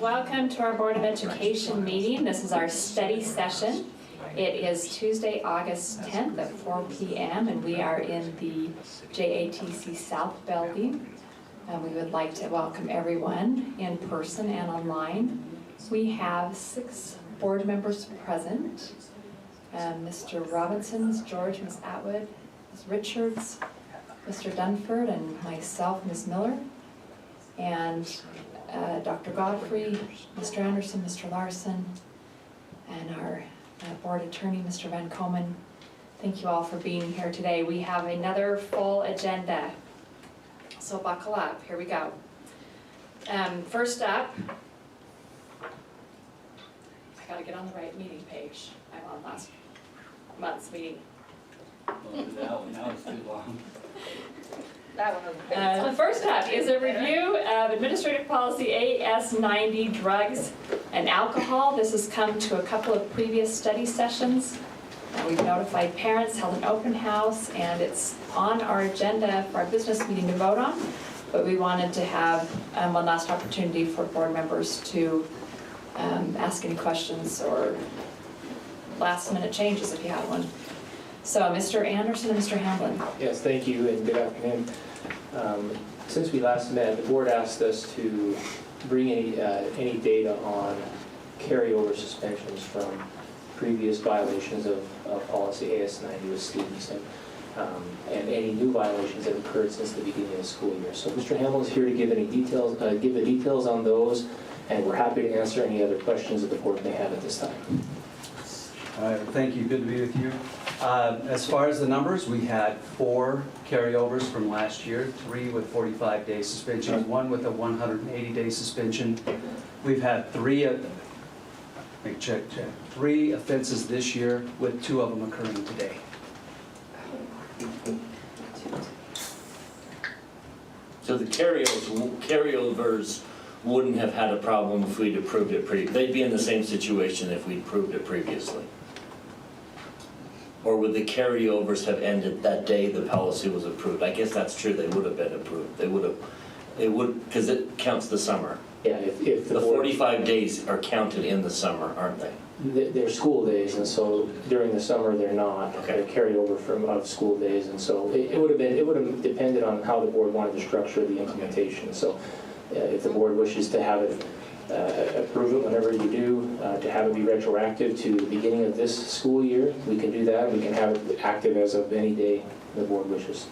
Welcome to our Board of Education meeting. This is our study session. It is Tuesday, August 10th at 4 p.m. and we are in the JATC South building. We would like to welcome everyone in person and online. We have 6 board members present. Mr. Robinson, Ms. George, Ms. Atwood, Ms. Richards, Mr. Dunford, and myself, Ms. Miller, and Dr. Godfrey, Mr. Anderson, Mr. Larson, and our board attorney, Mr. Van Komen. Thank you all for being here today. We have another full agenda, so buckle up. Here we go. First up, I gotta get on the right meeting page. I'm on last month's meeting. Well, now it's too long. That one was First up is a review of Administrative Policy AS90, drugs and alcohol. This has come to a couple of previous study sessions. We've notified parents, held an open house, and it's on our agenda for our business meeting to vote on. But we wanted to have one last opportunity for board members to ask any questions or last minute changes if you have one. So Mr. Anderson and Mr. Hamblin. Yes, thank you and good afternoon. Since we last met, the board asked us to bring any data on carryover suspensions from previous violations of policy AS90 with students and any new violations that occurred since the beginning of the school year. So Mr. Hamblin is here to give any details, give the details on those, and we're happy to answer any other questions that the board may have at this time. Thank you. Good to be with you. As far as the numbers, we had 4 carryovers from last year, 3 with 45-day suspensions, 1 with a 180-day suspension. We've had 3 offenses this year, with 2 of them occurring today. So the carryovers wouldn't have had a problem if we'd approved it they'd be in the same situation if we'd approved it previously. Or would the carryovers have ended that day the policy was approved? I guess that's true, they would have been approved. They would, because it counts the summer. Yeah, if The 45 days are counted in the summer, aren't they? They're school days, and so during the summer they're not. Okay. They're carryover from school days, and so it would have depended on how the board wanted to structure the implementation. So if the board wishes to have it approve it whenever you do, to have it be retroactive to the beginning of this school year, we can do that. We can have it active as of any day the board wishes.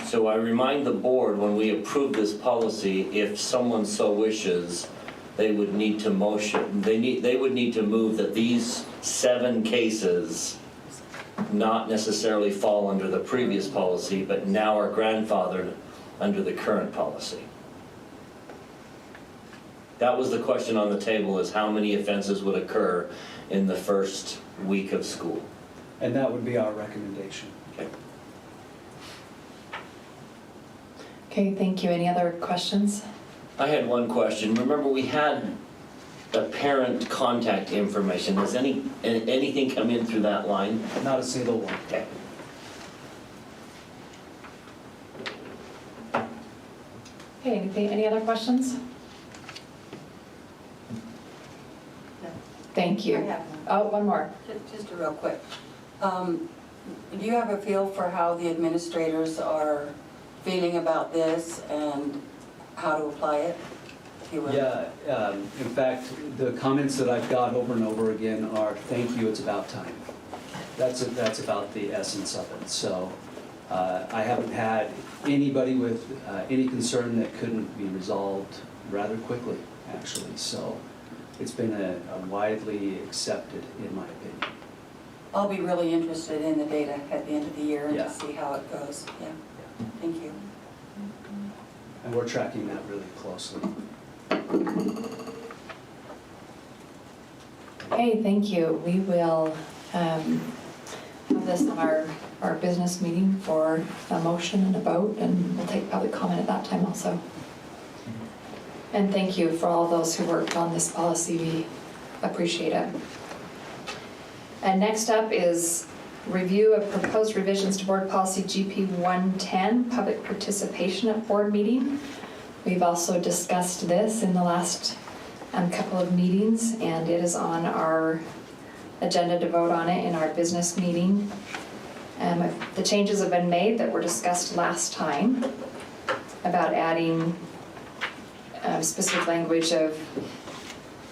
So I remind the board, when we approve this policy, if someone so wishes, they would need to motion, they would need to move that these 7 cases not necessarily fall under the previous policy, but now are grandfathered under the current policy. That was the question on the table, is how many offenses would occur in the first week of school. And that would be our recommendation. Okay. Okay, thank you. Any other questions? I had one question. Remember, we had the parent contact information. Has anything come in through that line? Not a single one. Okay. Okay, any other questions? No. Thank I you. have one. Oh, one more. Just a real quick. Do you have a feel for how the administrators are feeling about this and how to apply it, if you will? Yeah, in fact, the comments that I've got over and over again are, thank you, it's about time. That's about the essence of it. So I haven't had anybody with any concern that couldn't be resolved rather quickly, actually. So it's been a widely accepted, in my opinion. I'll be really interested in the data at the end of the year and Yeah. to see how it goes. Yeah, thank you. And we're tracking that really closely. Okay, thank you. We will have this on our business meeting for a motion and a vote, and we'll take public comment at that time also. And thank you for all those who worked on this policy. We appreciate it. And next up is review of proposed revisions to Board Policy GP 110, public participation at board meeting. We've also discussed this in the last couple of meetings, and it is on our agenda to vote on it in our business meeting. The changes have been made that were discussed last time about adding specific language of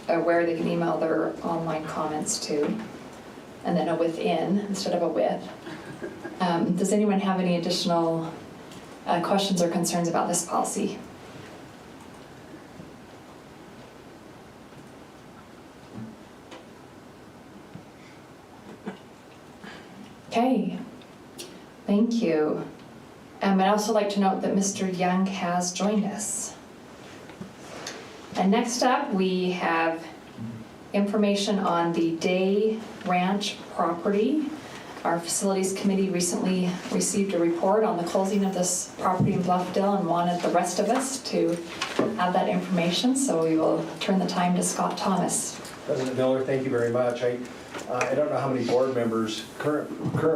where they can email their online comments to, and then a within instead of a with. Does anyone have any additional questions or concerns about this policy? Okay, thank you. I'd also like to note that Mr. Young has joined us. And next up, we have information on the Day Ranch property. Our facilities committee recently received a report on the closing of this property in Bluffdale and wanted the rest of us to have that information, so we will turn the time to Scott Thomas. President Miller, thank you very much. I don't know how many board members, current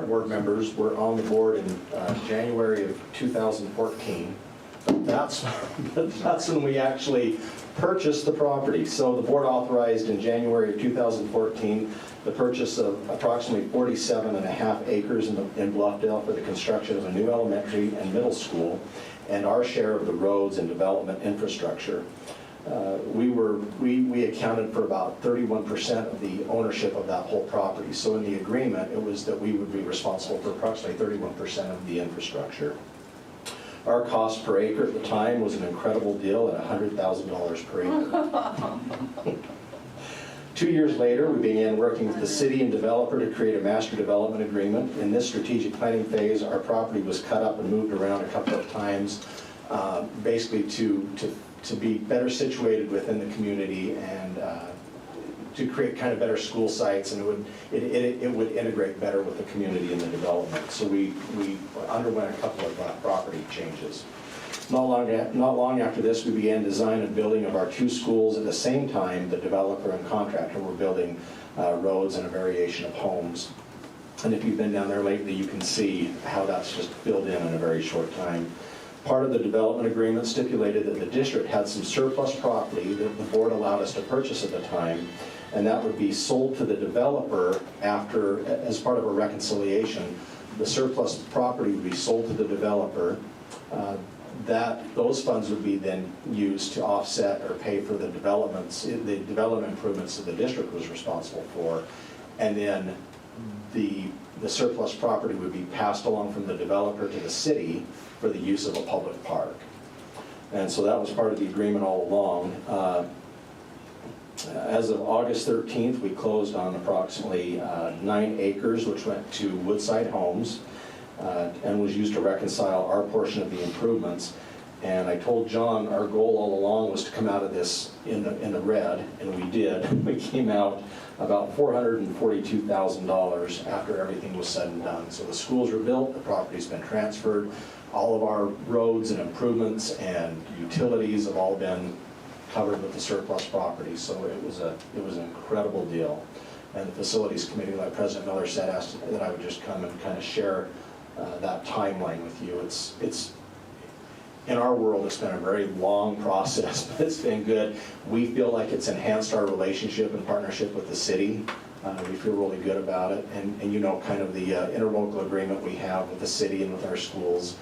board members were on the board in January of 2014. That's when we actually purchased the property. So the board authorized in January of 2014 the purchase of approximately 47.5 acres in Bluffdale for the construction of a new elementary and middle school and our share of the roads and development infrastructure. We accounted for about 31% of the ownership of that whole property. So in the agreement, it was that we would be responsible for approximately 31% of the infrastructure. Our cost per acre at the time was an incredible deal at $100,000 per acre. 2 years later, we began working with the city and developer to create a master development agreement. In this strategic planning phase, our property was cut up and moved around a couple of times, basically to be better situated within the community and to create kind of better school sites, and it would integrate better with the community and the development. So we underwent a couple of property changes. Not long after this, we began design and building of our 2 schools. At the same time, the developer and contractor were building roads and a variation of homes. And if you've been down there lately, you can see how that's just filled in a very short time. Part of the development agreement stipulated that the district had some surplus property that the board allowed us to purchase at the time, and that would be sold to the developer after, as part of a reconciliation. The surplus property would be sold to the developer. Those funds would be then used to offset or pay for the development improvements that the district was responsible for, and then the surplus property would be passed along from the developer to the city for the use of a public park. And so that was part of the agreement all along. As of August 13th, we closed on approximately 9 acres, which went to Woodside Homes and was used to reconcile our portion of the improvements. And I told John our goal all along was to come out of this in the red, and we did. We came out about $442,000 after everything was said and done. So the schools were built, the property's been transferred, all of our roads and improvements and utilities have all been covered with the surplus property. So it was an incredible deal. And the facilities committee, like President Miller said, asked that I would just come and kind of share that timeline with you. It's in our world, it's been a very long process, but it's been good. We feel like it's enhanced our relationship and partnership with the city. We feel really good about it. And you know, kind of the interlocal agreement we have with the city and with our schools,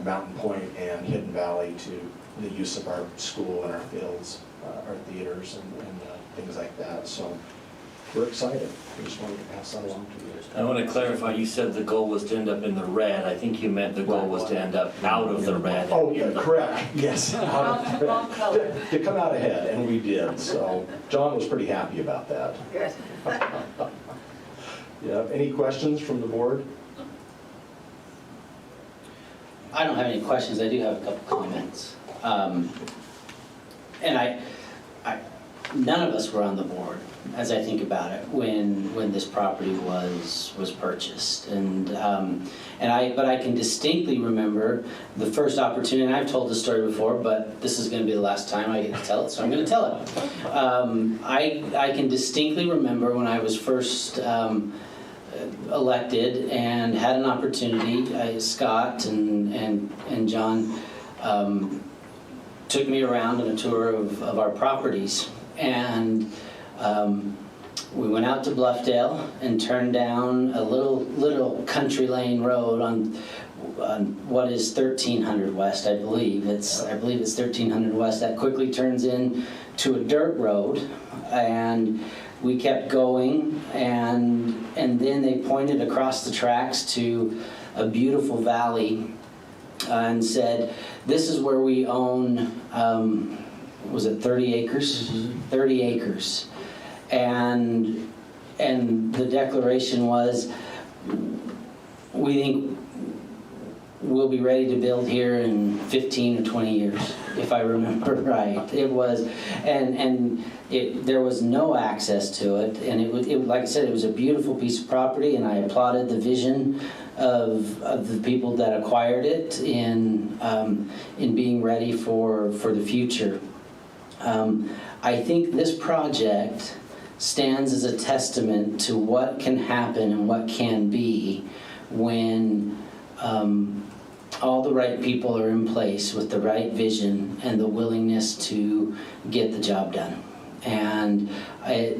Mountain Point and Hidden Valley, to the use of our school and our fields, our theaters and things like that. So we're excited. We just wanted to pass that along to you. I want to clarify, you said the goal was to end up in the red. I think you meant the goal was to end up out of the red. Oh, yeah, correct, yes. Out of the red. To come out ahead, and we did. So John was pretty happy about that. Good. Yeah, any questions from the board? I don't have any questions. I do have a couple comments. And none of us were on the board, as I think about it, when this property was purchased. But I can distinctly remember the first opportunity, and I've told this story before, but this is going to be the last time I get to tell it, so I'm going to tell it. I can distinctly remember when I was first elected and had an opportunity. Scott and John took me around on a tour of our properties, and we went out to Bluffdale and turned down a little country lane road on what is 1300 West, I believe. It's 1300 West. That quickly turns into a dirt road, and we kept going, and then they pointed across the tracks to a beautiful valley and said, "This is where we own." Was it 30 acres? 30 acres. And the declaration was, we think we'll be ready to build here in 15 or 20 years, if I remember right. It was, there was no access to it, and it like I said, it was a beautiful piece of property, and I applauded the vision of the people that acquired it in being ready for the future. I think this project stands as a testament to what can happen and what can be when all the right people are in place with the right vision and the willingness to get the job done. And it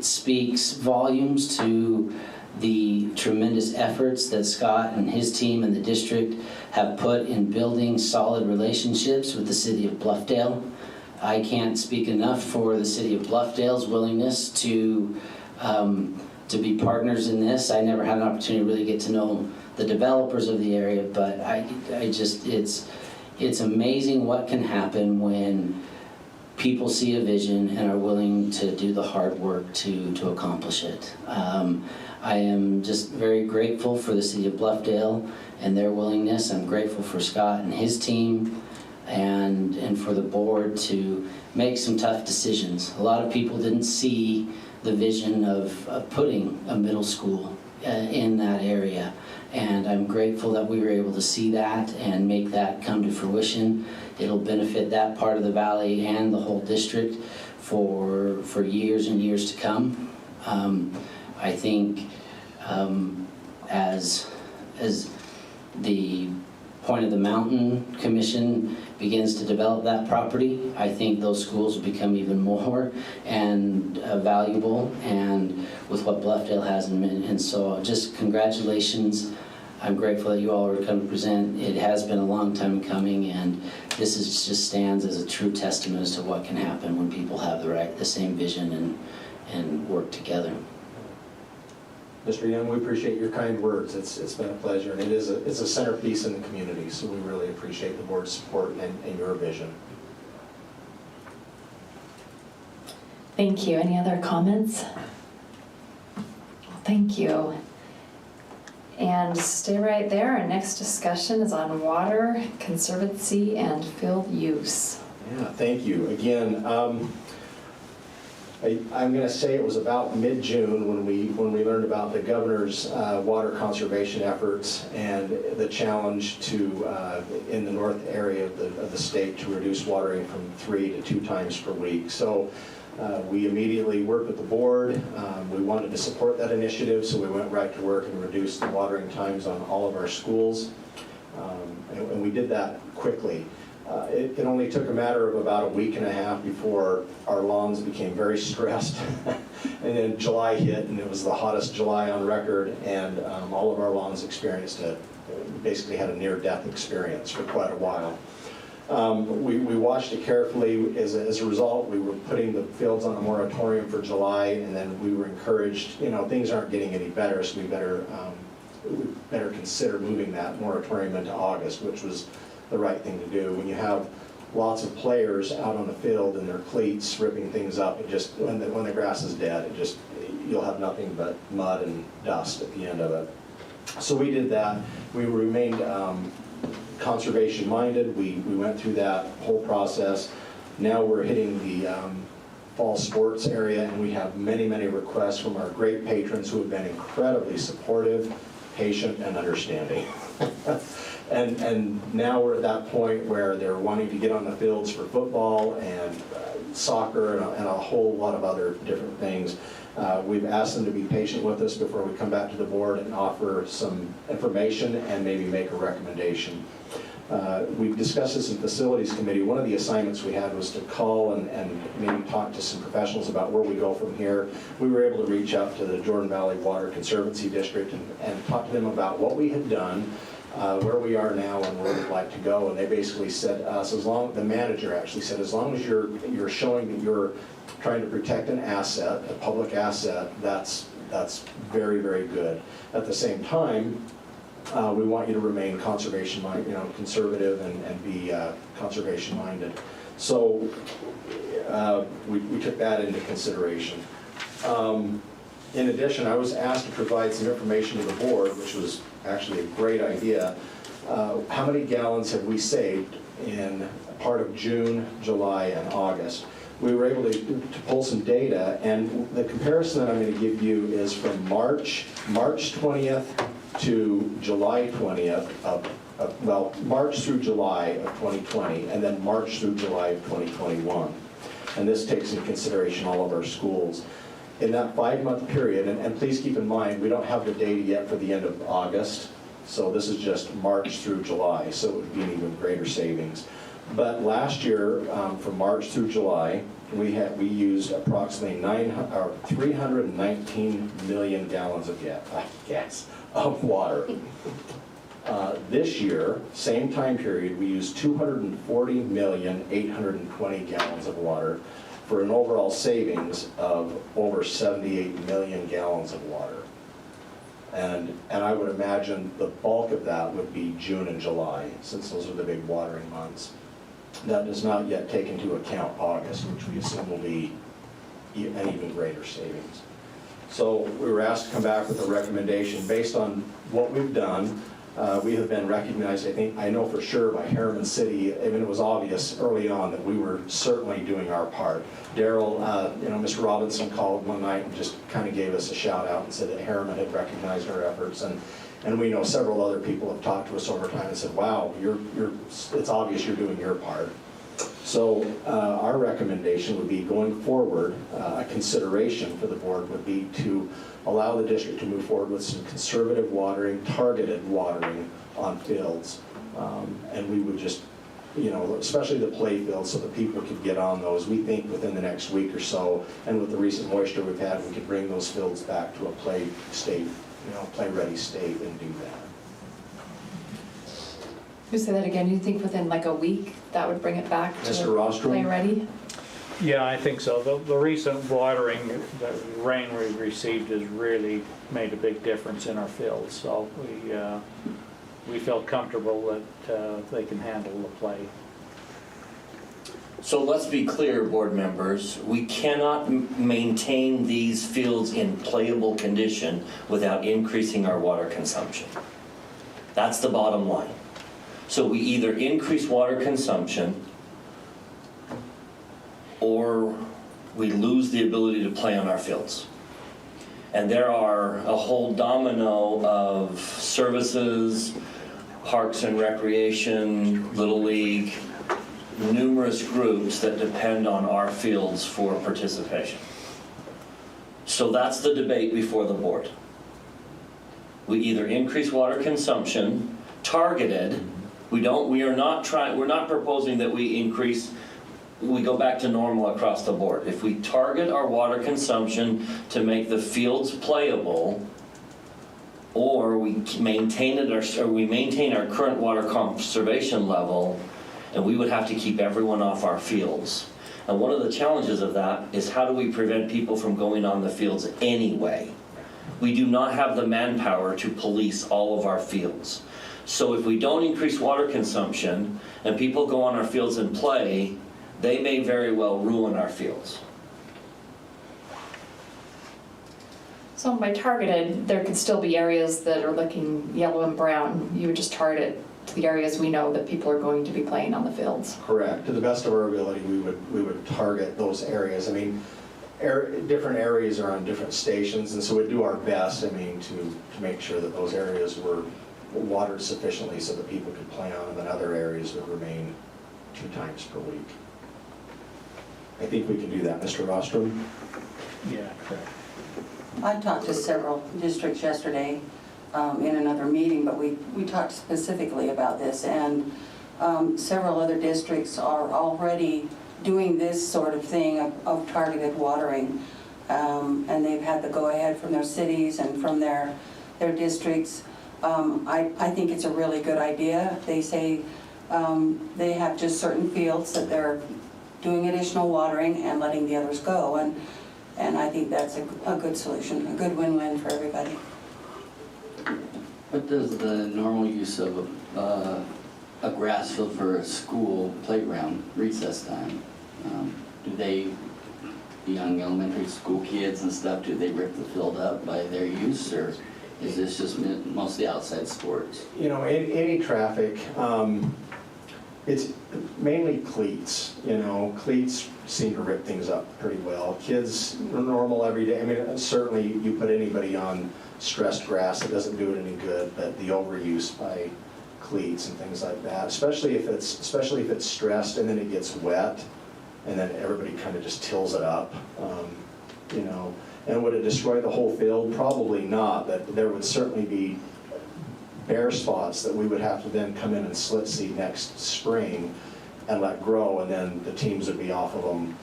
speaks volumes to the tremendous efforts that Scott and his team and the district have put in building solid relationships with the city of Bluffdale. I can't speak enough for the city of Bluffdale's willingness to be partners in this. I never had an opportunity to really get to know the developers of the area, but it's amazing what can happen when people see a vision and are willing to do the hard work to accomplish it. I am just very grateful for the city of Bluffdale and their willingness. I'm grateful for Scott and his team, and for the board to make some tough decisions. A lot of people didn't see the vision of putting a middle school in that area, and I'm grateful that we were able to see that and make that come to fruition. It'll benefit that part of the valley and the whole district for years and years to come. I think as the Point of the Mountain Commission begins to develop that property, I think those schools will become even more and valuable, and with what Bluffdale has and so just congratulations. I'm grateful that you all are coming to present. It has been a long time coming, and this just stands as a true testament as to what can happen when people have the same vision and work together. Mr. Young, we appreciate your kind words. It's been a pleasure, and it's a centerpiece in the community, so we really appreciate the board's support and your vision. Thank you. Any other comments? Thank you. And stay right there. Our next discussion is on water conservancy and field use. Yeah, thank you. Again, I'm going to say it was about mid-June when we learned about the governor's water conservation efforts and the challenge to in the north area of the state to reduce watering from 3 to 2 times per week. So we immediately worked with the board. We wanted to support that initiative, so we went right to work and reduced the watering times on all of our schools, and we did that quickly. It only took a matter of about a week and a half before our lawns became very stressed. And then July hit, and it was the hottest July on record, and all of our lawns basically had a near-death experience for quite a while. We watched it carefully. As a result, we were putting the fields on a moratorium for July, and then we were encouraged, things aren't getting any better, so we better consider moving that moratorium into August, which was the right thing to do. When you have lots of players out on the field in their cleats ripping things up, when the grass is dead, you'll have nothing but mud and dust at the end of it. So we did that. We remained conservation minded. We went through that whole process. Now we're hitting fall sports area, and we have many, many requests from our great patrons who have been incredibly supportive, patient, and understanding. And now we're at that point where they're wanting to get on the fields for football and soccer and a whole lot of other different things. We've asked them to be patient with us before we come back to the board and offer some information and maybe make a recommendation. We've discussed this in Facilities Committee. One of the assignments we had was to call and maybe talk to some professionals about where we go from here. We were able to reach out to the Jordan Valley Water Conservancy District and talk to them about what we had done, where we are now and where we'd like to go. And they basically said to us, the manager actually said, as long as you're showing that you're trying to protect an asset, a public asset, that's very, very good. At the same time, we want you to remain conservative and be conservation minded. So we took that into consideration. In addition, I was asked to provide some information to the board, which was actually a great idea. How many gallons have we saved in part of June, July, and August? We were able to pull some data, and the comparison that I'm going to give you is from March 20th to July 20th March through July of 2020, and then March through July of 2021. And this takes into consideration all of our schools. In that 5-month period, and please keep in mind, we don't have the data yet for the end of August, so this is just March through July, so it would be an even greater savings. But last year, from March through July, we used approximately 319 million gallons of gas, of water. This year, same time period, we used 240,820 gallons of water for an overall savings of over 78 million gallons of water. And I would imagine the bulk of that would be June and July, since those are the big watering months. That does not yet take into account August, which we assume will be an even greater savings. So we were asked to come back with a recommendation based on what we've done. We have been recognized, I know for sure, by Harriman City. I mean, it was obvious early on that we were certainly doing our part. Daryl, Mr. Robinson called one night and just kind of gave us a shout out and said that Harriman had recognized our efforts. And we know several other people have talked to us over time and said, wow, it's obvious you're doing your part. So our recommendation would be going forward, a consideration for the board would be to allow the district to move forward with some conservative watering, targeted watering on fields. And we would just, especially the play fields, so that people could get on those. We think within the next week or so, and with the recent moisture we've had, we could bring those fields back to a play state, play-ready state and do that. You say that again, you think within like a week that would bring it back to Mr. Rostrom? play ready? Yeah, I think so. The recent watering, the rain we've received has really made a big difference in our fields. So we felt comfortable that they can handle the play. So let's be clear, board members, we cannot maintain these fields in playable condition without increasing our water consumption. That's the bottom line. So we either increase water consumption or we lose the ability to play on our fields. And there are a whole domino of services, parks and recreation, Little League, numerous groups that depend on our fields for participation. So that's the debate before the board. We either increase water consumption, targeted. We're not proposing that we go back to normal across the board. If we target our water consumption to make the fields playable, or we maintain our current water conservation level, and we would have to keep everyone off our fields. And one of the challenges of that is how do we prevent people from going on the fields anyway? We do not have the manpower to police all of our fields. So if we don't increase water consumption and people go on our fields and play, they may very well ruin our fields. So by targeted, there could still be areas that are looking yellow and brown. You would just target the areas we know that people are going to be playing on the fields. Correct. To the best of our ability, we would target those areas. I mean, different areas are on different stations, and so we'd do our best, I mean, to make sure that those areas were watered sufficiently so that people could play on them, and other areas would remain 2 times per week. I think we can do that, Mr. Rostrom. Yeah, correct. I talked to several districts yesterday in another meeting, but we talked specifically about this, and several other districts are already doing this sort of thing of targeted watering, and they've had the go-ahead from their cities and from their districts. I think it's a really good idea. They say they have just certain fields that they're doing additional watering and letting the others go, and I think that's a good solution, a good win-win for everybody. What does the normal use of a grass field for a school playground recess time? Do they, the young elementary school kids and stuff, do they rip the field up by their use, or is this just mostly outside sports? You know, any traffic, it's mainly cleats. You know, cleats seem to rip things up pretty well. Kids, normal every day. I mean, certainly you put anybody on stressed grass, it doesn't do it any good, but the overuse by cleats and things like that, especially if it's stressed and then it gets wet, and then everybody kind of just tills it up, you know. And would it destroy the whole field? Probably not, but there would certainly be bare spots that we would have to then come in and slit seed next spring and let grow, and then the teams would be off of them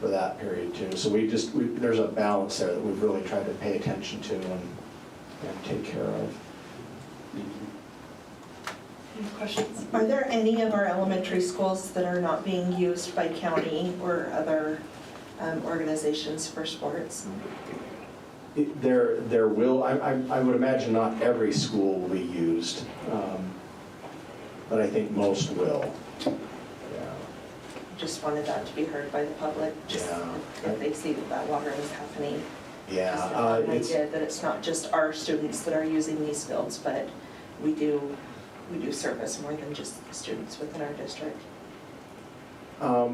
for that period too. So there's a balance there that we've really tried to pay attention to and take care of. Any questions? Are there any of our elementary schools that are not being used by county or other organizations for sports? There will, I would imagine not every school will be used, but I think most will. Yeah. Just wanted that to be heard by the public, just Yeah. if they see that watering is happening. Yeah, Just an it's, idea that it's not just our students that are using these fields, but we do service more than just the students within our district. I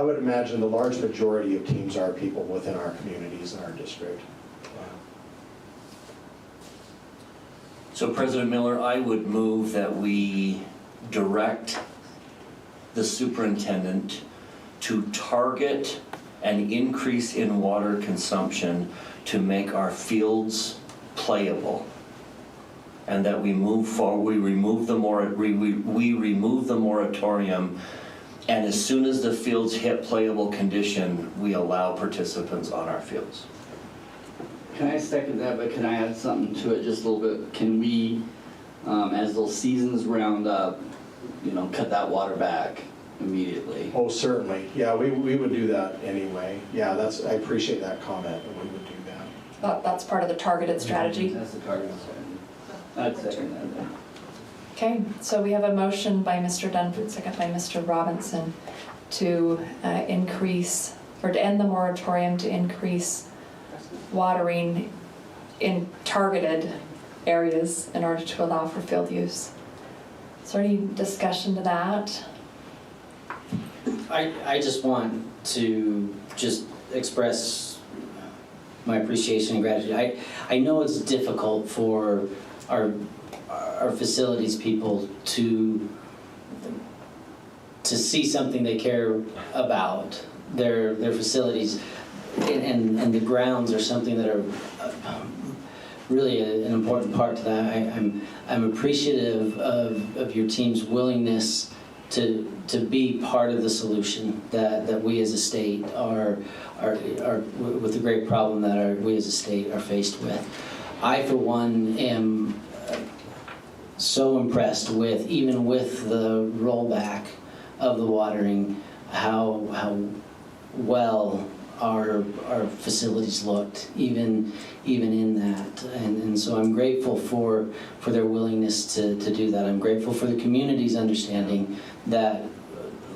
would imagine the large majority of teams are people within our communities in our district. So President Miller, I would move that we direct the superintendent to target an increase in water consumption to make our fields playable. And that we move forward, we remove the moratorium, and as soon as the fields hit playable condition, we allow participants on our fields. Can I second that, but can I add something to it just a little bit? Can we, as those seasons round up, cut that water back immediately? Oh, certainly. Yeah, we would do that anyway. Yeah, I appreciate that comment, and we would do that. That's part of the targeted strategy. That's the target strategy. I'd second that then. Okay, so we have a motion by Mr. Dunford, second by Mr. Robinson, to increase, or to end the moratorium, to increase watering in targeted areas in order to allow for field use. Is there any discussion to that? I just want to just express my appreciation and gratitude. I know it's difficult for our facilities people to see something they care about, their facilities, and the grounds are something that are really an important part to that. I'm appreciative of your team's willingness to be part of the solution that we as a state are with the great problem that we as a state are faced with. I, for one, am so impressed with, even with the rollback of the watering, how well our facilities looked, even in that. And so I'm grateful for their willingness to do that. I'm grateful for the community's understanding that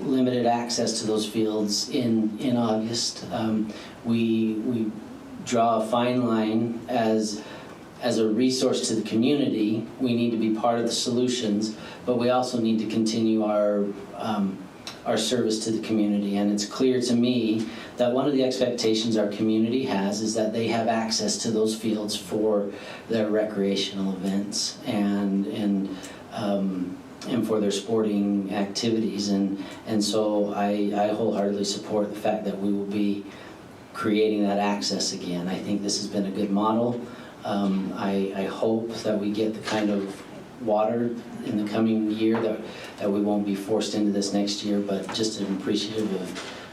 limited access to those fields in August. We draw a fine line as as a resource to the community, we need to be part of the solutions, but we also need to continue our service to the community. And it's clear to me that one of the expectations our community has is that they have access to those fields for their recreational events and for their sporting activities. And so I wholeheartedly support the fact that we will be creating that access again. I think this has been a good model. I hope that we get the kind of water in the coming year that we won't be forced into this next year, but just appreciative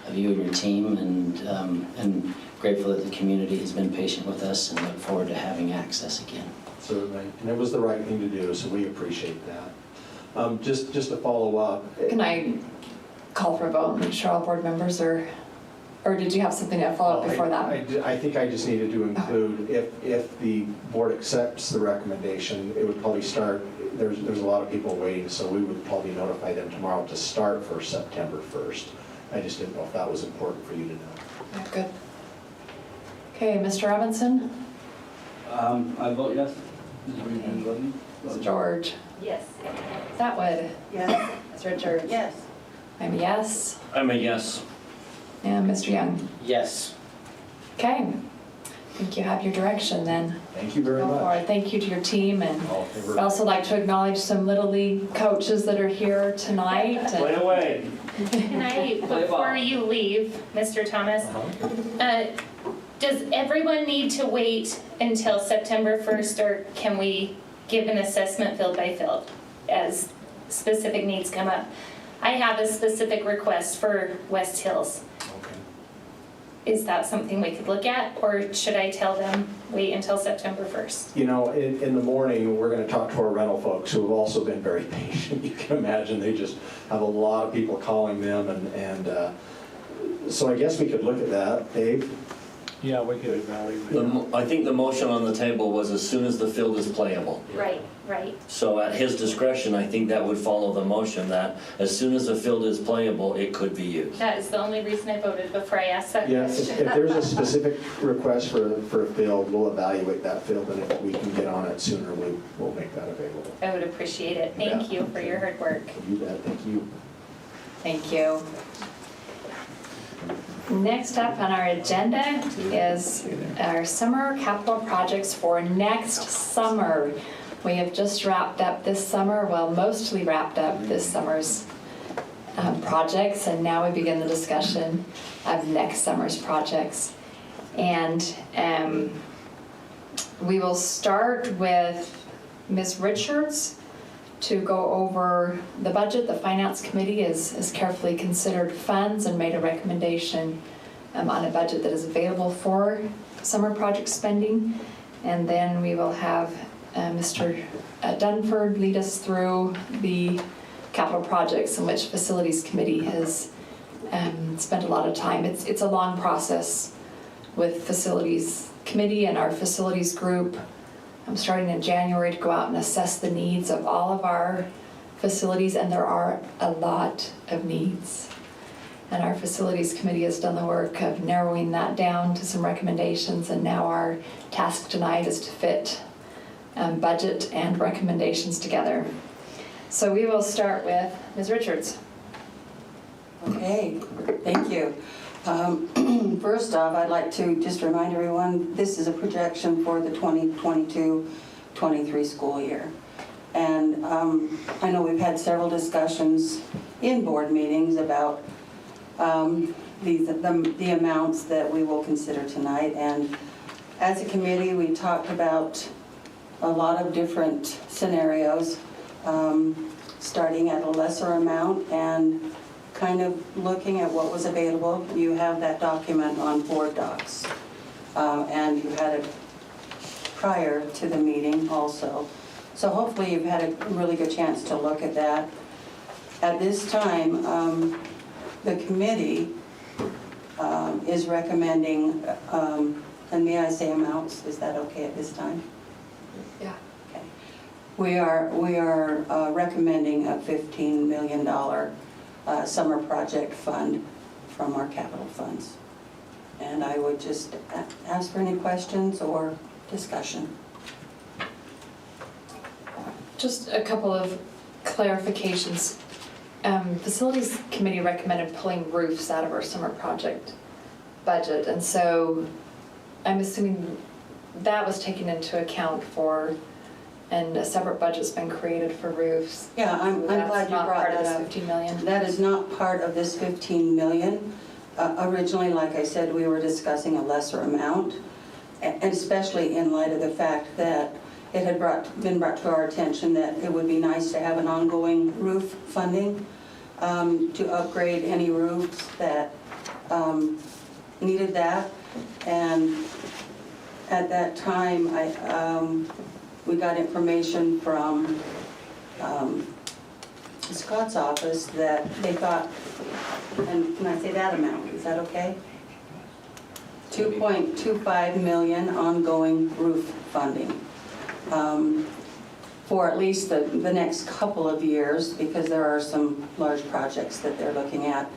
of you and your team, and grateful that the community has been patient with us, and look forward to having access again. Certainly, and it was the right thing to do, so we appreciate that. Just to follow up. Can I call for a vote and make sure all board members are, or did you have something to follow up before that? I think I just needed to include, if the board accepts the recommendation, it would probably start, there's a lot of people waiting, so we would probably notify them tomorrow to start for September 1st. I just didn't know if that was important for you to know. Yeah, good. Okay, Mr. Robinson? I vote yes. Ms. George? Yes. Ms. Atwood? Yes. Ms. Richards? Yes. I'm a yes. I'm a yes. And Mr. Young? Yes. Okay. I think you have your direction then. Thank you very Go for much. it. Thank you to your team, and All in favor? I'd also like to acknowledge some Little League coaches that are here tonight. And Right away. Can I, before you leave, Mr. Thomas, does everyone need to wait until September 1st, or can we give an assessment field by field as specific needs come up? I have a specific request for West Hills. Okay. Is that something we could look at, or should I tell them wait until September 1st? You know, in the morning, we're going to talk to our rental folks who have also been very patient. You can imagine they just have a lot of people calling them, and so I guess we could look at that. Dave? Yeah, we could evaluate. I think the motion on the table was as soon as the field is playable. Right, right. So at his discretion, I think that would follow the motion that as soon as the field is playable, it could be used. That is the only reason I voted before I asked that Yeah, question. if there's a specific request for a field, we'll evaluate that field, and if we can get on it sooner, we'll make that available. I would appreciate it. Thank you for your hard work. You bet, thank you. Thank you. Next up on our agenda is our summer capital projects for next summer. We have just wrapped up this summer, well, mostly wrapped up this summer's projects, and now we begin the discussion of next summer's projects. And we will start with Ms. Richards to go over the budget. The Finance Committee has carefully considered funds and made a recommendation on a budget that is available for summer project spending. And then we will have Mr. Dunford lead us through the capital projects in which Facilities Committee has spent a lot of time. It's a long process with Facilities Committee and our facilities group. I'm starting in January to go out and assess the needs of all of our facilities, and there are a lot of needs. And our Facilities Committee has done the work of narrowing that down to some recommendations, and now our task tonight is to fit budget and recommendations together. So we will start with Ms. Richards. Okay, thank you. First off, I'd like to just remind everyone, this is a projection for the 2022-23 school year. And I know we've had several discussions in board meetings about the amounts that we will consider tonight. And as a committee, we talked about a lot of different scenarios, starting at a lesser amount and kind of looking at what was available. You have that document on board docs, and you had it prior to the meeting also. So hopefully you've had a really good chance to look at that. At this time, the committee is recommending, and may I say amounts, is that okay at this time? Yeah. Okay. We are recommending a $15 million summer project fund from our capital funds. And I would just ask for any questions or discussion. Just a couple of clarifications. Facilities committee recommended pulling roofs out of our summer project budget, and so I'm assuming that was taken into account for, and a separate budget's been created for roofs. Yeah, I'm glad you brought that up. That's not part of this 15 million? That is not part of this 15 million. Originally, like I said, we were discussing a lesser amount, and especially in light of the fact that it had been brought to our attention that it would be nice to have an ongoing roof funding to upgrade any roofs that needed that. And at that time, we got information from Scott's office that they thought, and can I say that amount, is that okay? 2.25 million ongoing roof funding for at least the next couple of years, because there are some large projects that they're looking at.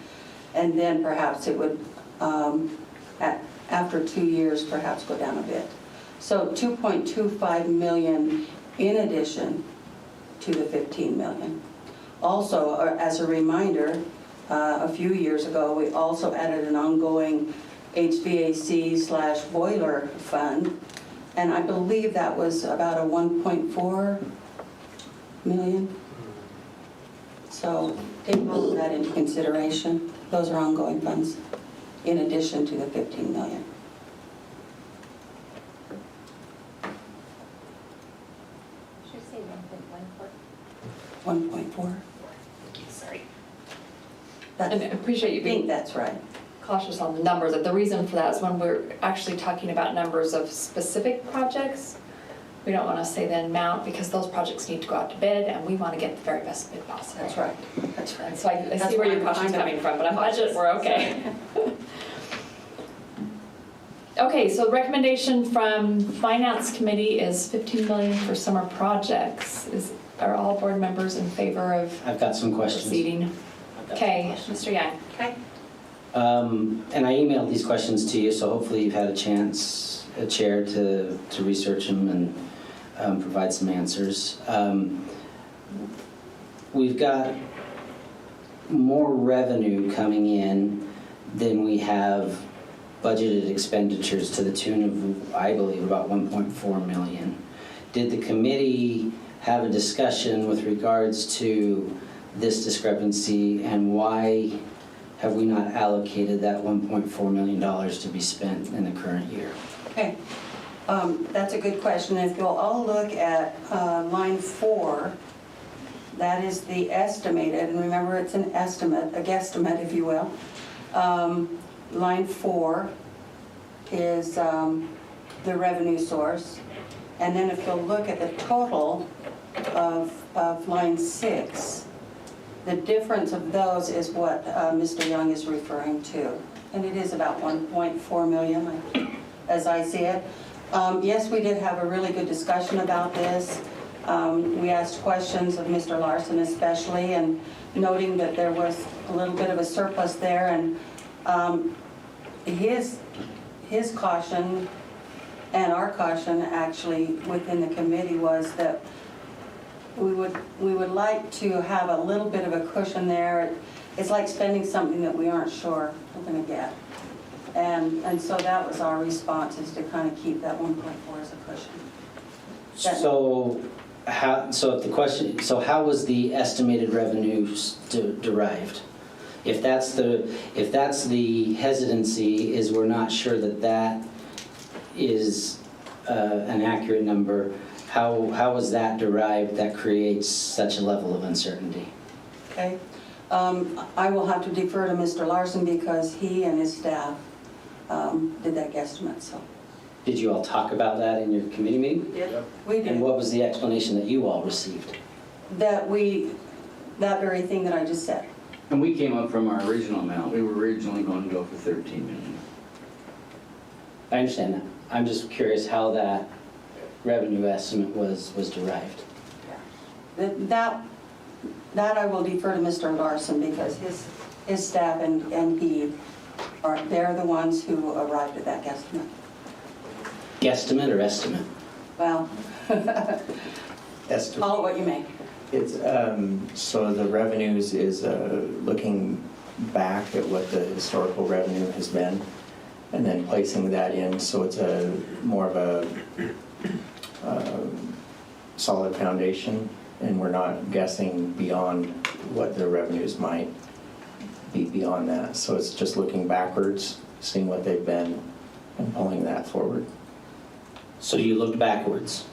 And then perhaps it would, after 2 years, perhaps go down a bit. So 2.25 million in addition to the 15 million. Also, as a reminder, a few years ago, we also added an ongoing HVAC/boiler fund, and I believe that was about a 1.4 million. So take all of that into consideration. Those are ongoing funds in addition to the 15 million. Should I say 1.14? 1.4. Sorry. And I appreciate you I think being that's right. cautious on the numbers. The reason for that is when we're actually talking about numbers of specific projects, we don't want to say the amount because those projects need to go out to bid and we want to get the very best bid possible. That's right. That's right. And so I That's see where why your I'm caution's kind of coming from, but on budget, we're okay. Okay, so recommendation from Finance Committee is 15 million for summer projects. Are all board members in favor of I've got some questions. proceeding? Okay, Mr. Yang. Okay. And I emailed these questions to you, so hopefully you've had a chance, Chair, to research them and provide some answers. We've got more revenue coming in than we have budgeted expenditures to the tune of, I believe, about 1.4 million. Did the committee have a discussion with regards to this discrepancy, and why have we not allocated that $1.4 million to be spent in the current year? Okay. That's a good question. If you'll all look at line 4, that is the estimated, and remember it's an estimate, a guesstimate if you will. Line 4 is the revenue source. And then if you'll look at the total of line 6, the difference of those is what Mr. Young is referring to. And it is about 1.4 million, as I see it. Yes, we did have a really good discussion about this. We asked questions of Mr. Larson especially, and noting that there was a little bit of a surplus there, and his caution and our caution actually within the committee was that we would like to have a little bit of a cushion there. It's like spending something that we aren't sure we're going to get. And so that was our response, is to kind of keep that 1.4 as a cushion. So how was the estimated revenues derived? If that's the hesitancy, is we're not sure that is an accurate number, how was that derived that creates such a level of uncertainty? Okay. I will have to defer to Mr. Larson because he and his staff did that guesstimate, so. Did you all talk about that in your committee meeting? We did. And what was the explanation that you all received? That very thing that I just said. And we came up from our original amount. We were originally going to go for 13 million. I understand that. I'm just curious how that revenue estimate was derived. That I will defer to Mr. Larson because his staff and he they're the ones who arrived at that guesstimate. Guesstimate or estimate? Well, Esther. Call it what you may. It's, so the revenues is looking back at what the historical revenue has been and then placing that in, so it's a more of a solid foundation, and we're not guessing beyond what the revenues might be beyond that. So it's just looking backwards, seeing what they've been and pulling that forward. So you looked backwards.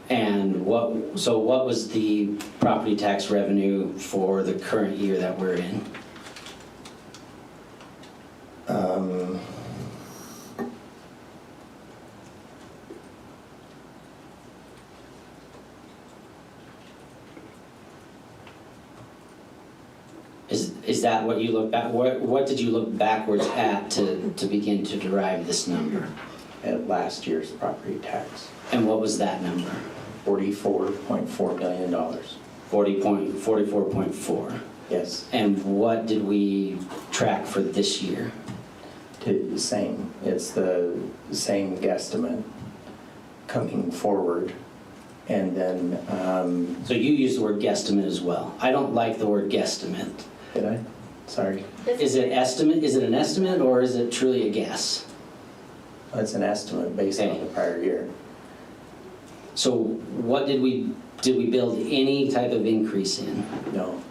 And what was the property tax revenue for the current year that we're in? Is that what you look back, what did you look backwards at to begin to derive this number? At last year's property tax, And what was that number? $44.4 million. 44.4. Yes, And what did we track for this year? same. It's the same guesstimate coming forward. And then, So you use the word guesstimate as well. I don't like the word guesstimate. did I? Sorry. Is it estimate? Is it an estimate or is it truly a guess? It's an estimate based on the prior year. So what did we build any type of increase in? No,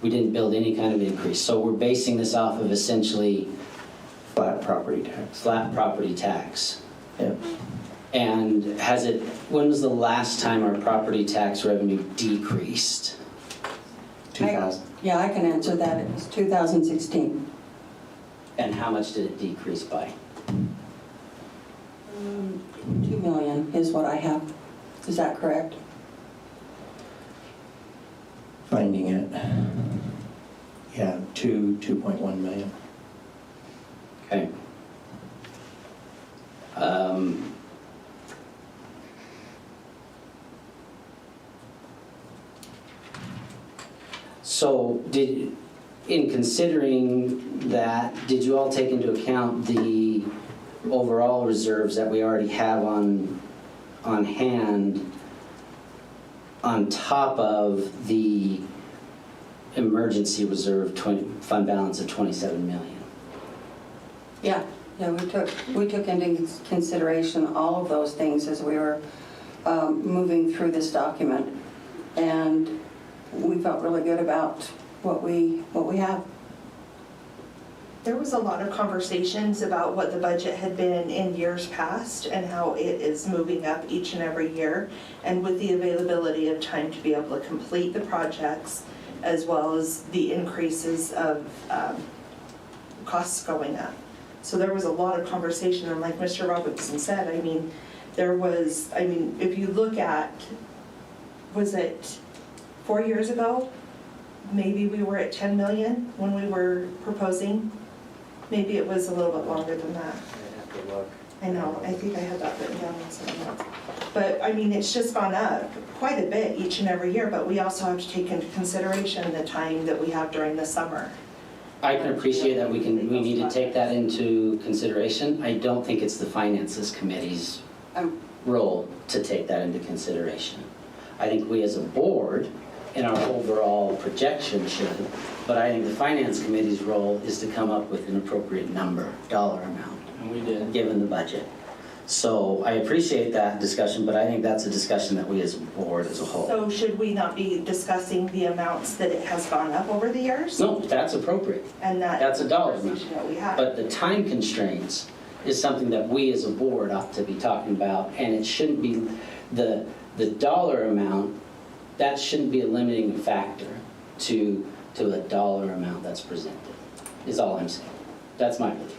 We didn't build any kind of increase. So we're basing this off of essentially flat property tax. flat property tax. Yep. And when was the last time our property tax revenue decreased? 2000. Yeah, I can answer that. It was 2016. And how much did it decrease by? 2 million is what I have. Is that correct? Finding it. Yeah, 2.1 million. Okay. So in considering that, did you all take into account the overall reserves that we already have on hand on top of the emergency reserve fund balance of 27 million? Yeah, we took into consideration all of those things as we were moving through this document. And we felt really good about what we have. There was a lot of conversations about what the budget had been in years past and how it is moving up each and every year, and with the availability of time to be able to complete the projects, as well as the increases of costs going up. So there was a lot of conversation, and like Mr. Robertson said, I mean, if you look at, was it 4 years ago? Maybe we were at 10 million when we were proposing. Maybe it was a little bit longer than that. I'd have to look. I know, I think I had that written down in something else. But I mean, it's just gone up quite a bit each and every year, but we also have to take into consideration the time that we have during the summer. I can appreciate that we need to take that into consideration. I don't think it's the finances committee's role to take that into consideration. I think we as a board in our overall projection should, but I think the finance committee's role is to come up with an appropriate number, dollar amount. And we did. Given the budget. So I appreciate that discussion, but I think that's a discussion that we as a board as a whole. So should we not be discussing the amounts that it has gone up over the years? No, that's appropriate. And That's a dollar amount. conversation that we had. But the time constraints is something that we as a board ought to be talking about, and it shouldn't be, the dollar amount, that shouldn't be a limiting factor to a dollar amount that's presented, is all I'm saying. That's my belief.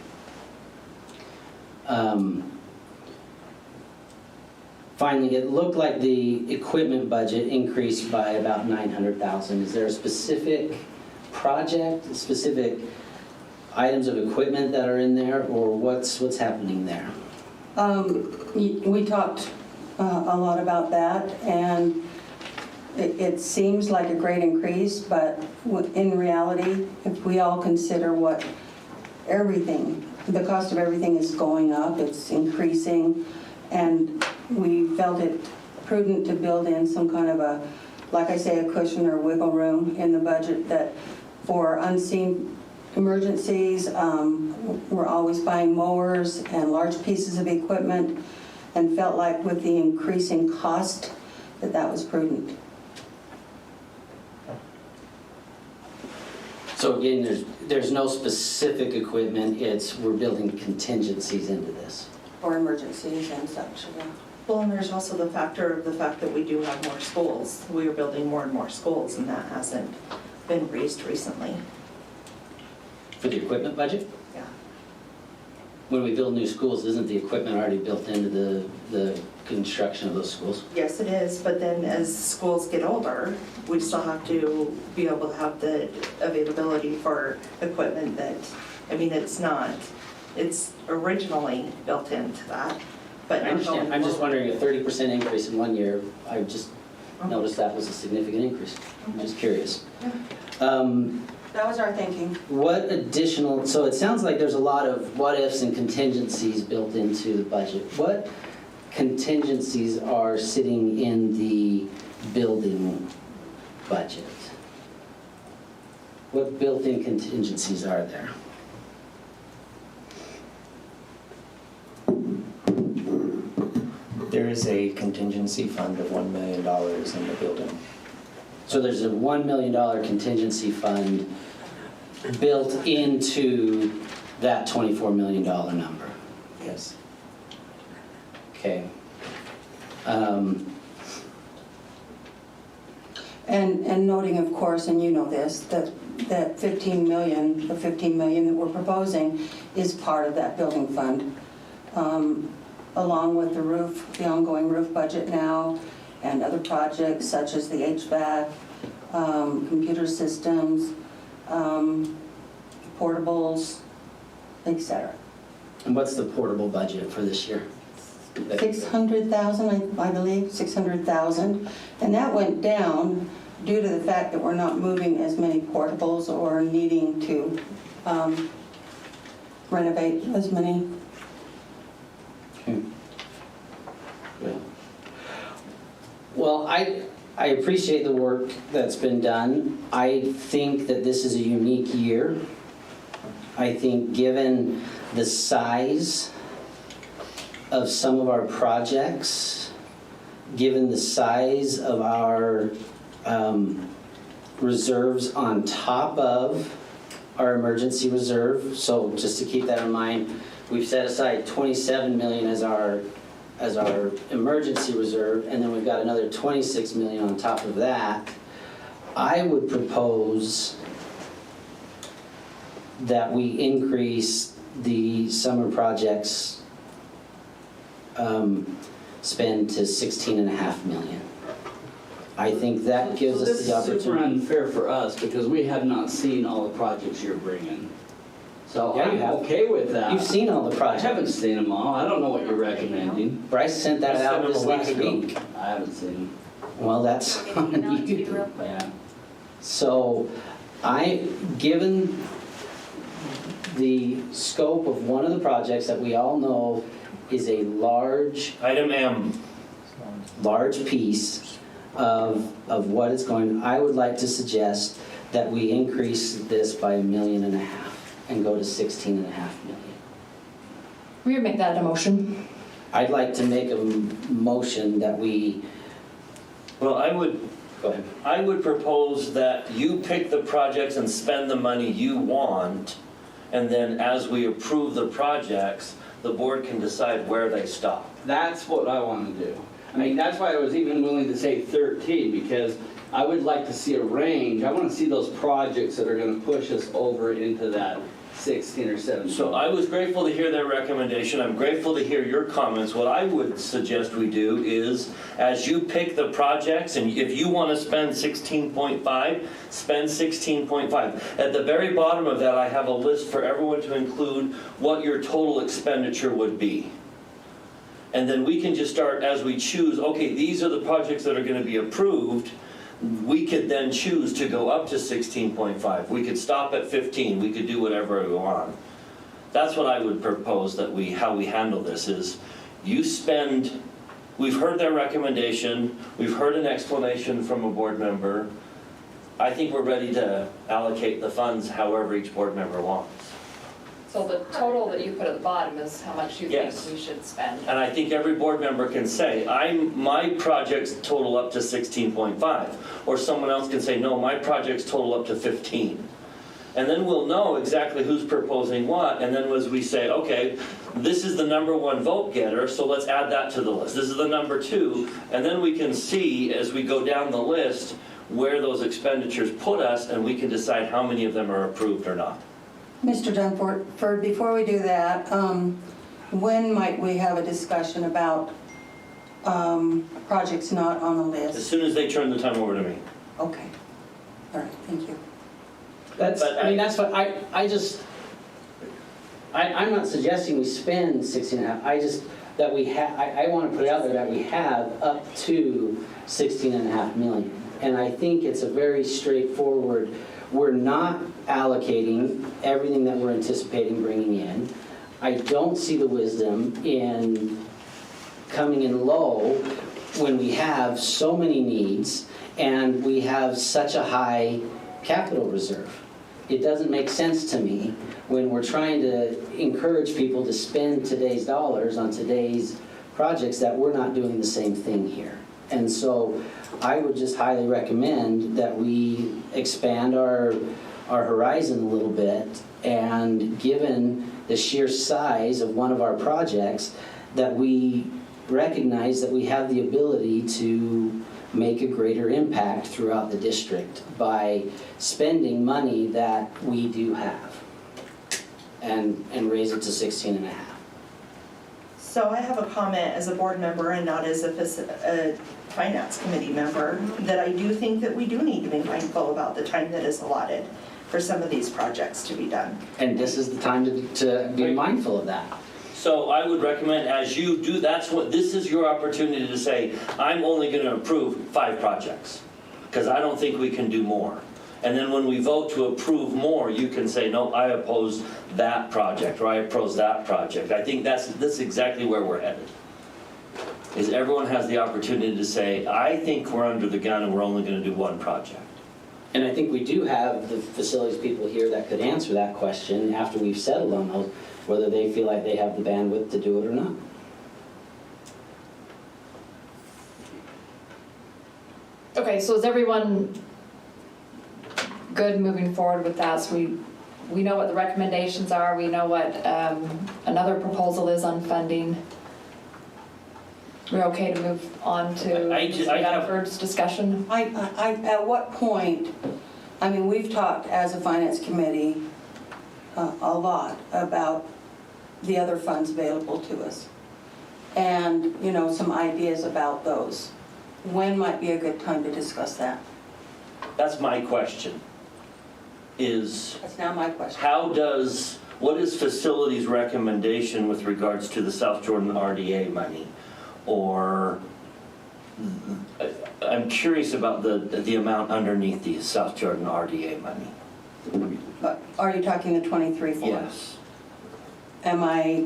Finally, it looked like the equipment budget increased by about 900,000. Is there a specific project, specific items of equipment that are in there, or what's happening there? We talked a lot about that, and it seems like a great increase, but in reality, if we all consider what everything, the cost of everything is going up, it's increasing, and we felt it prudent to build in some kind of a, like I say, a cushion or wiggle room in the budget that for unseen emergencies, we're always buying mowers and large pieces of equipment, and felt like with the increasing cost that was prudent. So again, there's no specific equipment, we're building contingencies into this. For emergencies and such, yeah. Well, and there's also the fact that we do have more schools. We are building more and more schools, and that hasn't been raised recently. For the equipment budget? Yeah. When we build new schools, isn't the equipment already built into the construction of those schools? Yes, it is, but then as schools get older, we still have to be able to have the availability for equipment that, I mean, it's originally built into that, but. I understand, I'm just wondering, a 30% increase in 1 year, I just noticed that was a significant increase. I'm just curious. That was our thinking. What additional, so it sounds like there's a lot of what-ifs and contingencies built into the budget. What contingencies are sitting in the building budget? What built-in contingencies are there? There is a contingency fund of $1 million in the building. So there's a $1 million contingency fund built into that $24 million number. Yes. Okay. And noting, of course, and you know this, that 15 million, the 15 million that we're proposing is part of that building fund, along with the roof, the ongoing roof budget now, and other projects such as the HVAC, computer systems, portables, etc. And what's the portable budget for this year? 600,000, I believe, 600,000. And that went down due to the fact that we're not moving as many portables or needing to renovate as many. Well, I appreciate the work that's been done. I think that this is a unique year. I think given the size of some of our projects, given the size of our reserves on top of our emergency reserve, so just to keep that in mind, we've set aside 27 million as our emergency reserve, and then we've got another 26 million on top of that. I would propose that we increase the summer projects spend to 16.5 million. I think that gives us the This is super opportunity. unfair for us because we have not seen all the projects you're bringing. So Yeah, you I'm have. okay with that. You've seen all the I projects. haven't seen them all. I don't know what you're recommending. Bryce sent that I out sent them this a week last ago. week. I haven't seen them. Well, that's on you. Yeah. So given the scope of one of the projects that we all know is a large Item M. piece of what it's going, I would like to suggest that we increase this by $1.5 million and go to 16.5 million. We would make that a motion. I'd like to make a motion that we, Well, go ahead. I would propose that you pick the projects and spend the money you want, and then as we approve the projects, the board can decide where they stop. That's what I want to do. I mean, that's why I was even willing to say 13 because I would like to see a range. I want to see those projects that are going to push us over into that 16 or 17. So I was grateful to hear their recommendation. I'm grateful to hear your comments. What I would suggest we do is, as you pick the projects, and if you want to spend 16.5, spend 16.5. At the very bottom of that, I have a list for everyone to include what your total expenditure would be. And then we can just start, as we choose, okay, these are the projects that are going to be approved. We could then choose to go up to 16.5. We could stop at 15. We could do whatever we want. That's what I would propose that how we handle this is you spend we've heard their recommendation, we've heard an explanation from a board member. I think we're ready to allocate the funds however each board member wants. So the total that you put at the bottom is how much you think Yes. we should spend? And I think every board member can say, my projects total up to 16.5. Or someone else can say, no, my projects total up to 15. And then we'll know exactly who's proposing what, and then as we say, okay, this is the number one vote getter, so let's add that to the list. This is the number two, and then we can see as we go down the list where those expenditures put us, and we can decide how many of them are approved or not. Mr. Dunford, before we do that, when might we have a discussion about projects not on the As list? soon as they turn the time over to me. Okay, all right, thank you. That's, But I mean, that's what, I'm not suggesting we spend 16.5, I just, that we have, I want to put it out there that we have up to 16.5 million. And I think it's a very straightforward, we're not allocating everything that we're anticipating bringing in. I don't see the wisdom in coming in low when we have so many needs and we have such a high capital reserve. It doesn't make sense to me when we're trying to encourage people to spend today's dollars on today's projects that we're not doing the same thing here. And so I would just highly recommend that we expand our horizon a little bit, and given the sheer size of one of our projects, that we recognize that we have the ability to make a greater impact throughout the district by spending money that we do have and raise it to 16.5. So I have a comment as a board member and not as a finance committee member, that I do think that we do need to be mindful about the time that is allotted for some of these projects to be done. And this is the time to be mindful of that. So I would recommend as you do, this is your opportunity to say, I'm only going to approve 5 projects, because I don't think we can do more. And then when we vote to approve more, you can say, no, I oppose that project, or I oppose that project. I think that's exactly where we're headed. Is everyone has the opportunity to say, I think we're under the gun and we're only going to do 1 project. And I think we do have the facilities people here that could answer that question after we've settled on those, whether they feel like they have the bandwidth to do it or not. Okay, so is everyone good moving forward with that? So we know what the recommendations are, we know what another proposal is on funding. We're okay to move on to I have- Dunford's discussion? At what point, I mean, we've talked as a finance committee a lot about the other funds available to us. And, you know, some ideas about those. When might be a good time to discuss that? That's my question. That's now my question. What is facilities recommendation with regards to the South Jordan RDA money? Or, I'm curious about the amount underneath the South Jordan RDA money. Are you talking the 23 form? Yes. Am I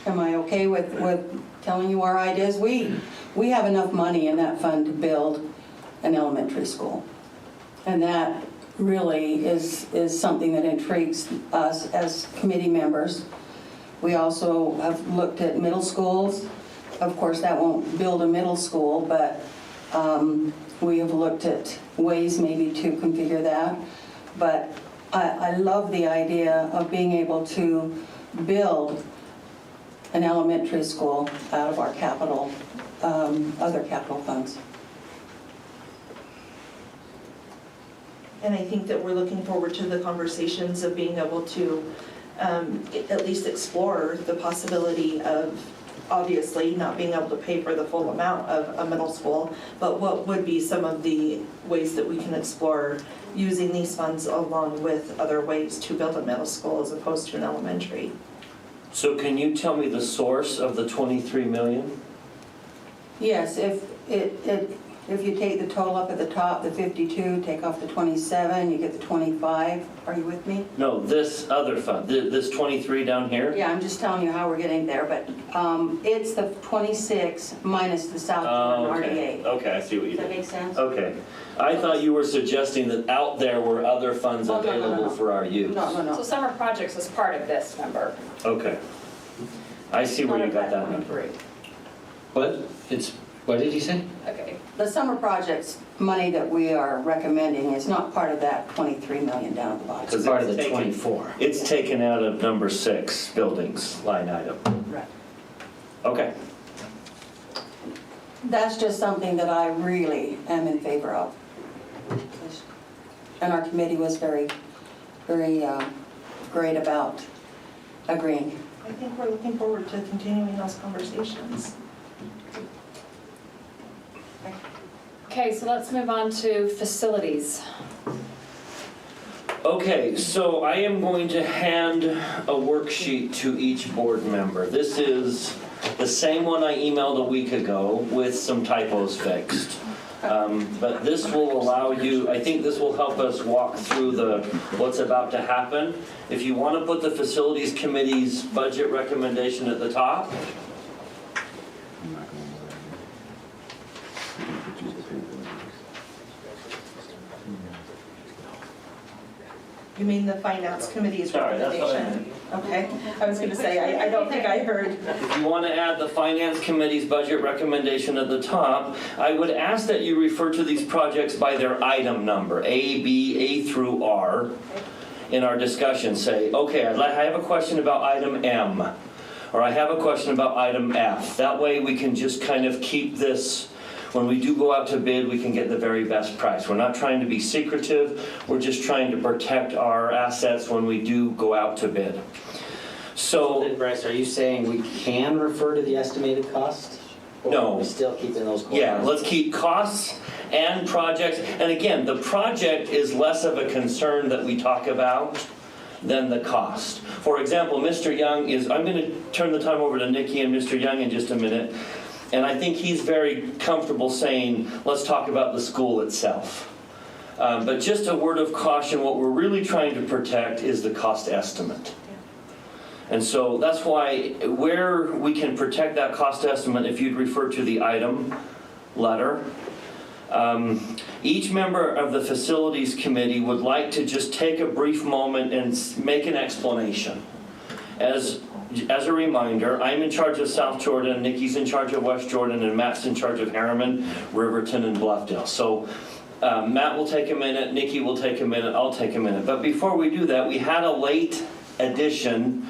okay with telling you our ideas? We have enough money in that fund to build an elementary school. And that really is something that intrigues us as committee members. We also have looked at middle schools. Of course, that won't build a middle school, but we have looked at ways maybe to configure that. But I love the idea of being able to build an elementary school out of our capital, other capital funds. And I think that we're looking forward to the conversations of being able to at least explore the possibility of obviously not being able to pay for the full amount of a middle school, but what would be some of the ways that we can explore using these funds along with other ways to build a middle school as opposed to an elementary. So can you tell me the source of the 23 million? Yes, if If you take the total up at the top, the 52, take off the 27, you get the 25. Are you with me? No, this other fund, this 23 down here? Yeah, I'm just telling you how we're getting there, but it's the 26 minus the South Oh, Jordan okay. RDA. Okay, I see what you Does that did. make sense? Okay. I thought you were suggesting that out there were other funds Oh, no, no, available no. for our use. No, no, So no. summer projects is part of this number. Okay. I see where you got that number. 23. What did you say? Okay. The summer projects money that we are recommending is not part of that 23 million down at the bottom. It's part of the taken- 24. It's taken out of number 6, buildings, line item. Right. Okay. That's just something that I really am in favor of. And our committee was very, very great about agreeing. I think we're looking forward to continuing those conversations. Okay, so let's move on to facilities. Okay, so I am going to hand a worksheet to each board member. This is the same one I emailed a week ago with some typos fixed. But this will allow you, I think this will help us walk through what's about to happen. If you want to put the facilities committee's budget recommendation at the top. You mean the finance committee's Sorry, that's what I recommendation? Okay, I was gonna say, I don't think I heard. If you want to add the Finance Committee's budget recommendation at the top, I would ask that you refer to these projects by their item number, A, B, A through R, in our discussion. Say, okay, I have a question about item M, or I have a question about item F. That way we can just kind of keep this, when we do go out to bid, we can get the very best price. We're not trying to be secretive, we're just trying to protect our assets when we do go out to bid. So, Then Bryce, are you saying we can refer to the estimated cost? No. Or are we still keeping those? yeah, quotas? let's keep costs and projects. And again, the project is less of a concern that we talk about than the cost. For example, Mr. Young is, I'm going to turn the time over to Nikki and Mr. Young in just a minute. And I think he's very comfortable saying, let's talk about the school itself. But just a word of caution, what we're really trying to protect is the cost estimate. And so that's why where we can protect that cost estimate, if you'd refer to the item letter. Each member of the facilities committee would like to just take a brief moment and make an explanation. As a reminder, I'm in charge of South Jordan, Nikki's in charge of West Jordan, and Matt's in charge of Harriman, Riverton, and Bluffdale. So Matt will take a minute, Nikki will take a minute, I'll take a minute. But before we do that, we had a late addition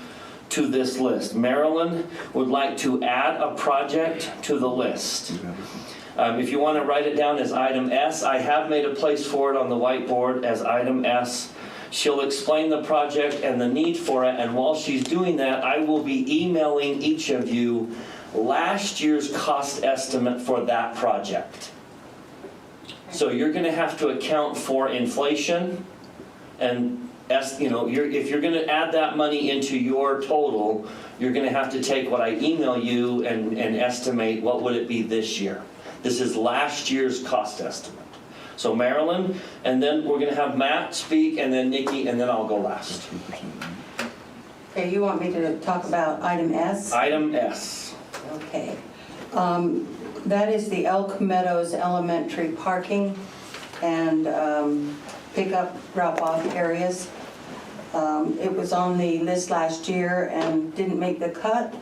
to this list. Marilyn would like to add a project to the list. If you want to write it down as item S, I have made a place for it on the whiteboard as item S. She'll explain the project and the need for it, and while she's doing that, I will be emailing each of you last year's cost estimate for that project. So you're going to have to account for inflation and if you're going to add that money into your total, you're going to have to take what I email you and estimate what would it be this year. This is last year's cost estimate. So Marilyn, and then we're going to have Matt speak, and then Nikki, and then I'll go last. Okay, you want me to talk about item S? Item S. Okay. That is the Elk Meadows Elementary parking and pickup drop-off areas. It was on the list last year and didn't make the cut.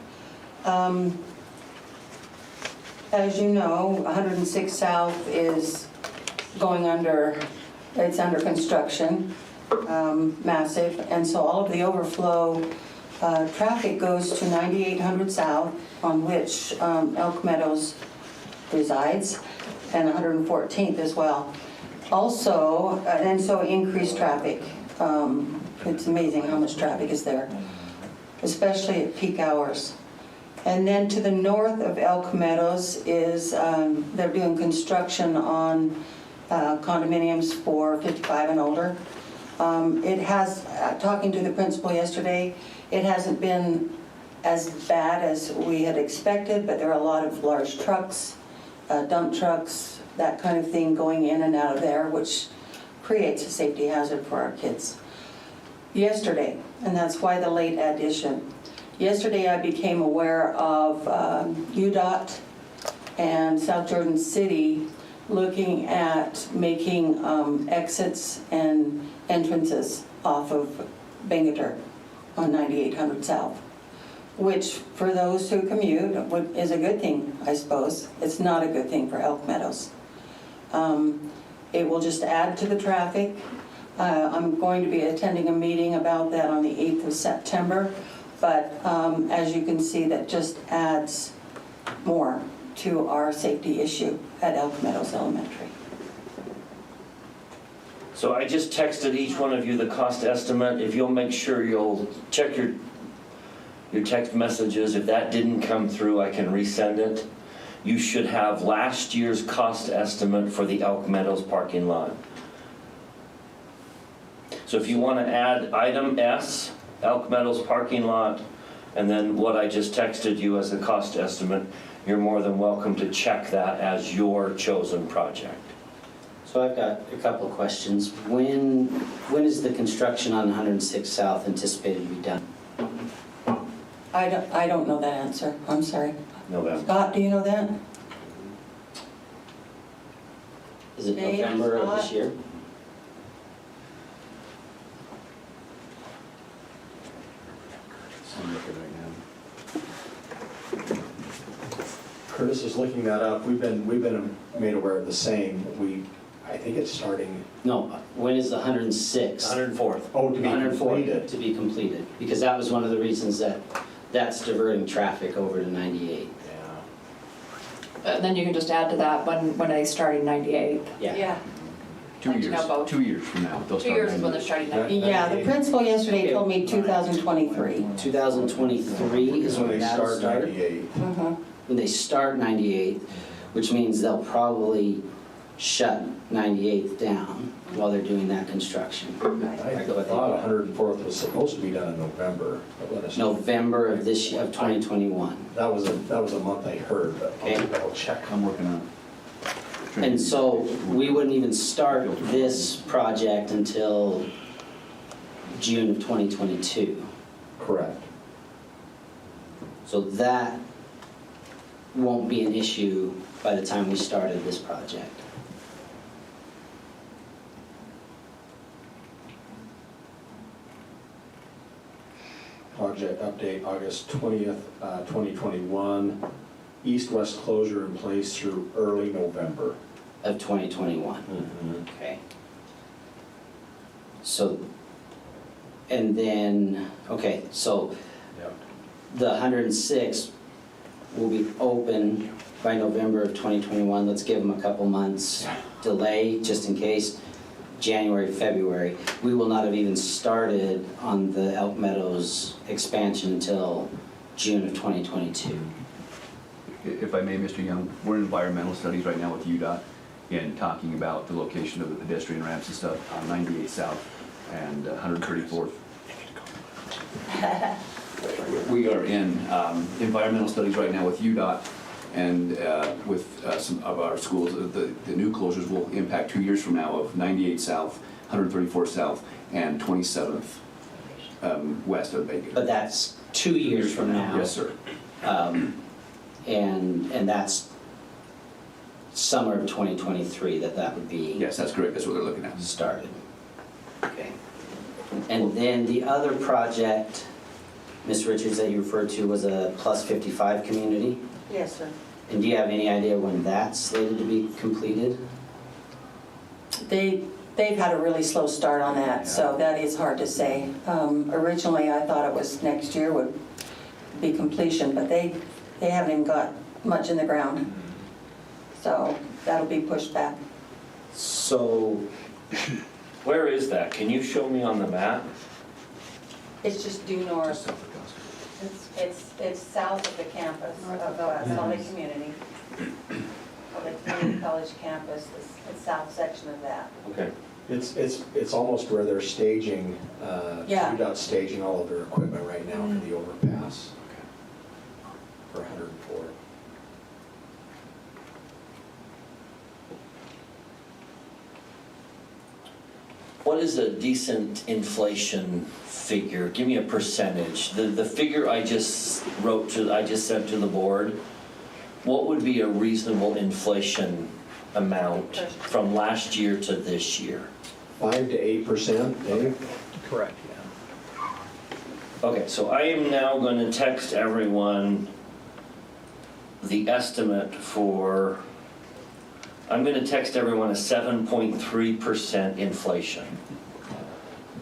As you know, 106 South is going under, it's under construction, massive, and so all of the overflow traffic goes to 9800 South, on which Elk Meadows resides, and 114th as well. Also, and so increased traffic. It's amazing how much traffic is there, especially at peak hours. And then to the north of Elk Meadows is, they're doing construction on condominiums for 55 and older. It has, talking to the principal yesterday, it hasn't been as bad as we had expected, but there are a lot of large trucks, dump trucks, that kind of thing going in and out of there, which creates a safety hazard for our kids. Yesterday, and that's why the late addition. Yesterday I became aware of UDOT and South Jordan City looking at making exits and entrances off of Bangerter on 9800 South, which for those who commute is a good thing, I suppose. It's not a good thing for Elk Meadows. It will just add to the traffic. I'm going to be attending a meeting about that on the 8th of September, but as you can see, that just adds more to our safety issue at Elk Meadows Elementary. So I just texted each one of you the cost estimate. If you'll make sure you'll check your text messages. If that didn't come through, I can resend it. You should have last year's cost estimate for the Elk Meadows parking lot. So if you want to add item S, Elk Meadows parking lot, and then what I just texted you as the cost estimate, you're more than welcome to check that as your chosen project. So I've got a couple of questions. When is the construction on 106 South anticipated to be done? I don't know that answer. I'm sorry. November. Scott, do you know that? Is it Dave, November of this Scott? year? I'm looking right now. Curtis is looking that up. We've been made aware of the same. I think it's starting, No, when is the 106? 104th. oh, to be 104 completed. to be completed, because that was one of the reasons that's diverting traffic over to 98. Yeah. Then you can just add to that when they start in 98. Yeah. 2 Like to years, know both. 2 years from now. They'll 2 start years is when they're making- starting 98. Yeah, the principal yesterday told me 2023. 2023 is When when they that'll start start. 98. When they start 98, which means they'll probably shut 98th down while they're doing that construction. I thought 104th was supposed to be done in November. But let us know. November of this year, of 2021. That was a month I heard, but I'll check. I'm working on it. And so we wouldn't even start this project until June of 2022. Correct. So that won't be an issue by the time we started this project. Project update, August 20th, 2021. East-west closure in place through early November. Of 2021. Okay. So, and then, okay, so Yep. the 106 will be open by November of 2021. Let's give them a couple months delay, just in case. January, February. We will not have even started on the Elk Meadows expansion until June of 2022. If I may, Mr. Young, we're in environmental studies right now with UDOT and talking about the location of the pedestrian ramps and stuff on 98 South and 134th. We are in environmental studies right now with UDOT and with some of our schools. The new closures will impact 2 years from now of 98 South, 134 South, and 27th west of Bacon. But that's 2 years from now. Yes, sir. And that's summer of 2023 that would be Yes, that's correct. That's what they're looking at. started. Okay. And then the other project, Ms. Richards, that you referred to was a plus 55 community. Yes, sir. And do you have any idea when that's slated to be completed? They've had a really slow start on that, so that is hard to say. Originally, I thought it was next year would be completion, but they haven't even got much in the ground. So that'll be pushed back. So, Where is that? Can you show me on the map? It's just due north. It's south of the campus of Salt Lake Community. Of the community college campus, the south section of that. Okay. It's almost where they're staging, Yeah. UDOT's staging all of their equipment right now for the overpass. For 104. what is a decent inflation figure? Give me a percentage. The figure I just sent to the board, what would be a reasonable inflation amount from last year to this year? 5 to 8%, Dave? Correct, yeah. Okay, so I am now going to text everyone the estimate for, I'm going to text everyone a 7.3% inflation.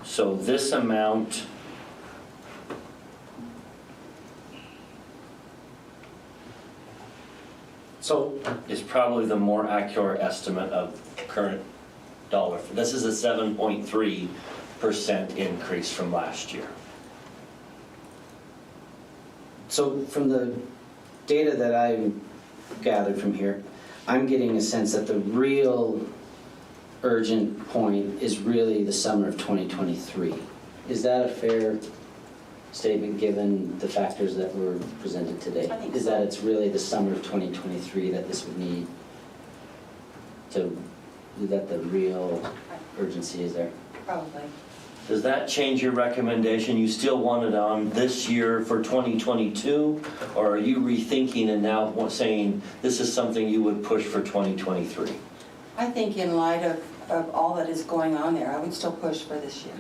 So this amount is probably the more accurate estimate of current dollar. This is a 7.3% increase from last year. So from the data that I gathered from here, I'm getting a sense that the real urgent point is really the summer of 2023. Is that a fair statement given the factors that were presented today? I think Is so. that it's really the summer of 2023 that this would need to, that the real urgency is there? Probably. Does that change your recommendation? You still want it on this year for 2022? Or are you rethinking and now saying this is something you would push for 2023? I think in light of all that is going on there, I would still push for this year.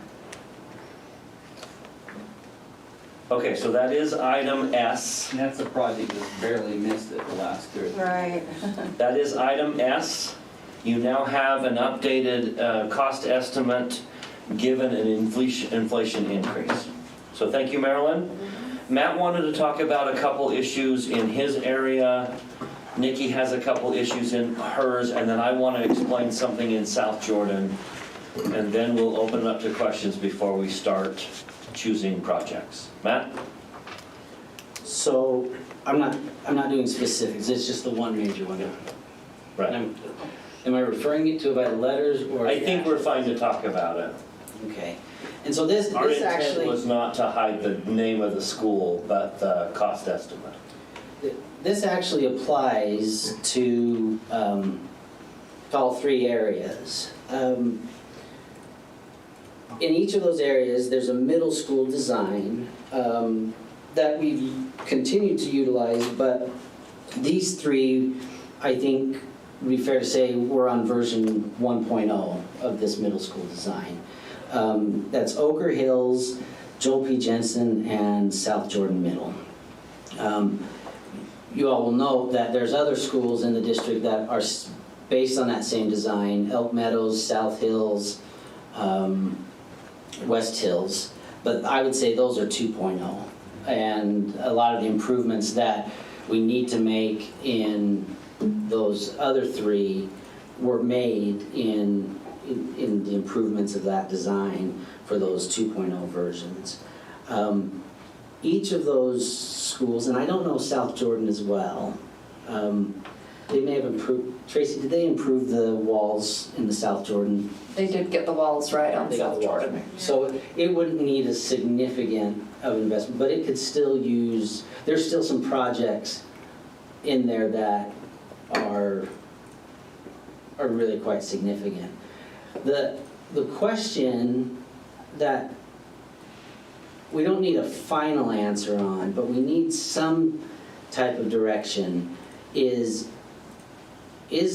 Okay, so that is item S. And that's a project that's barely missed it the last 3 or 4 Right. That is item S. You now have an updated cost estimate given an inflation increase. So thank you, Marilyn. Matt wanted to talk about a couple issues in his area. Nikki has a couple issues in hers, and then I want to explain something in South Jordan. And then we'll open it up to questions before we start choosing projects. Matt? So I'm not doing specifics, it's just the one major one. Right. Am I referring it to by the letters or? I think we're fine to talk about it. Okay. And so this Our intent actually, was not to hide the name of the school, but the cost estimate. this actually applies to all 3 areas. In each of those areas, there's a middle school design that we've continued to utilize, but these 3, I think, would be fair to say we're on version 1.0 of this middle school design. That's Oker Hills, Joel P. Jensen, and South Jordan Middle. You all will note that there's other schools in the district that are based on that same design, Elk Meadows, South Hills, West Hills, but I would say those are 2.0. And a lot of the improvements that we need to make in those other 3 were made in the improvements of that design for those 2.0 versions. Each of those schools, and I don't know South Jordan as well, they may have improved. Tracy, did they improve the walls in the South Jordan? They did get the walls right on They got South the walls Jordan. right. So it wouldn't need a significant of investment, but it could still use, there's still some projects in there that are really quite significant. The question that we don't need a final answer on, but we need some type of direction is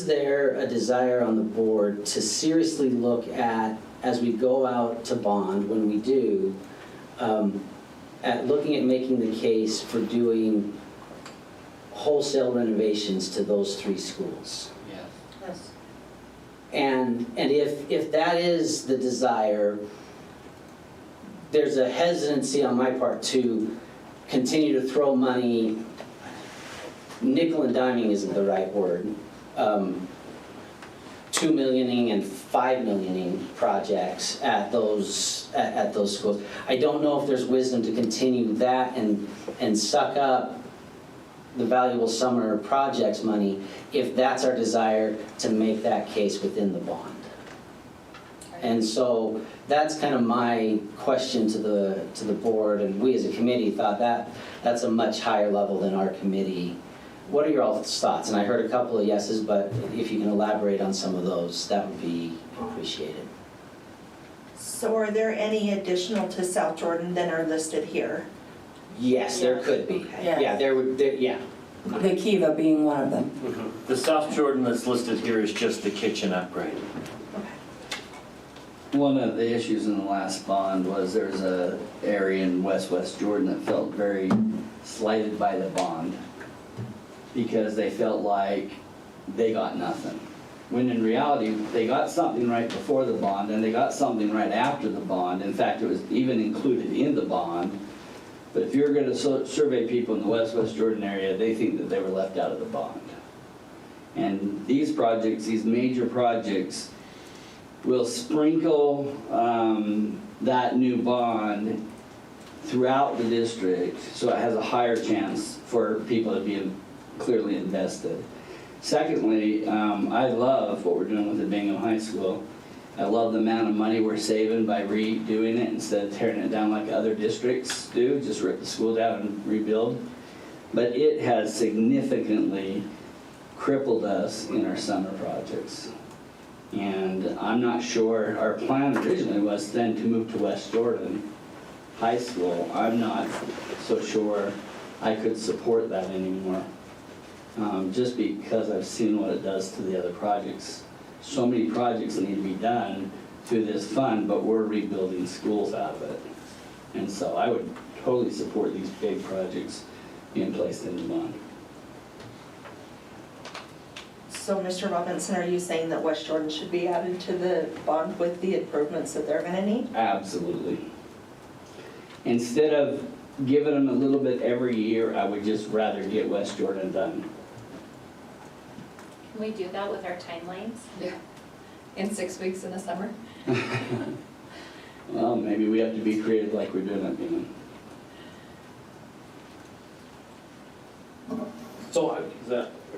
there a desire on the board to seriously look at, as we go out to bond, when we do, at looking at making the case for doing wholesale renovations to those 3 schools? Yes. And if that is the desire, there's a hesitancy on my part to continue to throw money, nickel and diming isn't the right word, 2 millioning and 5 millioning projects at those schools. I don't know if there's wisdom to continue that and suck up the valuable summer projects money if that's our desire to make that case within the bond. And so that's kind of my question to the board, and we as a committee thought that's a much higher level than our committee. What are your all's thoughts? And I heard a couple of yeses, but if you can elaborate on some of those, that would be appreciated. So are there any additional to South Jordan than are listed here? Yes, there could be. Okay. Yeah, yeah. The Kiva being one of them. The South Jordan that's listed here is just the kitchen upgrade. One of the issues in the last bond was there's a area in West Jordan that felt very slighted by the bond because they felt like they got nothing. When in reality, they got something right before the bond and they got something right after the bond. In fact, it was even included in the bond. But if you're gonna survey people in the West Jordan area, they think that they were left out of the bond. And these projects, these major projects, will sprinkle that new bond throughout the district so it has a higher chance for people to be clearly invested. Secondly, I love what we're doing with the Bingham High School. I love the amount of money we're saving by redoing it instead of tearing it down like other districts do, just rip the school down and rebuild. But it has significantly crippled us in our summer projects. And I'm not sure, our plan originally was then to move to West Jordan High School. I'm not so sure I could support that anymore. Just because I've seen what it does to the other projects. So many projects need to be done through this fund, but we're rebuilding schools out of it. And so I would totally support these big projects being placed in the bond. So Mr. Robinson, are you saying that West Jordan should be added to the bond with the improvements that they're gonna need? Absolutely. Instead of giving them a little bit every year, I would just rather get West Jordan done. Can we do that with our timelines? Yeah. In 6 weeks in the summer? Well, maybe we have to be creative like we're doing at Bingham. So,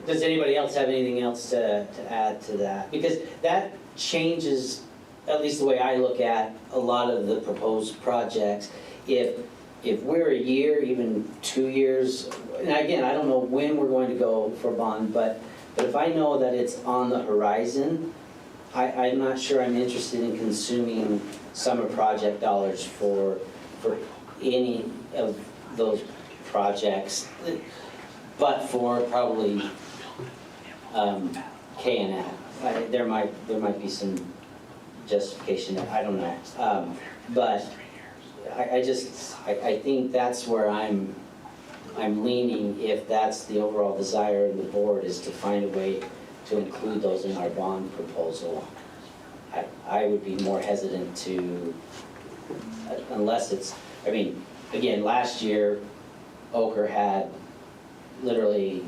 does anybody else have anything else to add to that? Because that changes, at least the way I look at a lot of the proposed projects. If we're a year, even 2 years, and again, I don't know when we're going to go for bond, but if I know that it's on the horizon, I'm not sure I'm interested in consuming summer project dollars for any of those projects, but for probably K&L. There might be some justification there, I don't know. But I think that's where I'm leaning, if that's the overall desire of the board, is to find a way to include those in our bond proposal. I would be more hesitant to, unless it's, I mean, again, last year, Oker had literally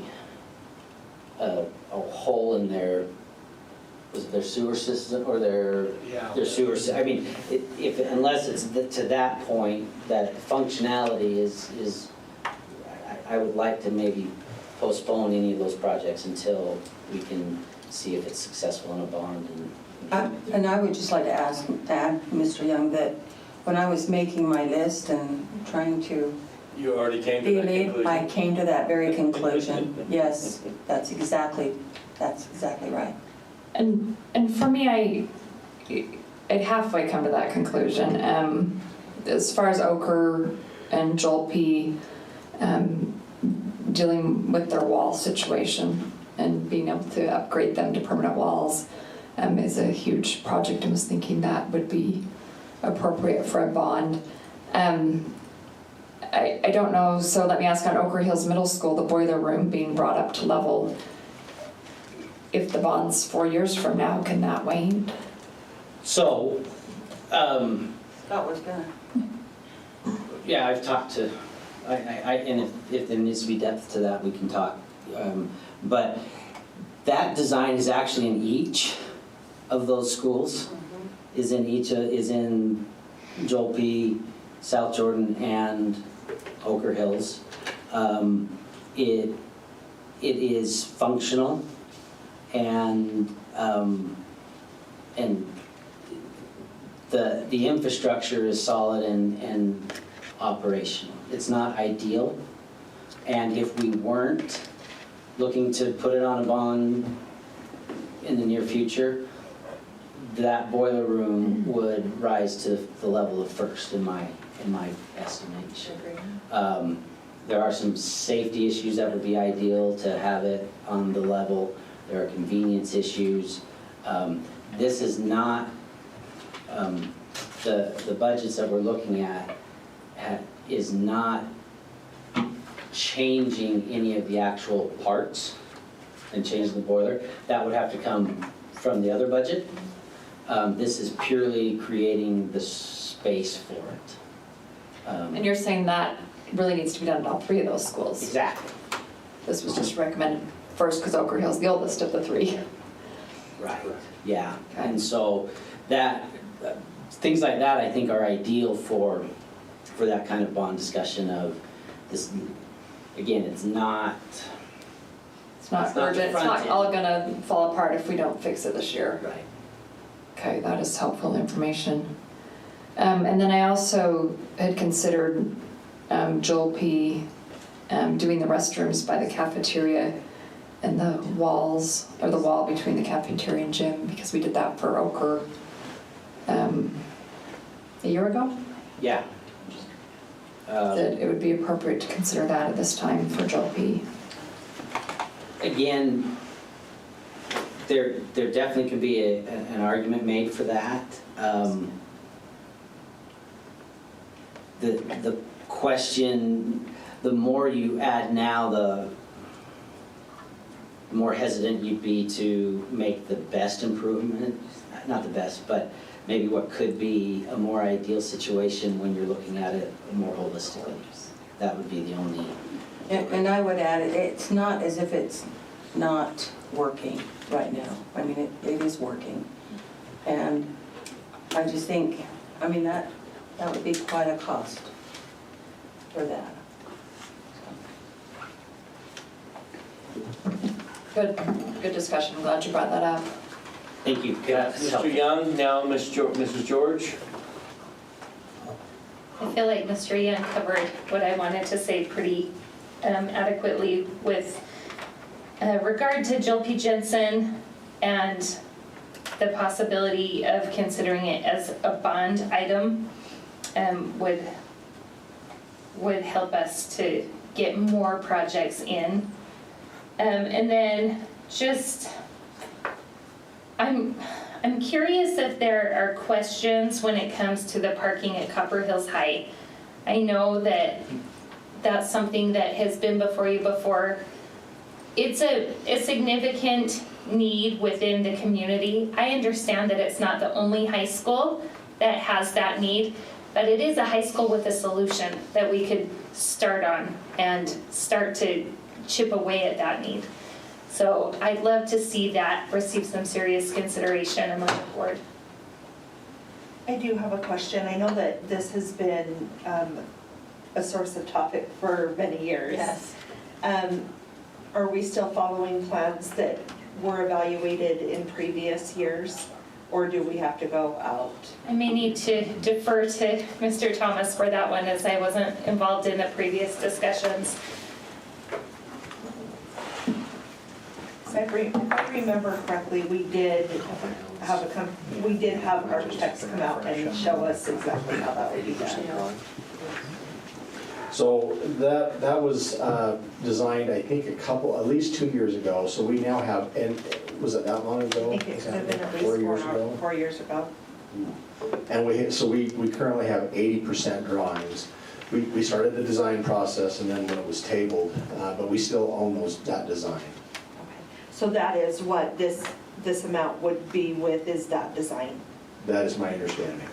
a hole in their, was it their sewer system or their sewer system? I mean, unless it's to that point, that functionality is, I would like to maybe postpone any of those projects until we can see if it's successful in a bond. And I would just like to add, Mr. Young, that when I was making my list and trying to You already came to be that lead, conclusion? I came to that very conclusion. Yes, that's exactly right. And for me, I'd halfway come to that conclusion. As far as Oker and Joel P. Dealing with their wall situation and being able to upgrade them to permanent walls is a huge project. I was thinking that would be appropriate for a bond. I don't know, so let me ask on Oker Hills Middle School, the boiler room being brought up to level. If the bond's 4 years from now, can that wane? So, Scott was gonna. yeah, I've talked to, and if there needs to be depth to that, we can talk. But that design is actually in each of those schools, is in Joel P., South Jordan, and Oker Hills. It is functional, and the infrastructure is solid and operational. It's not ideal, and if we weren't looking to put it on a bond in the near future, that boiler room would rise to the level of first in my estimation. There are some safety issues that would be ideal to have it on the level. There are convenience issues. This is not, the budgets that we're looking at is not changing any of the actual parts and changing the boiler. That would have to come from the other budget. This is purely creating the space for it. And you're saying that really needs to be done in all 3 of those schools? Exactly. This was just recommended first because Ochre Hill's the oldest of the 3. Right, yeah. And so that, things like that I think are ideal for that kind of bond discussion of this. Again, it's not urgent, it's not all gonna fall apart if we don't fix it this year. Right. Okay, that is helpful information. And then I also had considered Joel P. Doing the restrooms by the cafeteria and the walls, or the wall between the cafeteria and gym, because we did that for Ochre a year ago. Yeah. That it would be appropriate to consider that at this time for Joel P. Again, there definitely could be an argument made for that. The question, the more you add now, the more hesitant you'd be to make the best improvement, not the best, but maybe what could be a more ideal situation when you're looking at it more holistically. That would be the only. And I would add, it's not as if it's not working right now. I mean, it is working. And I just think, I mean, that would be quite a cost for that. Good discussion, I'm glad you brought that up. Thank you. Mr. Young, now Mrs. George. I feel like Mr. Young covered what I wanted to say pretty adequately with regard to Joel P. Jensen and the possibility of considering it as a bond item would help us to get more projects in. And then just, I'm curious if there are questions when it comes to the parking at Copper Hills High. I know that that's something that has been before you before. It's a significant need within the community. I understand that it's not the only high school that has that need, but it is a high school with a solution that we could start on and start to chip away at that need. So I'd love to see that receive some serious consideration among the board. I do have a question. I know that this has been a source of topic for many years. Yes. Are we still following plans that were evaluated in previous years, or do we have to go out? I may need to defer to Mr. Thomas for that one, as I wasn't involved in the previous discussions. If I remember correctly, we did have architects come out and show us exactly how that would be done. So that was designed, I think, at least 2 years ago. So we now have, and was it that long ago? I think it could have been at least 4 years ago. 4 years ago. And we currently have 80% drawings. We started the design process and then when it was tabled, but we still own that design. So that is what this amount would be with, is that design? That is my understanding.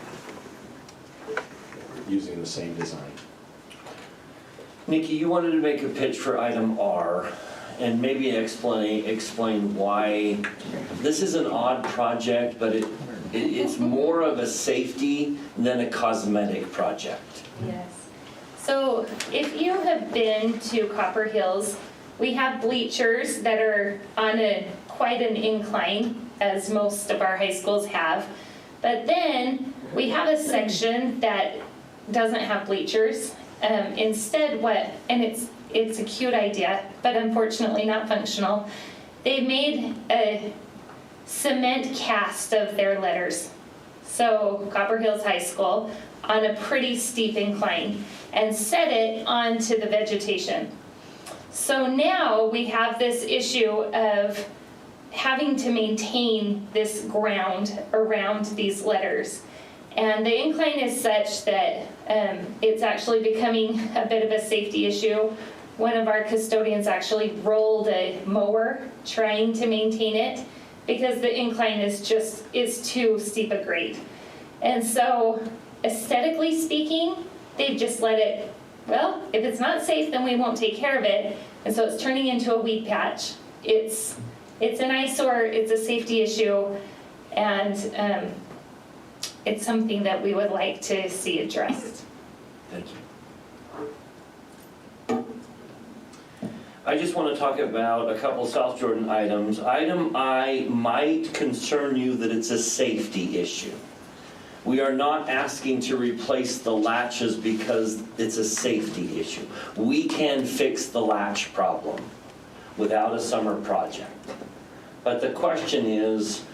Using the same design. Nikki, you wanted to make a pitch for item R and maybe explain why this is an odd project, but it's more of a safety than a cosmetic project. Yes. So if you have been to Copper Hills, we have bleachers that are on quite an incline, as most of our high schools have. But then we have a section that doesn't have bleachers. Instead, and it's a cute idea, but unfortunately not functional. They've made cement cast of their letters. So Copper Hills High School on a pretty steep incline and set it onto the vegetation. So now we have this issue of having to maintain this ground around these letters. And the incline is such that it's actually becoming a bit of a safety issue. One of our custodians actually rolled a mower trying to maintain it because the incline is too steep a grade. And so aesthetically speaking, they've just let it, well, if it's not safe, then we won't take care of it. And so it's turning into a weed patch. It's an eyesore, it's a safety issue, and it's something that we would like to see addressed. Thank you. I just want to talk about a couple South Jordan items. Item I might concern you that it's a safety issue. We are not asking to replace the latches because it's a safety issue. We can fix the latch problem without a summer project. But the question is,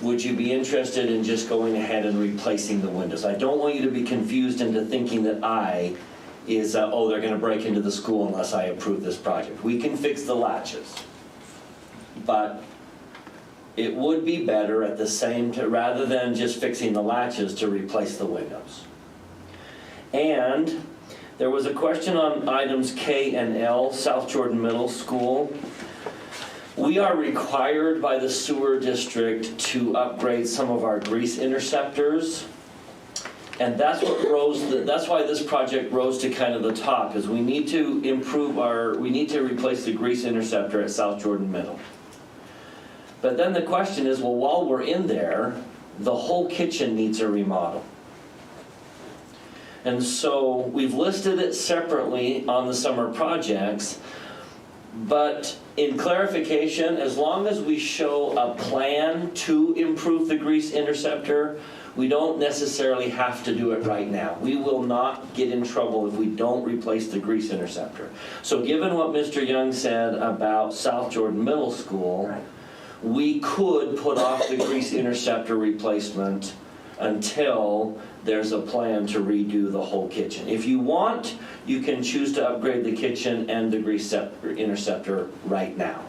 would you be interested in just going ahead and replacing the windows? I don't want you to be confused into thinking that oh, they're gonna break into the school unless I approve this project. We can fix the latches. But it would be better at the same time, rather than just fixing the latches, to replace the windows. And there was a question on items K and L, South Jordan Middle School. We are required by the sewer district to upgrade some of our grease interceptors. And that's why this project rose to kind of the top, is we need to replace the grease interceptor at South Jordan Middle. But then the question is, well, while we're in there, the whole kitchen needs a remodel. And so we've listed it separately on the summer projects, but in clarification, as long as we show a plan to improve the grease interceptor, we don't necessarily have to do it right now. We will not get in trouble if we don't replace the grease interceptor. So given what Mr. Young said about South Jordan Middle School, we could put off the grease interceptor replacement until there's a plan to redo the whole kitchen. If you want, you can choose to upgrade the kitchen and the grease interceptor right now.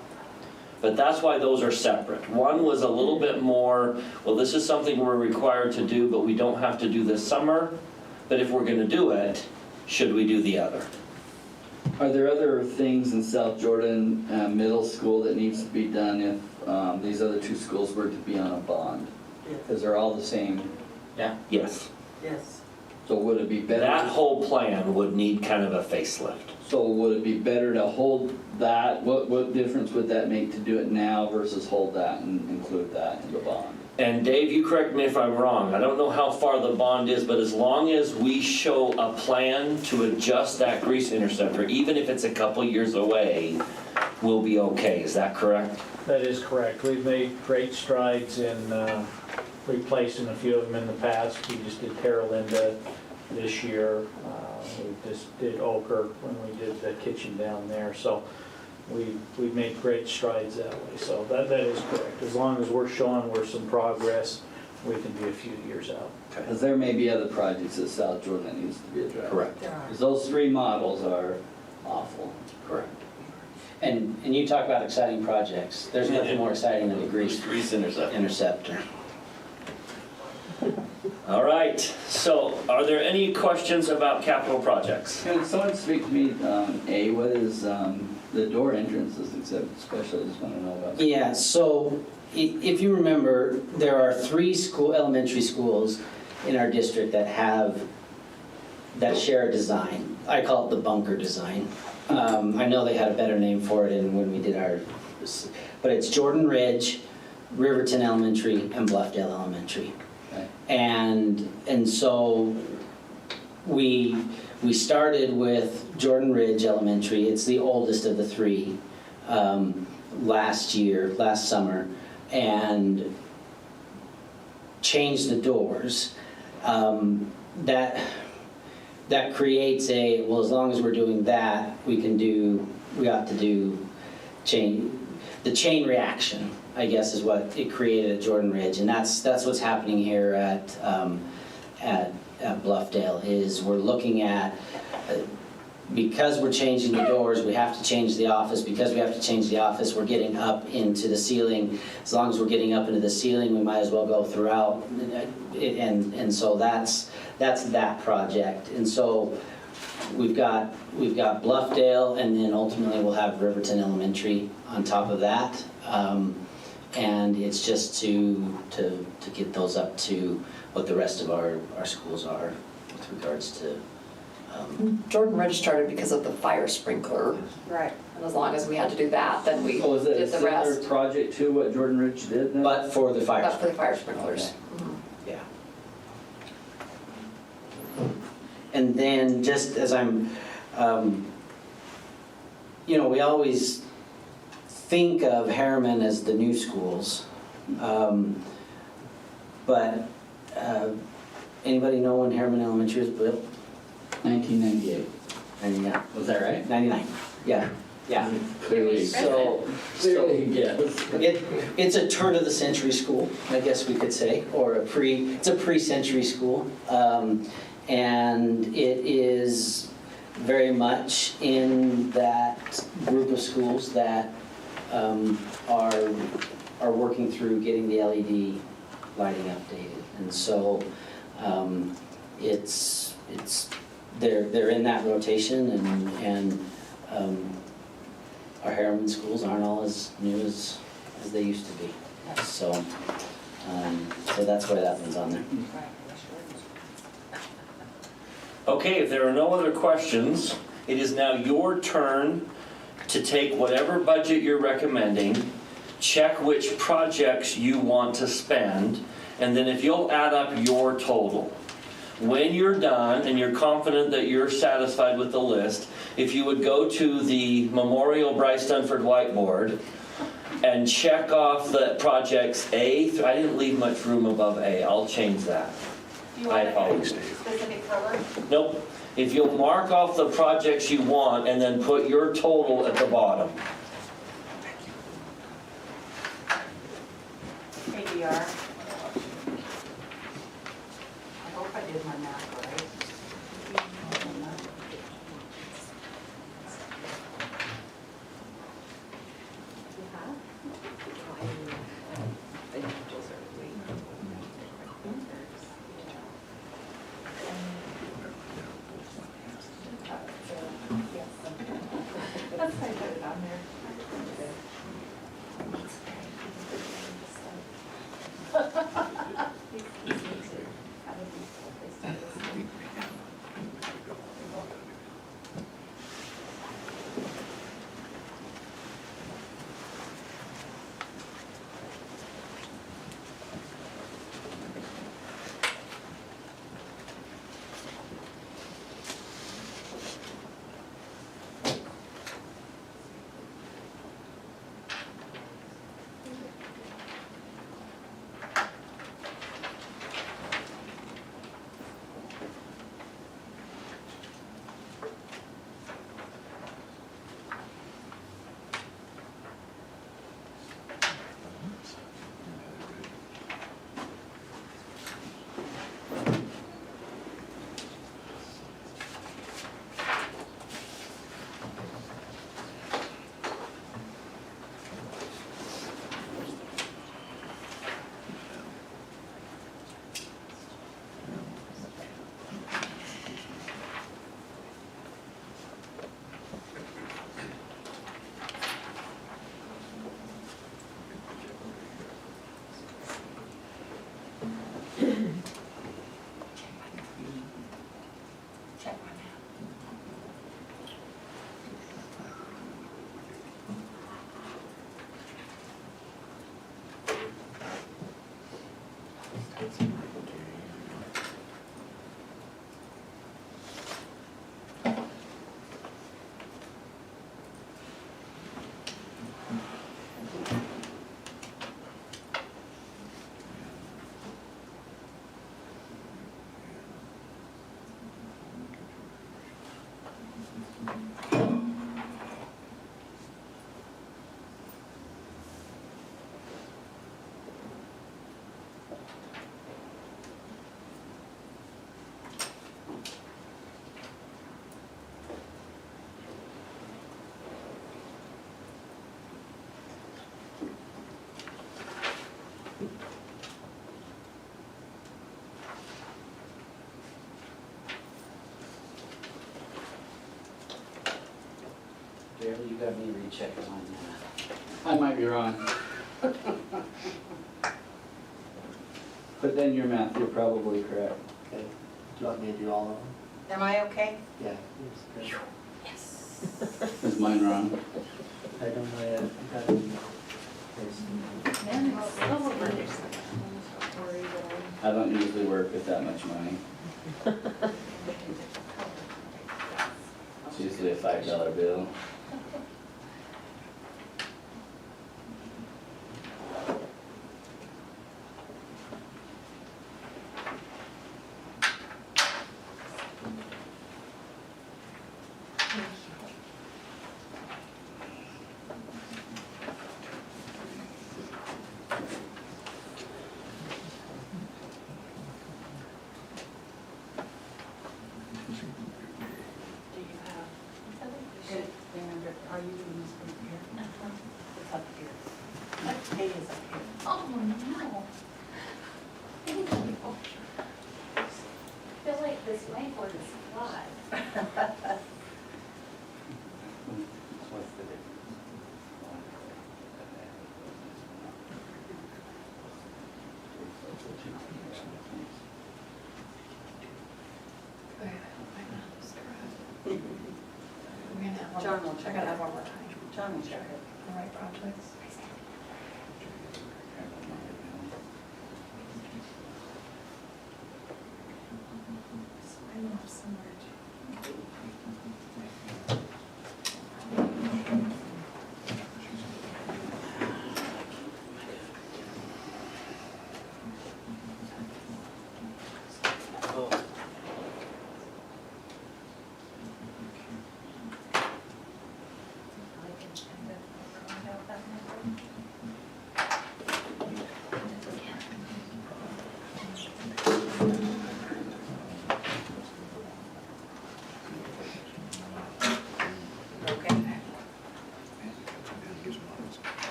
But that's why those are separate. One was a little bit more, well, this is something we're required to do, but we don't have to do this summer. But if we're gonna do it, should we do the other? Are there other things in South Jordan Middle School that needs to be done if these other two schools were to be on a bond? Because they're all the same. Yeah. Yes. Yes. So would it be better? That whole plan would need kind of a facelift. So would it be better to hold that? What difference would that make to do it now versus hold that and include that in the bond? And Dave, you correct me if I'm wrong. I don't know how far the bond is, but as long as we show a plan to adjust that grease interceptor, even if it's a couple years away, we'll be okay. Is that correct? That is correct. We've made great strides in replacing a few of them in the past. We just did Terra Linda this year. We just did Ochre when we did the kitchen down there. So we've made great strides that way. So that is correct. As long as we're showing some progress, we can be a few years out. Because there may be other projects at South Jordan that needs to be addressed. Correct. Because those three models are awful. Correct. And you talk about exciting projects. There's nothing more exciting than a grease interceptor. All right, so are there any questions about capital projects? Can someone speak to me, what is the door entrances, especially, I just want to know about. Yeah, so if you remember, there are 3 elementary schools in our district that share a design. I call it the bunker design. I know they had a better name for it when we did but it's Jordan Ridge, Riverton Elementary, and Bluffdale Elementary. Okay. And so we started with Jordan Ridge Elementary. It's the oldest of the 3, last summer, and changed the doors. That creates as long as we're doing that, we ought to change. the chain reaction, I guess, is what it created at Jordan Ridge, and that's what's happening here at Bluffdale. Is we're looking at because we're changing the doors, we have to change the office. Because we have to change the office, we're getting up into the ceiling. As long as we're getting up into the ceiling, we might as well go throughout. And so that's that project. And so we've got Bluffdale, and then ultimately we'll have Riverton Elementary on top of that. And it's just to get those up to what the rest of our schools are with regards to. Jordan Ridge started because of the fire sprinkler. Right. And as long as we had to do that, then we Oh, is it a did the similar rest. project to what Jordan Ridge did then? But for the fire. But for the fire sprinklers. Yeah. And then just as I'm, we always think of Harriman as the new schools. But anybody know when Harriman Elementary was built? 1998. 99. Was that right? 99, yeah. Clearly. So yes. it's a turn of the century school, I guess we could say, or it's a pre-century school. And it is very much in that group of schools that are working through getting the LED lighting updated. And so they're in that rotation, and our Harriman schools aren't all as new as they used to be. So that's why that one's on there. Okay, if there are no other questions, it is now your turn to take whatever budget you're recommending, check which projects you want to spend, and then if you'll add up your total. When you're done and you're confident that you're satisfied with the list, if you would go to the Memorial Bryce Dunford whiteboard and check off the projects A, I didn't leave much room above A, I'll change that. I apologize. Specific color? Nope. If you'll mark off the projects you want and then put your total at the bottom. ADR. I hope I did my math right. That's why I put it on there. Shirley, you got me rechecking on that. I might be wrong. But then your math, you're probably correct. Okay. Do you want me to do all of them? Am I okay? Yeah. Yes. Is mine wrong? I don't know yet. I don't usually work with that much money. It's usually a $5 bill. Are you doing this from here? It's up here. What page is up here? Oh, no. Thank you. I feel like this whiteboard is flawed. What's the difference? John will check it out one more time. John will check it. The right projects.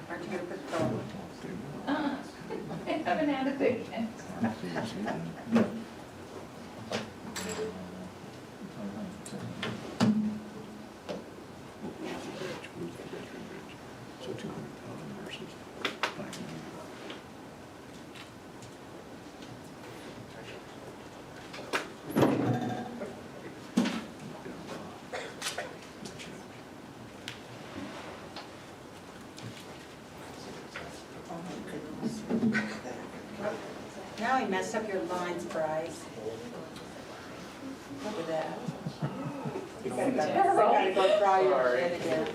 Aren't you gonna put the phone? I haven't had a big yet. Now he messed up your lines, Bryce. Look at that. You gotta go try your shit again.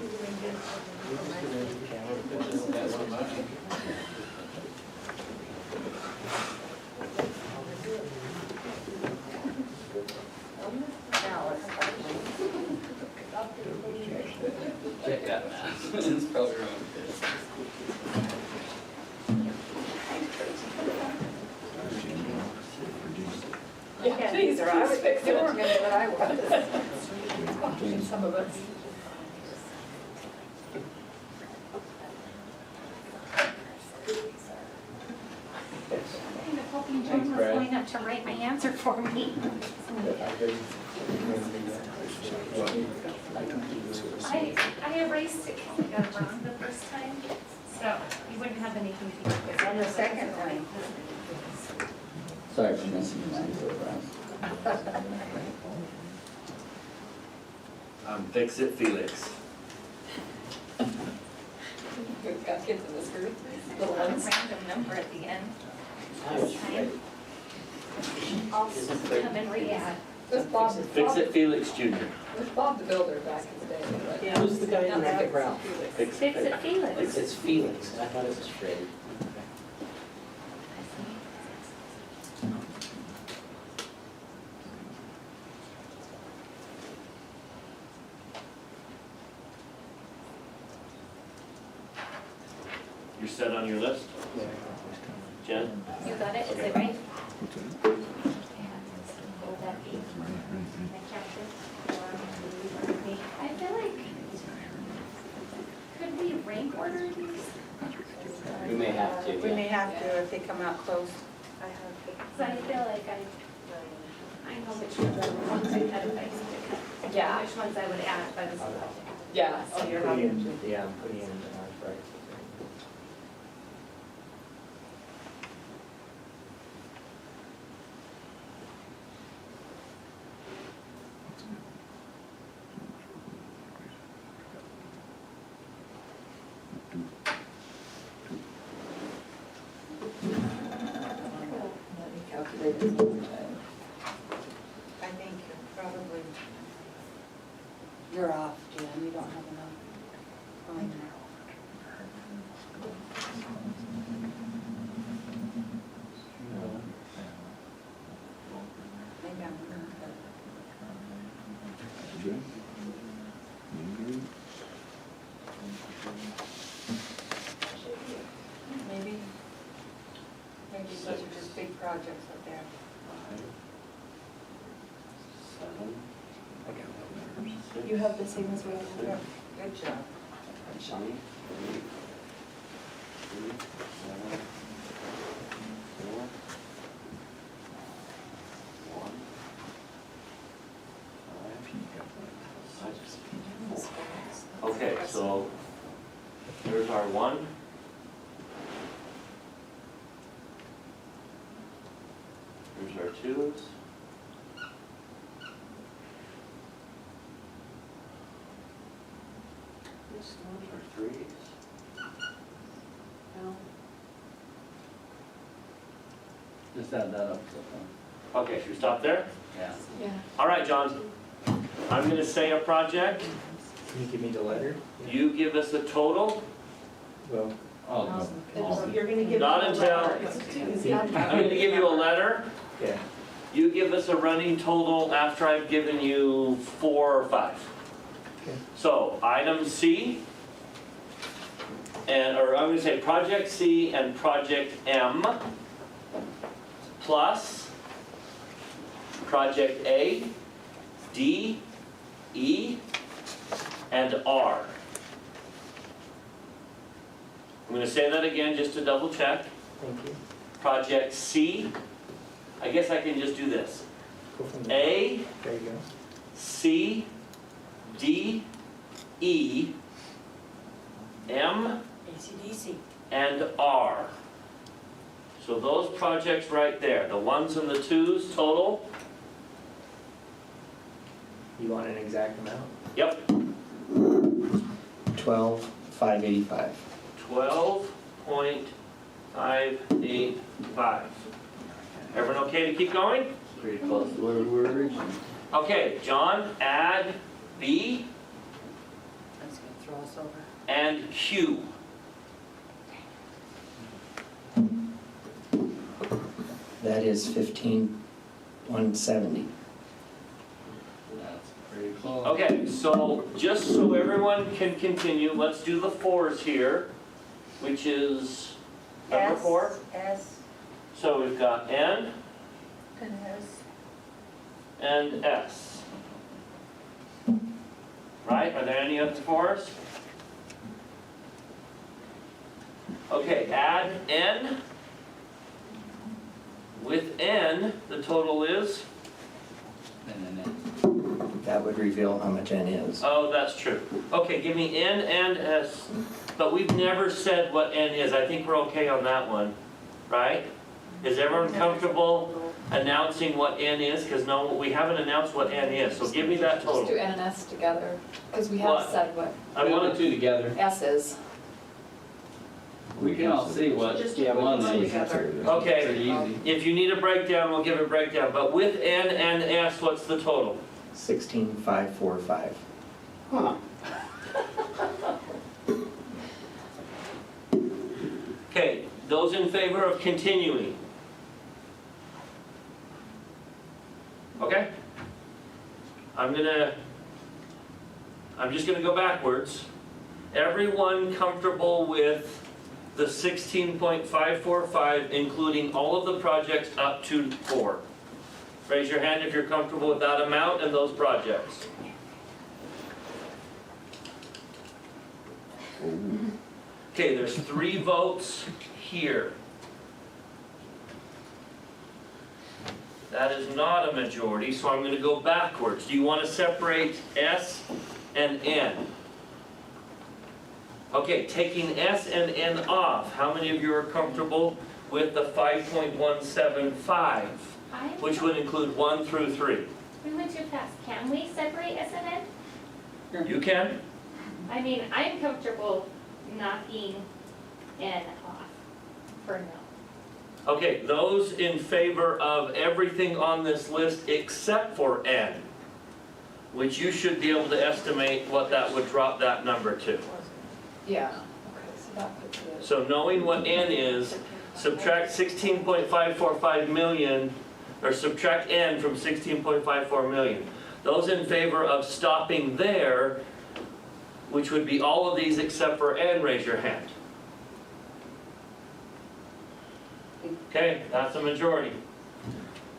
Now let's start. Check that math. It's probably wrong. Yeah, these are, I was fixing what I was. Some of us. I erased it because I got it wrong the first time, so you wouldn't have any confusion. It's on the second one. Sorry for missing your mind over. Fix it, Felix. We've got kids in this group, little A ones. random number at the end. I was ready. I'll come and react. There's Bob, Fix it, Felix Jr. there's Bob the Builder back in the day, but. Yeah, who's the guy in Now Wreck-It it's Ralph? Felix. Fix it, Felix. It's Felix, I thought it was Freddy. You're set on your list? Jen? You got it, is it right? Will that be my captain? I feel like, could we rank order these? We may have to. We may have to if they come out close. So I feel like I know which ones I had advice to cut. Yeah. Which ones I would add by the budget. Yeah, so you're not. Yeah, I'm putting in ours, right. Calculated. I think probably. You're off, Jen, you don't have enough on there. Maybe I'm gonna maybe those are just big projects up there. You have the same as we have. Good job. Johnny? Okay, so here's our one. Here's our twos. Here's our threes. Just add that up. Okay, should we stop there? Yeah. Yeah. All right, John. I'm gonna say a project. Can you give me the letter? You give us a total. Well, You're gonna give. Not them a until- letter. I'm gonna give you a letter. yeah. You give us a running total after I've given you 4 or 5. Okay. So item C, or I'm gonna say project C and project M plus project A, D, E, and R. I'm gonna say that again just to double check. Thank you. Project C, I guess I can just do this. Go from there. A, There you go. C, D, E, M, AC/DC. and R. So those projects right there, the ones and the twos total, You want an exact amount? yep, 12,585. 12.585. Everyone okay to keep going? Pretty close to where we were originally. Okay, John, add B That's gonna throw us over. and Q. That is 15,170. That's pretty close. Okay, so just so everyone can continue, let's do the 4s here, which is number 4. S, So we've got N and S. and S. Right, are there any other 4s? Okay, add N. With N, the total is And then That would reveal how much N is. Oh, that's true. Okay, give me N and S, but we've never said what N is. I think we're okay on that one, right? Is everyone comfortable announcing what N is? Because no, we haven't announced what N is, so give me that Just do total. N and S together, because we have What? said what I Put the want two together. S is. We can all see what Just one put them is. together. Okay, Pretty easy. if you need a breakdown, we'll give a breakdown, but with N and S, what's the total? 16,545. Huh. Okay, those in favor of continuing? Okay? I'm just gonna go backwards. Everyone comfortable with the 16.545, including all of the projects up to 4? Raise your hand if you're comfortable with that amount and those projects. Okay, there's 3 votes here. That is not a majority, so I'm going to go backwards. Do you want to separate S and N? Okay, taking S and N off, how many of you are comfortable with the 5.175, which would include 1 through 3? We went too fast. Can we separate S and N? You can? I mean, I'm comfortable knocking N off for now. Okay, those in favor of everything on this list except for N, which you should be able to estimate what that would drop that number to. Yeah, okay, so that puts it. So knowing what N is, subtract 16.545 million, or subtract N from 16.54 million. Those in favor of stopping there, which would be all of these except for N, raise your hand. Okay, that's a majority.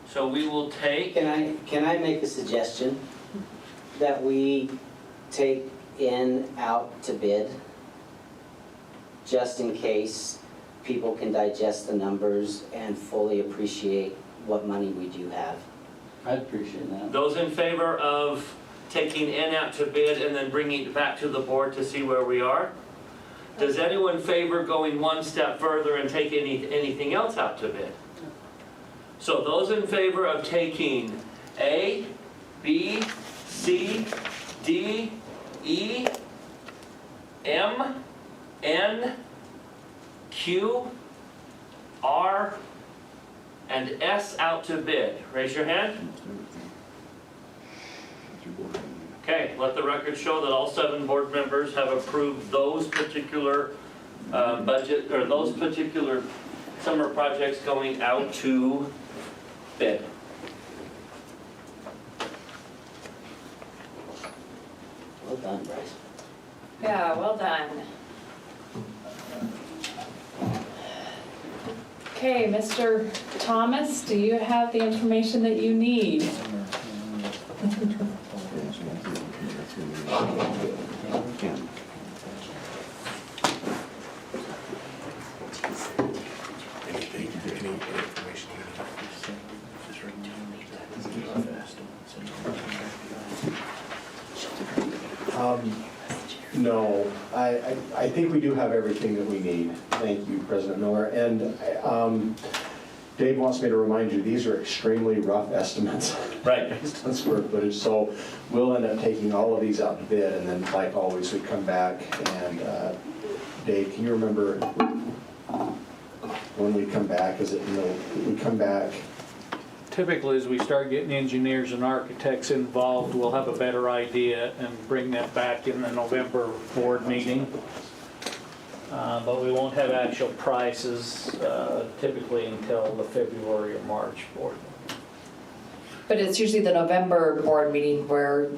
So we will take, Can I make a suggestion? That we take N out to bid, just in case people can digest the numbers and fully appreciate what money we do have. I'd appreciate that. those in favor of taking N out to bid and then bringing it back to the board to see where we are? Does anyone favor going one step further and take anything else out to bid? So those in favor of taking A, B, C, D, E, M, N, Q, R, and S out to bid, raise your hand. Okay, let the record show that all 7 board members have approved those particular budget, or those particular summer projects going out to bid. Well done, Bryce. Yeah, well done. Okay, Mr. Thomas, do you have the information that you need? No, I think we do have everything that we need. Thank you, President Miller. And Dave wants me to remind you, these are extremely rough estimates. Right. Based on square footage, so we'll end up taking all of these out to bid, and then like always, we come back and, Dave, can you remember when we come back? Is it, we come back? Typically, as we start getting engineers and architects involved, we'll have a better idea and bring that back in the November board meeting. But we won't have actual prices typically until the February or March board. But it's usually the November board meeting where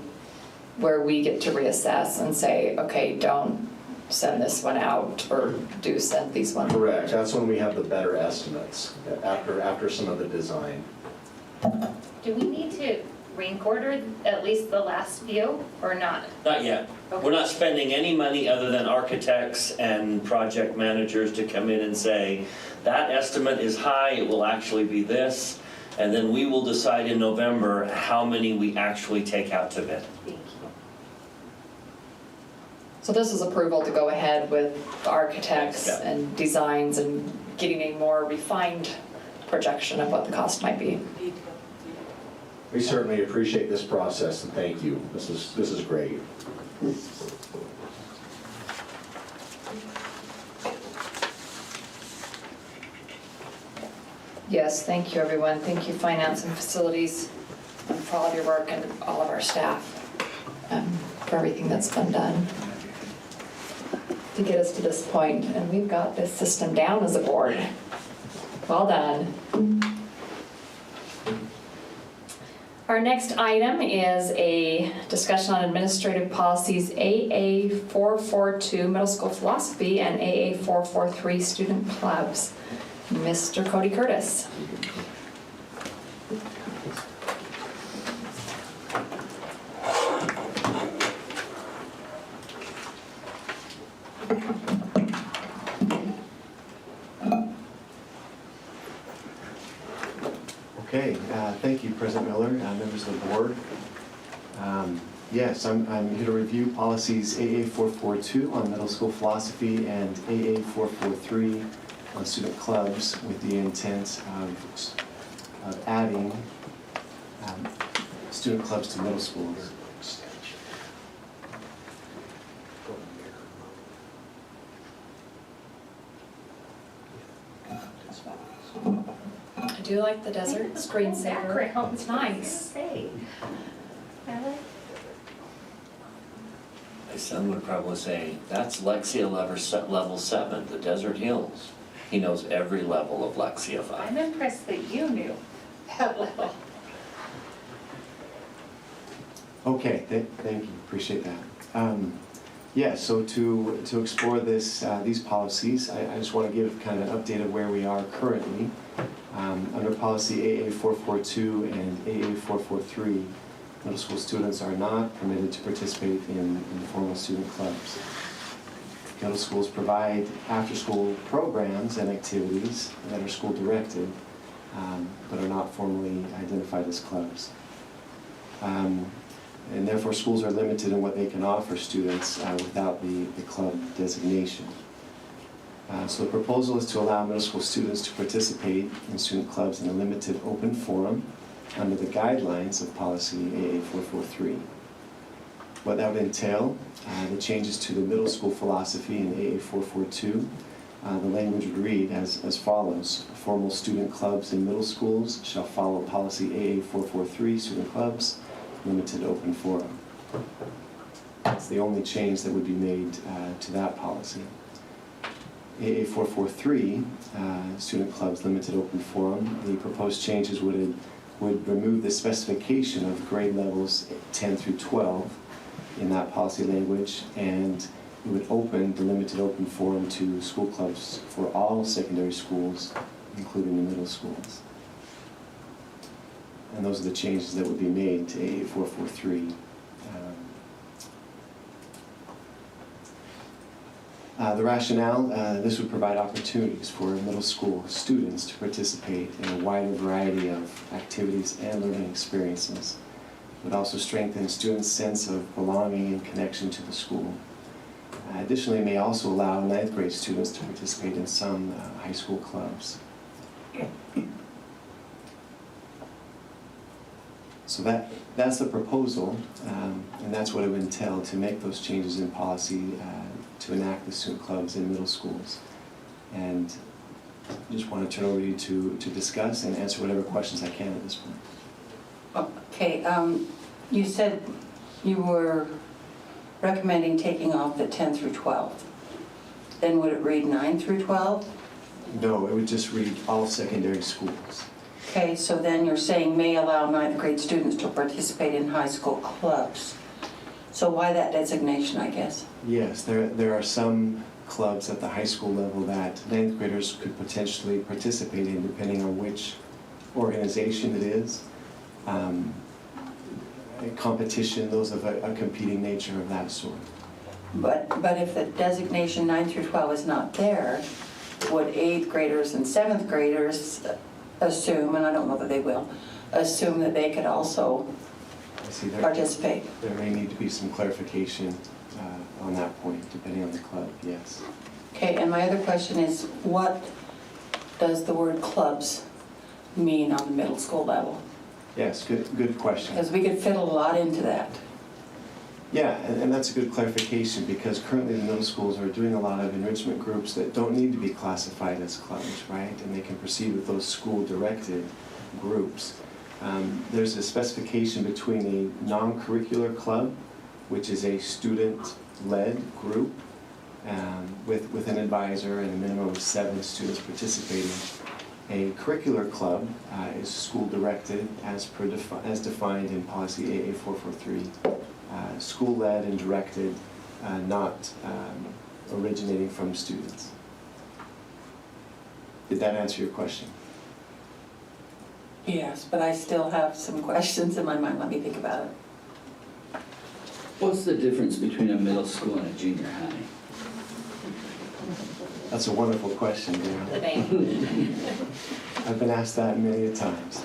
we get to reassess and say, okay, don't send this one out, or do send these ones. Correct, that's when we have the better estimates, after some of the design. Do we need to rank order at least the last few or not? Not yet. We're not spending any money other than architects and project managers to come in and say, that estimate is high, it will actually be this. And then we will decide in November how many we actually take out to bid. So this is approval to go ahead with the architects Yeah. and designs and getting a more refined projection of what the cost might be. We certainly appreciate this process and thank you. This is great. Yes, thank you, everyone. Thank you, Finance and Facilities, for all of your work and all of our staff, for everything that's been done to get us to this point. And we've got this system down as a board. Well done. Our next item is a discussion on administrative policies AA 442, middle school philosophy, and AA 443, student clubs. Mr. Cody Curtis. Okay, thank you, President Miller, members of the board. Yes, I'm here to review policies AA 442 on middle school philosophy and AA 443 on student clubs with the intent of adding student clubs to middle school. I do like the desert screensaver. It's nice. My son would probably say, that's Lexia level 7, the Desert Hills. He knows every level of Lexia 5. I'm impressed that you knew that level. Okay, thank you, appreciate that. Yeah, so to explore these policies, I just want to give kind of an update of where we are currently. Under policy AA 442 and AA 443, middle school students are not permitted to participate in formal student clubs. Middle schools provide after-school programs and activities that are school-directed, but are not formally identified as clubs. And therefore, schools are limited in what they can offer students without the club designation. So the proposal is to allow middle school students to participate in student clubs in a limited open forum under the guidelines of policy AA 443. What that would entail, the changes to the middle school philosophy in AA 442, the language would read as follows: formal student clubs in middle schools shall follow policy AA 443, student clubs, limited open forum. That's the only change that would be made to that policy. AA 443, student clubs, limited open forum, the proposed changes would remove the specification of grade levels 10 through 12 in that policy language, and it would open the limited open forum to school clubs for all secondary schools, including the middle schools. And those are the changes that would be made to AA 443. The rationale, this would provide opportunities for middle school students to participate in a wider variety of activities and learning experiences. It would also strengthen students' sense of belonging and connection to the school. Additionally, it may also allow 9th grade students to participate in some high school clubs. So that's the proposal, and that's what it would entail to make those changes in policy to enact the student clubs in middle schools. And I just want to turn over to you to discuss and answer whatever questions I can at this point. Okay, you said you were recommending taking off the 10 through 12. Then would it read 9 through 12? No, it would just read all secondary schools. Okay, so then you're saying may allow 9th grade students to participate in high school clubs. So why that designation, I guess? Yes, there are some clubs at the high school level that 9th graders could potentially participate in, depending on which organization it is. Competition, those of a competing nature of that sort. But if the designation 9 through 12 is not there, would 8th graders and 7th graders assume, and I don't know that they will, assume that they could also I see participate. there may need to be some clarification on that point, depending on the club, yes. Okay, and my other question is, what does the word clubs mean on the middle school level? Yes, good question. Because we could fit a lot into that. Yeah, and that's a good clarification, because currently the middle schools are doing a lot of enrichment groups that don't need to be classified as clubs, right? And they can proceed with those school-directed groups. There's a specification between a non-curricular club, which is a student-led group with an advisor and a minimum of 7 students participating. A curricular club is school-directed as defined in policy AA 443. School-led and directed, not originating from students. Did that answer your question? Yes, but I still have some questions in my mind. Let me think about it. What's the difference between a middle school and a junior high? That's a wonderful question, Dan. The name. I've been asked that many times.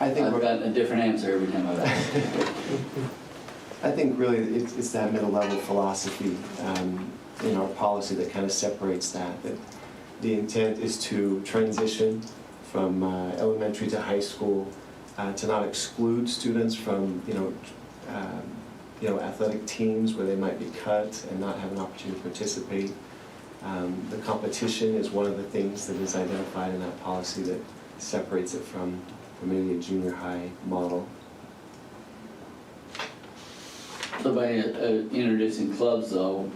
I think I've gotten a different answer every time I've asked. I think really it's that middle level philosophy in our policy that kind of separates that the intent is to transition from elementary to high school, to not exclude students from athletic teams where they might be cut and not have an opportunity to participate. The competition is one of the things that is identified in that policy that separates it from maybe a junior high model. So by introducing clubs though,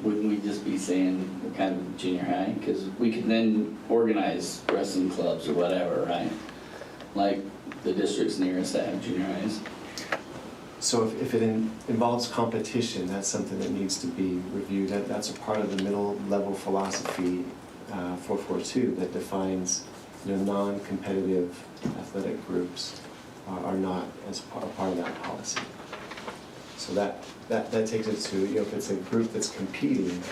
wouldn't we just be saying kind of junior high? Because we could then organize wrestling clubs or whatever, right? Like the districts nearest that have junior highs. So if it involves competition, that's something that needs to be reviewed. That's a part of the middle level philosophy 442 that defines non-competitive athletic groups are not as part of that policy. So that takes it to, if it's a group that's competing,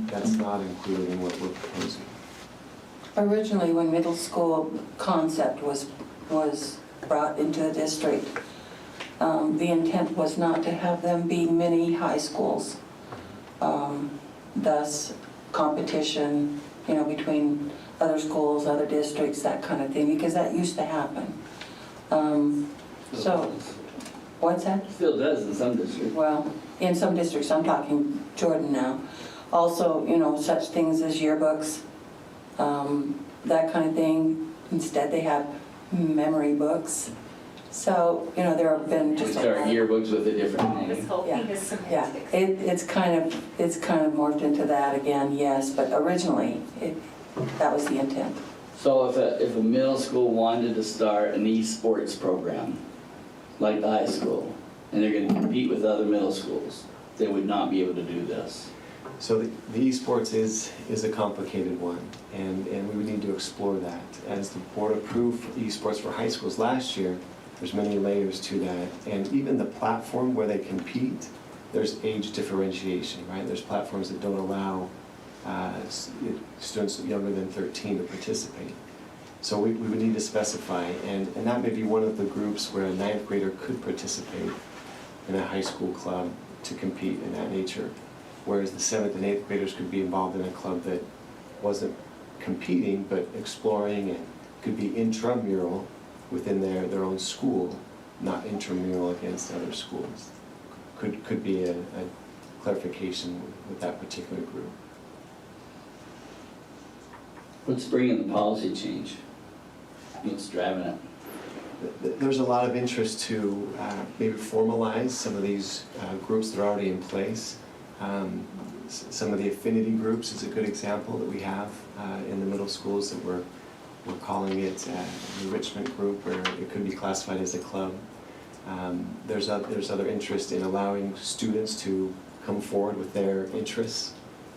that's not included in what we're proposing. Originally, when middle school concept was brought into the district, the intent was not to have them be mini high schools. Thus, competition, between other schools, other districts, that kind of thing, because that used to happen. So, what's that? Still does in some districts. Well, in some districts, I'm talking Jordan now. Also, such things as yearbooks, that kind of thing. Instead, they have memory books. So, there have been We just start yearbooks with a different name. This whole thing is yeah, semantics. it's kind of morphed into that again, yes, but originally, that was the intent. So if a middle school wanted to start an esports program, like the high school, and they're going to compete with other middle schools, they would not be able to do this. So the esports is a complicated one, and we would need to explore that. As the board approved esports for high schools last year, there's many layers to that, and even the platform where they compete, there's age differentiation, right? There's platforms that don't allow students younger than 13 to participate. So we would need to specify, and that may be one of the groups where a 9th grader could participate in a high school club to compete in that nature, whereas the 7th and 8th graders could be involved in a club that wasn't competing but exploring and could be intramural within their own school, not intramural against other schools. Could be a clarification with that particular group. What's bringing the policy change? What's driving it? There's a lot of interest to maybe formalize some of these groups that are already in place. Some of the affinity groups is a good example that we have in the middle schools that we're calling it an enrichment group, or it could be classified as a club. There's other interest in allowing students to come forward with their interests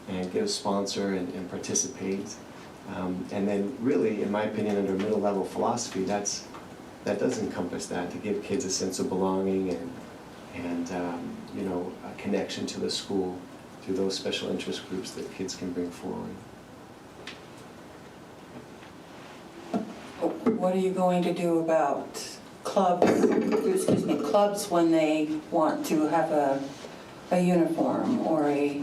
and get a sponsor and participate. And then really, in my opinion, under middle level philosophy, that does encompass that, to give kids a sense of belonging and a connection to the school through those special interest groups that kids can bring forward. What are you going to do about clubs when they want to have a uniform or a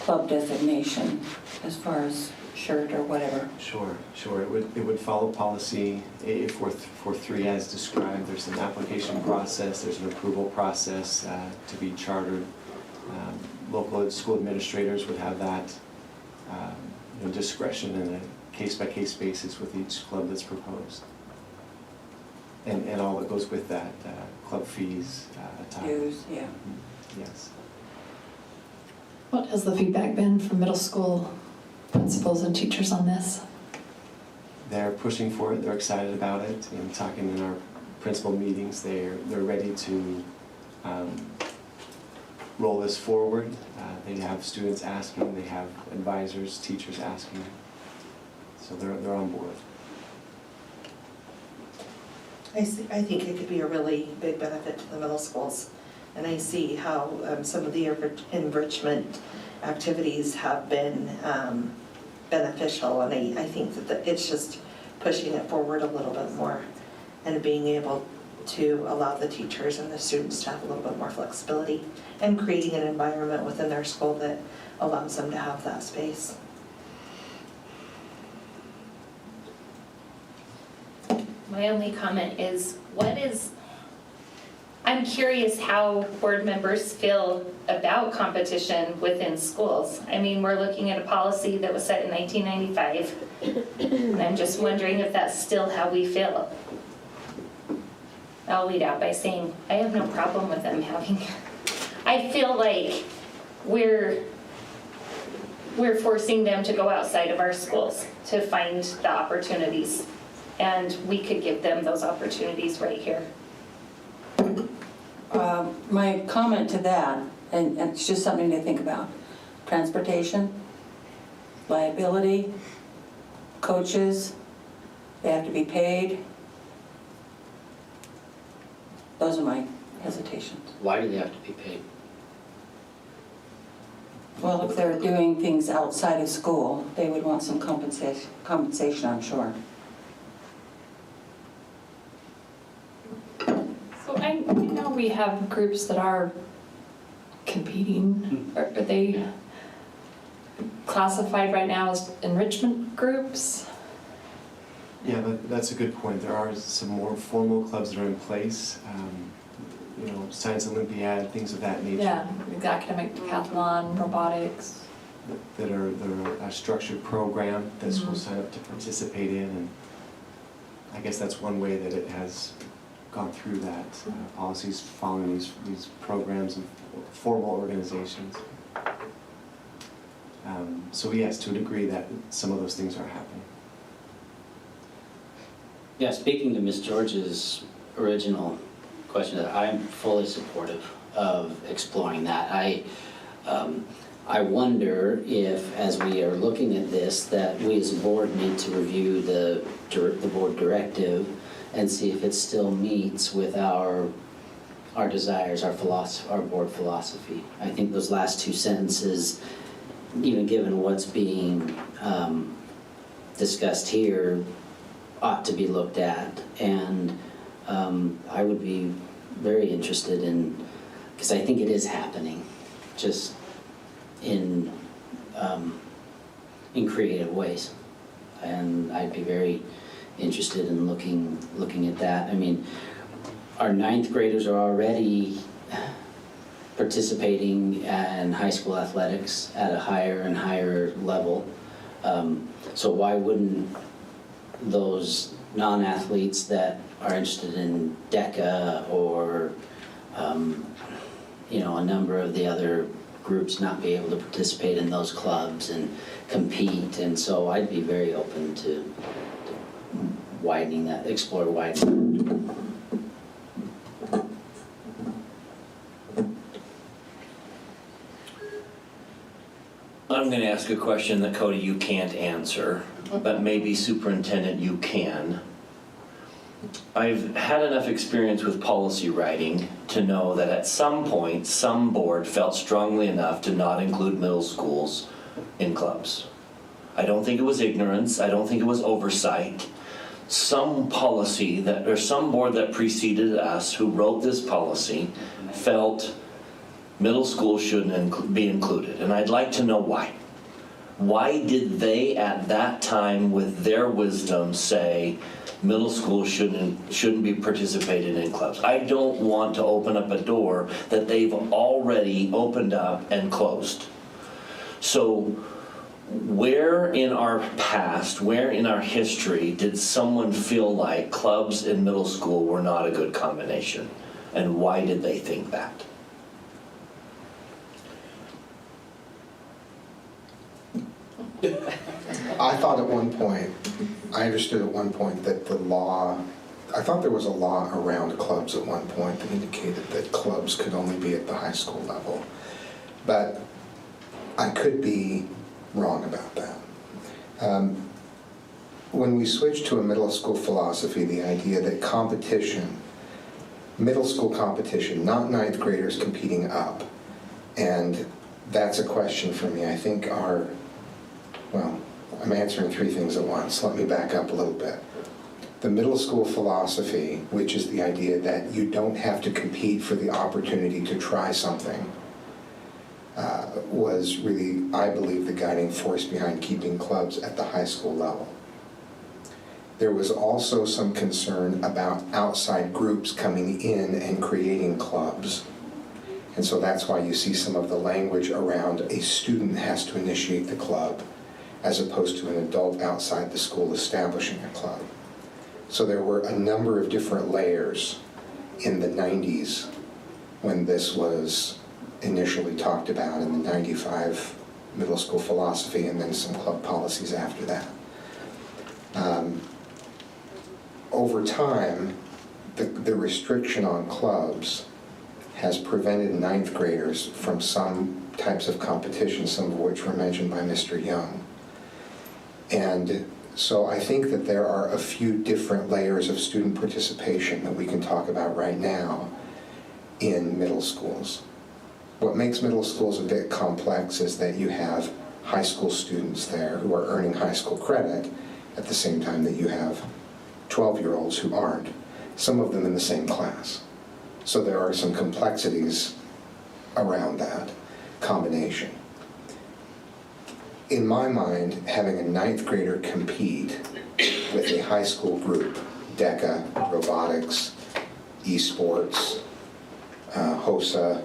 club designation as far as shirt or whatever? Sure. It would follow policy 843 as described. There's an application process, there's an approval process to be chartered. Local school administrators would have that discretion in a case-by-case basis with each club that's proposed. And all that goes with that, club fees, attire. Dues, yeah. Yes. What has the feedback been from middle school principals and teachers on this? They're pushing for it, they're excited about it, and talking in our principal meetings, they're ready to roll this forward. They have students asking, they have advisors, teachers asking, so they're on board. I think it could be a really big benefit to the middle schools. And I see how some of the enrichment activities have been beneficial. And I think that it's just pushing it forward a little bit more and being able to allow the teachers and the students to have a little bit more flexibility and creating an environment within their school that allows them to have that space. My only comment is, I'm curious how board members feel about competition within schools. I mean, we're looking at a policy that was set in 1995, and I'm just wondering if that's still how we feel. I'll lead out by saying, I have no problem with them having, I feel like we're forcing them to go outside of our schools to find the opportunities. And we could give them those opportunities right here. My comment to that, and it's just something to think about, transportation, liability, coaches, they have to be paid. Those are my hesitations. Why do they have to be paid? Well, if they're doing things outside of school, they would want some compensation, I'm sure. So I know we have groups that are competing. Are they classified right now as enrichment groups? Yeah, that's a good point. There are some more formal clubs that are in place, Science Olympiad, things of that nature. Yeah, the academic decathlon, robotics. That are a structured program that schools sign up to participate in, and I guess that's one way that it has gone through that, policies following these programs and formal organizations. So yes, to a degree that some of those things are happening. Yeah, speaking to Ms. George's original question, I'm fully supportive of exploring that. I wonder if, as we are looking at this, that we as a board need to review the board directive and see if it still meets with our desires, our board philosophy. I think those last two sentences, even given what's being discussed here, ought to be looked at. And I would be very interested in, because I think it is happening, just in creative ways. And I'd be very interested in looking at that. I mean, our 9th graders are already participating in high school athletics at a higher and higher level. So why wouldn't those non-athletes that are interested in DECA or a number of the other groups not be able to participate in those clubs and compete? And so I'd be very open to explore widening. I'm going to ask a question that, Cody, you can't answer, but maybe Superintendent, you can. I've had enough experience with policy writing to know that at some point, some board felt strongly enough to not include middle schools in clubs. I don't think it was ignorance. I don't think it was oversight. some policy that, or some board that preceded us who wrote this policy felt middle school shouldn't be included, and I'd like to know why. Why did they at that time with their wisdom say middle school shouldn't be participating in clubs? I don't want to open up a door that they've already opened up and closed. So where in our past, where in our history did someone feel like clubs in middle school were not a good combination? And why did they think that? I thought at one point, I understood at one point that the law, I thought there was a law around clubs at one point that indicated that clubs could only be at the high school level. But I could be wrong about that. When we switched to a middle school philosophy, the idea that competition, middle school competition, not ninth graders competing up, and that's a question for me. I think well, I'm answering three things at once. Let me back up a little bit. The middle school philosophy, which is the idea that you don't have to compete for the opportunity to try something, was really, I believe, the guiding force behind keeping clubs at the high school level. There was also some concern about outside groups coming in and creating clubs. And so that's why you see some of the language around a student has to initiate the club, as opposed to an adult outside the school establishing a club. So there were a number of different layers in the 90s when this was initially talked about in the 95 middle school philosophy, and then some club policies after that. Over time, the restriction on clubs has prevented ninth graders from some types of competition, some of which were mentioned by Mr. Young. And so I think that there are a few different layers of student participation that we can talk about right now in middle schools. What makes middle schools a bit complex is that you have high school students there who are earning high school credit at the same time that you have 12-year-olds who aren't, some of them in the same class. So there are some complexities around that combination. In my mind, having a ninth grader compete with a high school group, DECA, robotics, esports, HOSA,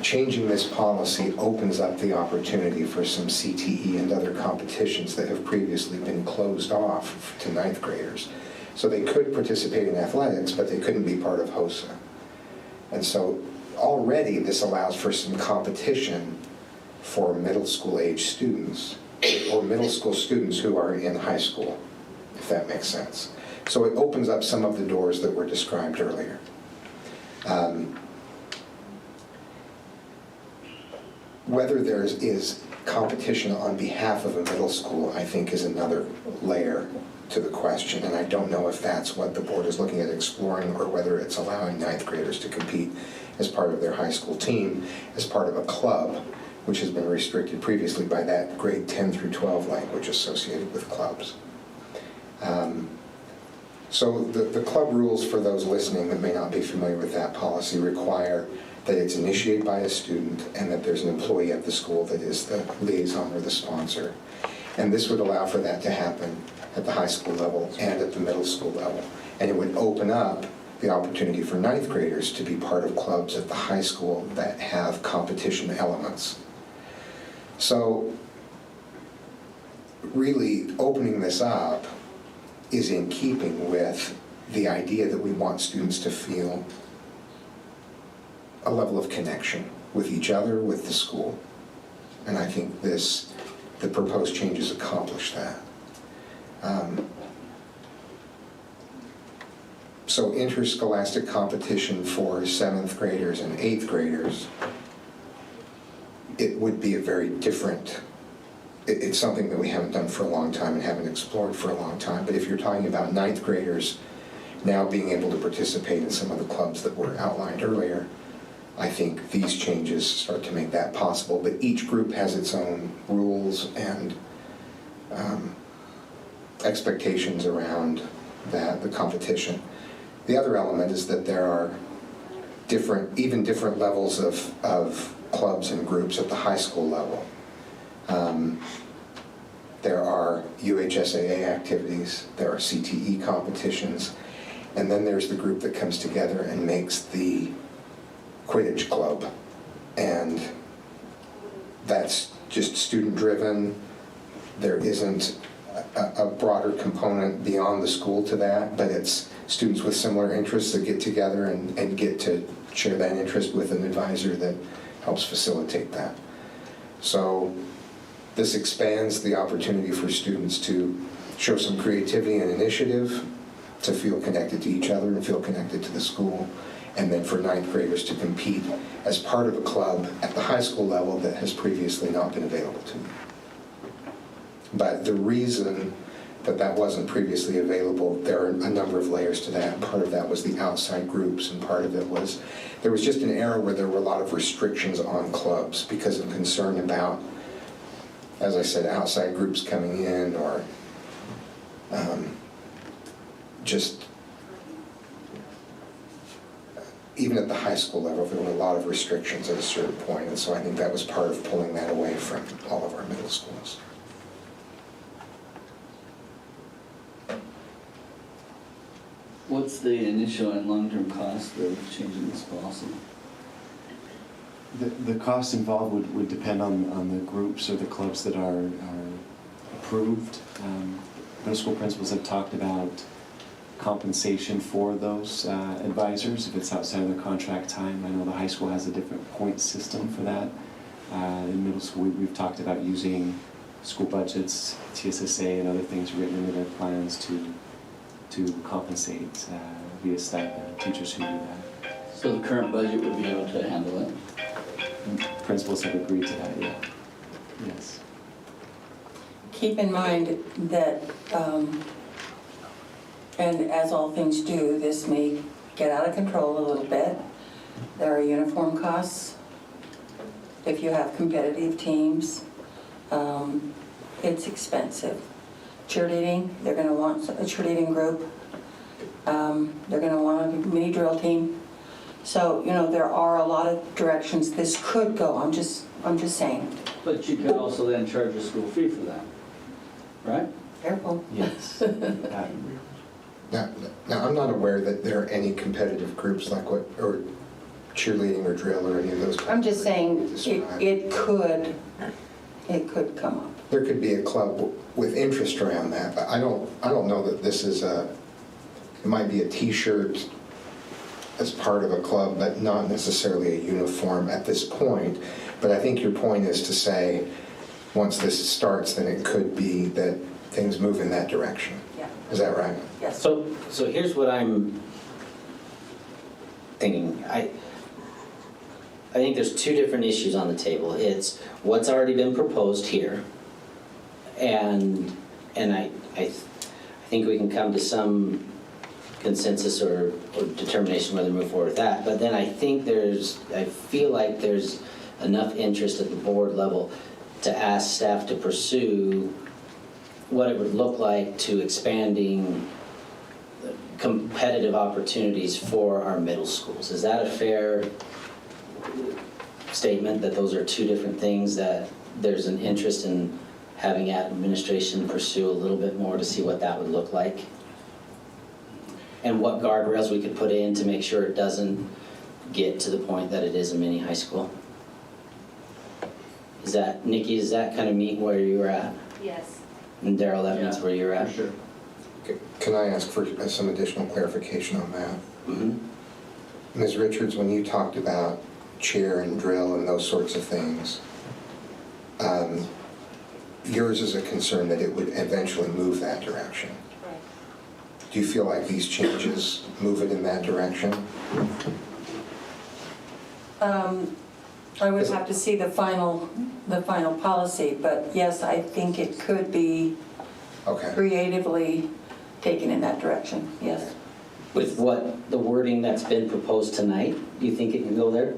changing this policy opens up the opportunity for some CTE and other competitions that have previously been closed off to ninth graders. So they could participate in athletics, but they couldn't be part of HOSA. And so already this allows for some competition for middle school age students, or middle school students who are in high school, if that makes sense. So it opens up some of the doors that were described earlier. Whether there is competition on behalf of a middle school, I think, is another layer to the question, and I don't know if that's what the board is looking at exploring, or whether it's allowing ninth graders to compete as part of their high school team, as part of a club, which has been restricted previously by that grade 10 through 12 language associated with clubs. So the club rules, for those listening that may not be familiar with that policy, require that it's initiated by a student and that there's an employee at the school that is the liaison or the sponsor. And this would allow for that to happen at the high school level and at the middle school level. And it would open up the opportunity for ninth graders to be part of clubs at the high school that have competition elements. So really opening this up is in keeping with the idea that we want students to feel a level of connection with each other, with the school. And I think the proposed changes accomplish that. So interscholastic competition for 7th graders and 8th graders, it would be a very different, it's something that we haven't done for a long time and haven't explored for a long time. But if you're talking about 9th graders now being able to participate in some of the clubs that were outlined earlier, I think these changes start to make that possible. But each group has its own rules and expectations around the competition. The other element is that there are even different levels of clubs and groups at the high school level. There are UHSAA activities, there are CTE competitions, and then there's the group that comes together and makes the Quidditch club. And that's just student-driven. There isn't a broader component beyond the school to that, but it's students with similar interests that get together and get to share that interest with an advisor that helps facilitate that. So this expands the opportunity for students to show some creativity and initiative, to feel connected to each other and feel connected to the school, and then for ninth graders to compete as part of a club at the high school level that has previously not been available to them. But the reason that wasn't previously available, there are a number of layers to that. Part of that was the outside groups, and part of it was, there was just an era where there were a lot of restrictions on clubs because of concern about, as I said, outside groups coming in, or just even at the high school level, there were a lot of restrictions at a certain point, and so I think that was part of pulling that away from all of our middle schools. What's the initial and long-term cost of changing this policy? The cost involved would depend on the groups or the clubs that are approved. Middle school principals have talked about compensation for those advisors if it's outside of their contract time. I know the high school has a different point system for that. In middle school, we've talked about using school budgets, TSSA, and other things written into their plans to compensate via stipend teachers who do that. So the current budget would be able to handle it? Principals have agreed to that, yeah. Yes. Keep in mind that, and as all things do, this may get out of control a little bit. There are uniform costs. If you have competitive teams, it's expensive. Cheerleading, they're going to want a cheerleading group. They're going to want a mini drill team. So, there are a lot of directions this could go. I'm just saying. But you could also then charge a school fee for that, right? Careful. Yes. Now, I'm not aware that there are any competitive groups like or cheerleading or drill or any of those. I'm just saying it could come up. There could be a club with interest around that, but I don't know that this is it might be a t-shirt as part of a club, but not necessarily a uniform at this point. But I think your point is to say, once this starts, then it could be that things move in that direction. Yeah. Is that right? Yes. So here's what I'm thinking. I think there's two different issues on the table. It's what's already been proposed here, and I think we can come to some consensus or determination whether to move forward with that. But then I feel like there's enough interest at the board level to ask staff to pursue what it would look like to expanding competitive opportunities for our middle schools. Is that a fair statement, that those are two different things, that there's an interest in having administration pursue a little bit more to see what that would look like? And what guardrails we could put in to make sure it doesn't get to the point that it is a mini high school? Nikki, does that kind of meet where you were at? Yes. And Daryl, that meets where you're at? For sure. Can I ask for some additional clarification on that? Mm-hmm. Ms. Richards, when you talked about cheer and drill and those sorts of things, yours is a concern that it would eventually move that direction. Right. Do you feel like these changes move it in that direction? I would have to see the final policy, but yes, I think it could be creatively taken in that direction, yes. With what, the wording that's been proposed tonight, do you think it can go there?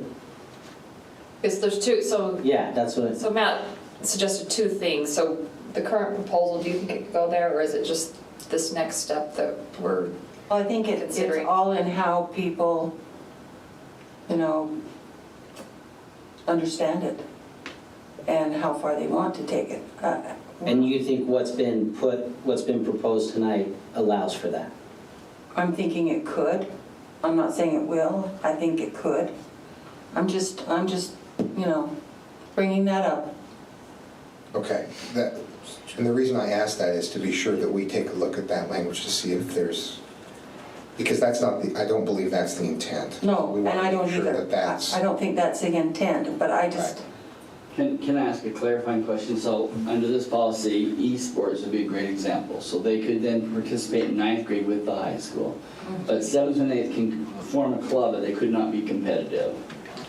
There's two, so. Yeah, that's what. So Matt suggested two things. So the current proposal, do you think it could go there, or is it just this next step that we're, Well, I think it's Considering- all in how people, understand it and how far they want to take it. And you think what's been proposed tonight allows for that? I'm thinking it could. I'm not saying it will. I think it could. I'm just, bringing that up. Okay, and the reason I ask that is to be sure that we take a look at that language to see if there's, because that's not I don't believe that's the intent. No, We and want to I don't make sure either. that that's. I don't think that's the intent, but I just, Can I ask a clarifying question? So under this policy, esports would be a great example. So they could then participate in ninth grade with the high school. But seventh and eighth can form a club, but they could not be competitive.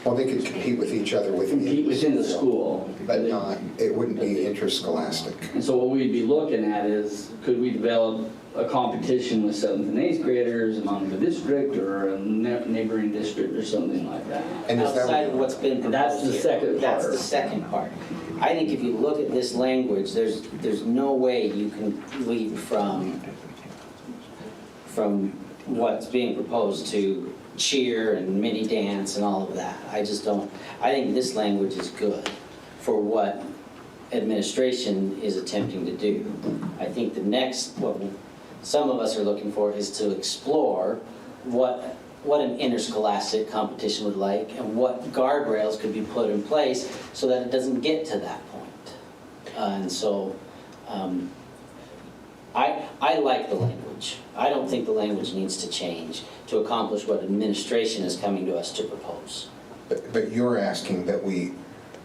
Well, they could compete with each other within Compete within the school. But not, it wouldn't be interscholastic. And so what we'd be looking at is, could we develop a competition with seventh and eighth graders among the district or a neighboring district or something like that? And is that Outside of what's been proposed That's the here. second part. That's the second part. I think if you look at this language, there's no way you can leap from what's being proposed to cheer and mini dance and all of that. I just don't, I think this language is good for what administration is attempting to do. I think the next, what some of us are looking for is to explore what an interscholastic competition would like and what guardrails could be put in place so that it doesn't get to that point. And so I like the language. I don't think the language needs to change to accomplish what administration is coming to us to propose. But you're asking that we,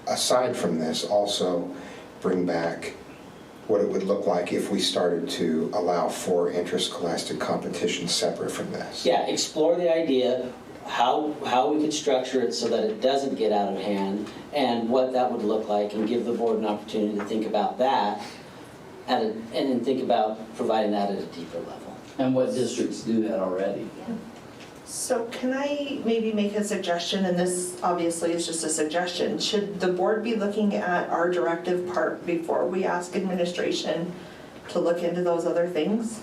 aside from this, also bring back what it would look like if we started to allow for interscholastic competition separate from this. Yeah, explore the idea, how we could structure it so that it doesn't get out of hand, and what that would look like, and give the board an opportunity to think about that, and then think about providing that at a deeper level. And what districts do that already? So can I maybe make a suggestion, and this obviously is just a suggestion. Should the board be looking at our directive part before we ask administration to look into those other things?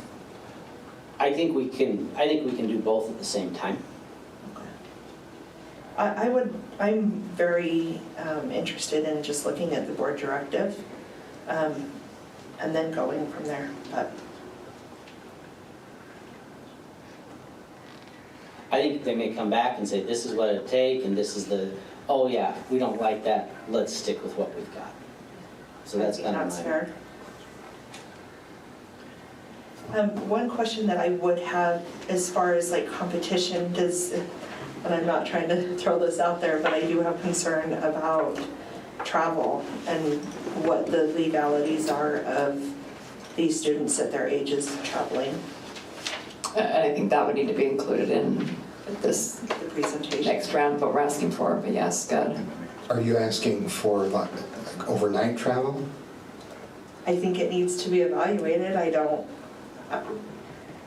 I think we can do both at the same time. I'm very interested in just looking at the board directive and then going from there, but. I think they may come back and say, this is what it'd take, and this is the, oh yeah, we don't like that, let's stick with what we've got. So that's kind of That's my... fair. One question that I would have as far as like competition does, and I'm not trying to throw this out there, but I do have concern about travel and what the legalities are of these students at their ages traveling. and I think that would need to be included in this The presentation. next round, what we're asking for, but yes, good. Are you asking for like overnight travel? I think it needs to be evaluated.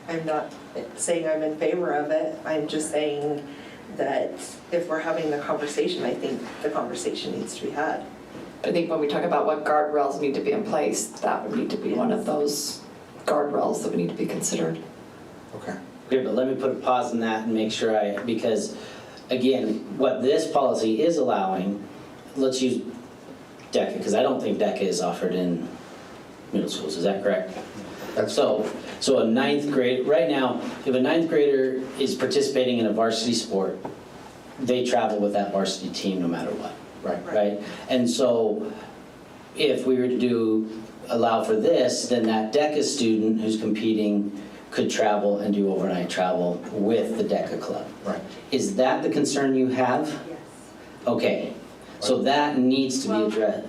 I'm not saying I'm in favor of it. I'm just saying that if we're having the conversation, I think the conversation needs to be had. I think when we talk about what guardrails need to be in place, that would need to be one of those guardrails that would need to be considered. Okay. Here, but let me put a pause on that and make sure because again, what this policy is allowing, let's use DECA, because I don't think DECA is offered in middle schools, is that correct? So a ninth grade, right now, if a ninth grader is participating in a varsity sport, they travel with that varsity team no matter what. Right? And so if we were to allow for this, then that DECA student who's competing could travel and do overnight travel with the DECA club. Right. Is that the concern you have? Yes. Okay, so that needs to be addressed.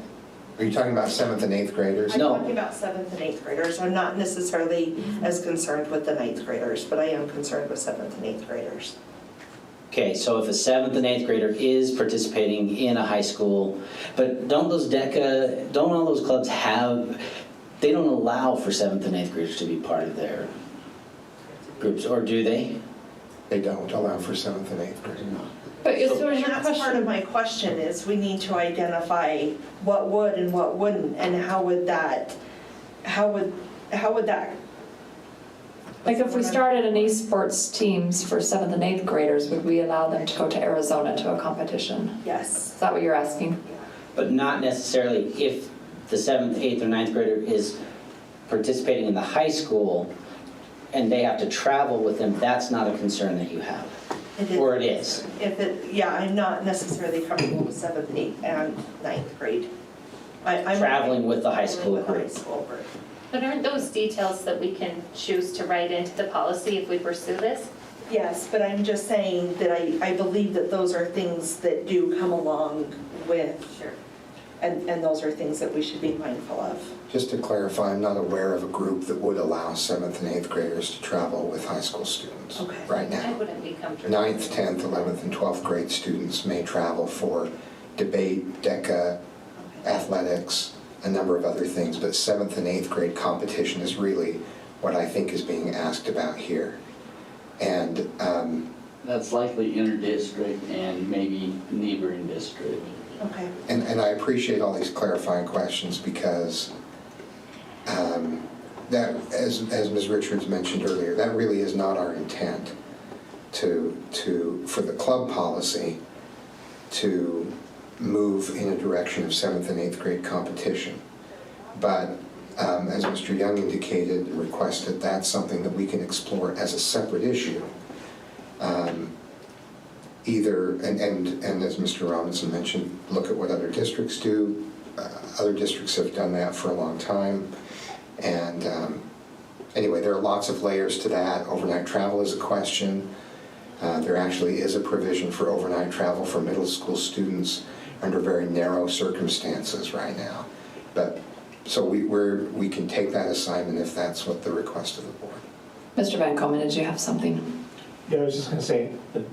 Are you talking about 7th and 8th graders? I'm No. talking about 7th and 8th graders. I'm not necessarily as concerned with the 9th graders, but I am concerned with 7th and 8th graders. Okay, so if a 7th and 8th grader is participating in a high school, but don't all those clubs have, they don't allow for 7th and 8th graders to be part of their groups, or do they? They don't allow for 7th and 8th graders. But is So that's part of my question is we need to identify what would and what wouldn't, and how would that how would that, Like if we started an esports teams for 7th and 8th graders, would we allow them to go to Arizona to a competition? yes. Is that what you're asking? But not necessarily if the 7th, 8th, or 9th grader is participating in the high school and they have to travel with them, that's not a concern that you have. Or it is. If it, yeah, I'm not necessarily comfortable with 7th, 8th, and 9th grade. I'm Traveling with the high school with the high group. school group. But aren't those details that we can choose to write into the policy if we pursue this? Yes, but I'm just saying that I believe that those are things that do come along with. Sure. And those are things that we should be mindful of. Just to clarify, I'm not aware of a group that would allow 7th and 8th graders to travel with high school students right now. I wouldn't be comfortable. 9th, 10th, 11th, and 12th grade students may travel for debate, DECA, athletics, a number of other things, but 7th and 8th grade competition is really what I think is being asked about here. And That's likely inter-district and maybe neighboring district. Okay. And I appreciate all these clarifying questions because that, as Ms. Richards mentioned earlier, that really is not our intent for the club policy to move in a direction of 7th and 8th grade competition. But as Mr. Young indicated and requested, that's something that we can explore as a separate issue. Either, and as Mr. Robinson mentioned, look at what other districts do. Other districts have done that for a long time. And anyway, there are lots of layers to that. Overnight travel is a question. There actually is a provision for overnight travel for middle school students under very narrow circumstances right now. But so we can take that assignment if that's what the request of the board. Mr. Van Komen, did you have something? Yeah, I was just going to say that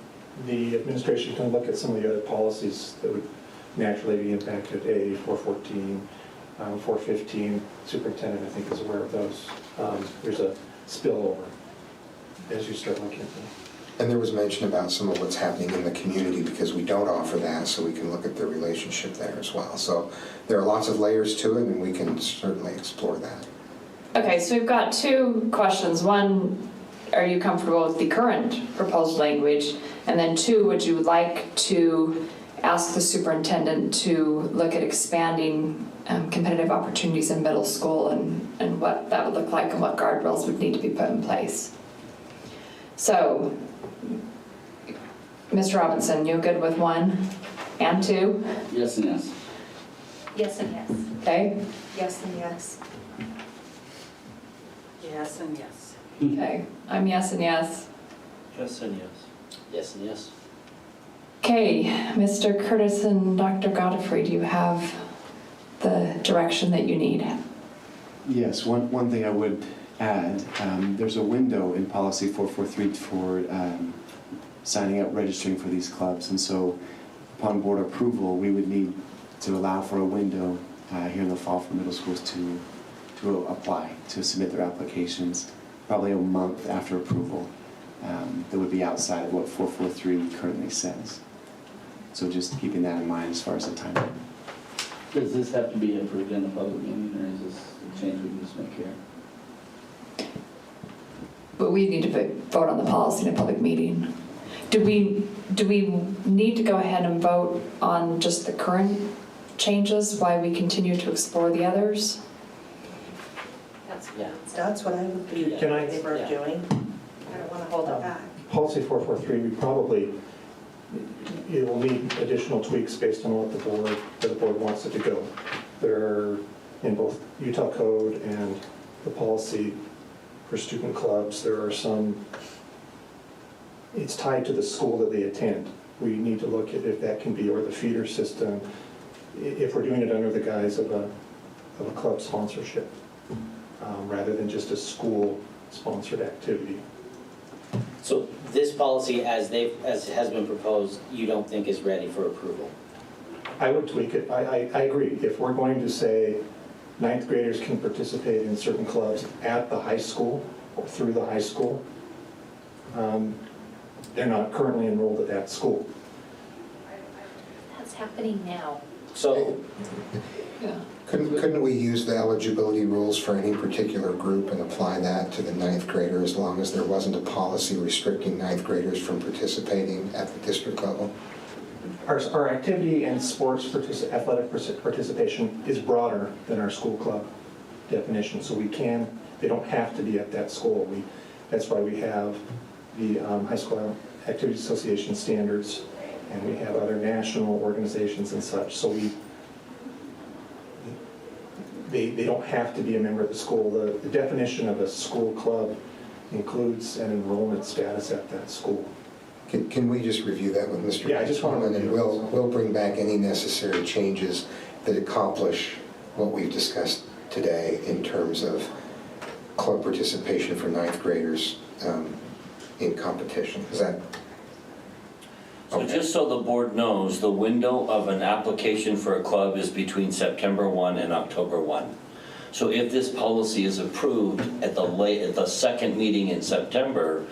the administration can look at some of the other policies that would naturally be impacted. A 414, 415, superintendent I think is aware of those. There's a spillover as you start looking at them. And there was mention about some of what's happening in the community because we don't offer that, so we can look at the relationship there as well. So there are lots of layers to it, and we can certainly explore that. Okay, so we've got two questions. One, are you comfortable with the current proposed language? And then two, would you like to ask the superintendent to look at expanding competitive opportunities in middle school and what that would look like and what guardrails would need to be put in place? So, Mr. Robinson, you good with 1 and 2? Yes and yes. Yes and yes. Okay. Yes and yes. Yes and yes. Okay, I'm yes and yes. Yes and yes. Yes and yes. Okay, Mr. Curtis and Dr. Godfrey, do you have the direction that you need? Yes, one thing I would add, there's a window in policy 443 for signing up, registering for these clubs, and so upon board approval, we would need to allow for a window here in the fall for middle schools to apply, to submit their applications, probably a month after approval. That would be outside of what 443 currently says. So just keeping that in mind as far as the timeline. Does this have to be approved in a public meeting, or is this a change we can just make here? But we need to vote on the policy in a public meeting. Do we need to go ahead and vote on just the current changes while we continue to explore the others? That's what I would be in Can I- favor of doing. I don't want to hold it back. Policy 443, we probably, it will need additional tweaks based on what the board wants it to go. There are, in both Utah code and the policy for student clubs, there are some, it's tied to the school that they attend. We need to look at if that can be, or the feeder system, if we're doing it under the guise of a club sponsorship, rather than just a school-sponsored activity. So this policy, as has been proposed, you don't think is ready for approval? I would tweak it. I agree. If we're going to say 9th graders can participate in certain clubs at the high school or through the high school, they're not currently enrolled at that school. That's happening now. So, Couldn't we use the eligibility rules for any particular group and apply that to the ninth grader as long as there wasn't a policy restricting ninth graders from participating at the district level? Our activity and sports athletic participation is broader than our school club definition, so they don't have to be at that school. That's why we have the High School Activity Association standards, and we have other national organizations and such, so they don't have to be a member of the school. The definition of a school club includes an enrollment status at that school. Can we just review that with Mr. Yeah, I just want to Coleman, and we'll bring back any necessary changes that accomplish what we've discussed today in terms of club participation for ninth graders in competition. Is that? So just so the board knows, the window of an application for a club is between September 1 and October 1. So if this policy is approved at the second meeting in September,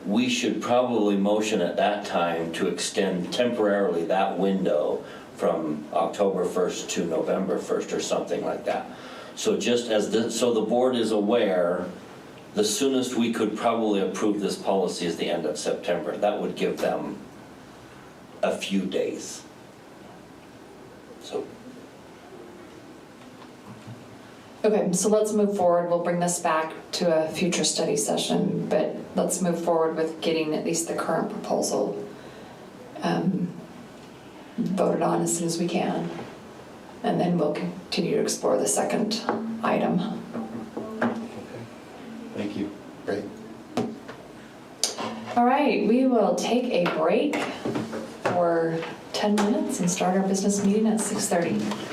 we should probably motion at that time to extend temporarily that window from October 1st to November 1st or something like that. So just as so the board is aware, the soonest we could probably approve this policy is the end of September. That would give them a few days. So. Okay, so let's move forward. We'll bring this back to a future study session, but let's move forward with getting at least the current proposal voted on as soon as we can. And then we'll continue to explore the second item. Thank you. Great. All right, we will take a break for 10 minutes and start our business meeting at 6:30.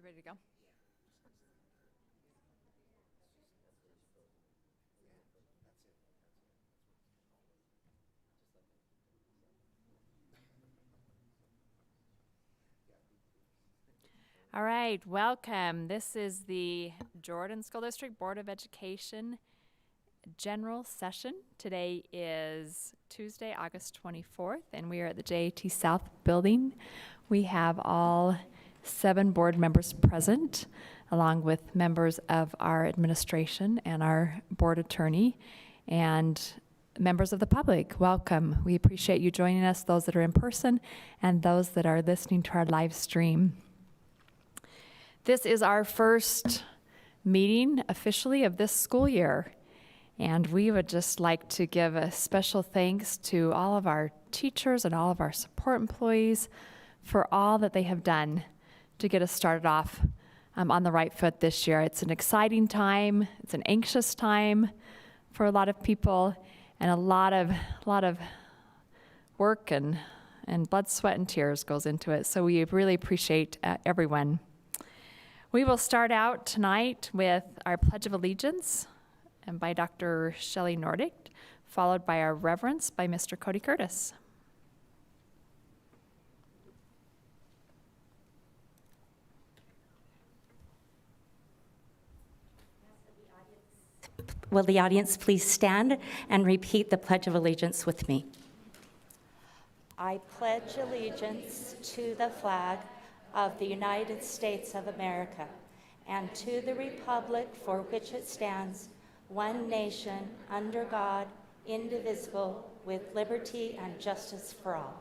ready to go? All right, welcome. This is the Jordan School District Board of Education General Session. Today is Tuesday, August 24th, and we are at the JAT South Building. We have all 7 board members present, along with members of our administration and our board attorney, and members of the public. Welcome. We appreciate you joining us, those that are in person and those that are listening to our live stream. This is our first meeting officially of this school year, and we would just like to give a special thanks to all of our teachers and all of our support employees for all that they have done to get us started off on the right foot this year. It's an exciting time, it's an anxious time for a lot of people, and a lot of work and blood, sweat, and tears goes into it. So we really appreciate everyone. We will start out tonight with our Pledge of Allegiance and by Dr. Shelley Nordick, followed by our Reverence by Mr. Cody Curtis. Will the audience please stand and repeat the Pledge of Allegiance with me? I pledge allegiance to the flag of the United States of America and to the republic for which it stands, one nation, under God, indivisible, with liberty and justice for all.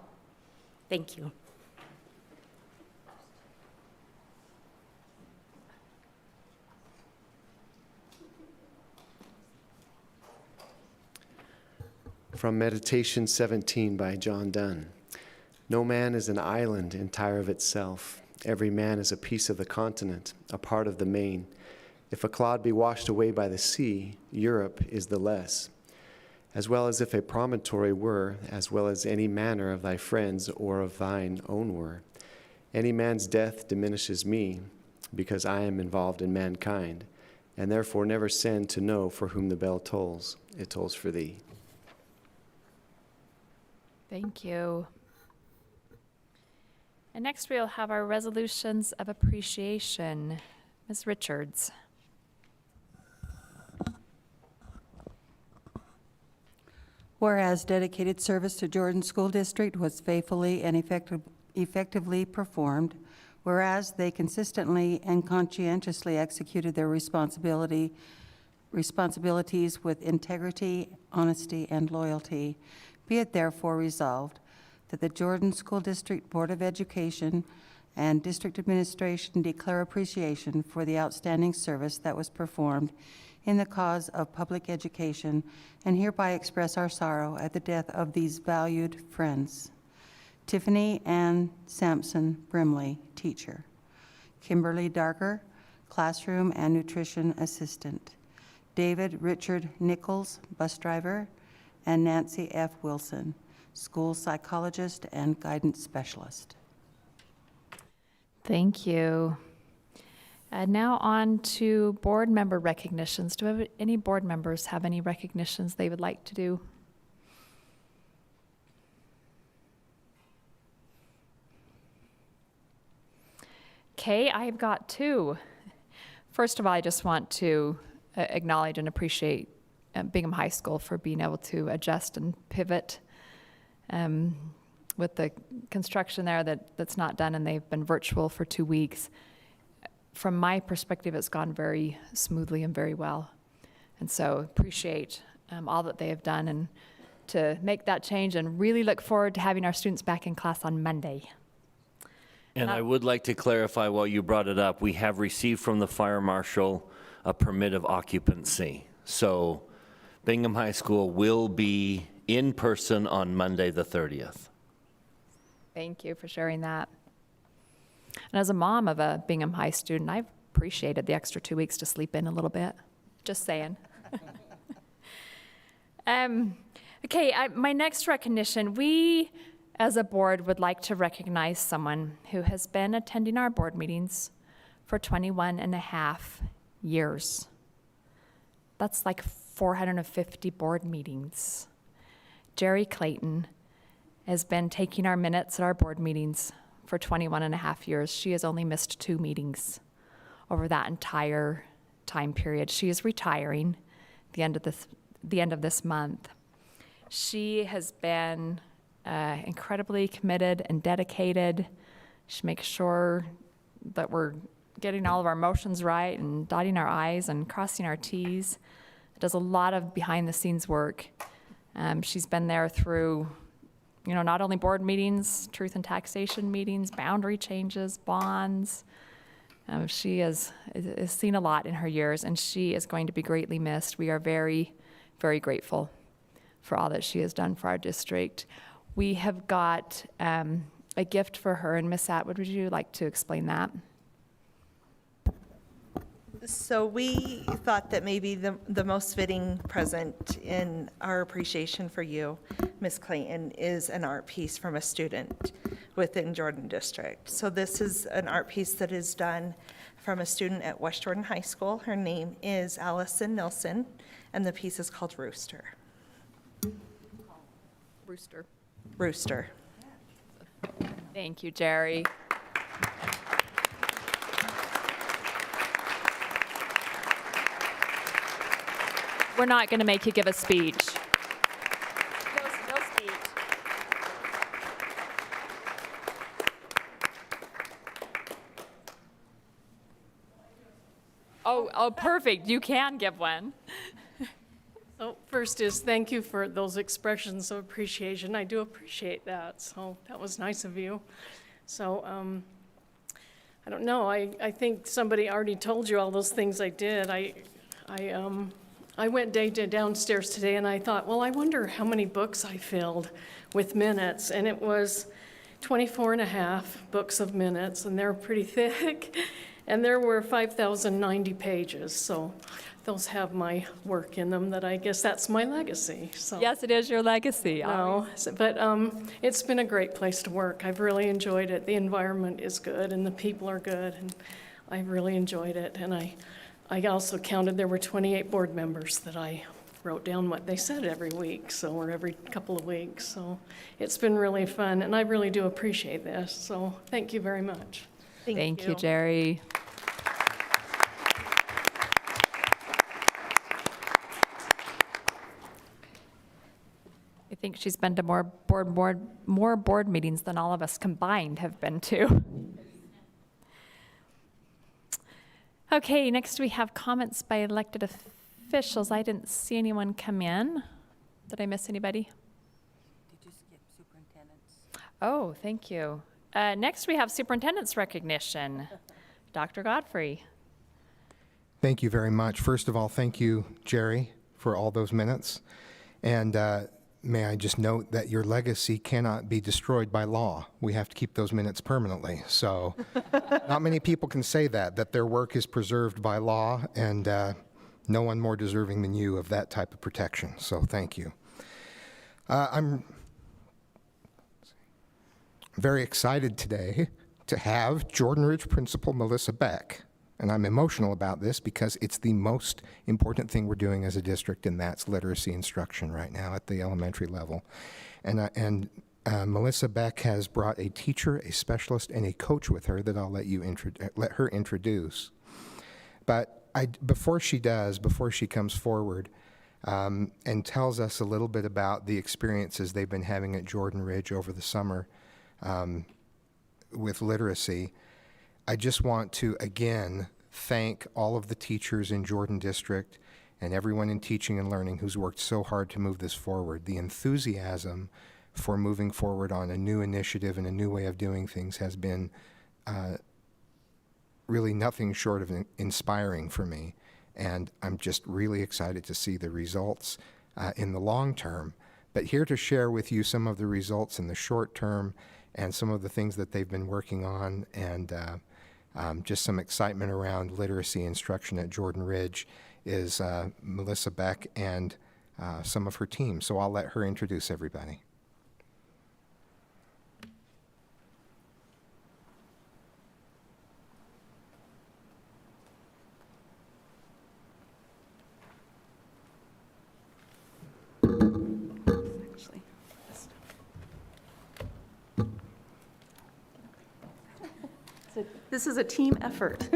Thank you. From Meditation 17 by John Donne. No man is an island entire of itself. Every man is a piece of the continent, a part of the main. If a cloud be washed away by the sea, Europe is the less. As well as if a promontory were, as well as any manner of thy friends or of thine own were. Any man's death diminishes me, because I am involved in mankind, and therefore never send to know for whom the bell tolls. It tolls for thee. Thank you. And next we'll have our resolutions of appreciation. Ms. Richards. Whereas dedicated service to Jordan School District was faithfully and effectively performed, whereas they consistently and conscientiously executed their responsibilities with integrity, honesty, and loyalty, be it therefore resolved that the Jordan School District Board of Education and District Administration declare appreciation for the outstanding service that was performed in the cause of public education, and hereby express our sorrow at the death of these valued friends. Tiffany Ann Sampson Brimley, teacher. Kimberly Darker, classroom and nutrition assistant. David Richard Nichols, bus driver, and Nancy F. Wilson, school psychologist and guidance specialist. Thank you. Now on to board member recognitions. Do any board members have any recognitions they would like to do? Okay, I've got 2. First of all, I just want to acknowledge and appreciate Bingham High School for being able to adjust and pivot with the construction there that's not done, and they've been virtual for 2 weeks. From my perspective, it's gone very smoothly and very well. And so appreciate all that they have done and to make that change, and really look forward to having our students back in class on Monday. And I would like to clarify while you brought it up, we have received from the fire marshal a permit of occupancy. So Bingham High School will be in person on Monday the 30th. Thank you for sharing that. And as a mom of a Bingham High student, I've appreciated the extra 2 weeks to sleep in a little bit. Just saying. Okay, my next recognition, we as a board would like to recognize someone who has been attending our board meetings for 21 and a half years. That's like 450 board meetings. Jerry Clayton has been taking our minutes at our board meetings for 21 and a half years. She has only missed 2 meetings over that entire time period. She is retiring at the end of this month. She has been incredibly committed and dedicated. She makes sure that we're getting all of our motions right and dotting our I's and crossing our T's. Does a lot of behind-the-scenes work. She's been there through, not only board meetings, truth and taxation meetings, boundary changes, bonds. She has seen a lot in her years, and she is going to be greatly missed. We are very, very grateful for all that she has done for our district. We have got a gift for her, and Ms. Atwood, would you like to explain that? So we thought that maybe the most fitting present in our appreciation for you, Ms. Clayton, is an art piece from a student within Jordan District. So this is an art piece that is done from a student at West Jordan High School. Her name is Allison Nilsson, and the piece is called Rooster. Rooster. Rooster. Thank you, Jerry. We're not going to make you give a speech. No speech. Oh, perfect. You can give one. So first is thank you for those expressions of appreciation. I do appreciate that. So that was nice of you. So I don't know. I think somebody already told you all those things I did. I went downstairs today and I thought, well, I wonder how many books I filled with minutes. And it was 24 and a half books of minutes, and they're pretty thick. And there were 5,090 pages. So those have my work in them, that I guess that's my legacy. So. Yes, it is your legacy. No, but it's been a great place to work. I've really enjoyed it. The environment is good and the people are good, and I've really enjoyed it. And I also counted there were 28 board members that I wrote down what they said every week, or every couple of weeks. So it's been really fun, and I really do appreciate this. So thank you very much. Thank you, Jerry. I think she's been to more board meetings than all of us combined have been to. Okay, next we have comments by elected officials. I didn't see anyone come in. Did I miss anybody? Did you skip superintendents? Oh, thank you. Next we have superintendent's recognition. Dr. Godfrey. Thank you very much. First of all, thank you, Jerry, for all those minutes. And may I just note that your legacy cannot be destroyed by law. We have to keep those minutes permanently. So not many people can say that their work is preserved by law, and no one more deserving than you of that type of protection. So thank you. I'm very excited today to have Jordan Ridge Principal Melissa Beck. And I'm emotional about this because it's the most important thing we're doing as a district, and that's literacy instruction right now at the elementary level. And Melissa Beck has brought a teacher, a specialist, and a coach with her that I'll let her introduce. But before she comes forward and tells us a little bit about the experiences they've been having at Jordan Ridge over the summer with literacy, I just want to, again, thank all of the teachers in Jordan District and everyone in teaching and learning who's worked so hard to move this forward. The enthusiasm for moving forward on a new initiative and a new way of doing things has been really nothing short of inspiring for me. And I'm just really excited to see the results in the long term. But here to share with you some of the results in the short term and some of the things that they've been working on, and just some excitement around literacy instruction at Jordan Ridge is Melissa Beck and some of her team. So I'll let her introduce everybody. This is a team effort.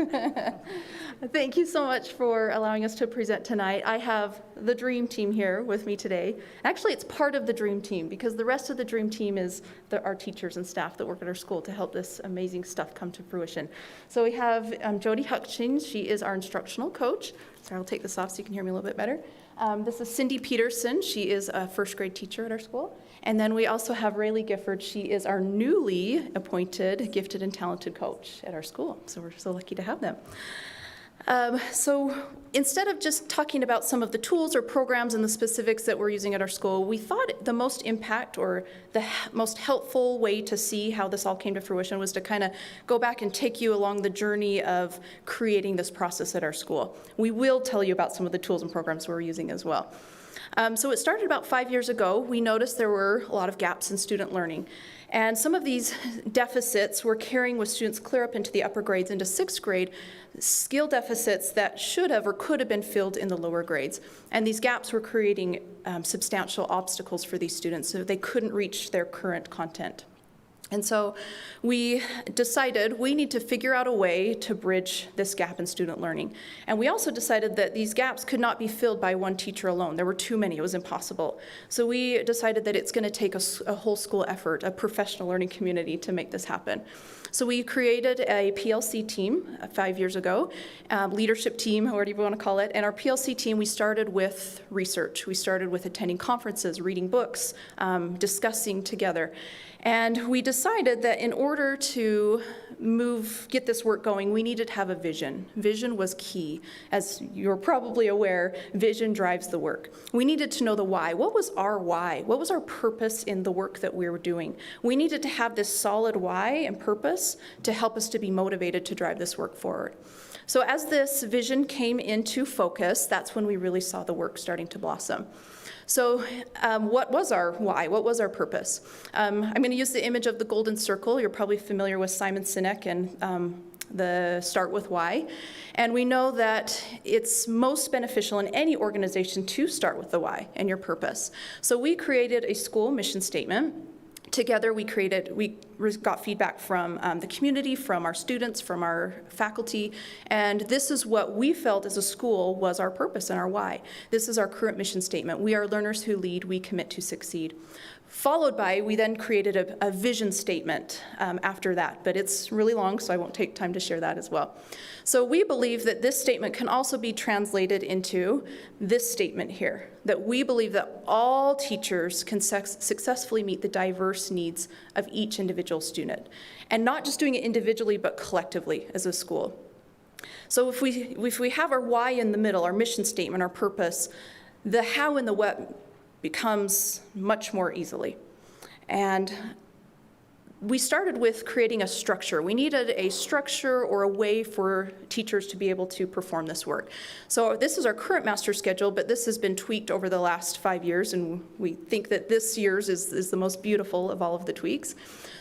Thank you so much for allowing us to present tonight. I have the dream team here with me today. Actually, it's part of the dream team because the rest of the dream team is our teachers and staff that work at our school to help this amazing stuff come to fruition. So we have Jody Hutchins. She is our instructional coach. Sorry, I'll take this off so you can hear me a little bit better. This is Cindy Peterson. She is a first grade teacher at our school. And then we also have Rayleigh Gifford. She is our newly appointed gifted and talented coach at our school. So we're so lucky to have them. So instead of just talking about some of the tools or programs and the specifics that we're using at our school, we thought the most impact or the most helpful way to see how this all came to fruition was to kind of go back and take you along the journey of creating this process at our school. We will tell you about some of the tools and programs we're using as well. So it started about 5 years ago. We noticed there were a lot of gaps in student learning. And some of these deficits were carrying with students clear up into the upper grades, into 6th grade, skill deficits that should have or could have been filled in the lower grades. And these gaps were creating substantial obstacles for these students, so they couldn't reach their current content. And so we decided we need to figure out a way to bridge this gap in student learning. And we also decided that these gaps could not be filled by one teacher alone. There were too many, it was impossible. So we decided that it's going to take a whole school effort, a professional learning community to make this happen. So we created a PLC team 5 years ago, leadership team, whatever you want to call it. And our PLC team, we started with research. We started with attending conferences, reading books, discussing together. And we decided that in order to get this work going, we needed to have a vision. Vision was key. As you're probably aware, vision drives the work. We needed to know the why. What was our why? What was our purpose in the work that we were doing? We needed to have this solid why and purpose to help us to be motivated to drive this work forward. So as this vision came into focus, that's when we really saw the work starting to blossom. So what was our why? What was our purpose? I'm going to use the image of the golden circle. You're probably familiar with Simon Sinek and the Start With Why. And we know that it's most beneficial in any organization to start with the why and your purpose. So we created a school mission statement. Together we got feedback from the community, from our students, from our faculty, and this is what we felt as a school was our purpose and our why. This is our current mission statement. We are learners who lead, we commit to succeed. Followed by, we then created a vision statement after that, but it's really long, so I won't take time to share that as well. So we believe that this statement can also be translated into this statement here, that we believe that all teachers can successfully meet the diverse needs of each individual student, and not just doing it individually, but collectively as a school. So if we have our why in the middle, our mission statement, our purpose, the how and the what becomes much more easily. And we started with creating a structure. We needed a structure or a way for teachers to be able to perform this work. So this is our current master schedule, but this has been tweaked over the last 5 years, and we think that this year's is the most beautiful of all of the tweaks.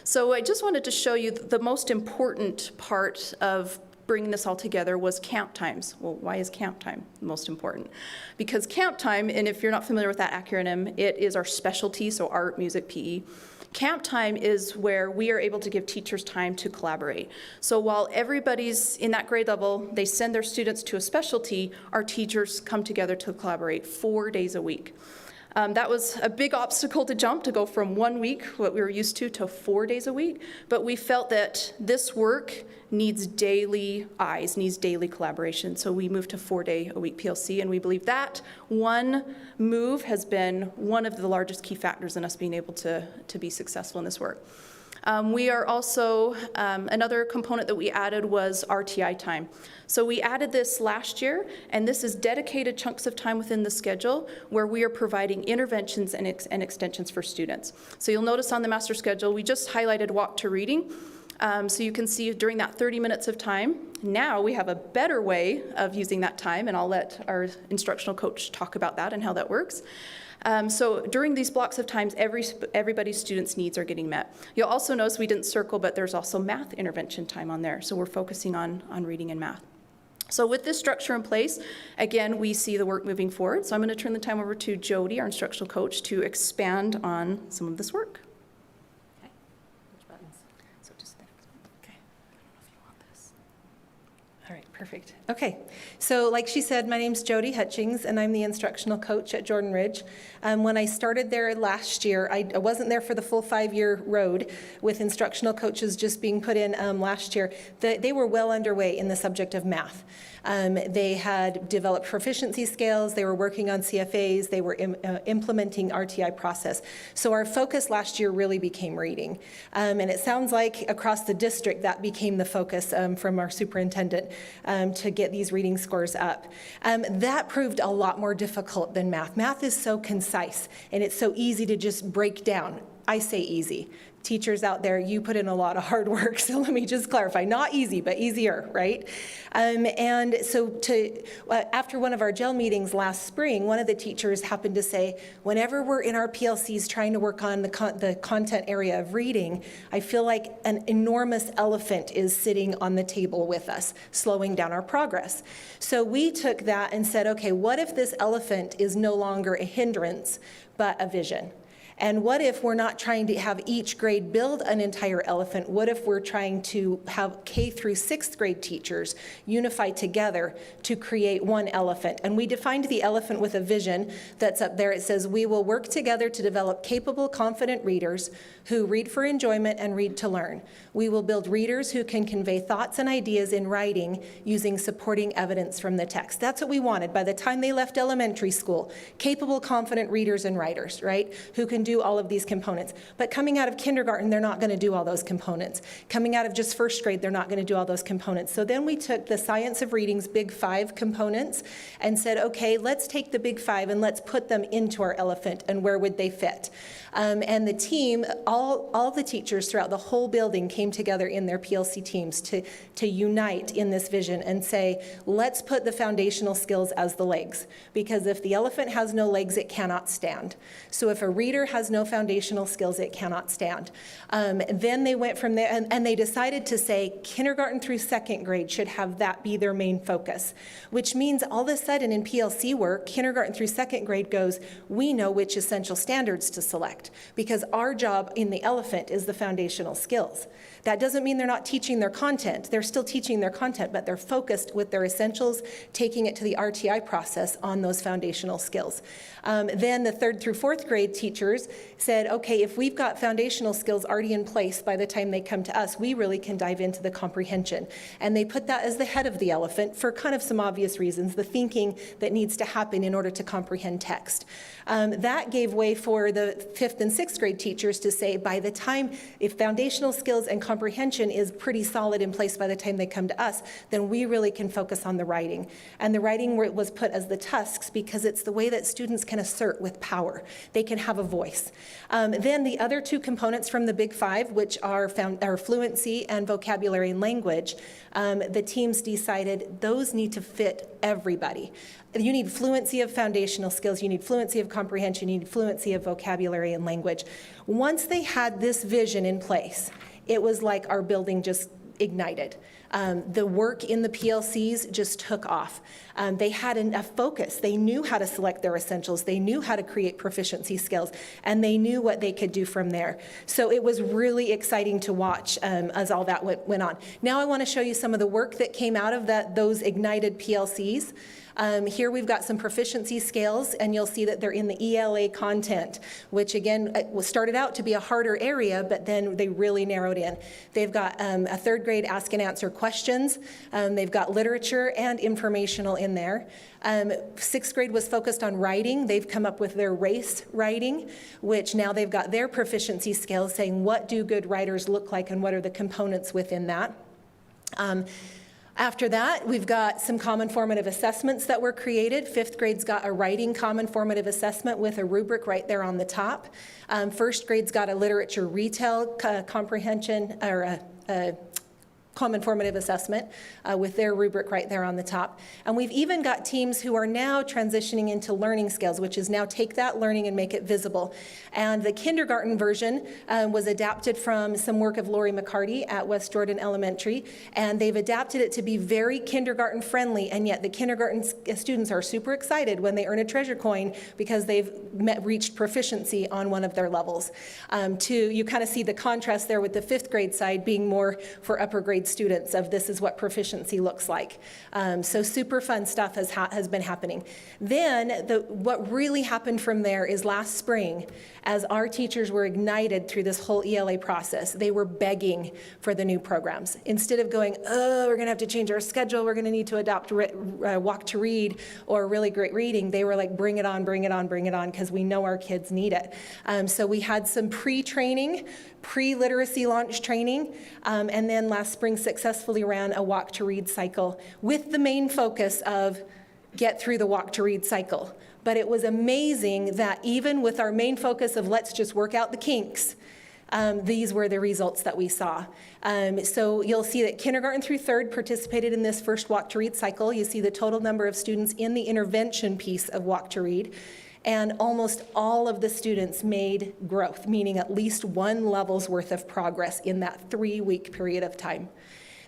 So I just wanted to show you the most important part of bringing this all together was camp times. Well, why is camp time most important? Because camp time, and if you're not familiar with that acronym, it is our specialty, so art, music, PE. Camp time is where we are able to give teachers time to collaborate. So while everybody's in that grade level, they send their students to a specialty, our teachers come together to collaborate 4 days a week. That was a big obstacle to jump, to go from 1 week, what we were used to 4 days a week. But we felt that this work needs daily eyes, needs daily collaboration. So we moved to 4-day-a-week PLC, and we believe that one move has been one of the largest key factors in us being able to be successful in this work. We are also, another component that we added was RTI time. So we added this last year, and this is dedicated chunks of time within the schedule where we are providing interventions and extensions for students. So you'll notice on the master schedule, we just highlighted walk to reading. So you can see during that 30 minutes of time, now we have a better way of using that time, and I'll let our instructional coach talk about that and how that works. So during these blocks of times, everybody's students' needs are getting met. You'll also notice we didn't circle, but there's also math intervention time on there. So we're focusing on reading and math. So with this structure in place, again, we see the work moving forward. So I'm going to turn the time over to Jody, our instructional coach, to expand on some of this work. Okay. Which buttons? So just there. Okay. I don't know if you want Perfect. Okay. So like she said, my name's Jody Hutchings, and I'm the instructional coach at Jordan Ridge. When I started there last year, I wasn't there for the full 5-year road with instructional coaches just being put in last year. They were well underway in the subject of math. They had developed proficiency scales, they were working on CFAs, they were implementing RTI process. So our focus last year really became reading. And it sounds like across the district that became the focus from our superintendent to get these reading scores up. That proved a lot more difficult than math. Math is so concise and it's so easy to just break down. I say easy. Teachers out there, you put in a lot of hard work, so let me just clarify. Not easy, but easier, right? And so after one of our GEL meetings last spring, one of the teachers happened to say, whenever we're in our PLCs trying to work on the content area of reading, I feel like an enormous elephant is sitting on the table with us, slowing down our progress. So we took that and said, okay, what if this elephant is no longer a hindrance, but a vision? And what if we're not trying to have each grade build an entire elephant? What if we're trying to have K through 6th grade teachers unify together to create one elephant? And we defined the elephant with a vision that's up there. It says, we will work together to develop capable, confident readers who read for enjoyment and read to learn. We will build readers who can convey thoughts and ideas in writing using supporting evidence from the text. That's what we wanted by the time they left elementary school. Capable, confident readers and writers, right? Who can do all of these components. But coming out of kindergarten, they're not going to do all those components. Coming out of just 1st grade, they're not going to do all those components. So then we took the Science of Reading's Big 5 components and said, okay, let's take the Big 5 and let's put them into our elephant, and where would they fit? And the team, all the teachers throughout the whole building came together in their PLC teams to unite in this vision and say, let's put the foundational skills as the legs. Because if the elephant has no legs, it cannot stand. So if a reader has no foundational skills, it cannot stand. Then they went from there, and they decided to say kindergarten through 2nd grade should have that be their main focus, which means all of a sudden in PLC work, kindergarten through 2nd grade goes, we know which essential standards to select, because our job in the elephant is the foundational skills. That doesn't mean they're not teaching their content. They're still teaching their content, but they're focused with their essentials, taking it to the RTI process on those foundational skills. Then the 3rd through 4th grade teachers said, okay, if we've got foundational skills already in place by the time they come to us, we really can dive into the comprehension. And they put that as the head of the elephant for kind of some obvious reasons, the thinking that needs to happen in order to comprehend text. That gave way for the 5th and 6th grade teachers to say, by the time, if foundational skills and comprehension is pretty solid in place by the time they come to us, then we really can focus on the writing. And the writing was put as the TUSCs because it's the way that students can assert with power. They can have a voice. Then the other 2 components from the Big 5, which are fluency and vocabulary and language, the teams decided those need to fit everybody. You need fluency of foundational skills, you need fluency of comprehension, you need fluency of vocabulary and language. Once they had this vision in place, it was like our building just ignited. The work in the PLCs just took off. They had a focus. They knew how to select their essentials. They knew how to create proficiency skills, and they knew what they could do from there. So it was really exciting to watch as all that went on. Now I want to show you some of the work that came out of those ignited PLCs. Here we've got some proficiency scales, and you'll see that they're in the ELA content, which again started out to be a harder area, but then they really narrowed in. They've got a 3rd grade ask and answer questions. They've got literature and informational in there. 6th grade was focused on writing. They've come up with their race writing, which now they've got their proficiency scales saying what do good writers look like and what are the components within that. After that, we've got some common formative assessments that were created. 5th grade's got a writing common formative assessment with a rubric right there on the top. 1st grade's got a literature retell comprehension, or a common formative assessment with their rubric right there on the top. And we've even got teams who are now transitioning into learning skills, which is now take that learning and make it visible. And the kindergarten version was adapted from some work of Lori McCarty at West Jordan Elementary, and they've adapted it to be very kindergarten friendly, and yet the kindergarten students are super excited when they earn a treasure coin because they've reached proficiency on one of their levels. You kind of see the contrast there with the 5th grade side being more for upper grade grade students of this is what proficiency looks like. So super fun stuff has been happening. Then what really happened from there is last spring, as our teachers were ignited through this whole ELA process, they were begging for the new programs. Instead of going, oh, we're gonna have to change our schedule, we're gonna need to adopt Walk to Read or Really Great Reading, they were like, bring it on, bring it on, bring it on, because we know our kids need it. So we had some pre-training, pre-literacy launch training, and then last spring successfully ran a Walk to Read cycle with the main focus of get through the Walk to Read cycle. But it was amazing that even with our main focus of let's just work out the kinks, these were the results that we saw. So you'll see that kindergarten through third participated in this first Walk to Read cycle. You see the total number of students in the intervention piece of Walk to Read. And almost all of the students made growth, meaning at least one level's worth of progress in that 3-week period of time.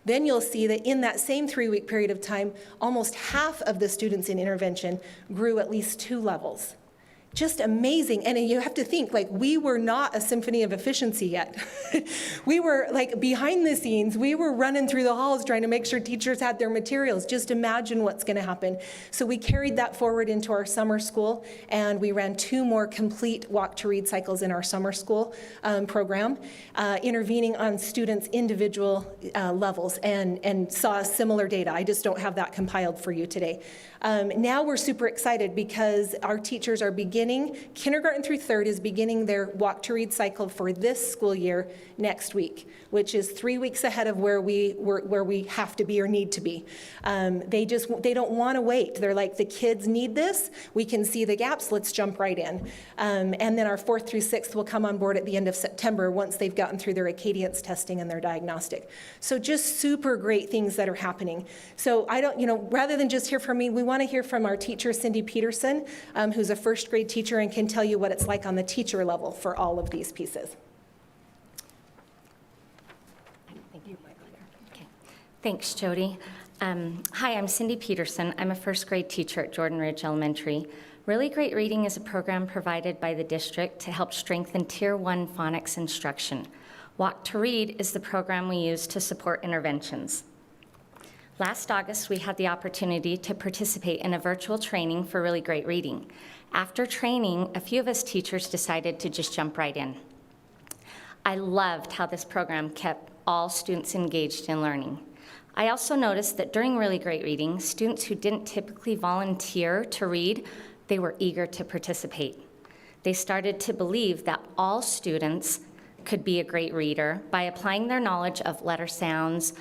Then you'll see that in that same 3-week period of time, almost half of the students in intervention grew at least 2 levels. Just amazing. And you have to think, like, we were not a symphony of efficiency yet. We were like behind the scenes, we were running through the halls trying to make sure teachers had their materials. Just imagine what's going to happen. So we carried that forward into our summer school, and we ran 2 more complete Walk to Read cycles in our summer school program, intervening on students' individual levels, and saw similar data. I just don't have that compiled for you today. Now we're super excited because our teachers are kindergarten through third is beginning their Walk to Read cycle for this school year next week, which is 3 weeks ahead of where we have to be or need to be. They don't want to wait. They're like, the kids need this. We can see the gaps. Let's jump right in. And then our 4th through 6th will come on board at the end of September once they've gotten through their Acadience testing and their diagnostic. So just super great things that are happening. So rather than just hear from me, we want to hear from our teacher, Cindy Peterson, who's a 1st grade teacher and can tell you what it's like on the teacher level for all of these pieces. Okay. Thanks, Jody. Hi, I'm Cindy Peterson. I'm a 1st grade teacher at Jordan Ridge Elementary. Really Great Reading is a program provided by the district to help strengthen Tier 1 phonics instruction. Walk to Read is the program we use to support interventions. Last August, we had the opportunity to participate in a virtual training for Really Great Reading. After training, a few of us teachers decided to just jump right in. I loved how this program kept all students engaged in learning. I also noticed that during Really Great Reading, students who didn't typically volunteer to read, they were eager to participate. They started to believe that all students could be a great reader by applying their knowledge of letter sounds,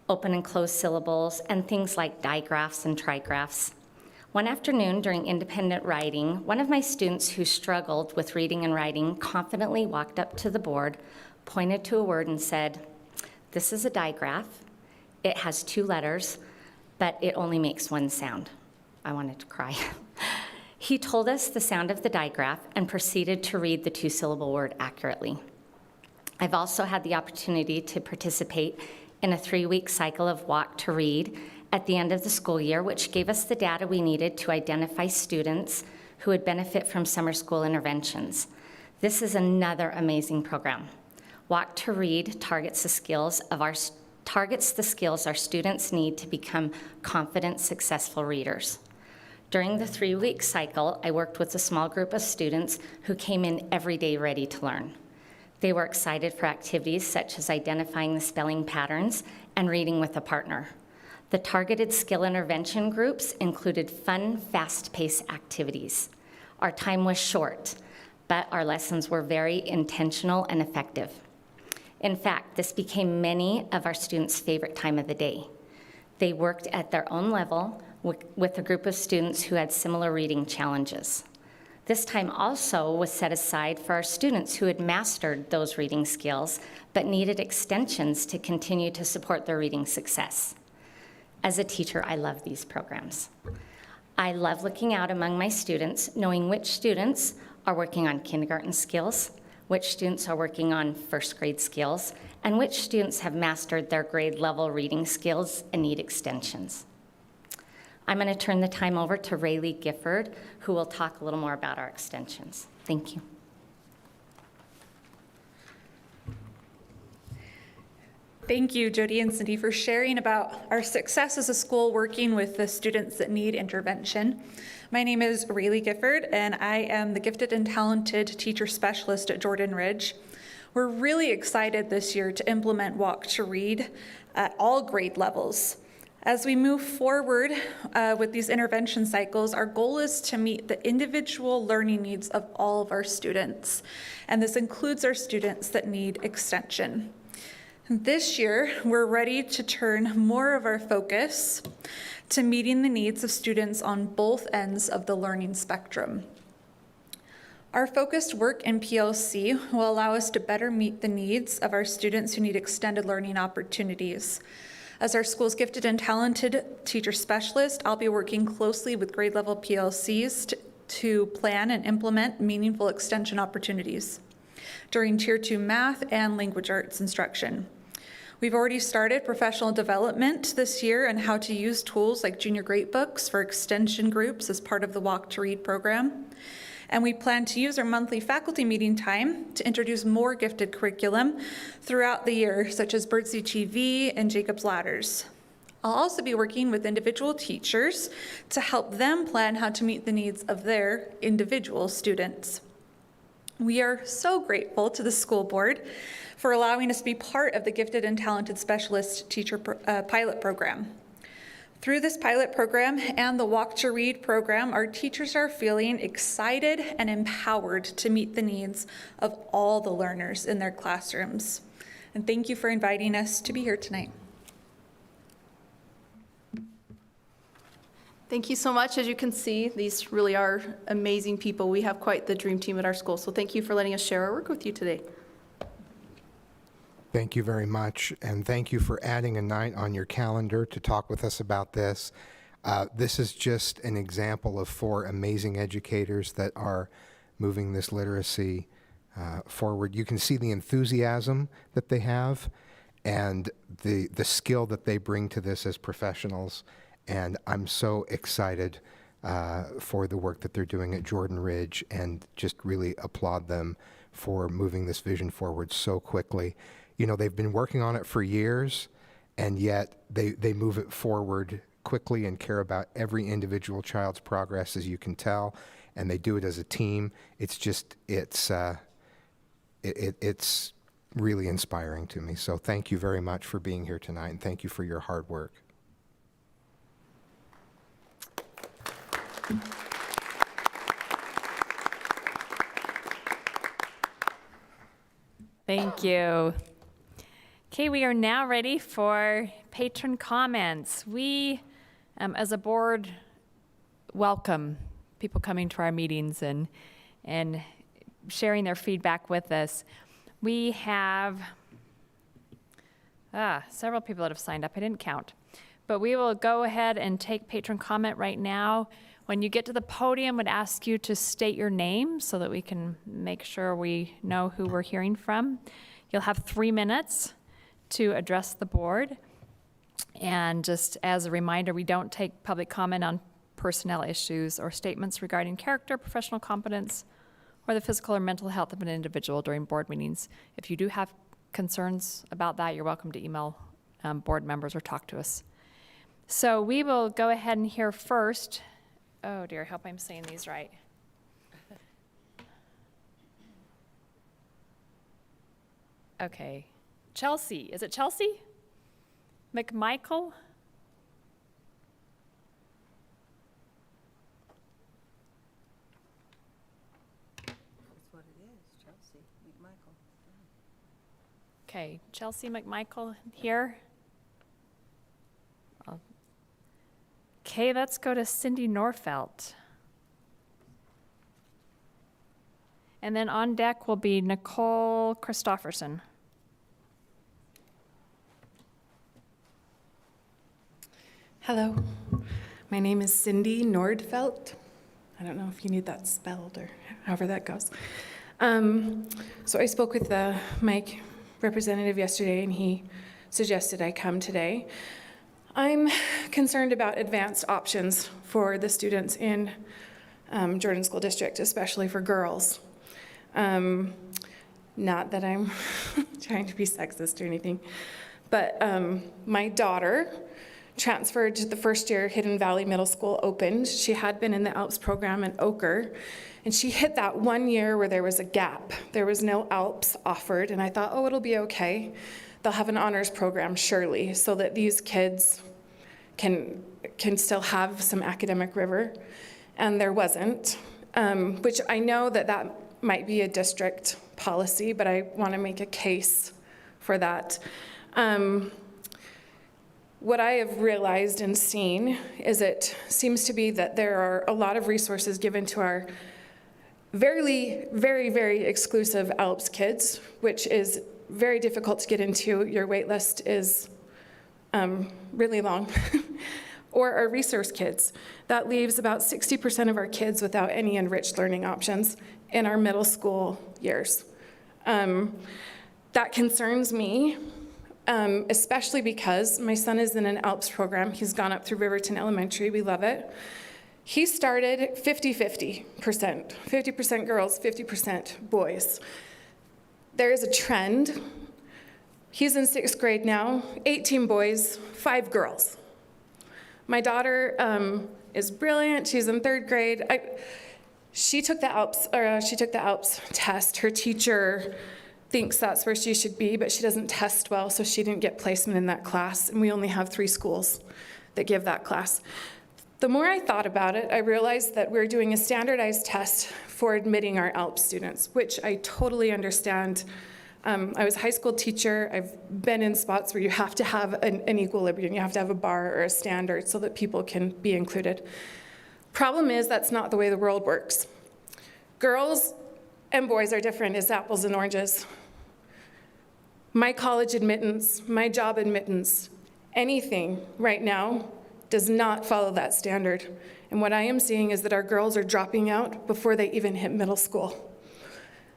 open and closed syllables, and things like digraphs and trigraphs. One afternoon during independent writing, one of my students who struggled with reading and writing confidently walked up to the board, pointed to a word and said, "This is a digraph. It has 2 letters, but it only makes 1 sound." I wanted to cry. He told us the sound of the digraph and proceeded to read the 2-syllable word accurately. I've also had the opportunity to participate in a 3-week cycle of Walk to Read at the end of the school year, which gave us the data we needed to identify students who would benefit from summer school interventions. This is another amazing program. Walk to Read targets the skills our students need to become confident, successful readers. During the 3-week cycle, I worked with a small group of students who came in every day ready to learn. They were excited for activities such as identifying the spelling patterns and reading with a partner. The targeted skill intervention groups included fun, fast-paced activities. Our time was short, but our lessons were very intentional and effective. In fact, this became many of our students' favorite time of the day. They worked at their own level with a group of students who had similar reading challenges. This time also was set aside for our students who had mastered those reading skills but needed extensions to continue to support their reading success. As a teacher, I love these programs. I love looking out among my students, knowing which students are working on kindergarten skills, which students are working on 1st grade skills, and which students have mastered their grade level reading skills and need extensions. I'm going to turn the time over to Rayleigh Gifford, who will talk a little more about our extensions. Thank you. Thank you, Jody and Cindy, for sharing about our success as a school working with the students that need intervention. My name is Rayleigh Gifford, and I am the Gifted and Talented Teacher Specialist at Jordan Ridge. We're really excited this year to implement Walk to Read at all grade levels. As we move forward with these intervention cycles, our goal is to meet the individual learning needs of all of our students, and this includes our students that need extension. This year, we're ready to turn more of our focus to meeting the needs of students on both ends of the learning spectrum. Our focused work in PLC will allow us to better meet the needs of our students who need extended learning opportunities. As our school's Gifted and Talented Teacher Specialist, I'll be working closely with grade level PLCs to plan and implement meaningful extension opportunities during Tier 2 math and language arts instruction. We've already started professional development this year on how to use tools like Junior Gradebooks for extension groups as part of the Walk to Read program. And we plan to use our monthly faculty meeting time to introduce more gifted curriculum throughout the year, such as Birdseed TV and Jacob's Ladders. I'll also be working with individual teachers to help them plan how to meet the needs of their individual students. We are so grateful to the school board for allowing us to be part of the Gifted and Talented Specialist Teacher Pilot Program. Through this pilot program and the Walk to Read program, our teachers are feeling excited and empowered to meet the needs of all the learners in their classrooms. And thank you for inviting us to be here tonight. Thank you so much. As you can see, these really are amazing people. We have quite the dream team at our school, so thank you for letting us share our work with you today. Thank you very much, and thank you for adding a night on your calendar to talk with us about this. This is just an example of 4 amazing educators that are moving this literacy forward. You can see the enthusiasm that they have and the skill that they bring to this as professionals, and I'm so excited for the work that they're doing at Jordan Ridge, and just really applaud them for moving this vision forward so quickly. You know, they've been working on it for years, and yet they move it forward quickly and care about every individual child's progress, as you can tell, and they do it as a team. It's just, it's really inspiring to me. So thank you very much for being here tonight, and thank you for your hard work. Thank you. Okay, we are now ready for patron comments. We, as a board, welcome people coming to our meetings and sharing their feedback with us. We have several people that have signed up. I didn't count. But we will go ahead and take patron comment right now. When you get to the podium, I'd ask you to state your name so that we can make sure we know who we're hearing from. You'll have 3 minutes to address the board. And just as a reminder, we don't take public comment on personnel issues or statements regarding character, professional competence, or the physical or mental health of an individual during board meetings. If you do have concerns about that, you're welcome to email board members or talk to us. So we will go ahead and hear first. Oh dear, I hope I'm saying these right. Okay, Chelsea, is it Chelsea? McMichael? That's what it is, Chelsea McMichael. Okay, Chelsea McMichael here. Okay, let's go to Cindy Norfelt. And then on deck will be Nicole Christofferson. Hello, my name is Cindy Nordfelt. I don't know if you need that spelled or however that goes. So I spoke with the Mike representative yesterday, and he suggested I come today. I'm concerned about advanced options for the students in Jordan School District, especially for girls. Not that I'm trying to be sexist or anything, but my daughter transferred to the first year Hidden Valley Middle School opened. She had been in the ALPS program in Oker, and she hit that 1 year where there was a gap. There was no ALPS offered, and I thought, oh, it'll be okay. They'll have an honors program, surely, so that these kids can still have some academic rigor. And there wasn't, which I know that might be a district policy, but I want to make a case for that. What I have realized and seen is it seems to be that there are a lot of resources given to our very, very, very exclusive ALPS kids, which is very difficult to get into. Your wait list is really long. Or our resource kids. That leaves about 60% of our kids without any enriched learning options in our middle school years. That concerns me. Especially because my son is in an ALPS program. He's gone up through Riverton Elementary. We love it. He started 50-50%, 50% girls, 50% boys. There is a trend. He's in 6th grade now, 18 boys, 5 girls. My daughter is brilliant. She's in 3rd grade. She took the ALPS test. Her teacher thinks that's where she should be, but she doesn't test well, so she didn't get placement in that class, and we only have 3 schools that give that class. The more I thought about it, I realized that we're doing a standardized test for admitting our ALPS students, which I totally understand. I was a high school teacher. I've been in spots where you have to have an equilibrium. You have to have a bar or a standard so that people can be included. Problem is, that's not the way the world works. Girls and boys are different as apples and oranges. My college admittance, my job admittance, anything right now does not follow that standard. And what I am seeing is that our girls are dropping out before they even hit middle school.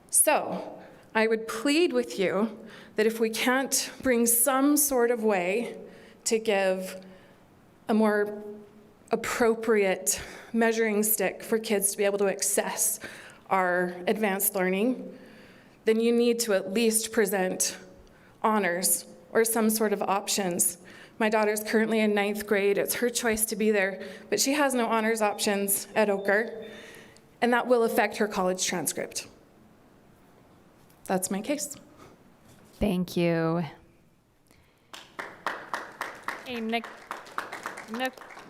So I would plead with you that if we can't bring some sort of way to give a more appropriate measuring stick for kids to be able to access our advanced learning, then you need to at least present honors or some sort of options. My daughter's currently in 9th grade. It's her choice to be there, but she has no honors options at Oker, and that will affect her college transcript. That's my case. Thank you. Hey,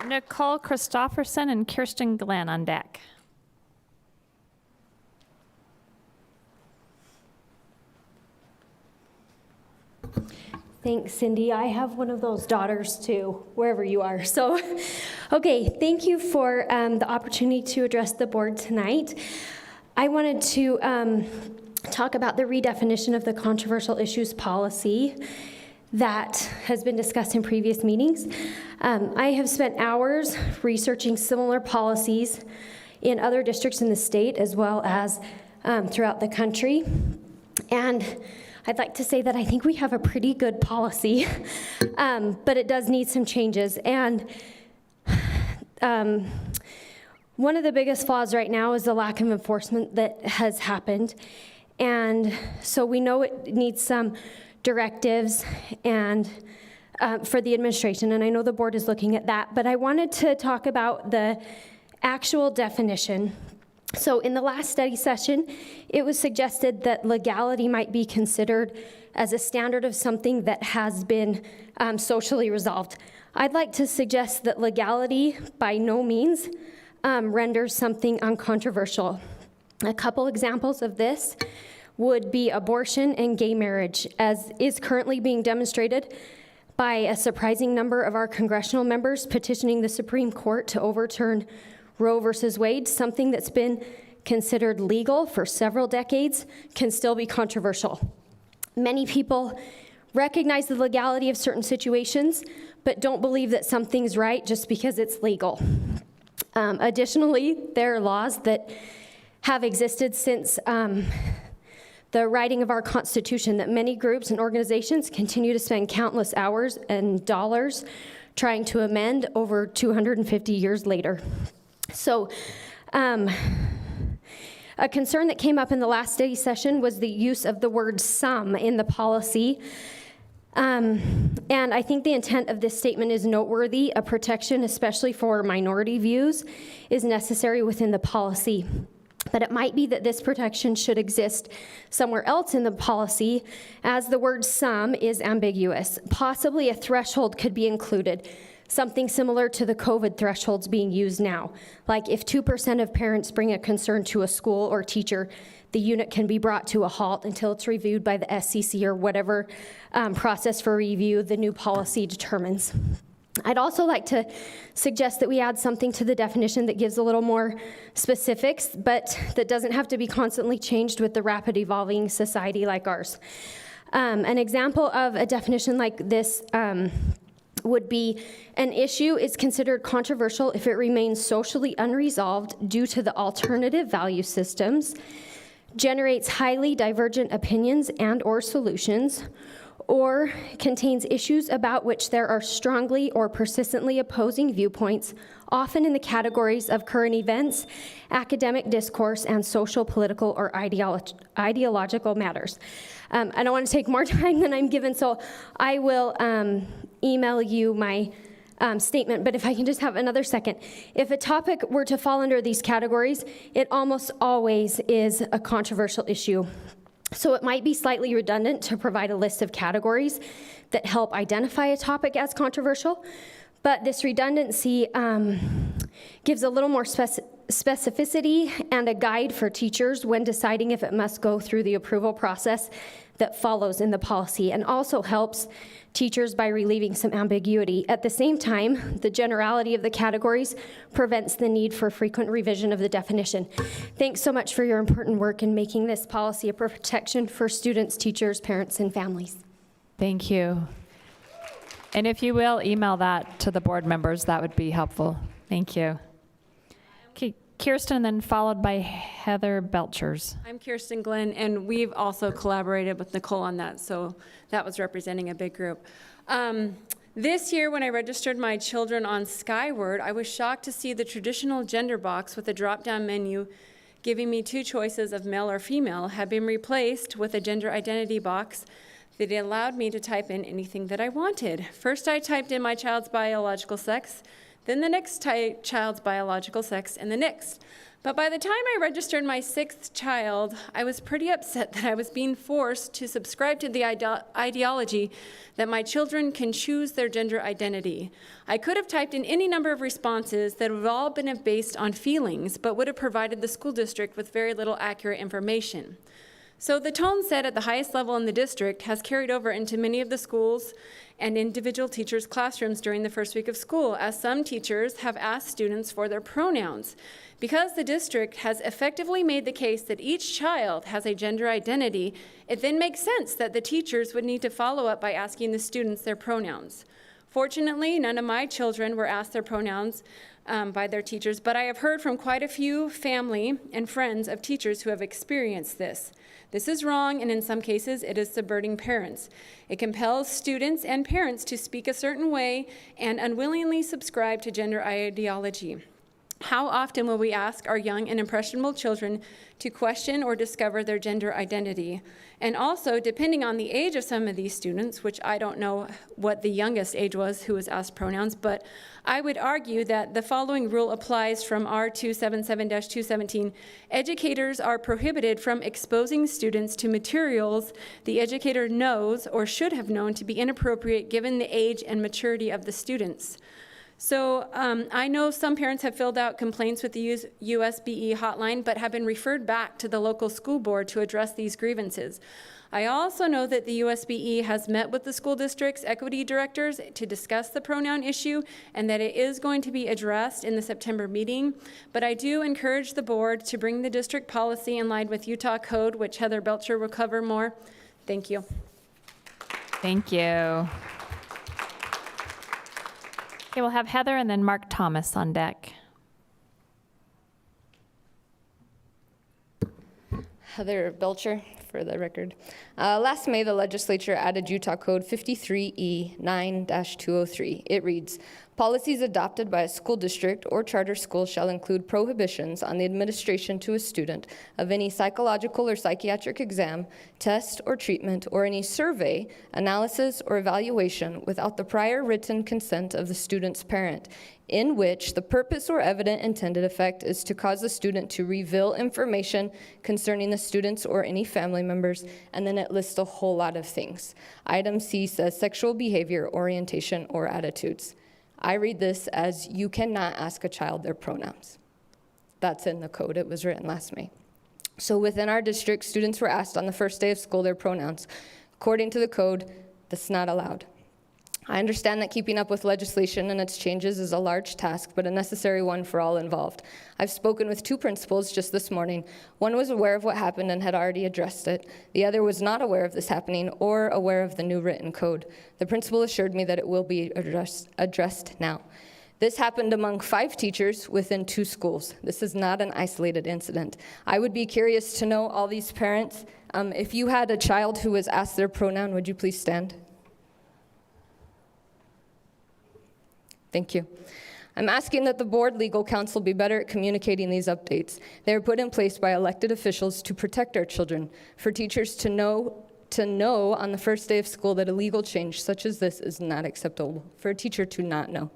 Nicole Christofferson and Kirsten Glenn on deck. Thanks, Cindy. I have one of those daughters too, wherever you are. So, okay, thank you for the opportunity to address the board tonight. I wanted to talk about the redefinition of the controversial issues policy that has been discussed in previous meetings. I have spent hours researching similar policies in other districts in the state as well as throughout the country. And I'd like to say that I think we have a pretty good policy, but it does need some changes. And one of the biggest flaws right now is the lack of enforcement that has happened. And so we know it needs some directives and for the administration, and I know the board is looking at that, but I wanted to talk about the actual definition. So in the last study session, it was suggested that legality might be considered as a standard of something that has been socially resolved. I'd like to suggest that legality by no means renders something uncontroversial. A couple examples of this would be abortion and gay marriage, as is currently being demonstrated by a surprising number of our congressional members petitioning the Supreme Court to overturn Roe versus Wade. Something that's been considered legal for several decades can still be controversial. Many people recognize the legality of certain situations, but don't believe that something's right just because it's legal. Additionally, there are laws that have existed since the writing of our Constitution that many groups and organizations continue to spend countless hours and dollars trying to amend over 250 years later. So, a concern that came up in the last study session was the use of the word some in the policy. And I think the intent of this statement is noteworthy. A protection, especially for minority views, is necessary within the policy. But it might be that this protection should exist somewhere else in the policy, as the word some is ambiguous. Possibly a threshold could be included, something similar to the COVID thresholds being used now. Like if 2% of parents bring a concern to a school or teacher, the unit can be brought to a halt until it's reviewed by the SCC or whatever process for review the new policy determines. I'd also like to suggest that we add something to the definition that gives a little more specifics, but that doesn't have to be constantly changed with the rapid evolving society like ours. An example of a definition like this would be an issue is considered controversial if it remains socially unresolved due to the alternative value systems, generates highly divergent opinions and or solutions, or contains issues about which there are strongly or persistently opposing viewpoints, often in the categories of current events, academic discourse, and social, political, or ideological matters. I don't want to take more time than I'm given, so I will email you my statement, but if I can just have another second. If a topic were to fall under these categories, it almost always is a controversial issue. So it might be slightly redundant to provide a list of categories that help identify a topic as controversial, but this redundancy gives a little more specificity and a guide for teachers when deciding if it must go through the approval process that follows in the policy, and also helps teachers by relieving some ambiguity. At the same time, the generality of the categories prevents the need for frequent revision of the definition. Thanks so much for your important work in making this policy a protection for students, teachers, parents, and families. Thank you. And if you will email that to the board members, that would be helpful. Thank you. Okay, Kirsten, then followed by Heather Belchers. I'm Kirsten Glenn, and we've also collaborated with Nicole on that, so that was representing a big group. This year, when I registered my children on Skyward, I was shocked to see the traditional gender box with a drop-down menu giving me two choices of male or female had been replaced with a gender identity box that allowed me to type in anything that I wanted. First, I typed in my child's biological sex, then the next child's biological sex, and the next. But by the time I registered my sixth child, I was pretty upset that I was being forced to subscribe to the ideology that my children can choose their gender identity. I could have typed in any number of responses that would have all been based on feelings, but would have provided the school district with very little accurate information. So the tone set at the highest level in the district has carried over into many of the schools and individual teachers' classrooms during the first week of school, as some teachers have asked students for their pronouns. Because the district has effectively made the case that each child has a gender identity, it then makes sense that the teachers would need to follow up by asking the students their pronouns. Fortunately, none of my children were asked their pronouns by their teachers, but I have heard from quite a few family and friends of teachers who have experienced this. This is wrong, and in some cases, it is subverting parents. It compels students and parents to speak a certain way and unwillingly subscribe to gender ideology. How often will we ask our young and impressionable children to question or discover their gender identity? And also, depending on the age of some of these students, which I don't know what the youngest age was who was asked pronouns, but I would argue that the following rule applies from R277-217. Educators are prohibited from exposing students to materials the educator knows or should have known to be inappropriate given the age and maturity of the students. So I know some parents have filled out complaints with the USBE hotline, but have been referred back to the local school board to address these grievances. I also know that the USBE has met with the school district's equity directors to discuss the pronoun issue, and that it is going to be addressed in the September meeting. But I do encourage the board to bring the district policy in line with Utah Code, which Heather Belcher will cover more. Thank you. Thank you. Okay, we'll have Heather and then Mark Thomas on deck. Heather Belcher for the record. Last May, the legislature added Utah Code 53E 9-203. It reads, policies adopted by a school district or charter school shall include prohibitions on the administration to a student of any psychological or psychiatric exam, test, or treatment, or any survey, analysis, or evaluation without the prior written consent of the student's parent, in which the purpose or evident intended effect is to cause the student to reveal information concerning the students or any family members, and then it lists a whole lot of things. Item C says sexual behavior, orientation, or attitudes. I read this as you cannot ask a child their pronouns. That's in the code. It was written last May. So within our district, students were asked on the first day of school their pronouns. According to the code, that's not allowed. I understand that keeping up with legislation and its changes is a large task, but a necessary one for all involved. I've spoken with 2 principals just this morning. One was aware of what happened and had already addressed it. The other was not aware of this happening or aware of the new written code. The principal assured me that it will be addressed now. This happened among 5 teachers within 2 schools. This is not an isolated incident. I would be curious to know, all these parents, if you had a child who was asked their pronoun, would you please stand? Thank you. I'm asking that the board legal counsel be better at communicating these updates. They are put in place by elected officials to protect our children. For teachers to know on the first day of school that a legal change such as this is not acceptable. For a teacher to not know.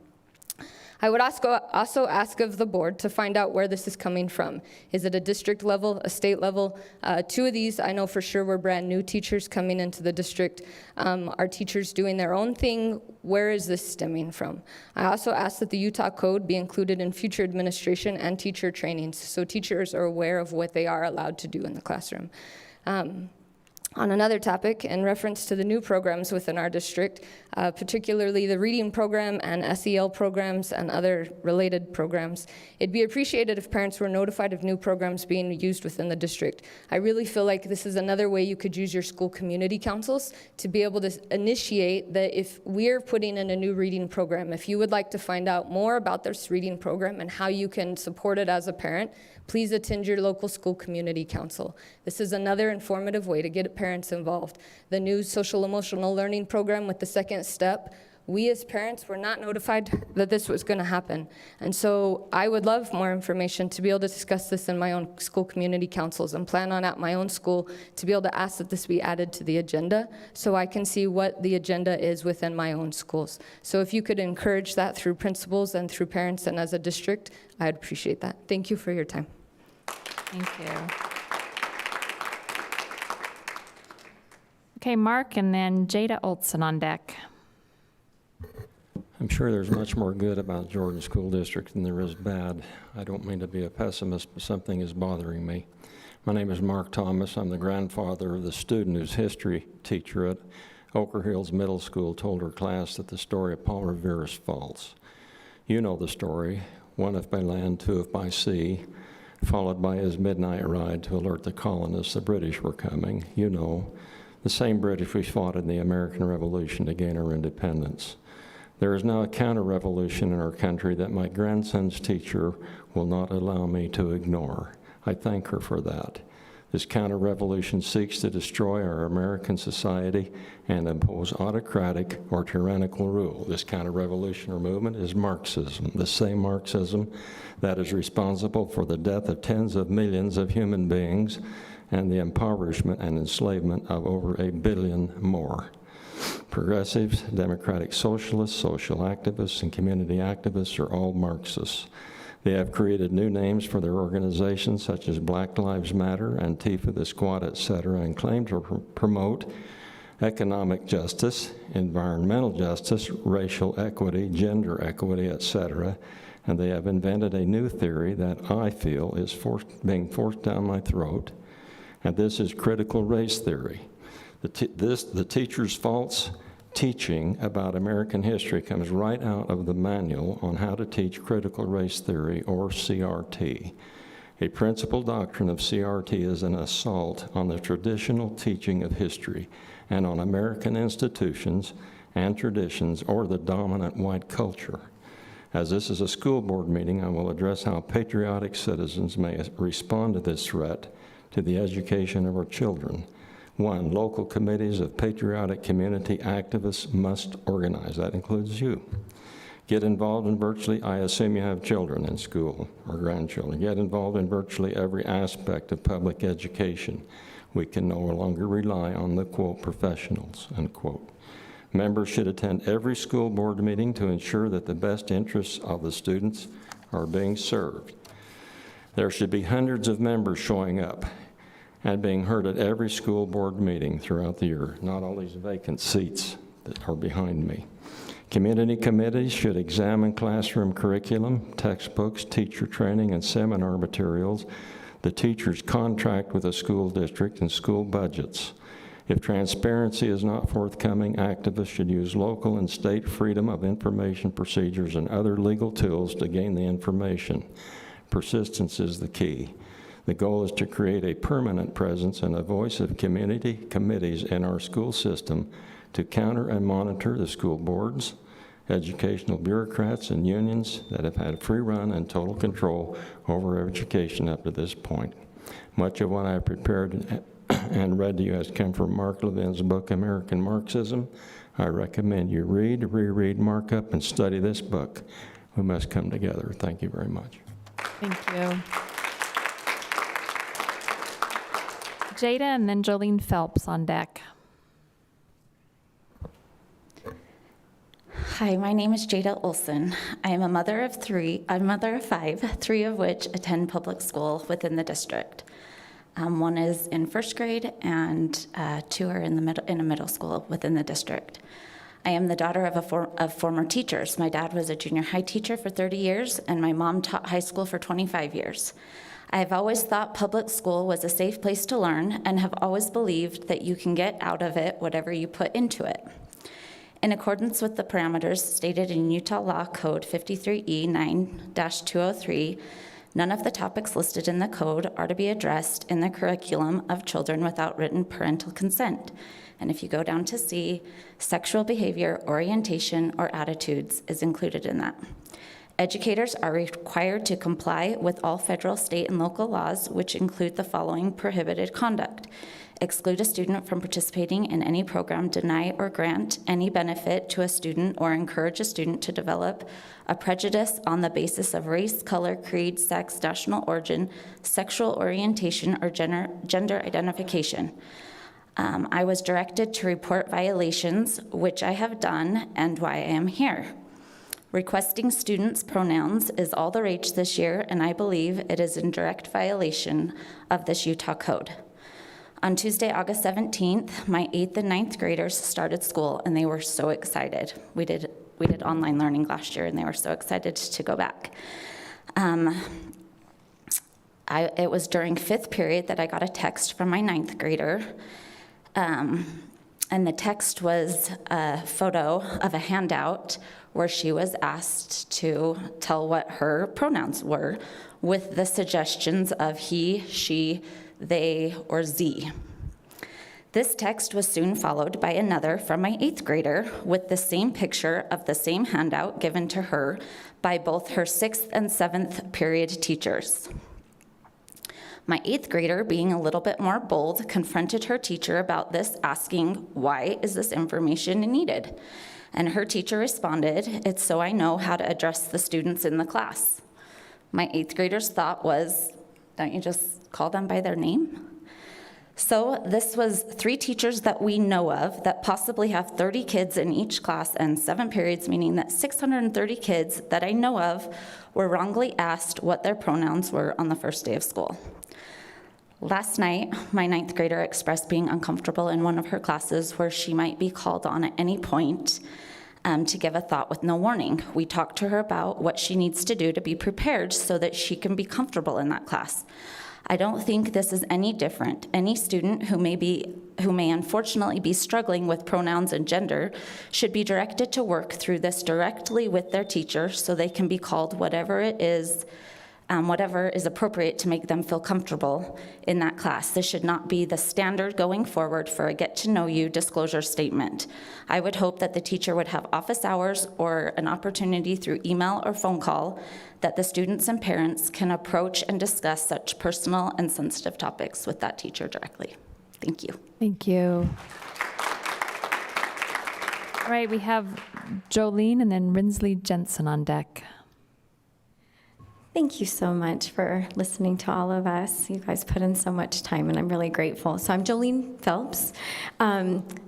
I would also ask of the board to find out where this is coming from. Is it a district level, a state level? 2 of these I know for sure were brand new teachers coming into the district. Are teachers doing their own thing? Where is this stemming from? I also ask that the Utah Code be included in future administration and teacher trainings so teachers are aware of what they are allowed to do in the classroom. On another topic, in reference to the new programs within our district, particularly the reading program and SEL programs and other related programs, it'd be appreciated if parents were notified of new programs being used within the district. I really feel like this is another way you could use your school community councils to be able to initiate that if we're putting in a new reading program, if you would like to find out more about this reading program and how you can support it as a parent, please attend your local school community council. This is another informative way to get parents involved. The new social emotional learning program with the second step, we as parents were not notified that this was going to happen. And so I would love more information to be able to discuss this in my own school community councils and plan on at my own school to be able to ask that this be added to the agenda so I can see what the agenda is within my own schools. So if you could encourage that through principals and through parents and as a district, I'd appreciate that. Thank you for your time. Thank you. Okay, Mark, and then Jada Olson on deck. I'm sure there's much more good about Jordan School District than there is bad. I don't mean to be a pessimist, but something is bothering me. My name is Mark Thomas. I'm the grandfather of the student whose history teacher at Oker Hills Middle School told her class that the story of Paul Revere is false. You know the story, 1 if by land, 2 if by sea, followed by his midnight ride to alert the colonists the British were coming. You know, the same British we fought in the American Revolution to gain our independence. There is now a counter-revolution in our country that my grandson's teacher will not allow me to ignore. I thank her for that. This counter-revolution seeks to destroy our American society and impose autocratic or tyrannical rule. This counter-revolutionary movement is Marxism, the same Marxism that is responsible for the death of tens of millions of human beings and the impoverishment and enslavement of over 1 billion more. Progressives, democratic socialists, social activists, and community activists are all Marxists. They have created new names for their organizations such as Black Lives Matter, Antifa, the Squad, etc., and claim to promote economic justice, environmental justice, racial equity, gender equity, etc., and they have invented a new theory that I feel is being forced down my throat, and this is critical race theory. The teacher's false teaching about American history comes right out of the manual on how to teach critical race theory, or CRT. A principal doctrine of CRT is an assault on the traditional teaching of history and on American institutions and traditions or the dominant white culture. As this is a school board meeting, I will address how patriotic citizens may respond to this threat to the education of our children. 1, local committees of patriotic community activists must organize. That includes you. Get involved in virtually, I assume you have children in school or grandchildren. Get involved in virtually every aspect of public education. We can no longer rely on the, quote, professionals, unquote. Members should attend every school board meeting to ensure that the best interests of the students are being served. There should be hundreds of members showing up and being heard at every school board meeting throughout the year, not all these vacant seats that are behind me. Community committees should examine classroom curriculum, textbooks, teacher training, and seminar materials, the teacher's contract with the school district, and school budgets. If transparency is not forthcoming, activists should use local and state freedom of information procedures and other legal tools to gain the information. Persistence is the key. The goal is to create a permanent presence and a voice of community committees in our school system to counter and monitor the school boards, educational bureaucrats, and unions that have had free run and total control over education up to this point. Much of what I have prepared and read to you has come from Mark Levin's book, American Marxism. I recommend you read, reread, mark up, and study this book. We must come together. Thank you very much. Thank you. Jada and then Jolene Phelps on deck. Hi, my name is Jada Olson. I am a mother of three. I'm a mother of five, three of which attend public school within the district. One is in first grade, and two are in a middle school within the district. I am the daughter of former teachers. My dad was a junior high teacher for 30 years, and my mom taught high school for 25 years. I have always thought public school was a safe place to learn, and have always believed that you can get out of it whatever you put into it. In accordance with the parameters stated in Utah Law Code 53E 9-203, none of the topics listed in the code are to be addressed in the curriculum of children without written parental consent. And if you go down to C, sexual behavior, orientation, or attitudes is included in that. Educators are required to comply with all federal, state, and local laws, which include the following prohibited conduct: exclude a student from participating in any program, deny or grant any benefit to a student, or encourage a student to develop a prejudice on the basis of race, color, creed, sex, national origin, sexual orientation, or gender identification. I was directed to report violations, which I have done, and why I am here. Requesting students' pronouns is all the rage this year, and I believe it is in direct violation of this Utah code. On Tuesday, August 17th, my 8th and 9th graders started school, and they were so excited. We did online learning last year, and they were so excited to go back. It was during 5th period that I got a text from my 9th grader, and the text was a photo of a handout where she was asked to tell what her pronouns were, with the suggestions of he, she, they, or Z. This text was soon followed by another from my 8th grader with the same picture of the same handout given to her by both her 6th and 7th period teachers. My 8th grader, being a little bit more bold, confronted her teacher about this, asking, "Why is this information needed?" And her teacher responded, "It's so I know how to address the students in the class." My 8th grader's thought was, don't you just call them by their name? So this was 3 teachers that we know of that possibly have 30 kids in each class and 7 periods, meaning that 630 kids that I know of were wrongly asked what their pronouns were on the first day of school. Last night, my 9th grader expressed being uncomfortable in one of her classes where she might be called on at any point to give a thought with no warning. We talked to her about what she needs to do to be prepared so that she can be comfortable in that class. I don't think this is any different. Any student who may unfortunately be struggling with pronouns and gender should be directed to work through this directly with their teacher so they can be called whatever it is, whatever is appropriate to make them feel comfortable in that class. This should not be the standard going forward for a get-to-know-you disclosure statement. I would hope that the teacher would have office hours or an opportunity through email or phone call that the students and parents can approach and discuss such personal and sensitive topics with that teacher directly. Thank you. Thank you. All right, we have Jolene and then Rinsley Jensen on deck. Thank you so much for listening to all of us. You guys put in so much time, and I'm really grateful. So I'm Jolene Phelps.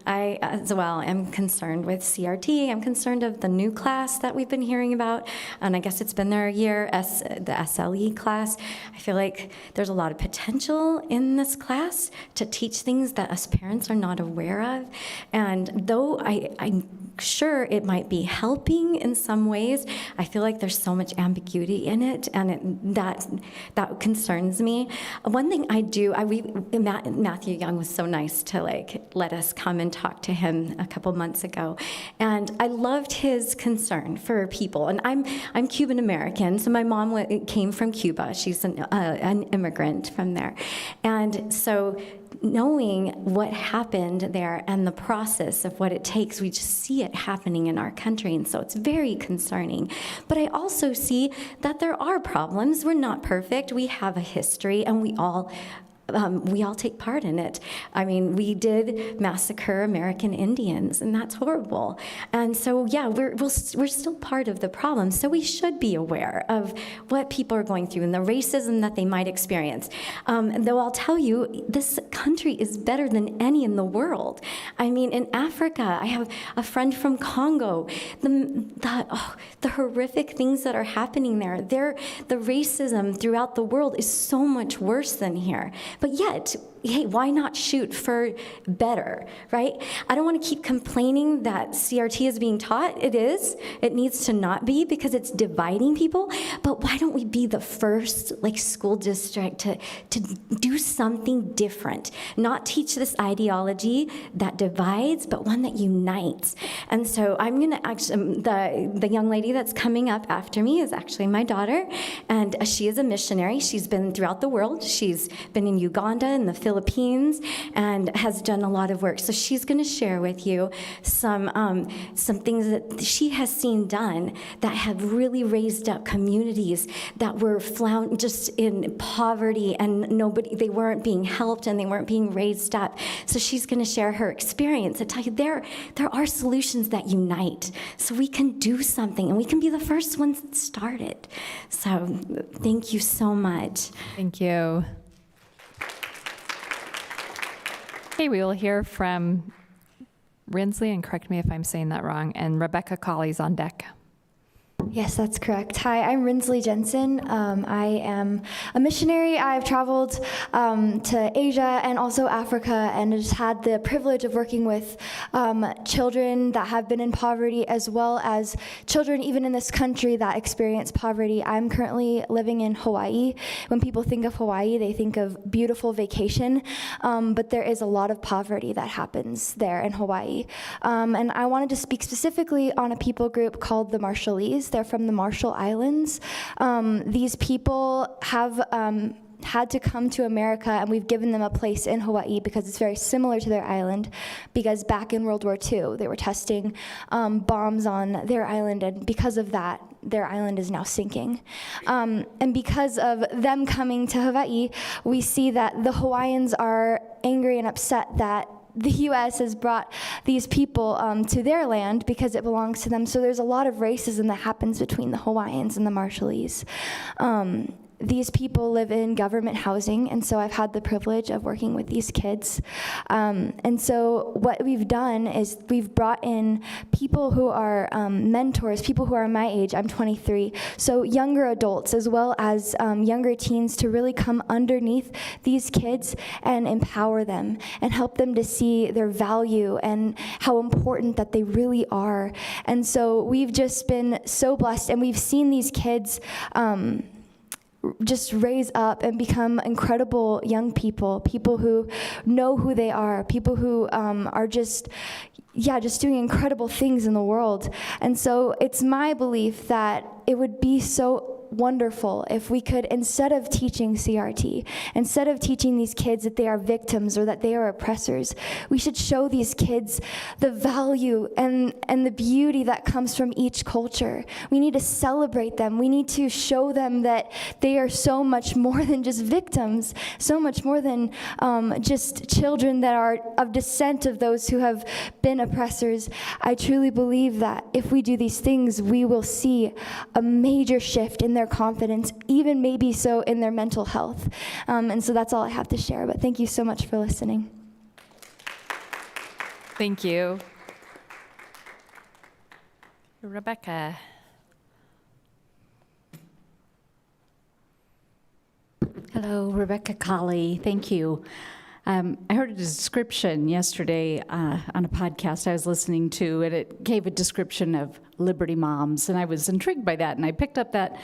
I, as well, am concerned with CRT. I'm concerned of the new class that we've been hearing about, and I guess it's been there a year, the SLE class. I feel like there's a lot of potential in this class to teach things that us parents are not aware of. And though I'm sure it might be helping in some ways, I feel like there's so much ambiguity in it, and that concerns me. One thing I do, Matthew Young was so nice to let us come and talk to him a couple months ago, and I loved his concern for people. And I'm Cuban American, so my mom came from Cuba. She's an immigrant from there, and so knowing what happened there and the process of what it takes, we just see it happening in our country, and so it's very concerning. But I also see that there are problems. We're not perfect. We have a history, and we all take part in it. I mean, we did massacre American Indians, and that's horrible. And so, yeah, we're still part of the problem. So we should be aware of what people are going through and the racism that they might experience. Though I'll tell you, this country is better than any in the world. I mean, in Africa, I have a friend from Congo. The horrific things that are happening there, the racism throughout the world is so much worse than here. But yet, hey, why not shoot for better, right? I don't want to keep complaining that CRT is being taught. It is. It needs to not be because it's dividing people. But why don't we be the first school district to do something different? Not teach this ideology that divides, but one that unites. And so I'm going to actually, the young lady that's coming up after me is actually my daughter, and she is a missionary. She's been throughout the world. She's been in Uganda and the Philippines and has done a lot of work. So she's going to share with you some things that she has seen done that have really raised up communities that were just in poverty, and they weren't being helped and they weren't being raised up. So she's going to share her experience and tell you there are solutions that unite. So we can do something, and we can be the first ones that start it. So thank you so much. Thank you. Okay, we will hear from Rinsley, and correct me if I'm saying that wrong, and Rebecca Colley's on deck. Yes, that's correct. Hi, I'm Rinsley Jensen. I am a missionary. I've traveled to Asia and also Africa, and just had the privilege of working with children that have been in poverty, as well as children even in this country that experience poverty. I'm currently living in Hawaii. When people think of Hawaii, they think of beautiful vacation, but there is a lot of poverty that happens there in Hawaii. And I wanted to speak specifically on a people group called the Marshallese. They're from the Marshall Islands. These people have had to come to America, and we've given them a place in Hawaii because it's very similar to their island, because back in World War II, they were testing bombs on their island, and because of that, their island is now sinking. And because of them coming to Hawaii, we see that the Hawaiians are angry and upset that the U.S. has brought these people to their land because it belongs to them. So there's a lot of racism that happens between the Hawaiians and the Marshallese. These people live in government housing, and so I've had the privilege of working with these kids. And so what we've done is we've brought in people who are mentors, people who are my age. I'm 23. So younger adults as well as younger teens to really come underneath these kids and empower them and help them to see their value and how important that they really are. And so we've just been so blessed, and we've seen these kids just raise up and become incredible young people, people who know who they are, people who are just doing incredible things in the world. And so it's my belief that it would be so wonderful if we could, instead of teaching CRT, instead of teaching these kids that they are victims or that they are oppressors, we should show these kids the value and the beauty that comes from each culture. We need to celebrate them. We need to show them that they are so much more than just victims, so much more than just children that are of descent of those who have been oppressors. I truly believe that if we do these things, we will see a major shift in their confidence, even maybe so in their mental health. And so that's all I have to share, but thank you so much for listening. Thank you. Rebecca. Hello, Rebecca Colley. Thank you. I heard a description yesterday on a podcast I was listening to, and it gave a description of Liberty Moms, and I was intrigued by that, and I picked up that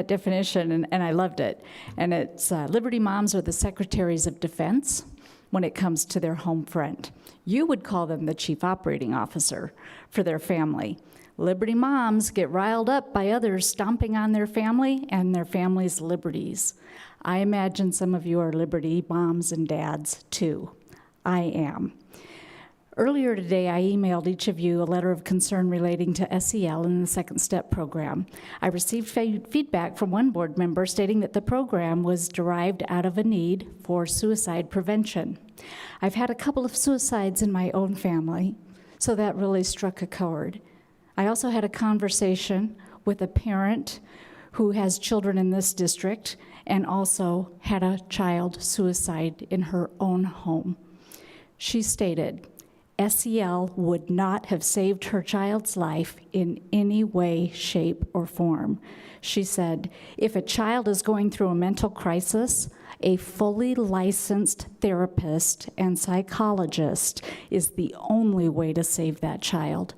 definition, and I loved it. And it's Liberty Moms are the secretaries of defense when it comes to their home front. You would call them the chief operating officer for their family. Liberty Moms get riled up by others stomping on their family and their family's liberties. I imagine some of you are Liberty moms and dads too. I am. Earlier today, I emailed each of you a letter of concern relating to SEL and the Second Step program. I received feedback from one board member stating that the program was derived out of a need for suicide prevention. I've had a couple of suicides in my own family, so that really struck a chord. I also had a conversation with a parent who has children in this district and also had a child suicide in her own home. She stated, SEL would not have saved her child's life in any way, shape, or form. She said, if a child is going through a mental crisis, a fully licensed therapist and psychologist is the only way to save that child.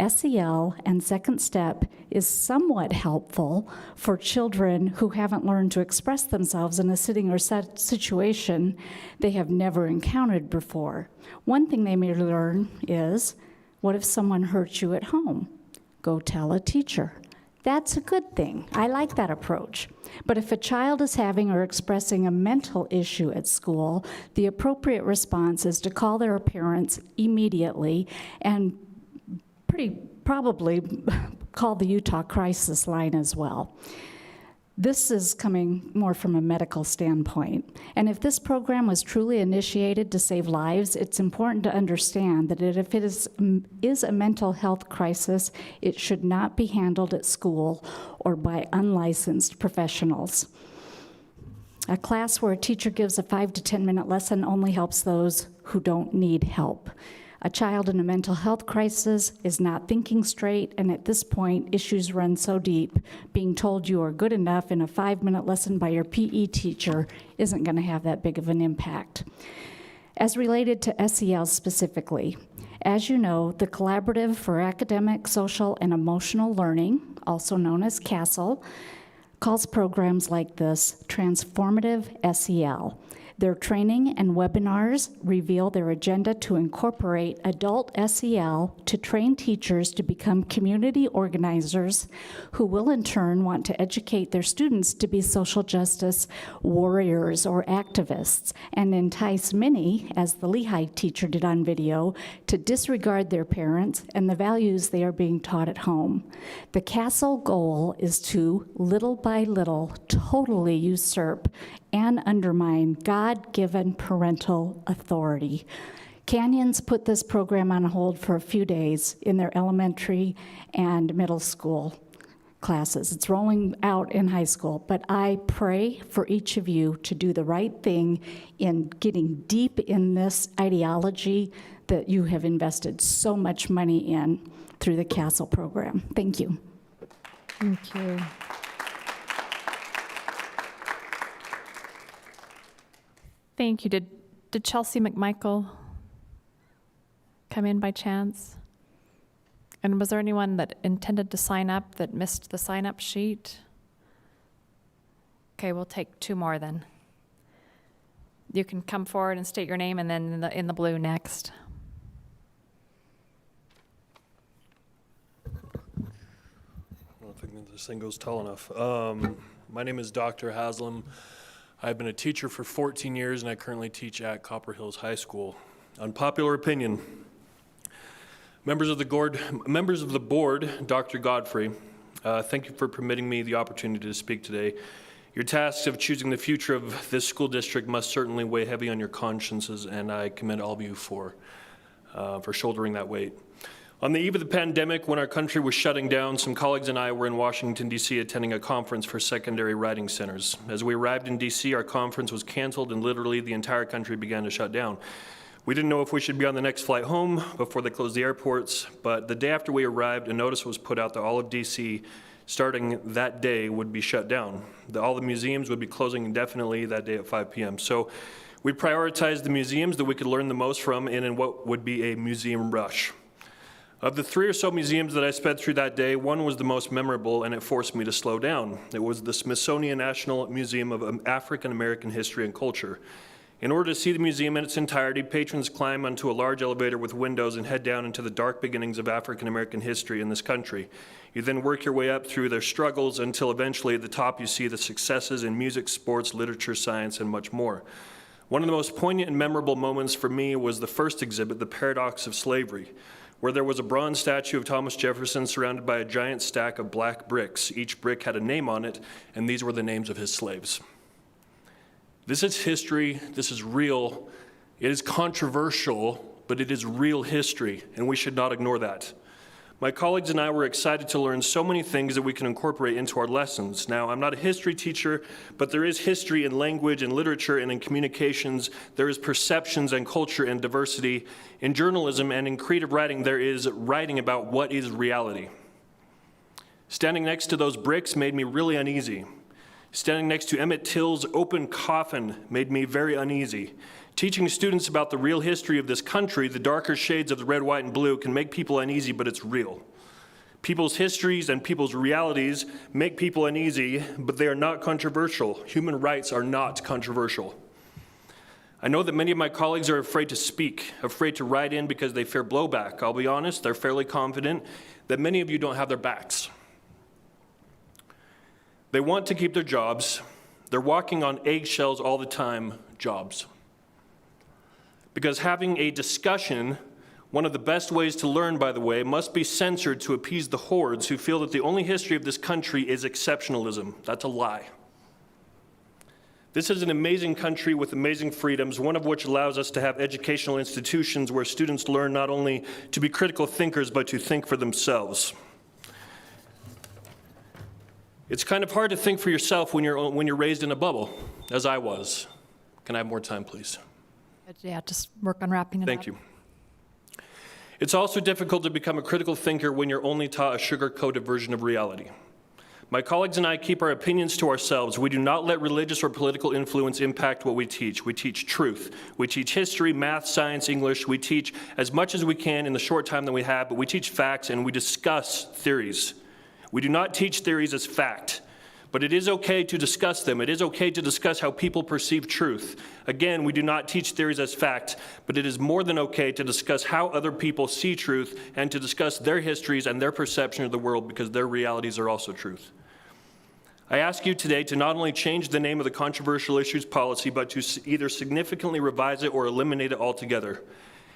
SEL and Second Step is somewhat helpful for children who haven't learned to express themselves in a sitting or situation they have never encountered before. One thing they may learn is, what if someone hurts you at home? Go tell a teacher. That's a good thing. I like that approach. But if a child is having or expressing a mental issue at school, the appropriate response is to call their parents immediately and pretty probably call the Utah Crisis Line as well. This is coming more from a medical standpoint. And if this program was truly initiated to save lives, it's important to understand that if it is a mental health crisis, it should not be handled at school or by unlicensed professionals. A class where a teacher gives a 5 to 10 minute lesson only helps those who don't need help. A child in a mental health crisis is not thinking straight, and at this point, issues run so deep, being told you are good enough in a 5-minute lesson by your PE teacher isn't going to have that big of an impact. As related to SEL specifically, as you know, the Collaborative for Academic, Social, and Emotional Learning, also known as CASEL, calls programs like this transformative SEL. Their training and webinars reveal their agenda to incorporate adult SEL to train teachers to become community organizers who will in turn want to educate their students to be social justice warriors or activists and entice many, as the Lehigh teacher did on video, to disregard their parents and the values they are being taught at home. The CASEL goal is to, little by little, totally usurp and undermine God-given parental authority. Canyons put this program on hold for a few days in their elementary and middle school classes. It's rolling out in high school, but I pray for each of you to do the right thing in getting deep in this ideology that you have invested so much money in through the CASEL program. Thank you. Thank you. Thank you. Did Chelsea McMichael come in by chance? And was there anyone that intended to sign up that missed the sign-up sheet? Okay, we'll take 2 more then. You can come forward and state your name, and then in the blue next. I don't think This thing goes tall enough. My name is Dr. Haslam. I've been a teacher for 14 years, and I currently teach at Copper Hills High School. Unpopular opinion. Members of the board, Dr. Godfrey, thank you for permitting me the opportunity to speak today. Your task of choosing the future of this school district must certainly weigh heavy on your consciences, and I commend all of you for shouldering that weight. On the eve of the pandemic, when our country was shutting down, some colleagues and I were in Washington, D.C. attending a conference for secondary writing centers. As we arrived in D.C., our conference was canceled and literally the entire country began to shut down. We didn't know if we should be on the next flight home before they closed the airports, but the day after we arrived, a notice was put out that all of D.C., starting that day, would be shut down. All the museums would be closing indefinitely that day at 5 p.m. So we prioritized the museums that we could learn the most from in what would be a museum rush. Of the 3 or so museums that I sped through that day, one was the most memorable, and it forced me to slow down. It was the Smithsonian National Museum of African American History and Culture. In order to see the museum in its entirety, patrons climb onto a large elevator with windows and head down into the dark beginnings of African American history in this country. You then work your way up through their struggles until eventually at the top you see the successes in music, sports, literature, science, and much more. One of the most poignant and memorable moments for me was the first exhibit, The Paradox of Slavery, where there was a bronze statue of Thomas Jefferson surrounded by a giant stack of black bricks. Each brick had a name on it, and these were the names of his slaves. This is history, this is real, it is controversial, but it is real history, and we should not ignore that. My colleagues and I were excited to learn so many things that we can incorporate into our lessons. Now, I'm not a history teacher, but there is history in language and literature and in communications. There is perceptions and culture and diversity. In journalism and in creative writing, there is writing about what is reality. Standing next to those bricks made me really uneasy. Standing next to Emmett Till's open coffin made me very uneasy. Teaching students about the real history of this country, the darker shades of the red, white, and blue, can make people uneasy, but it's real. People's histories and people's realities make people uneasy, but they are not controversial. Human rights are not controversial. I know that many of my colleagues are afraid to speak, afraid to write in because they fear blowback. I'll be honest, they're fairly confident that many of you don't have their backs. They want to keep their jobs. They're walking on eggshells all the time, jobs. Because having a discussion, one of the best ways to learn, by the way, must be censored to appease the hordes who feel that the only history of this country is exceptionalism. That's a lie. This is an amazing country with amazing freedoms, one of which allows us to have educational institutions where students learn not only to be critical thinkers, but to think for themselves. It's kind of hard to think for yourself when you're raised in a bubble, as I was. Can I have more time, please? Yeah, just work on wrapping it up. Thank you. It's also difficult to become a critical thinker when you're only taught a sugar-coated version of reality. My colleagues and I keep our opinions to ourselves. We do not let religious or political influence impact what we teach. We teach truth. We teach history, math, science, English. We teach as much as we can in the short time that we have, but we teach facts and we discuss theories. We do not teach theories as fact. But it is okay to discuss them. It is okay to discuss how people perceive truth. Again, we do not teach theories as fact, but it is more than okay to discuss how other people see truth and to discuss their histories and their perception of the world because their realities are also truth. I ask you today to not only change the name of the controversial issues policy, but to either significantly revise it or eliminate it altogether.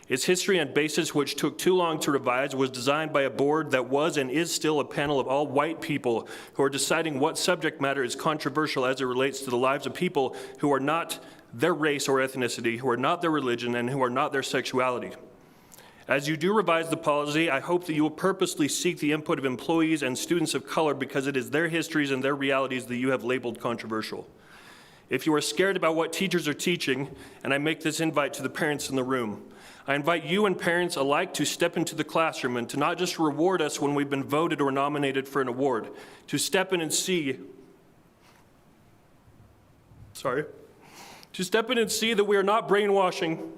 Its history and basis, which took too long to revise, was designed by a board that was and is still a panel of all white people who are deciding what subject matter is controversial as it relates to the lives of people who are not their race or ethnicity, who are not their religion, and who are not their sexuality. As you do revise the policy, I hope that you will purposely seek the input of employees and students of color because it is their histories and their realities that you have labeled controversial. If you are scared about what teachers are teaching, and I make this invite to the parents in the room, I invite you and parents alike to step into the classroom and to not just reward us when we've been voted or nominated for an award, to step in and see that we are not brainwashing.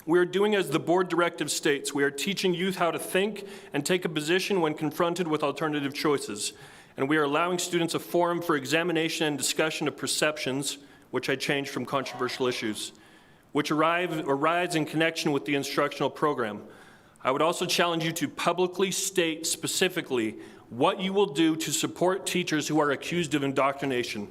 We are doing as the board directive states. We are teaching youth how to think and take a position when confronted with alternative choices. And we are allowing students a forum for examination and discussion of perceptions, which I changed from controversial issues, which arise in connection with the instructional program. I would also challenge you to publicly state specifically what you will do to support teachers who are accused of indoctrination.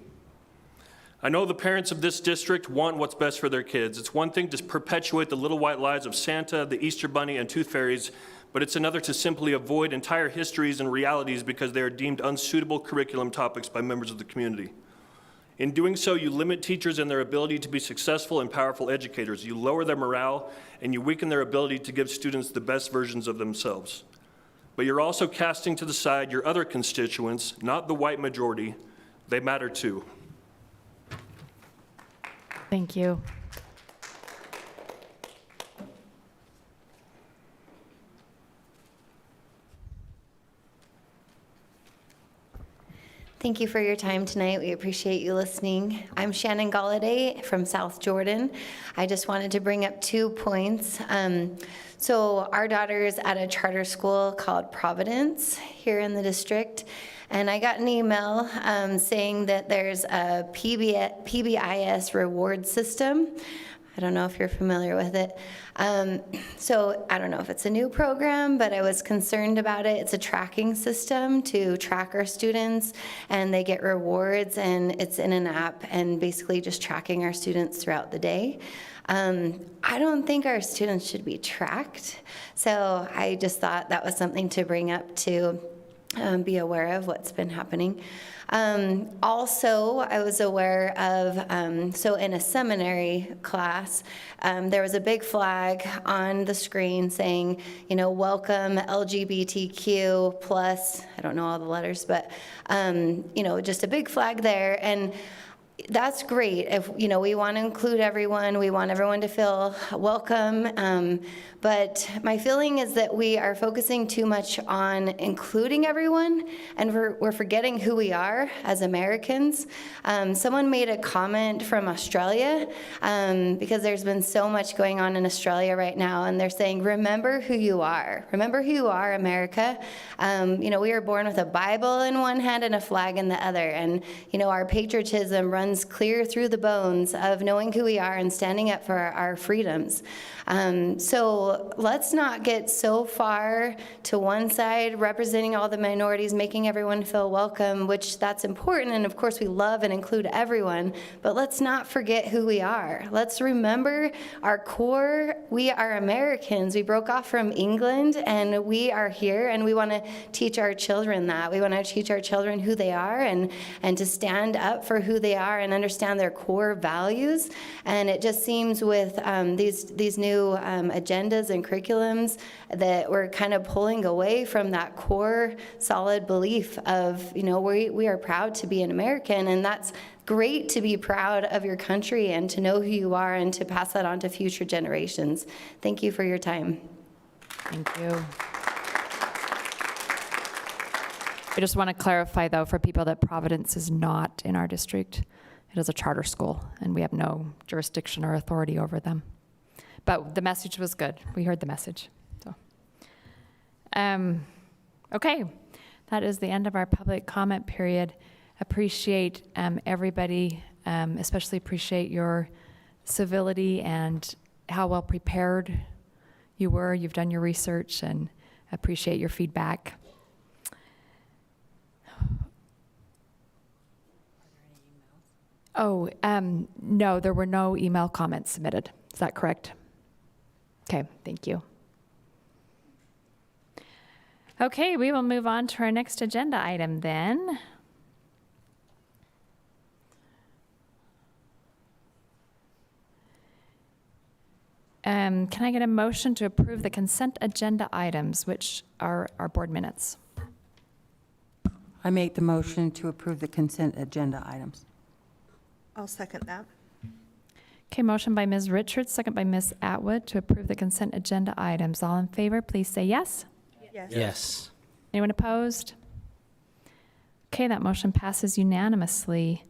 I know the parents of this district want what's best for their kids. It's one thing to perpetuate the little white lies of Santa, the Easter Bunny, and tooth fairies, but it's another to simply avoid entire histories and realities because they are deemed unsuitable curriculum topics by members of the community. In doing so, you limit teachers in their ability to be successful and powerful educators. You lower their morale, and you weaken their ability to give students the best versions of themselves. But you're also casting to the side your other constituents, not the white majority. They matter too. Thank you. Thank you for your time tonight. We appreciate you listening. I'm Shannon Galladay from South Jordan. I just wanted to bring up 2 points. So our daughter's at a charter school called Providence here in the district. And I got an email saying that there's a PBIS reward system. I don't know if you're familiar with it. So I don't know if it's a new program, but I was concerned about it. It's a tracking system to track our students, and they get rewards, and it's in an app, and basically just tracking our students throughout the day. I don't think our students should be tracked, so I just thought that was something to bring up to be aware of what's been happening. Also, I was aware of, so in a seminary class, there was a big flag on the screen saying, you know, welcome LGBTQ plus, I don't know all the letters, but, you know, just a big flag there. And that's great. If, you know, we want to include everyone, we want everyone to feel welcome. But my feeling is that we are focusing too much on including everyone, and we're forgetting who we are as Americans. Someone made a comment from Australia, because there's been so much going on in Australia right now, and they're saying, remember who you are. Remember who you are, America. You know, we were born with a Bible in one hand and a flag in the other, and, you know, our patriotism runs clear through the bones of knowing who we are and standing up for our freedoms. So let's not get so far to one side, representing all the minorities, making everyone feel welcome, which that's important, and of course we love and include everyone, but let's not forget who we are. Let's remember our core. We are Americans. We broke off from England, and we are here, and we want to teach our children that. We want to teach our children who they are, and to stand up for who they are and understand their core values. And it just seems with these new agendas and curriculums that we're kind of pulling away from that core solid belief of, you know, we are proud to be an American, and that's great to be proud of your country and to know who you are and to pass that on to future generations. Thank you for your time. Thank you. I just want to clarify, though, for people that Providence is not in our district. It is a charter school, and we have no jurisdiction or authority over them. But the message was good. We heard the message. So, okay, that is the end of our public comment period. Appreciate everybody, especially appreciate your civility and how well prepared you were. You've done your research, and appreciate your feedback. Oh, no, there were no email comments submitted. Is that correct? Okay, thank you. Okay, we will move on to our next agenda item then. Can I get a motion to approve the consent agenda items, which are our board minutes? I make the motion to approve the consent agenda items. I'll second that. Okay, motion by Ms. Richards, second by Ms. Atwood to approve the consent agenda items. All in favor, please say yes. Yes. Yes. Anyone opposed? Okay, that motion passes unanimously.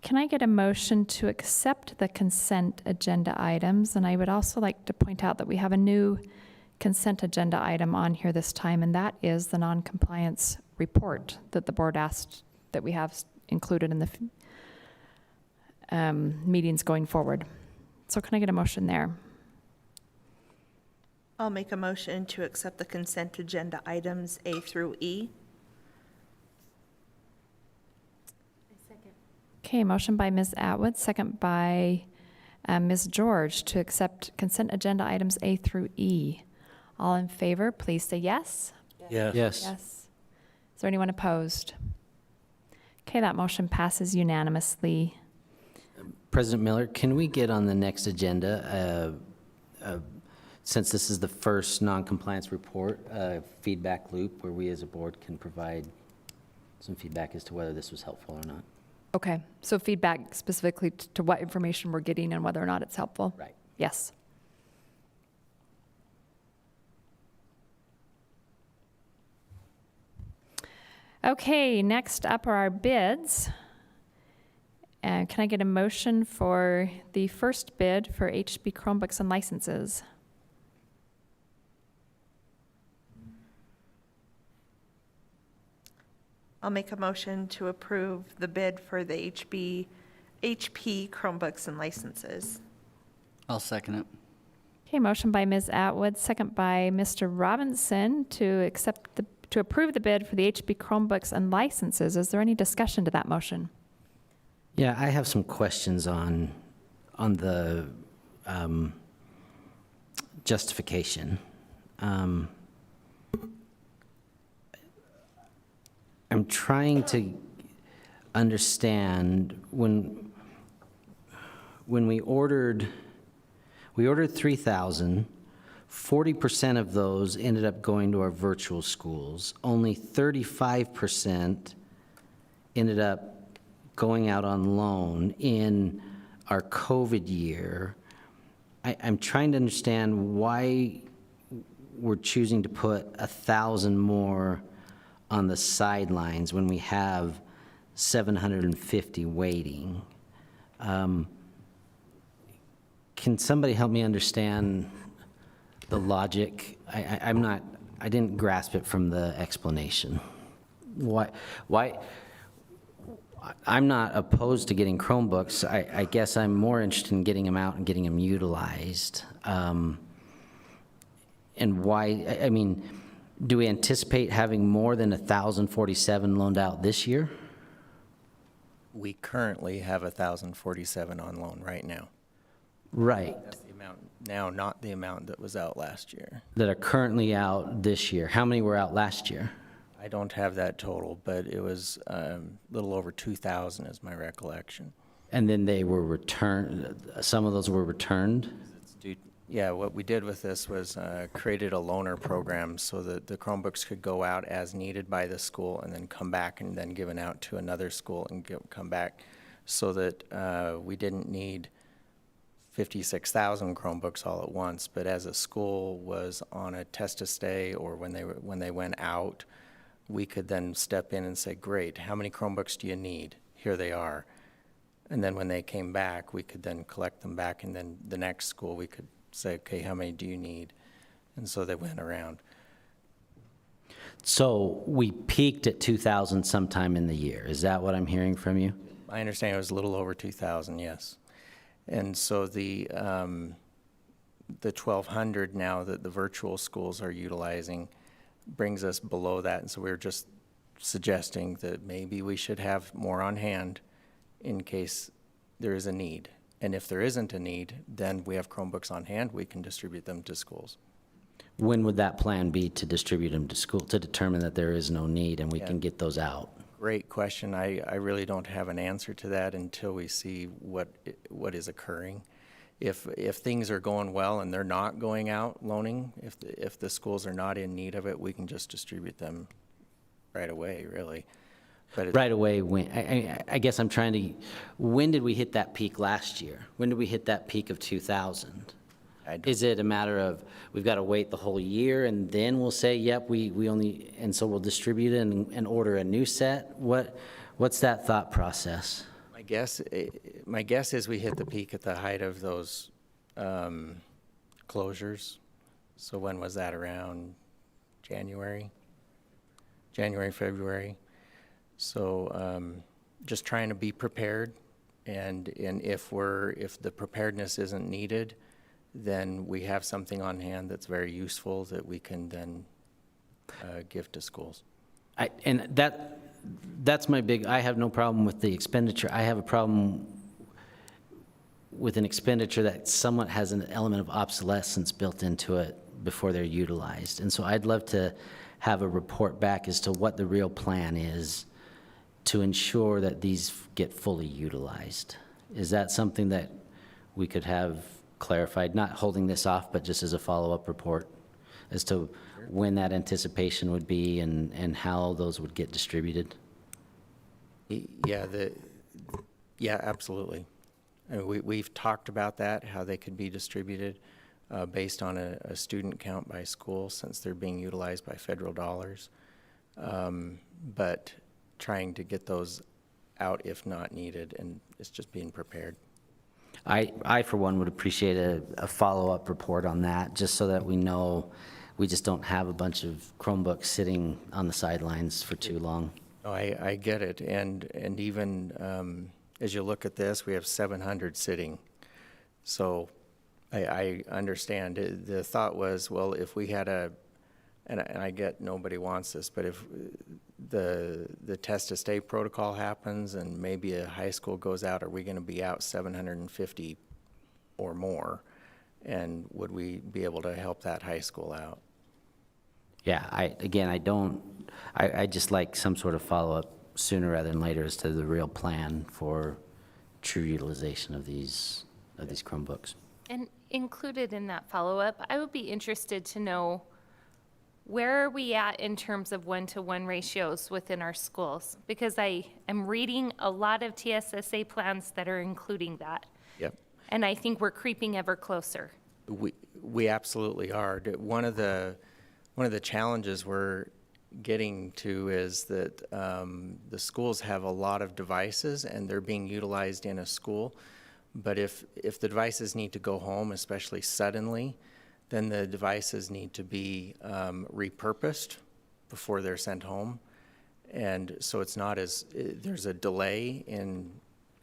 Can I get a motion to accept the consent agenda items? And I would also like to point out that we have a new consent agenda item on here this time, and that is the non-compliance report that the board asked that we have included in the meetings going forward. So can I get a motion there? I'll make a motion to accept the consent agenda items A through E. Okay, motion by Ms. Atwood, second by Ms. George to accept consent agenda items A through E. All in favor, please say yes. Yes. Yes. Is there anyone opposed? Okay, that motion passes unanimously. President Miller, can we get on the next agenda, since this is the first non-compliance report, feedback loop where we as a board can provide some feedback as to whether this was helpful or not? Okay, so feedback specifically to what information we're getting and whether or not it's helpful? Right. Yes. Okay, next up are our bids. And can I get a motion for the first bid for HB Chromebooks and licenses? I'll make a motion to approve the bid for the HP Chromebooks and licenses. I'll second it. Okay, motion by Ms. Atwood, second by Mr. Robinson to approve the bid for the HB Chromebooks and licenses. Is there any discussion to that motion? Yeah, I have some questions on the justification. I'm trying to understand when we ordered 3,000, 40% of those ended up going to our virtual schools. Only 35% ended up going out on loan in our COVID year. I'm trying to understand why we're choosing to put 1,000 more on the sidelines when we have 750 waiting. Can somebody help me understand the logic? I didn't grasp it from the explanation. Why? I'm not opposed to getting Chromebooks. I guess I'm more interested in getting them out and getting them utilized. And why, I mean, do we anticipate having more than 1,047 loaned out this year? We currently have 1,047 on loan right now. Right. That's the amount now, not the amount that was out last year. That are currently out this year. How many were out last year? I don't have that total, but it was a little over 2,000 is my recollection. And then they were returned, some of those were returned? Yeah, what we did with this was created a loaner program so that the Chromebooks could go out as needed by the school and then come back and then given out to another school and come back, so that we didn't need 56,000 Chromebooks all at once. But as a school was on a test to stay or when they went out, we could then step in and say, great, how many Chromebooks do you need? Here they are. And then when they came back, we could then collect them back, and then the next school we could say, okay, how many do you need? And so they went around. So we peaked at 2,000 sometime in the year. Is that what I'm hearing from you? I understand it was a little over 2,000, yes. And so the 1,200 now that the virtual schools are utilizing brings us below that. And so we're just suggesting that maybe we should have more on hand in case there is a need. And if there isn't a need, then we have Chromebooks on hand, we can distribute them to schools. When would that plan be to distribute them to school, to determine that there is no need and we can get those out? Great question. I really don't have an answer to that until we see what is occurring. If things are going well and they're not going out loaning, if the schools are not in need of it, we can just distribute them right away, really. But right away, when, I guess I'm trying to, when did we hit that peak last year? When did we hit that peak of 2,000? Is it a matter of we've got to wait the whole year and then we'll say, yep, we only, and so we'll distribute it and order a new set? What's that thought process? My guess is we hit the peak at the height of those closures. So when was that? Around January, February? So just trying to be prepared, and if the preparedness isn't needed, then we have something on hand that's very useful that we can then give to schools. And that's my big, I have no problem with the expenditure. I have a problem with an expenditure that somewhat has an element of obsolescence built into it before they're utilized. And so I'd love to have a report back as to what the real plan is to ensure that these get fully utilized. Is that something that we could have clarified, not holding this off, but just as a follow-up report as to when that anticipation would be and how those would get distributed? Yeah, yeah, absolutely. We've talked about that, how they could be distributed based on a student count by school, since they're being utilized by federal dollars. But trying to get those out if not needed, and it's just being prepared. I for one, would appreciate a follow-up report on that, just so that we know we just don't have a bunch of Chromebooks sitting on the sidelines for too long. Oh, I get it, and even as you look at this, we have 700 sitting. So I understand. The thought was, well, if we had and I get nobody wants this, but if the test to stay protocol happens and maybe a high school goes out, are we going to be out 750 or more? And would we be able to help that high school out? Yeah, I just like some sort of follow-up sooner rather than later as to the real plan for true utilization of these Chromebooks. And included in that follow-up, I would be interested to know, where are we at in terms of one-to-one ratios within our schools? Because I am reading a lot of TSSA plans that are including that. Yep. And I think we're creeping ever closer. We absolutely are. One of the challenges we're getting to is that the schools have a lot of devices and they're being utilized in a school. But if the devices need to go home, especially suddenly, then the devices need to be repurposed before they're sent home. And so it's not there's a delay in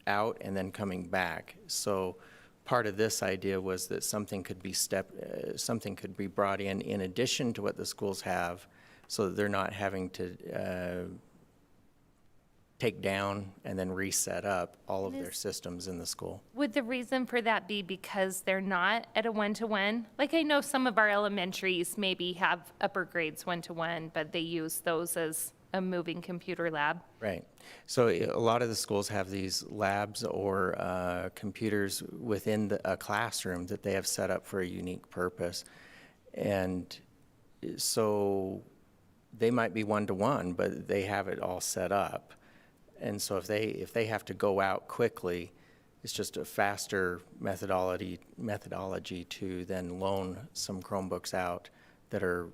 out and then coming back. So part of this idea was that something could be brought in addition to what the schools have, so that they're not having to take down and then reset up all of their systems in the school. Would the reason for that be because they're not at a one-to-one? Like, I know some of our elementaries maybe have upper grades one-to-one, but they use those as a moving computer lab. Right. So a lot of the schools have these labs or computers within a classroom that they have set up for a unique purpose. And so they might be one-to-one, but they have it all set up. And so if they have to go out quickly, it's just a faster methodology to then loan some Chromebooks out that are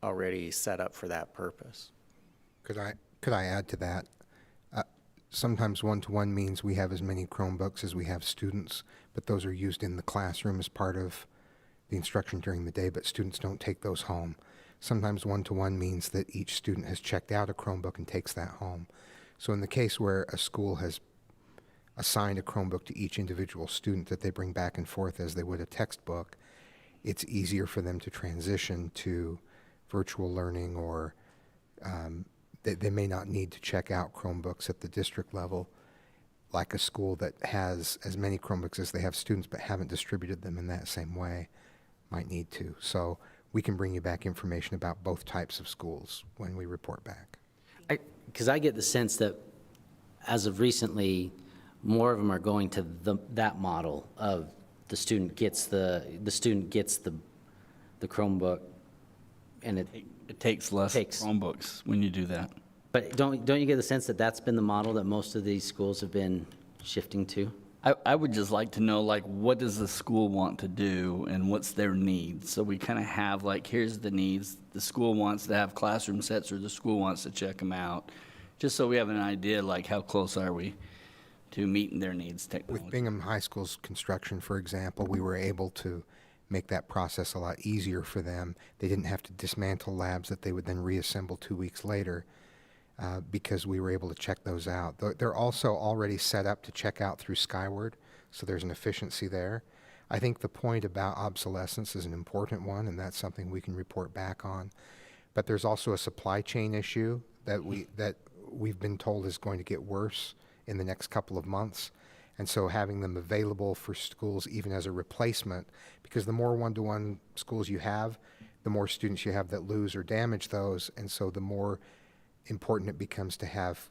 already set up for that purpose. Could I add to that? Sometimes one-to-one means we have as many Chromebooks as we have students, but those are used in the classroom as part of the instruction during the day, but students don't take those home. Sometimes one-to-one means that each student has checked out a Chromebook and takes that home. So in the case where a school has assigned a Chromebook to each individual student that they bring back and forth as they would a textbook, it's easier for them to transition to virtual learning, or they may not need to check out Chromebooks at the district level, like a school that has as many Chromebooks as they have students but haven't distributed them in that same way might need to. So we can bring you back information about both types of schools when we report back. Because I get the sense that as of recently, more of them are going to that model of the student gets the Chromebook, and it takes less Chromebooks when you do that. But don't you get the sense that that's been the model that most of these schools have been shifting to? I would just like to know, like, what does the school want to do and what's their needs? So we kind of have, like, here's the needs. The school wants to have classroom sets, or the school wants to check them out, just so we have an idea, like, how close are we to meeting their needs technology. With Bingham High School's construction, for example, we were able to make that process a lot easier for them. They didn't have to dismantle labs that they would then reassemble 2 weeks later. Because we were able to check those out. They're also already set up to check out through Skyward, so there's an efficiency there. I think the point about obsolescence is an important one, and that's something we can report back on. But there's also a supply chain issue that we've been told is going to get worse in the next couple of months. And so having them available for schools even as a replacement, because the more one-to-one schools you have, the more students you have that lose or damage those, and so the more important it becomes to have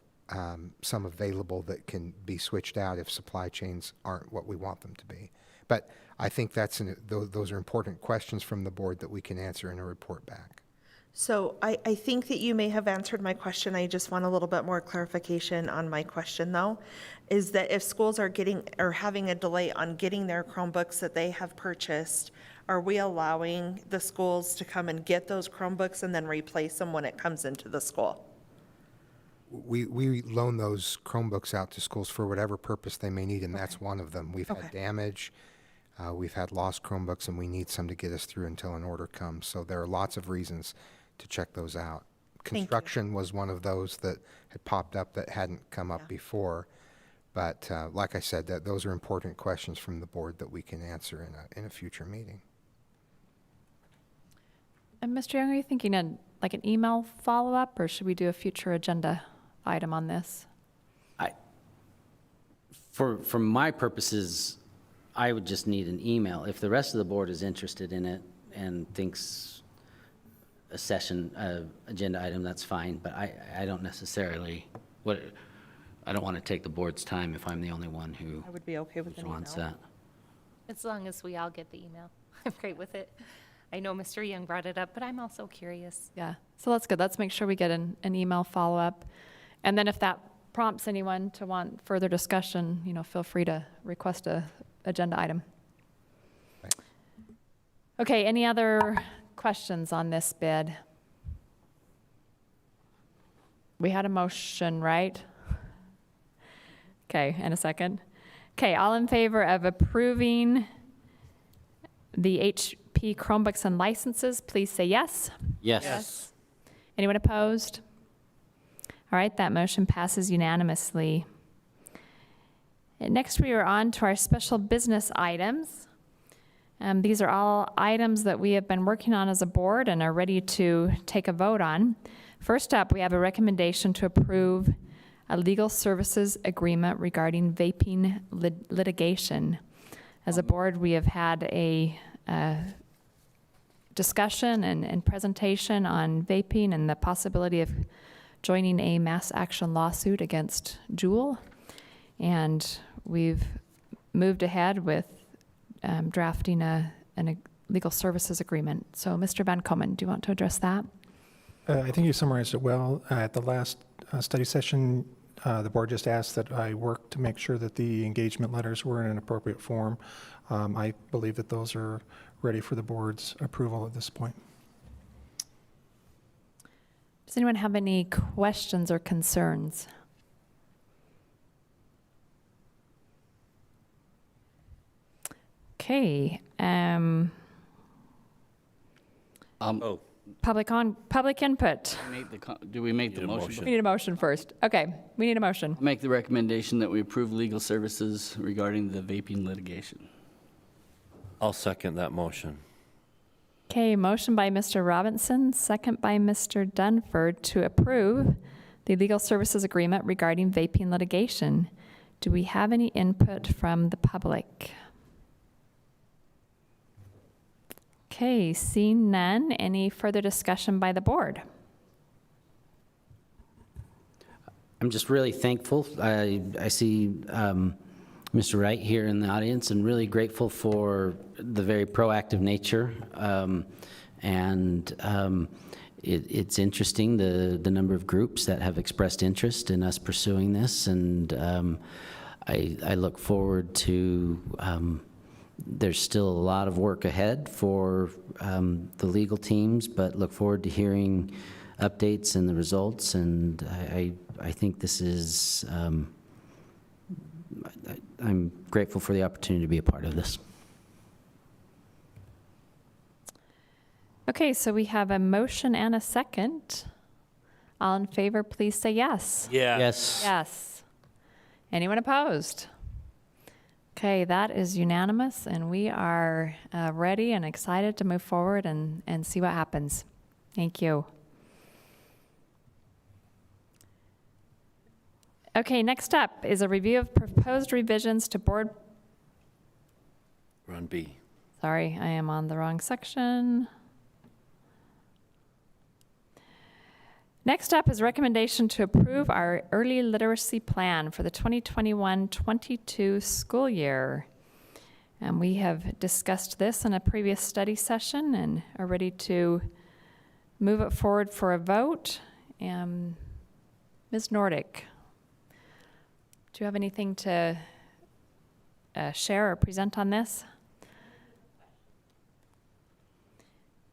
some available that can be switched out if supply chains aren't what we want them to be. But I think those are important questions from the board that we can answer in a report back. So I think that you may have answered my question. I just want a little bit more clarification on my question, though, is that if schools are getting or having a delay on getting their Chromebooks that they have purchased, are we allowing the schools to come and get those Chromebooks and then replace them when it comes into the school? We loan those Chromebooks out to schools for whatever purpose they may need, and that's one of them. We've had damage, we've had lost Chromebooks, and we need some to get us through until an order comes. So there are lots of reasons to check those out. Construction was one of those that had popped up that hadn't come up before. But like I said, those are important questions from the board that we can answer in a future meeting. And Mr. Young, are you thinking an email follow-up, or should we do a future agenda item on this? For my purposes, I would just need an email. If the rest of the board is interested in it and thinks a session agenda item, that's fine, but I don't necessarily, I don't want to take the board's time if I'm the only one who I would be okay with wants that. As long as we all get the email, I'm great with it. I know Mr. Young brought it up, but I'm also curious. Yeah, so that's good. Let's make sure we get an email follow-up. And then if that prompts anyone to want further discussion, feel free to request a agenda item. Right. Okay, any other questions on this bid? We had a motion, right? Okay, and a second. Okay, all in favor of approving the HP Chromebooks and licenses, please say yes. Yes. Anyone opposed? All right, that motion passes unanimously. And next, we are on to our special business items. These are all items that we have been working on as a board and are ready to take a vote on. First up, we have a recommendation to approve a legal services agreement regarding vaping litigation. As a board, we have had a discussion and presentation on vaping and the possibility of joining a mass action lawsuit against Juul. And we've moved ahead with drafting a legal services agreement. So Mr. Van Komen, do you want to address that? I think you summarized it well. At the last study session, the board just asked that I work to make sure that the engagement letters were in an appropriate form. I believe that those are ready for the board's approval at this point. Does anyone have any questions or concerns? Okay. Public input. Do we make the motion? We need a motion first. Okay, we need a motion. Make the recommendation that we approve legal services regarding the vaping litigation. I'll second that motion. Okay, motion by Mr. Robinson, second by Mr. Dunford to approve the legal services agreement regarding vaping litigation. Do we have any input from the public? Okay, seeing none, any further discussion by the board? I'm just really thankful. I see Mr. Wright here in the audience, and really grateful for the very proactive nature. It's interesting, the number of groups that have expressed interest in us pursuing this, and I look forward to, there's still a lot of work ahead for the legal teams, but look forward to hearing updates and the results, and I think this is, I'm grateful for the opportunity to be a part of this. Okay, so we have a motion and a second. All in favor, please say yes. Yes. Yes. Anyone opposed? Okay, that is unanimous, and we are ready and excited to move forward and see what happens. Thank you. Okay, next up is a review of proposed revisions to board. We're on B. Sorry, I am on the wrong section. Next up is recommendation to approve our early literacy plan for the 2021-22 school year. And we have discussed this in a previous study session and are ready to move it forward for a vote. Ms. Nordic, do you have anything to share or present on this?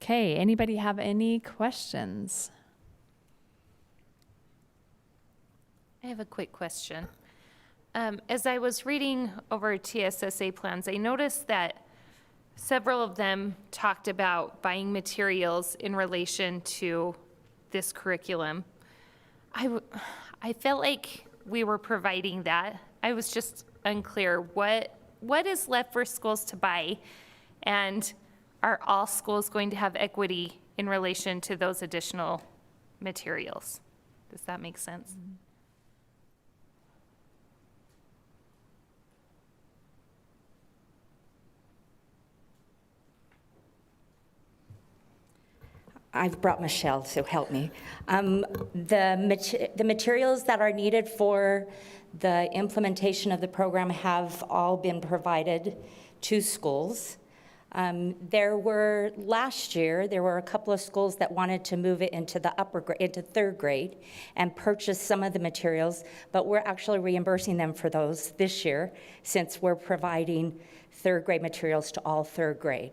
Okay, anybody have any questions? I have a quick question. As I was reading over TSSA plans, I noticed that several of them talked about buying materials in relation to this curriculum. I felt like we were providing that. I was just unclear. What is left for schools to buy? And are all schools going to have equity in relation to those additional materials? Does that make sense? I've brought Michelle, so help me. The materials that are needed for the implementation of the program have all been provided to schools. Last year, there were a couple of schools that wanted to move it into the into third grade and purchase some of the materials, but we're actually reimbursing them for those this year since we're providing third grade materials to all third grade.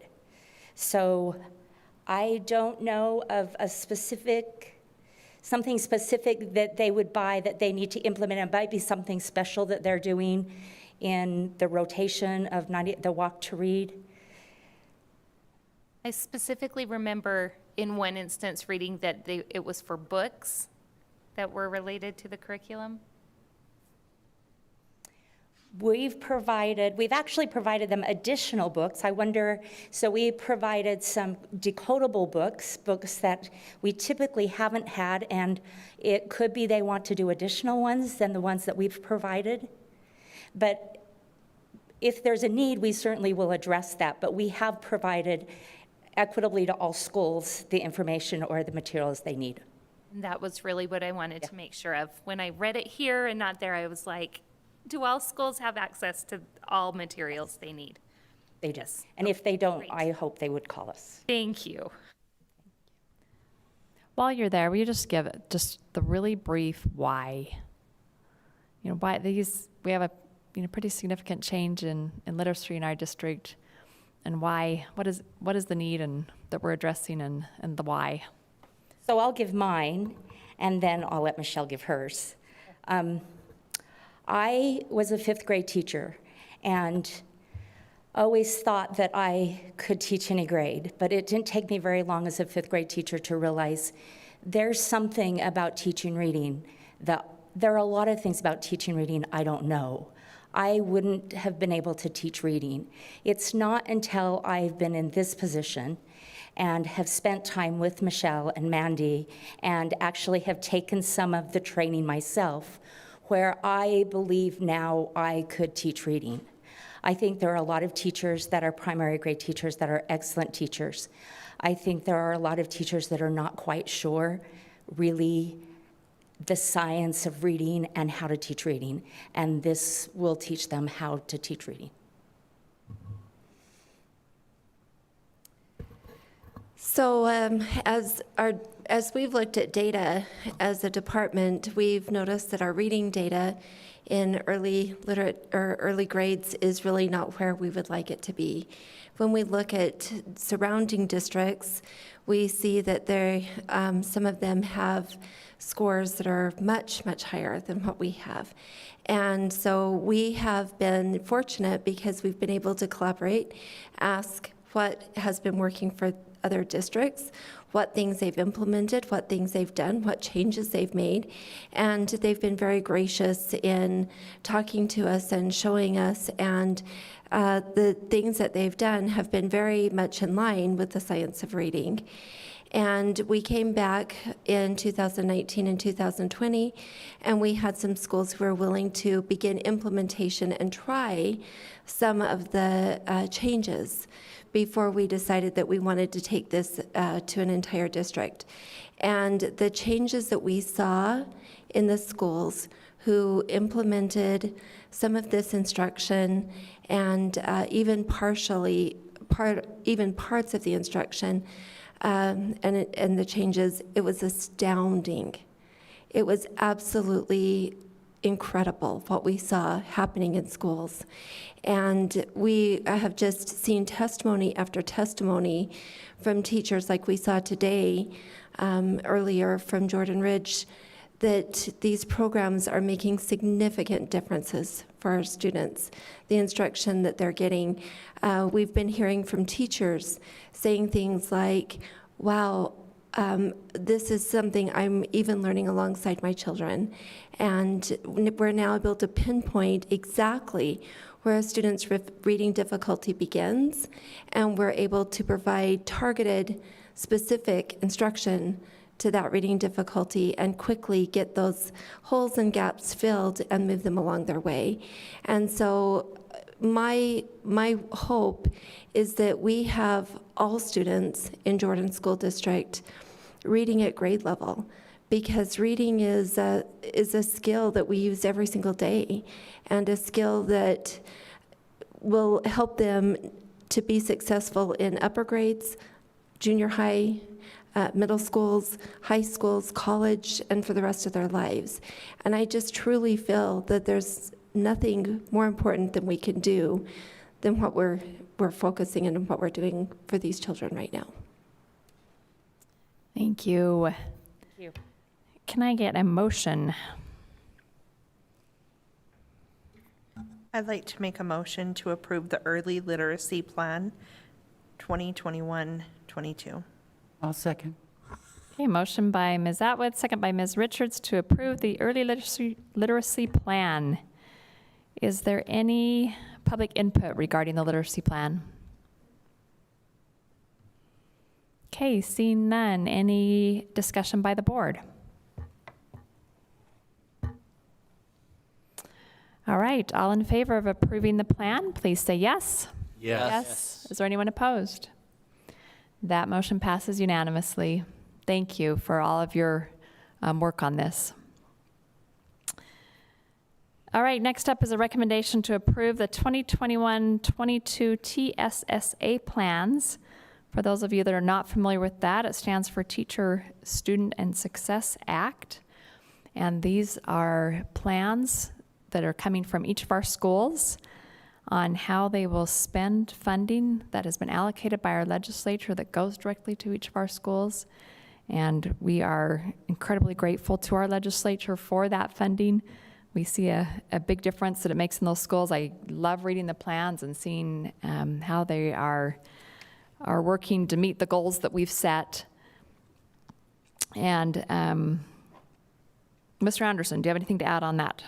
So I don't know of something specific that they would buy that they need to implement. It might be something special that they're doing in the rotation of the Walk to Read. I specifically remember in one instance reading that it was for books that were related to the curriculum. We've actually provided them additional books. So we provided some decodable books that we typically haven't had, and it could be they want to do additional ones than the ones that we've provided. But if there's a need, we certainly will address that. But we have provided equitably to all schools the information or the materials they need. And that was really what I wanted to make sure of. When I read it here and not there, I was like, do all schools have access to all materials they need? They do. And if they don't, I hope they would call us. Thank you. While you're there, will you just give just the really brief why? Why we have a pretty significant change in literacy in our district, and why? What is the need and that we're addressing, and the why? So I'll give mine, and then I'll let Michelle give hers. I was a fifth grade teacher and always thought that I could teach any grade, but it didn't take me very long as a fifth grade teacher to realize there's something about teaching reading that there are a lot of things about teaching reading I don't know. I wouldn't have been able to teach reading. It's not until I've been in this position and have spent time with Michelle and Mandy and actually have taken some of the training myself where I believe now I could teach reading. I think there are a lot of teachers that are primary grade teachers that are excellent teachers. I think there are a lot of teachers that are not quite sure really the science of reading and how to teach reading, and this will teach them how to teach reading. So as we've looked at data as a department, we've noticed that our reading data in early grades is really not where we would like it to be. When we look at surrounding districts, we see that some of them have scores that are much, much higher than what we have. And so we have been fortunate because we've been able to collaborate, ask what has been working for other districts, what things they've implemented, what things they've done, what changes they've made. And they've been very gracious in talking to us and showing us, and the things that they've done have been very much in line with the science of reading. And we came back in 2019 and 2020, and we had some schools who were willing to begin implementation and try some of the changes before we decided that we wanted to take this to an entire district. And the changes that we saw in the schools who implemented some of this instruction and even parts of the instruction and the changes, it was astounding. It was absolutely incredible what we saw happening in schools. And we have just seen testimony after testimony from teachers like we saw today, earlier from Jordan Ridge, that these programs are making significant differences for our students, the instruction that they're getting. We've been hearing from teachers saying things like, wow, this is something I'm even learning alongside my children. And we're now able to pinpoint exactly where a student's reading difficulty begins, and we're able to provide targeted, specific instruction to that reading difficulty and quickly get those holes and gaps filled and move them along their way. And so my hope is that we have all students in Jordan School District reading at grade level, because reading is a skill that we use every single day, and a skill that will help them to be successful in upper grades, junior high, middle schools, high schools, college, and for the rest of their lives. And I just truly feel that there's nothing more important than we can do than what we're focusing on and what we're doing for these children right now. Thank you. Thank you. Can I get a motion? I'd like to make a motion to approve the Early Literacy Plan 2021-22. I'll second. Okay, motion by Ms. Atwood, second by Ms. Richards to approve the early literacy plan. Is there any public input regarding the literacy plan? Okay, seeing none. Any discussion by the board? All right, all in favor of approving the plan, please say yes. Yes. Is there anyone opposed? That motion passes unanimously. Thank you for all of your work on this. All right, next up is a recommendation to approve the 2021-22 TSSA plans. For those of you that are not familiar with that, it stands for Teacher, Student, and Success Act. And these are plans that are coming from each of our schools on how they will spend funding that has been allocated by our legislature that goes directly to each of our schools. And we are incredibly grateful to our legislature for that funding. We see a big difference that it makes in those schools. I love reading the plans and seeing how they are working to meet the goals that we've set. And Mr. Anderson, do you have anything to add on that?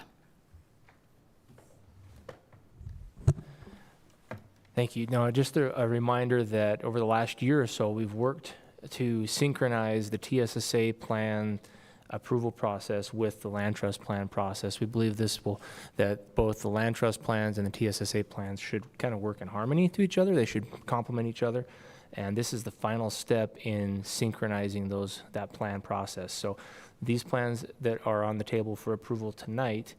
Thank you. No, just a reminder that over the last year or so, we've worked to synchronize the TSSA plan approval process with the land trust plan process. We believe that both the land trust plans and the TSSA plans should kind of work in harmony to each other. They should complement each other. And this is the final step in synchronizing that plan process. So these plans that are on the table for approval tonight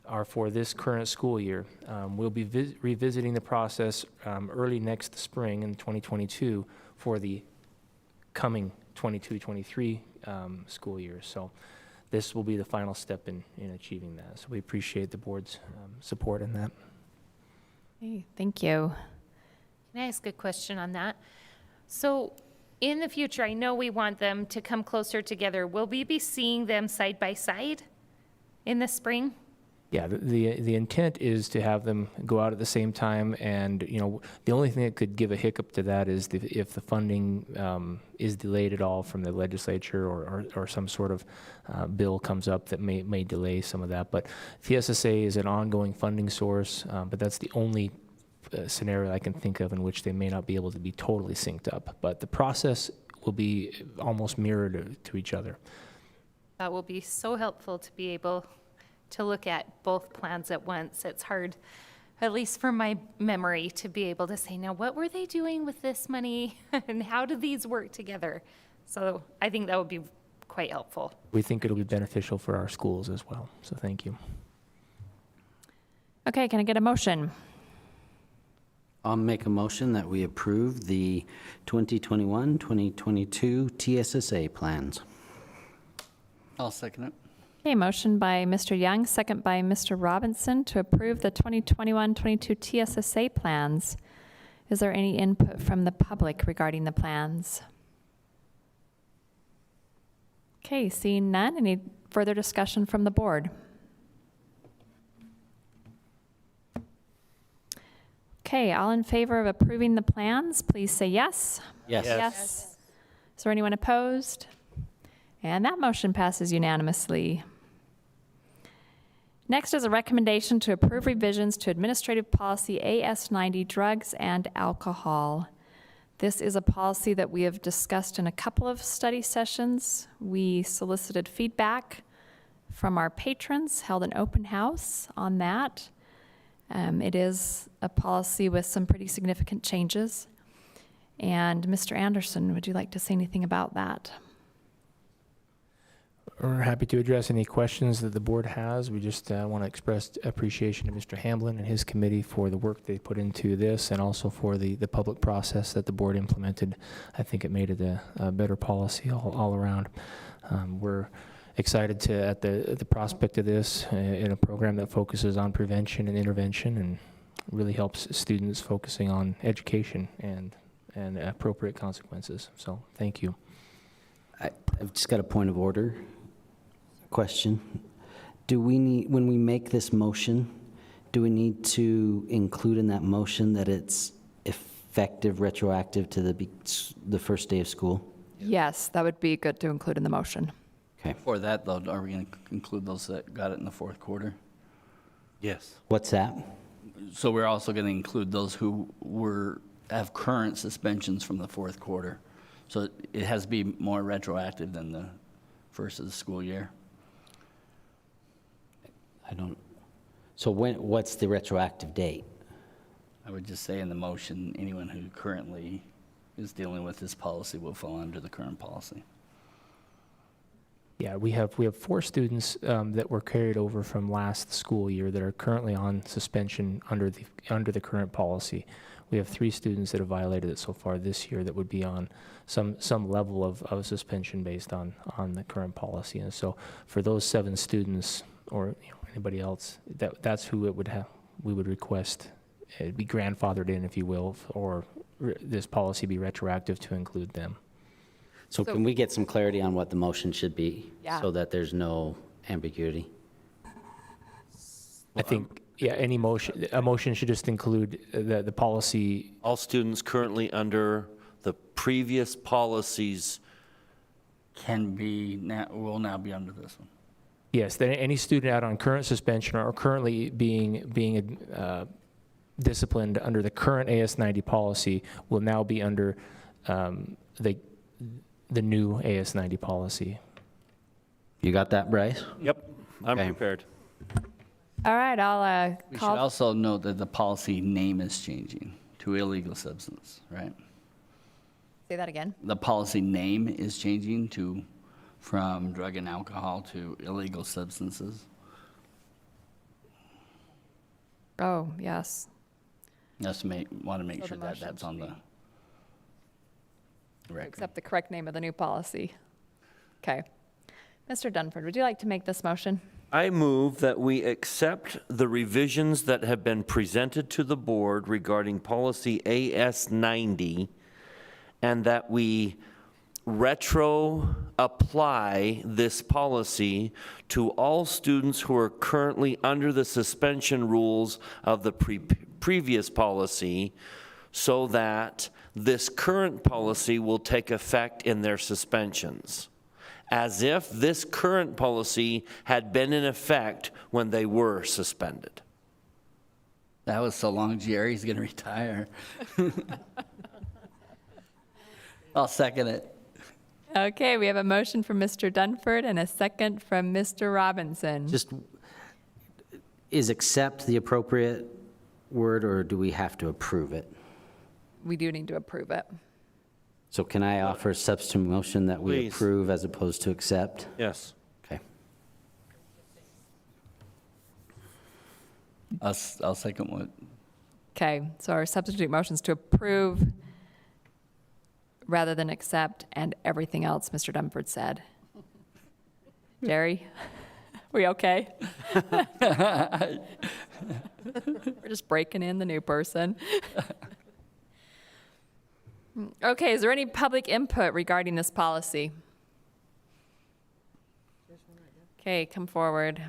are for this current school year. We'll be revisiting the process early next spring in 2022 for the coming 22-23 school year. So this will be the final step in achieving that. So we appreciate the board's support in that. Hey, thank you. Can I ask a question on that? So in the future, I know we want them to come closer together. Will we be seeing them side by side in the spring? Yeah, the intent is to have them go out at the same time, and the only thing that could give a hiccup to that is if the funding is delayed at all from the legislature or some sort of bill comes up that may delay some of that. But TSSA is an ongoing funding source, but that's the only scenario I can think of in which they may not be able to be totally synced up. But the process will be almost mirrored to each other. That will be so helpful to be able to look at both plans at once. It's hard, at least for my memory, to be able to say, now what were they doing with this money and how do these work together? So I think that would be quite helpful. We think it'll be beneficial for our schools as well, so thank you. Okay, can I get a motion? I'll make a motion that we approve the 2021-2022 TSSA plans. I'll second it. Okay, motion by Mr. Young, second by Mr. Robinson to approve the 2021-22 TSSA plans. Is there any input from the public regarding the plans? Okay, seeing none, any further discussion from the board? Okay, all in favor of approving the plans, please say yes. Yes. Yes. Is there anyone opposed? And that motion passes unanimously. Next is a recommendation to approve revisions to Administrative Policy AS90, drugs and alcohol. This is a policy that we have discussed in a couple of study sessions. We solicited feedback from our patrons, held an open house on that. It is a policy with some pretty significant changes. And Mr. Anderson, would you like to say anything about that? We're happy to address any questions that the board has. We just want to express appreciation to Mr. Hamblin and his committee for the work they put into this and also for the public process that the board implemented. I think it made it a better policy all around. We're excited at the prospect of this in a program that focuses on prevention and intervention and really helps students focusing on education and appropriate consequences. So thank you. I've just got a point of order question. Do we need, when we make this motion, do we need to include in that motion that it's effective retroactive to the first day of school? Yes, that would be good to include in the motion. Okay. For that, though, are we going to include those that got it in the fourth quarter? Yes. What's that? So we're also going to include those who have current suspensions from the fourth quarter. So it has to be more retroactive than the first of the school year. So what's the retroactive date? I would just say in the motion, anyone who currently is dealing with this policy will fall under the current policy. Yeah, we have 4 students that were carried over from last school year that are currently on suspension under the current policy. We have 3 students that have violated it so far this year that would be on some level of suspension based on the current policy. And so for those 7 students or anybody else, that's who it would have. We would request it be grandfathered in, if you will, or this policy be retroactive to include them. So can we get some clarity on what the motion should be? Yeah. So that there's no ambiguity? I think, yeah, a motion should just include the policy. All students currently under the previous policies will now be under this one. Yes, that any student out on current suspension or currently being disciplined under the current AS90 policy will now be under the new AS90 policy. You got that, Bryce? Yep, I'm prepared. All right, I'll We should call. also note that the policy name is changing to illegal substance, right? Say that again. The policy name is changing from drug and alcohol to illegal substances. Oh, yes. Just want to make So the sure that motion that's on the record. Accept the correct name of the new policy. Okay. Mr. Dunford, would you like to make this motion? I move that we accept the revisions that have been presented to the board regarding policy AS90 and that we retro apply this policy to all students who are currently under the suspension rules of the previous policy so that this current policy will take effect in their suspensions, as if this current policy had been in effect when they were suspended. That was so long Jerry's going to retire. I'll second it. Okay, we have a motion from Mr. Dunford and a second from Mr. Robinson. Just, is accept the appropriate word, or do we have to approve it? We do need to approve it. So can I offer a substitute motion that we Please. approve as opposed to accept? Yes. Okay. I'll second what. Okay, so our substitute motion's to approve rather than accept, and everything else Mr. Dunford said. Jerry, we okay? We're just breaking in the new person. Okay, is there any public input regarding this policy? Okay, come forward.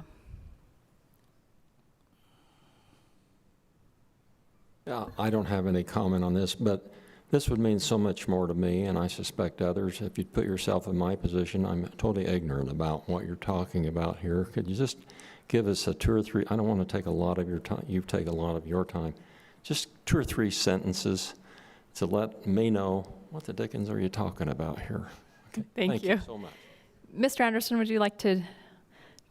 Yeah, I don't have any comment on this, but this would mean so much more to me, and I suspect others. If you put yourself in my position, I'm totally ignorant about what you're talking about here. Could you just give us a 2 or 3, I don't want to take a lot of your time, you take a lot of your time, just 2 or 3 sentences to let me know what the dickens are you talking about here. Okay, Thank you so much. Mr. Anderson, would you like to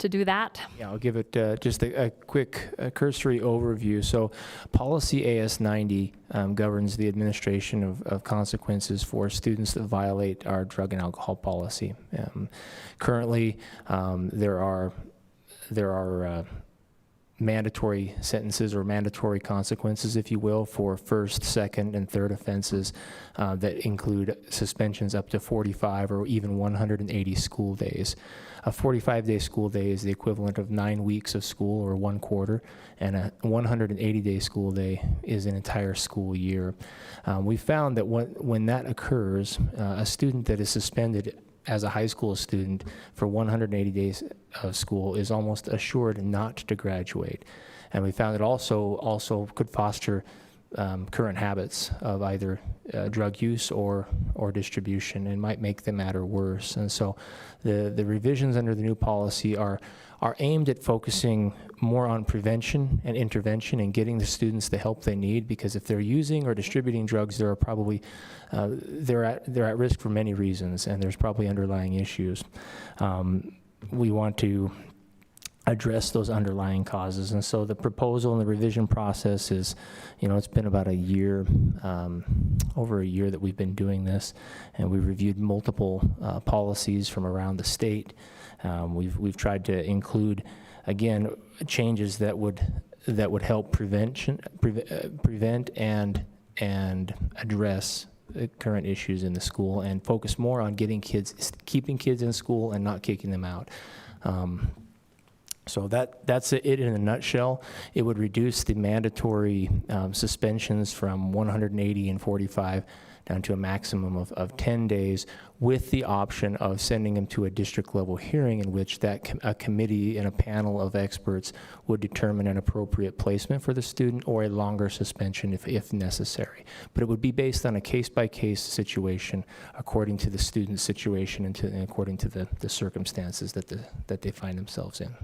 do that? Yeah, I'll give it just a quick cursory overview. So policy AS90 governs the administration of consequences for students that violate our drug and alcohol policy. Currently, there are mandatory sentences or mandatory consequences, if you will, for first, second, and third offenses that include suspensions up to 45 or even 180 school days. A 45-day school day is the equivalent of 9 weeks of school or 1 quarter, and a 180-day school day is an entire school year. We found that when that occurs, a student that is suspended as a high school student for 180 days of school is almost assured not to graduate. And we found it also could foster current habits of either drug use or distribution, and might make the matter worse. And so the revisions under the new policy are aimed at focusing more on prevention and intervention and getting the students the help they need, because if they're using or distributing drugs, there are probably they're at risk for many reasons, and there's probably underlying issues. We want to address those underlying causes. And so the proposal and the revision process is, it's been about a year, over a year that we've been doing this, and we reviewed multiple policies from around the state. We've tried to include, again, changes that would help prevent and address the current issues in the school, and focus more on keeping kids in school and not kicking them out. So that's it in a nutshell. It would reduce the mandatory suspensions from 180 and 45 down to a maximum of 10 days, with the option of sending them to a district level hearing in which a committee and a panel of experts would determine an appropriate placement for the student or a longer suspension if necessary. But it would be based on a case-by-case situation according to the student's situation and according to the circumstances that they find themselves in.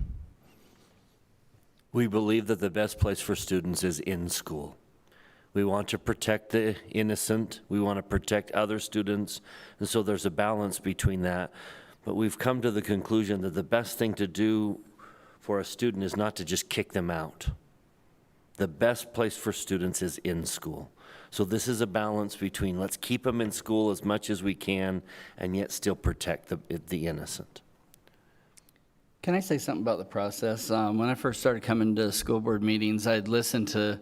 We believe that the best place for students is in school. We want to protect the innocent. We want to protect other students. And so there's a balance between that. But we've come to the conclusion that the best thing to do for a student is not to just kick them out. The best place for students is in school. So this is a balance between let's keep them in school as much as we can and yet still protect the innocent. Can I say something about the process? When I first started coming to school board meetings, I'd listen to,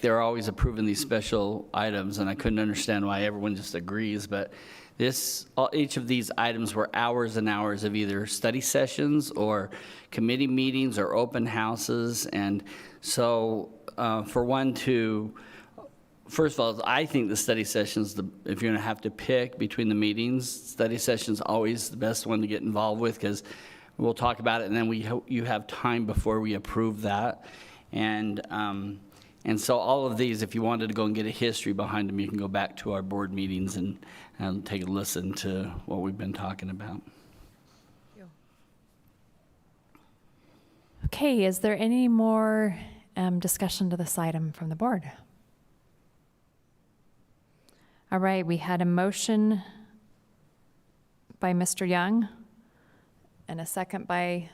they're always approving these special items, and I couldn't understand why everyone just agrees, but each of these items were hours and hours of either study sessions or committee meetings or open houses. And so first of all, I think the study sessions, if you're going to have to pick between the meetings, study sessions always the best one to get involved with, because we'll talk about it, and then you have time before we approve that. And so all of these, if you wanted to go and get a history behind them, you can go back to our board meetings and take a listen to what we've been talking about. Okay, is there any more discussion to this item from the board? All right, we had a motion by Mr. Young, and a second by,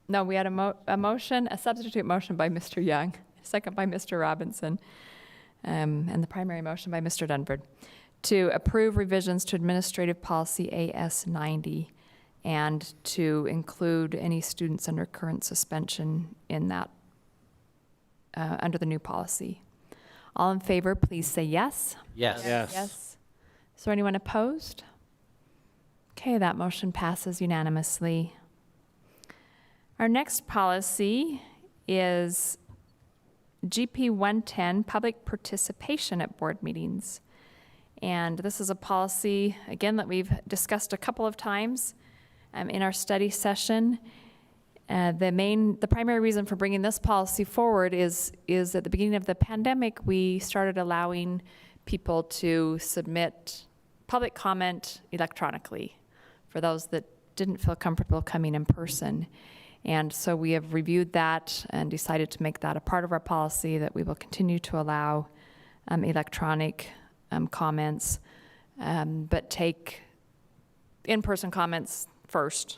no, we had a motion, a substitute motion by Mr. Young, a second by Mr. Robinson, and the primary motion by Mr. Dunford, to approve revisions to Administrative Policy AS 90 and to include any students under current suspension in that, under the new policy. All in favor, please say yes. Yes. Yes. Is there anyone opposed? Okay, that motion passes unanimously. Our next policy is GP 110, public participation at board meetings. And this is a policy, again, that we've discussed a couple of times in our study session. The primary reason for bringing this policy forward is at the beginning of the pandemic, we started allowing people to submit public comment electronically for those that didn't feel comfortable coming in person. And so we have reviewed that and decided to make that a part of our policy, that we will continue to allow electronic comments, but take in-person comments first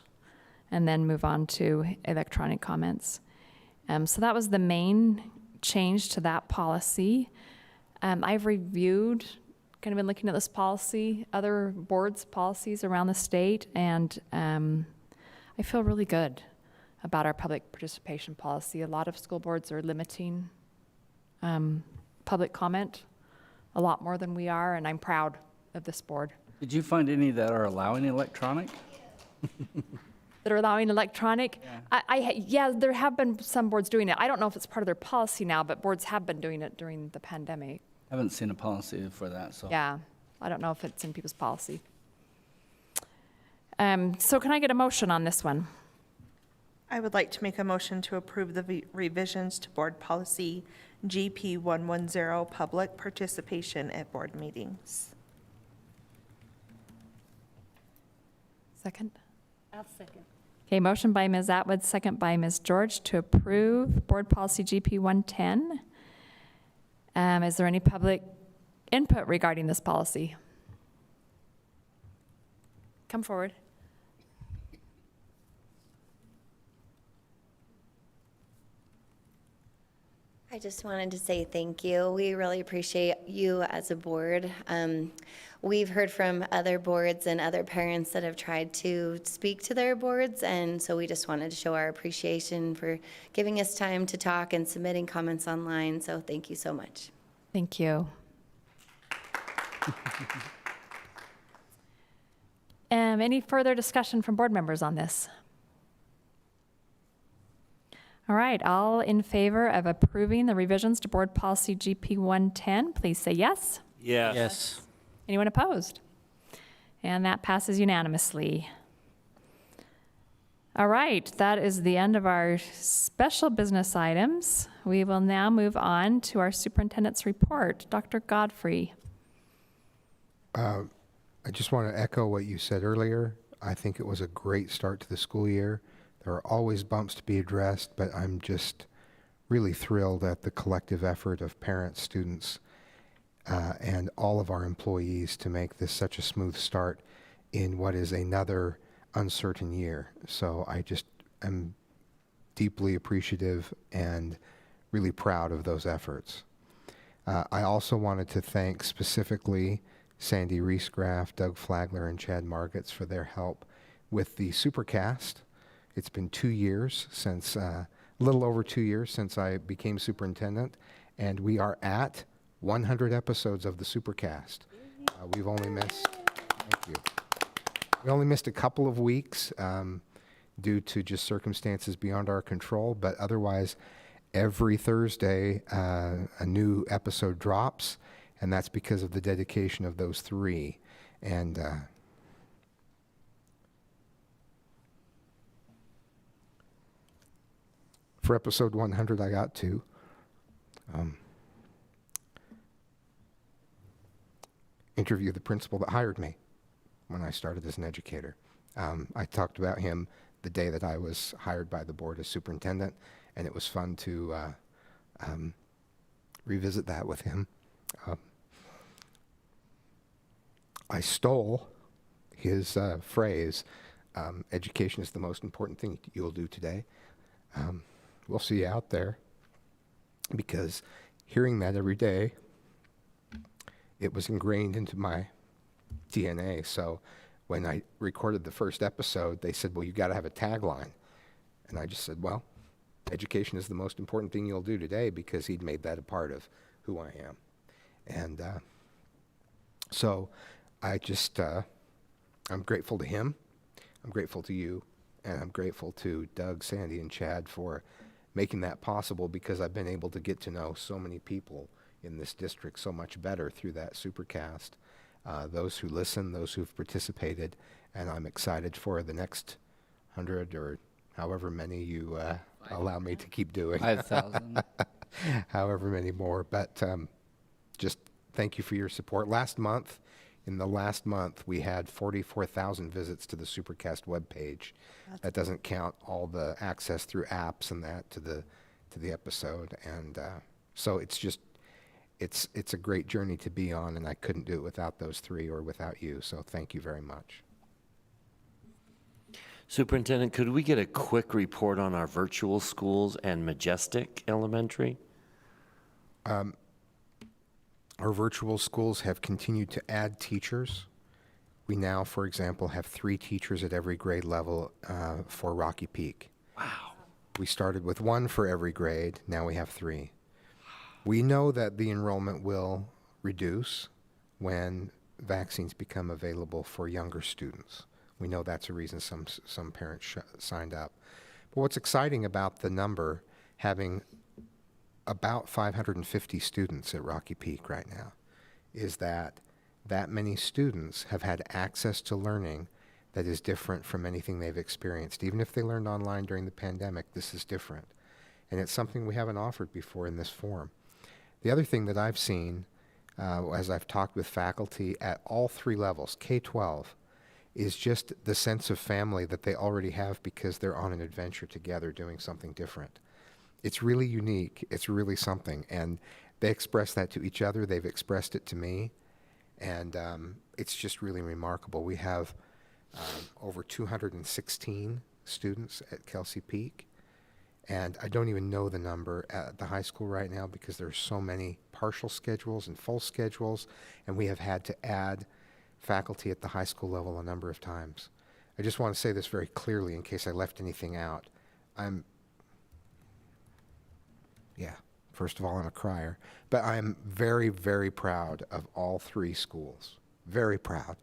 and then move on to electronic comments. So that was the main change to that policy. I've reviewed, kind of been looking at this policy, other boards' policies around the state, and I feel really good about our public participation policy. A lot of school boards are limiting public comment a lot more than we are, and I'm proud of this board. Did you find any that are allowing electronic? That are allowing electronic? Yeah, there have been some boards doing it. I don't know if it's part of their policy now, but boards have been doing it during the pandemic. I haven't seen a policy for that, so. Yeah, I don't know if it's in people's policy. So can I get a motion on this one? I would like to make a motion to approve the revisions to Board Policy GP 110, public participation at board meetings. Second? I'll second. Okay, motion by Ms. Atwood, second by Ms. George to approve Board Policy GP 110. Is there any public input regarding this policy? Come forward. I just wanted to say thank you. We really appreciate you as a board. We've heard from other boards and other parents that have tried to speak to their boards, and so we just wanted to show our appreciation for giving us time to talk and submitting comments online, so thank you so much. Thank you. Any further discussion from board members on this? All right, all in favor of approving the revisions to Board Policy GP 110, please say yes. Yes. Anyone opposed? And that passes unanimously. All right, that is the end of our special business items. We will now move on to our superintendent's report. Dr. Godfrey. I just want to echo what you said earlier. I think it was a great start to the school year. There are always bumps to be addressed, but I'm just really thrilled at the collective effort of parents, students, and all of our employees to make this such a smooth start in what is another uncertain year. So I just am deeply appreciative and really proud of those efforts. I also wanted to thank specifically Sandy Reesgraff, Doug Flagler, and Chad Margetts for their help with the Supercast. It's been 2 years since, a little over 2 years since I became superintendent, and we are at 100 episodes of the Supercast. We've only missed, thank you. We only missed a couple of weeks due to just circumstances beyond our control, but otherwise, every Thursday, a new episode drops, and that's because of the dedication of those three. And for episode 100, I got to interview the principal that hired me when I started as an educator. I talked about him the day that I was hired by the board as superintendent, and it was fun to revisit that with him. I stole his phrase, education is the most important thing you'll do today. We'll see you out there, because hearing that every day, it was ingrained into my DNA. So when I recorded the first episode, they said, well, you got to have a tagline. And I just said, well, education is the most important thing you'll do today, because he'd made that a part of who I am. And so I just, I'm grateful to him. I'm grateful to you. And I'm grateful to Doug, Sandy, and Chad for making that possible, because I've been able to get to know so many people in this district so much better through that Supercast. Those who listen, those who've participated, and I'm excited for the next 100 or however many you allow me to keep doing. 5,000. However many more. But just thank you for your support. In the last month, we had 44,000 visits to the Supercast webpage. That doesn't count all the access through apps and that to the episode. And so it's just, it's a great journey to be on, and I couldn't do it without those three or without you. So thank you very much. Superintendent, could we get a quick report on our virtual schools and Majestic Elementary? Our virtual schools have continued to add teachers. We now, for example, have 3 teachers at every grade level for Rocky Peak. Wow. We started with 1 for every grade. Now we have 3. We know that the enrollment will reduce when vaccines become available for younger students. We know that's a reason some parents signed up. But what's exciting about the number, having about 550 students at Rocky Peak right now, is that many students have had access to learning that is different from anything they've experienced. Even if they learned online during the pandemic, this is different. And it's something we haven't offered before in this form. The other thing that I've seen, as I've talked with faculty at all 3 levels, K-12, is just the sense of family that they already have, because they're on an adventure together doing something different. It's really unique. It's really something. And they express that to each other. They've expressed it to me. And it's just really remarkable. We have over 216 students at Kelsey Peak. And I don't even know the number at the high school right now, because there's so many partial schedules and full schedules. And we have had to add faculty at the high school level a number of times. I just want to say this very clearly in case I left anything out. First of all, I'm a crier, but I'm very, very proud of all 3 schools. Very proud,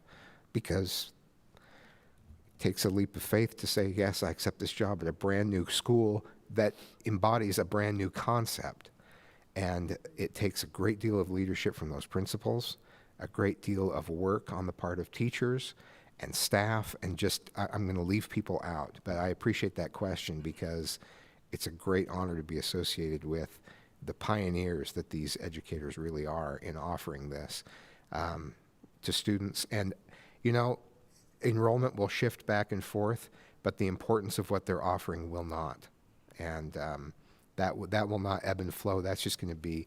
because it takes a leap of faith to say, yes, I accept this job at a brand new school that embodies a brand new concept. And it takes a great deal of leadership from those principals, a great deal of work on the part of teachers and staff, and just, I'm going to leave people out, but I appreciate that question, because it's a great honor to be associated with the pioneers that these educators really are in offering this to students. And, enrollment will shift back and forth, but the importance of what they're offering will not. And that will not ebb and flow. That's just going to be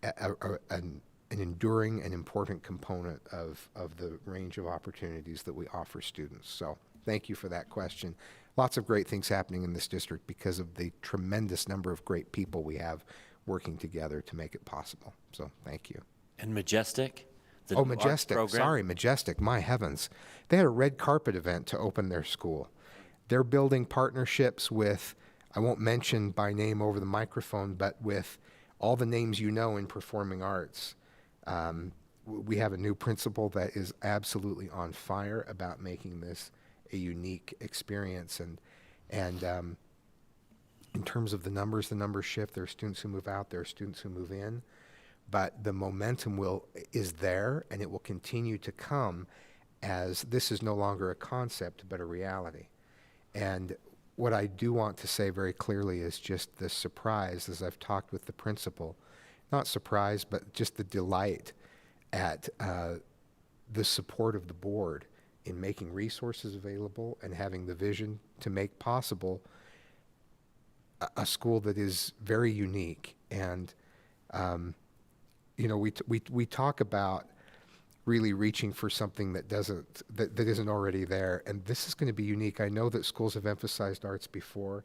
an enduring and important component of the range of opportunities that we offer students. So thank you for that question. Lots of great things happening in this district because of the tremendous number of great people we have working together to make it possible. So thank you. And Majestic? Majestic. Sorry, Majestic. My heavens. They had a red carpet event to open their school. They're building partnerships with, I won't mention by name over the microphone, but with all the names you know in performing arts. We have a new principal that is absolutely on fire about making this a unique experience. And in terms of the numbers shift. There are students who move out, there are students who move in, but the momentum is there, and it will continue to come as this is no longer a concept but a reality. And what I do want to say very clearly is just the surprise, as I've talked with the principal, not surprise, but just the delight at the support of the board in making resources available and having the vision to make possible a school that is very unique. And we talk about really reaching for something that isn't already there. And this is going to be unique. I know that schools have emphasized arts before,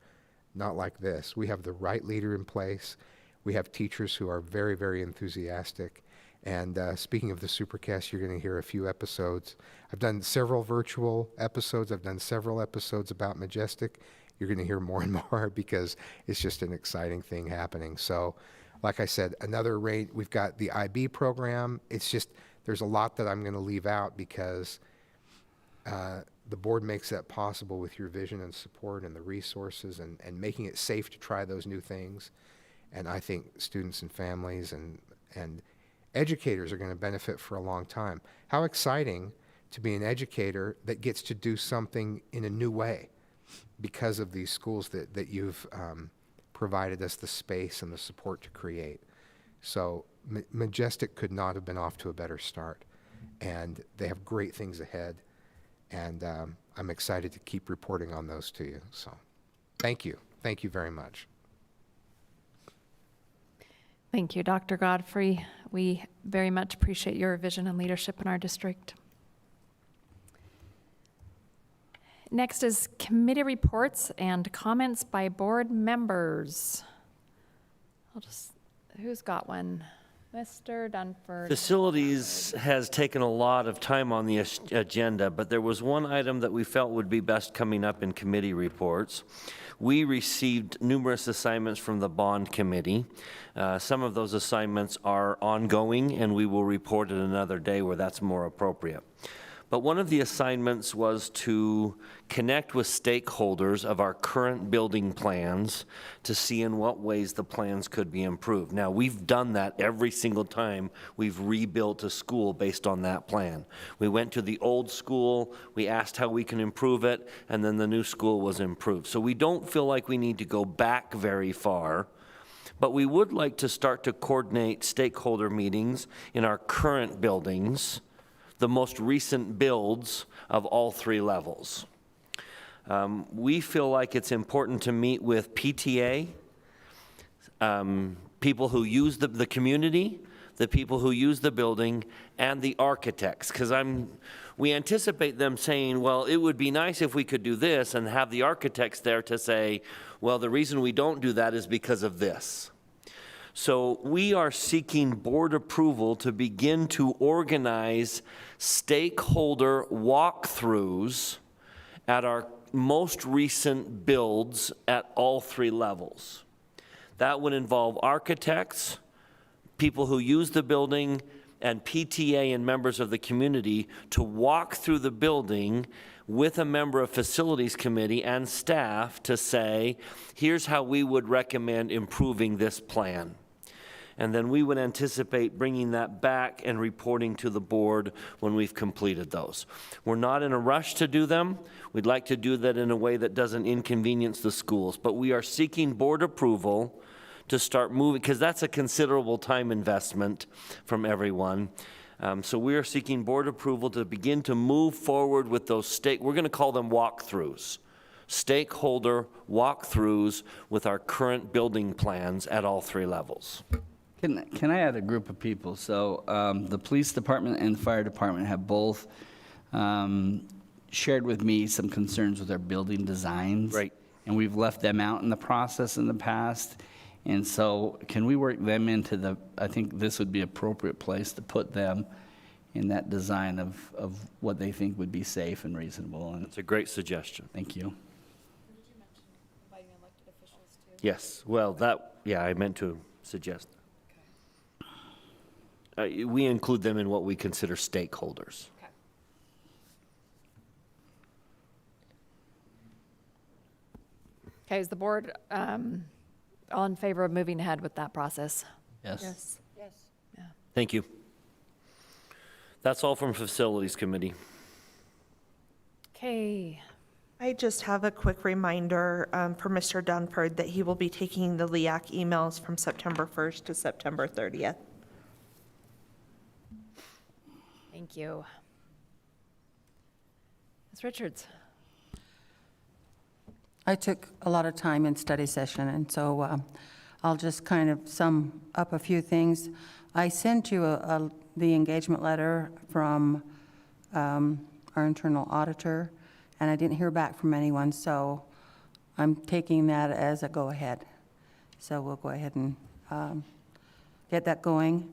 not like this. We have the right leader in place. We have teachers who are very, very enthusiastic. And speaking of the Supercast, you're going to hear a few episodes. I've done several virtual episodes. I've done several episodes about Majestic. You're going to hear more and more because it's just an exciting thing happening. So, like I said, another rate, we've got the IB program. It's just, there's a lot that I'm going to leave out because the board makes that possible with your vision and support and the resources and making it safe to try those new things. And I think students and families and educators are going to benefit for a long time. How exciting to be an educator that gets to do something in a new way because of these schools that you've provided us the space and the support to create. So Majestic could not have been off to a better start, and they have great things ahead, and I'm excited to keep reporting on those to you. So thank you very much. Thank you, Dr. Godfrey. We very much appreciate your vision and leadership in our district. Next is committee reports and comments by board members. Who's got one? Mr. Dunford. Facilities has taken a lot of time on the agenda, but there was one item that we felt would be best coming up in committee reports. We received numerous assignments from the bond committee. Some of those assignments are ongoing, and we will report at another day where that's more appropriate. But one of the assignments was to connect with stakeholders of our current building plans to see in what ways the plans could be improved. Now, we've done that every single time we've rebuilt a school based on that plan. We went to the old school, we asked how we can improve it, and then the new school was improved. So we don't feel like we need to go back very far, but we would like to start to coordinate stakeholder meetings in our current buildings, the most recent builds of all three levels. We feel like it's important to meet with PTA, people who use the community, the people who use the building, and the architects, because we anticipate them saying, well, it would be nice if we could do this, and have the architects there to say, well, the reason we don't do that is because of this. So we are seeking board approval to begin to organize stakeholder walkthroughs at our most recent builds at all three levels. That would involve architects, people who use the building, and PTA and members of the community to walk through the building with a member of facilities committee and staff to say, here's how we would recommend improving this plan. And then we would anticipate bringing that back and reporting to the board when we've completed those. We're not in a rush to do them. We'd like to do that in a way that doesn't inconvenience the schools, but we are seeking board approval to start moving, because that's a considerable time investment from everyone. So we are seeking board approval to begin to move forward with those we're going to call them walkthroughs. Stakeholder walkthroughs with our current building plans at all three levels. Can I add a group of people? So the police department and fire department have both shared with me some concerns with their building designs. Right. And we've left them out in the process in the past. And so can we work them into I think this would be an appropriate place to put them in that design of what they think would be safe and reasonable. And it's a great suggestion. Thank you. Did you mention inviting elected officials too? Yes, well, I meant to suggest that. We include them in what we consider stakeholders. Okay. Okay, is the board all in favor of moving ahead with that process? Yes. Yes. Yeah. Thank you. That's all from Facilities Committee. Okay. I just have a quick reminder for Mr. Dunford that he will be taking the LEAC emails from September 1st to September 30th. Thank you. Ms. Richards. I took a lot of time in study session, and so I'll just kind of sum up a few things. I sent you the engagement letter from our internal auditor, and I didn't hear back from anyone, so I'm taking that as a go-ahead. So we'll go ahead and get that going.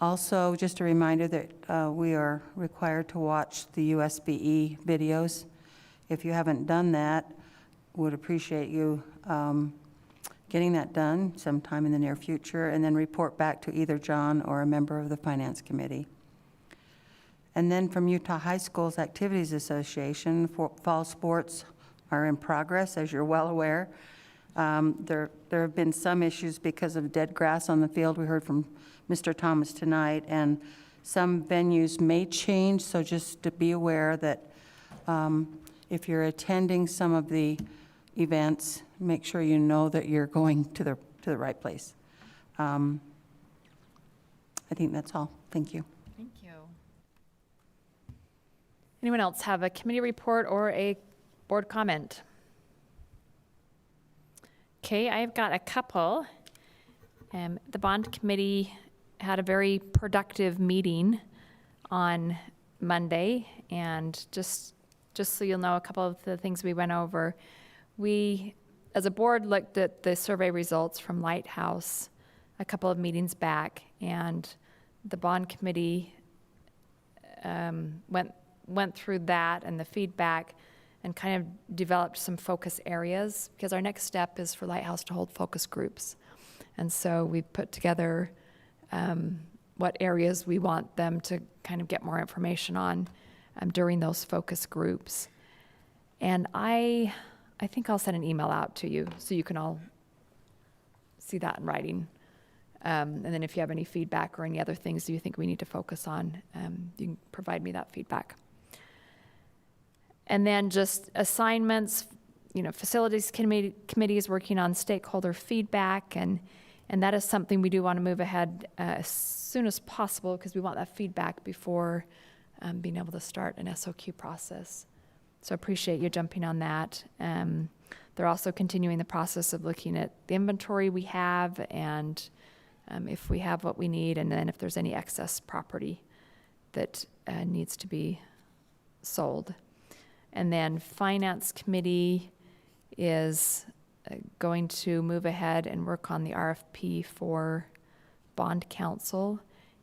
Also, just a reminder that we are required to watch the USBE videos. If you haven't done that, would appreciate you getting that done sometime in the near future, and then report back to either John or a member of the Finance Committee. And then from Utah High Schools Activities Association, fall sports are in progress, as you're well aware. There have been some issues because of dead grass on the field. We heard from Mr. Thomas tonight, and some venues may change, so just to be aware that if you're attending some of the events, make sure you know that you're going to the right place. I think that's all. Thank you. Thank you. Anyone else have a committee report or a board comment? Okay, I've got a couple. The bond committee had a very productive meeting on Monday, and just so you'll know a couple of the things we went over. We, as a board, looked at the survey results from Lighthouse a couple of meetings back, and the bond committee went through that and the feedback and kind of developed some focus areas, because our next step is for Lighthouse to hold focus groups. And so we put together what areas we want them to kind of get more information on during those focus groups. And I think I'll send an email out to you so you can all see that in writing. And then if you have any feedback or any other things that you think we need to focus on, you can provide me that feedback. And then just assignments, facilities committee is working on stakeholder feedback, and that is something we do want to move ahead as soon as possible, because we want that feedback before being able to start an SOQ process. So appreciate you jumping on that. They're also continuing the process of looking at the inventory we have, and if we have what we need, and then if there's any excess property that needs to be sold. And then Finance Committee is going to move ahead and work on the RFP for bond counsel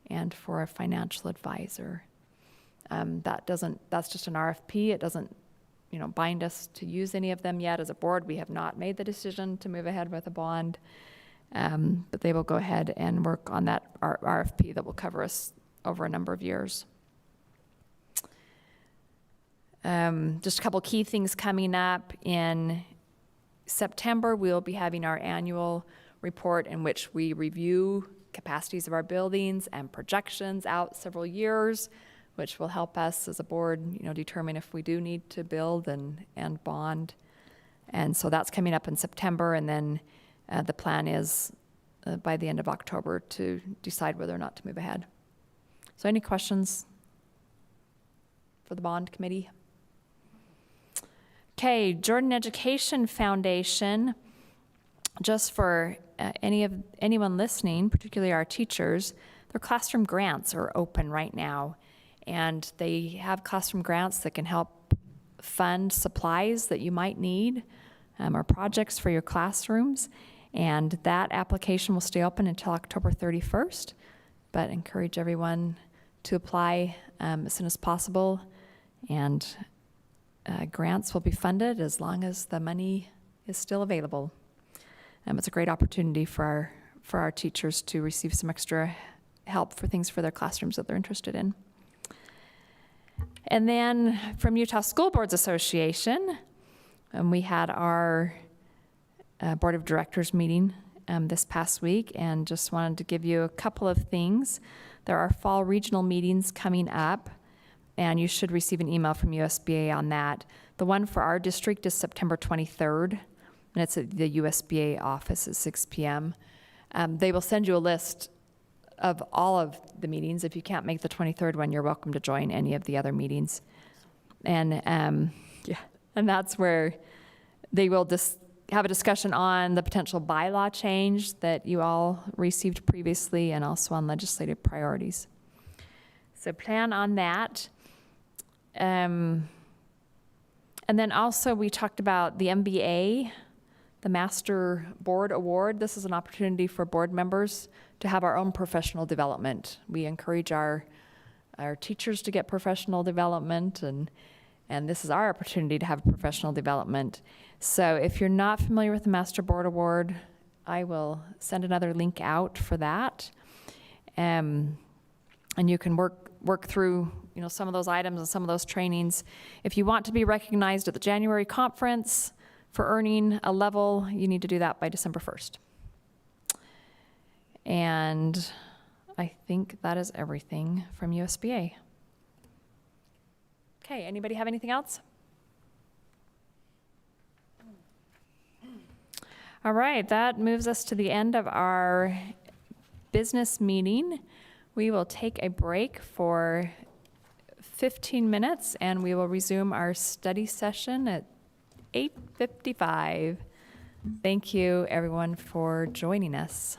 and for a financial advisor. That's just an RFP. It doesn't, bind us to use any of them yet. As a board, we have not made the decision to move ahead with a bond, but they will go ahead and work on that RFP that will cover us over a number of years. Just a couple key things coming up. In September, we'll be having our annual report in which we review capacities of our buildings and projections out several years, which will help us as a board, determine if we do need to build and bond. And so that's coming up in September, and then the plan is by the end of October to decide whether or not to move ahead. So any questions for the bond committee? Okay, Jordan Education Foundation, just for anyone listening, particularly our teachers, their classroom grants are open right now. And they have classroom grants that can help fund supplies that you might need or projects for your classrooms. And that application will stay open until October 31st, but encourage everyone to apply as soon as possible. And grants will be funded as long as the money is still available. It's a great opportunity for our teachers to receive some extra help for things for their classrooms that they're interested in. And then from Utah School Boards Association, we had our Board of Directors meeting this past week, and just wanted to give you a couple of things. There are fall regional meetings coming up, and you should receive an email from USBA on that. The one for our district is September 23rd, and it's at the USBA office at 6 p.m. They will send you a list of all of the meetings. If you can't make the 23rd one, you're welcome to join any of the other meetings. And and that's where they will have a discussion on the potential bylaw change that you all received previously, and also on legislative priorities. So plan on that. And then also we talked about the MBA, the Master Board Award. This is an opportunity for board members to have our own professional development. We encourage our teachers to get professional development, and this is our opportunity to have professional development. So if you're not familiar with the Master Board Award, I will send another link out for that. And you can work through, some of those items and some of those trainings. If you want to be recognized at the January conference for earning a level, you need to do that by December 1st. And I think that is everything from USBA. Okay, anybody have anything else? All right, that moves us to the end of our business meeting. We will take a break for 15 minutes and we will resume our study session at 8:55. Thank you, everyone, for joining us.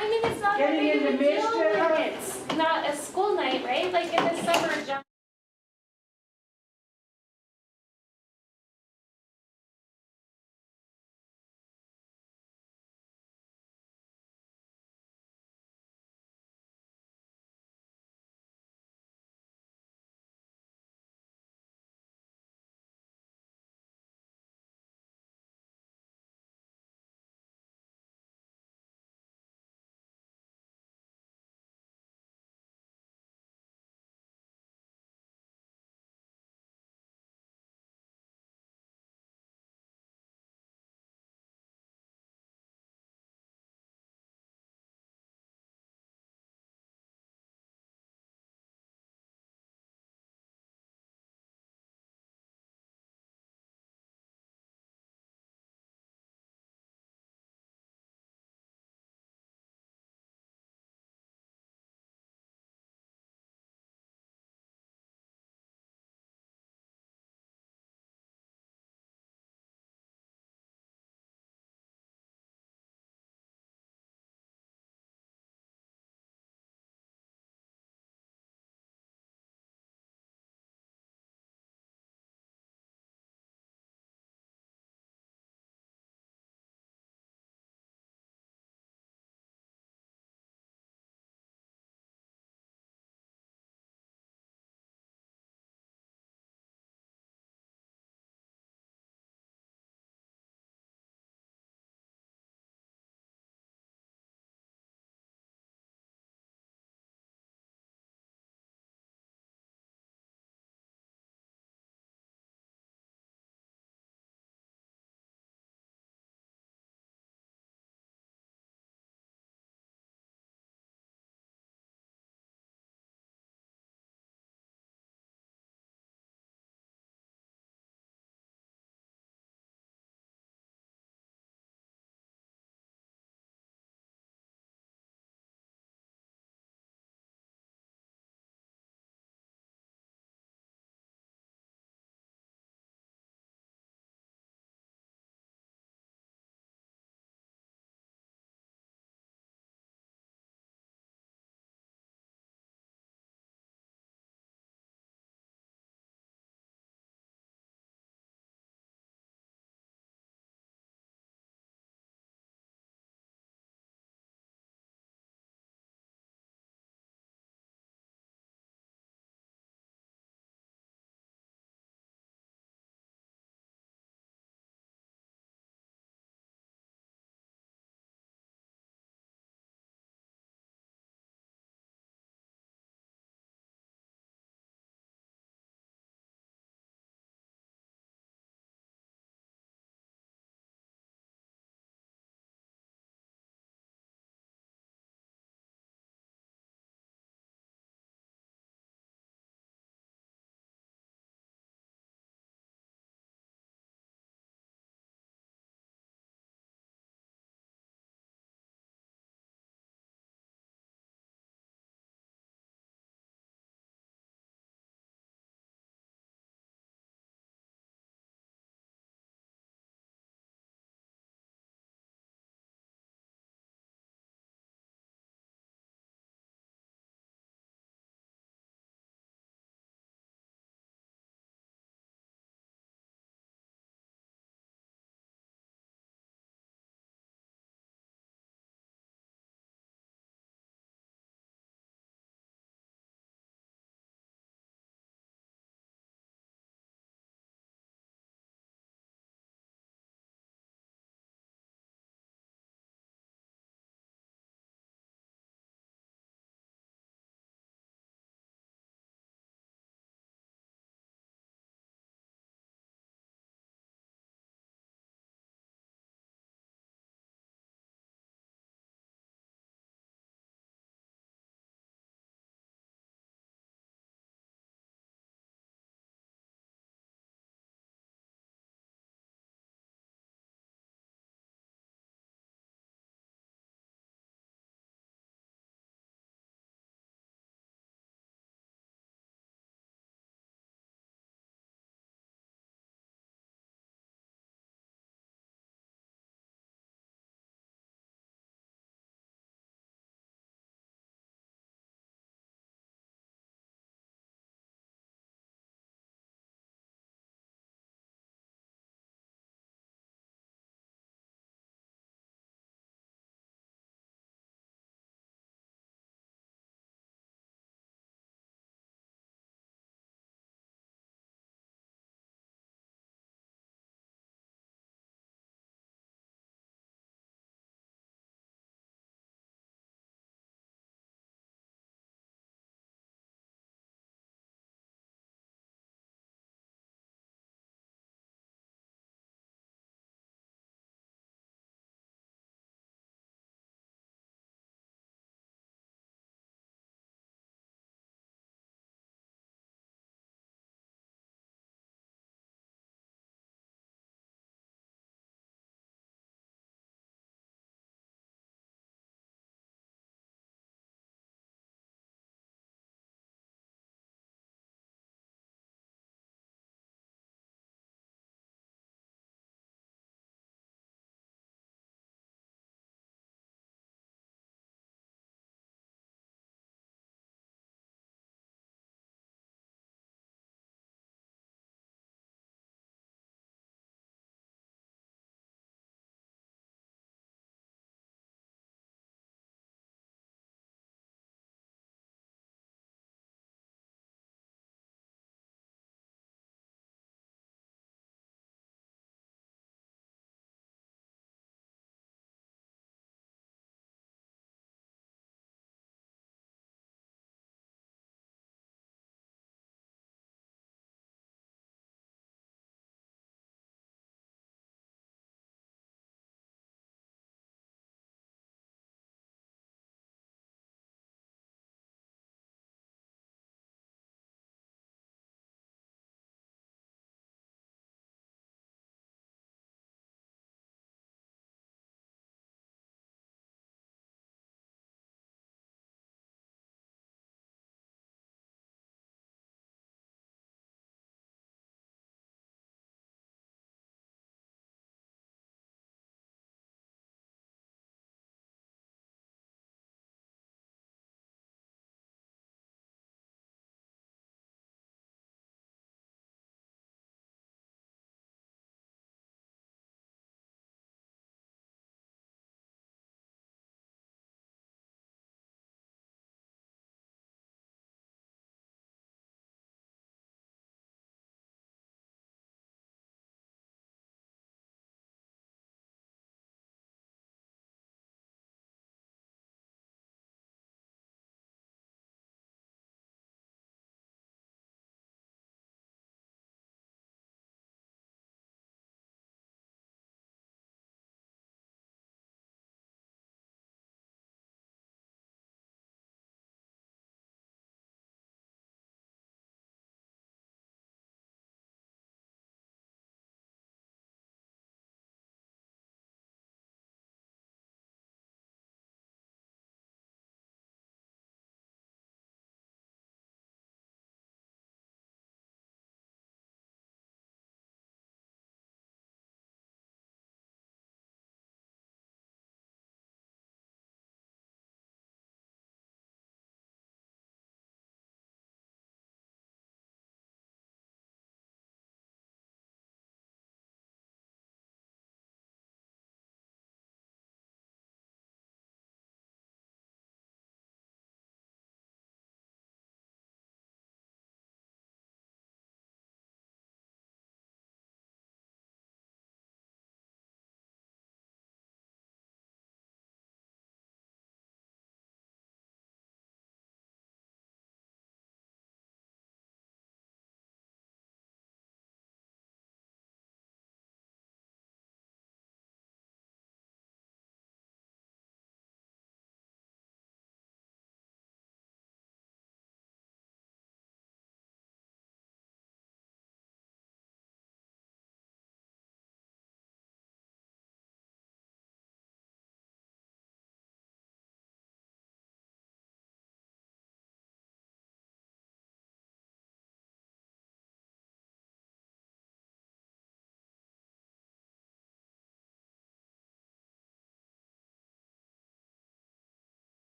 I mean, it's not that big of a deal when it's not a school night, right? Like in the summer, John.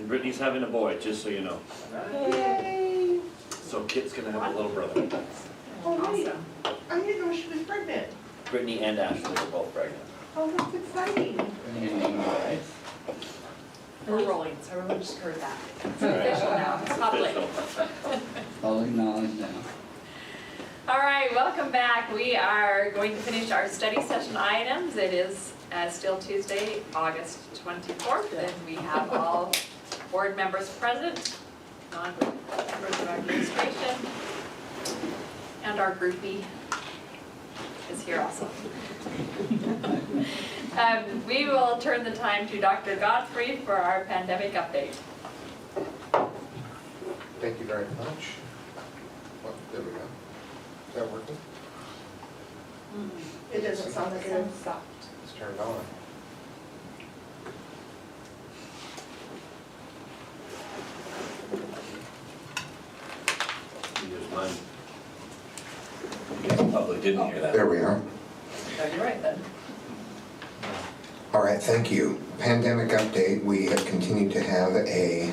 And Brittany's having a boy, just so you know. Yay! So Kit's gonna have a little brother. Oh, wait, I didn't know she was pregnant. Brittany and Ashley are both pregnant. Oh, that's exciting. We're rolling, so everyone just heard that. It's All right. official now, it's public. All acknowledged now. All right, welcome back. We are going to finish our study session items. It is still Tuesday, August 24th, and we have all board members present, non-members of administration, and our groupie is here also. We will turn the time to Dr. Godfrey for our pandemic update. Thank you very much. Well, there we go. Is that working? It doesn't sound like it stopped. Let's turn it on. Here's mine. You guys probably didn't hear that. There we are. No, you're right then. All right, thank you. Pandemic update, we have continued to have a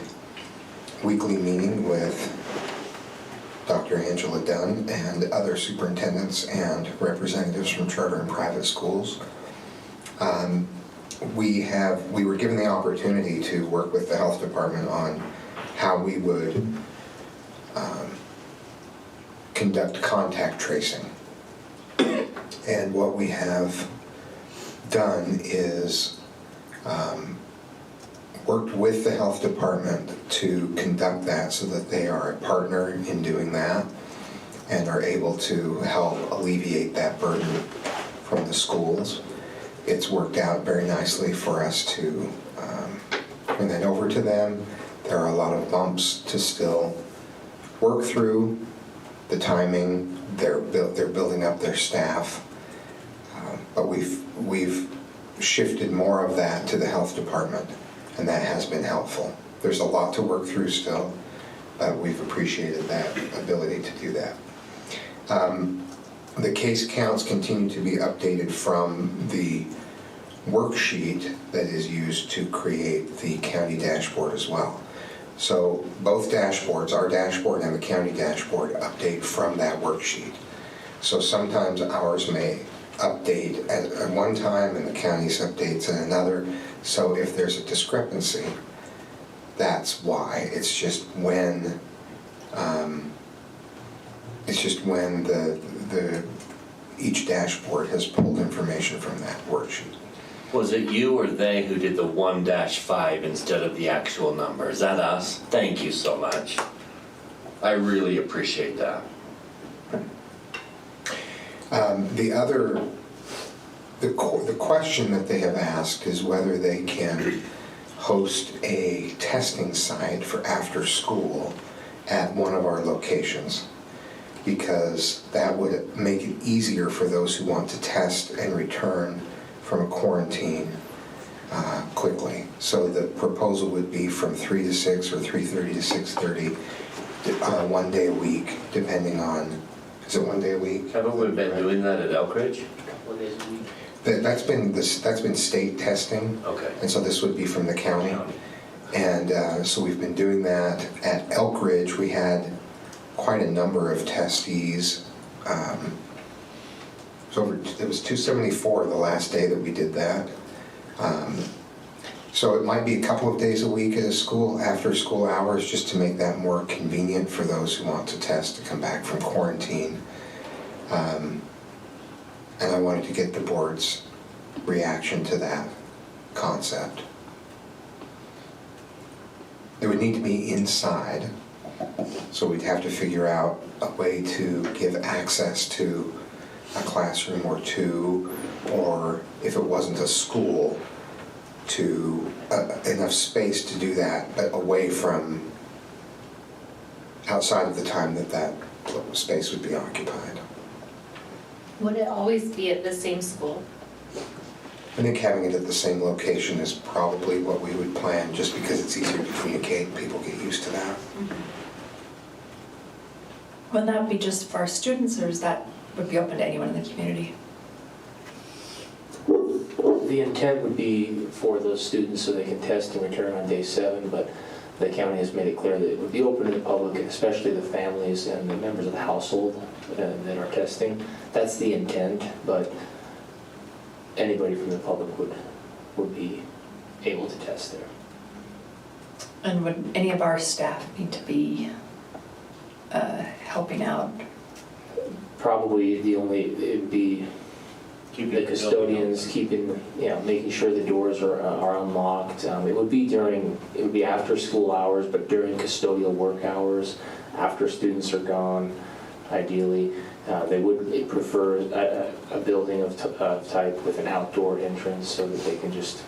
weekly meeting with Dr. Angela Dunn and other superintendents and representatives from charter and private schools. We were given the opportunity to work with the health department on how we would conduct contact tracing. And what we have done is worked with the health department to conduct that so that they are a partner in doing that and are able to help alleviate that burden from the schools. It's worked out very nicely for us to turn that over to them. There are a lot of bumps to still work through. The timing, they're building up their staff, but we've shifted more of that to the health department, and that has been helpful. There's a lot to work through still, but we've appreciated that ability to do that. The case counts continue to be updated from the worksheet that is used to create the county dashboard as well. So both dashboards, our dashboard and the county dashboard, update from that worksheet. So sometimes ours may update at one time and the county's updates at another. So if there's a discrepancy, that's why. It's just when each dashboard has pulled information from that worksheet. Was it you or they who did the 1-5 instead of the actual number? Is that us? Thank you so much. I really appreciate that. The question that they have asked is whether they can host a testing site for after school at one of our locations, because that would make it easier for those who want to test and return from a quarantine quickly. So the proposal would be from 3 to 6 or 3:30 to 6:30, 1 day a week, depending on, is it 1 day a week? Haven't we been doing that at Elkridge? A couple of days a week. That's been state testing. Okay. And so this would be from the county. And so we've been doing that. At Elkridge, we had quite a number of testees. It was 274 the last day that we did that. So it might be a couple of days a week at a school, after school hours, just to make that more convenient for those who want to test to come back from quarantine. And I wanted to get the board's reaction to that concept. It would need to be inside, so we'd have to figure out a way to give access to a classroom or two, or if it wasn't a school, to enough space to do that, but away from, outside of the time that space would be occupied. Would it always be at the same school? I think having it at the same location is probably what we would plan, just because it's easier to communicate and people get used to that. Would that be just for our students, or is that would be open to anyone in the community? The intent would be for those students so they can test and return on day 7, but the county has made it clear that it would be open to the public, especially the families and the members of the household that are testing. That's the intent, but anybody from the public would be able to test there. And would any of our staff need to be helping out? Probably it would be the custodians making sure the doors are unlocked. It would be after school hours, but during custodial work hours, after students are gone, ideally. They would prefer a building of type with an outdoor entrance so that they can just,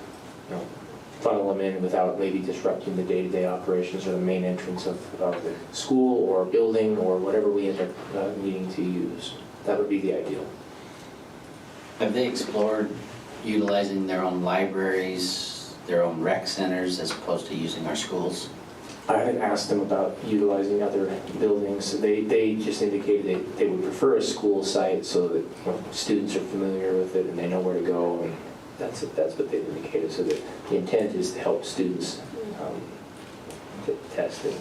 funnel them in without maybe disrupting the day-to-day operations or the main entrance of the school or building or whatever we end up needing to use. That would be the ideal. Have they explored utilizing their own libraries, their own rec centers, as opposed to using our schools? I had asked them about utilizing other buildings. They just indicated they would prefer a school site so that students are familiar with it and they know where to go, and that's what they indicated. So that the intent is to help students test it.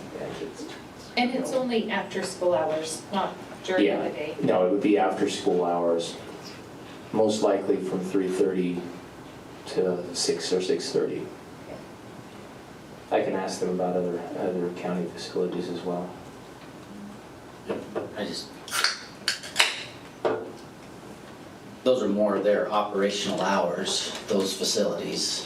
And it's only after school hours, not during the day? No, it would be after school hours, most likely from 3:30 to 6 or 6:30. I can ask them about other county facilities as well. Those are more their operational hours, those facilities,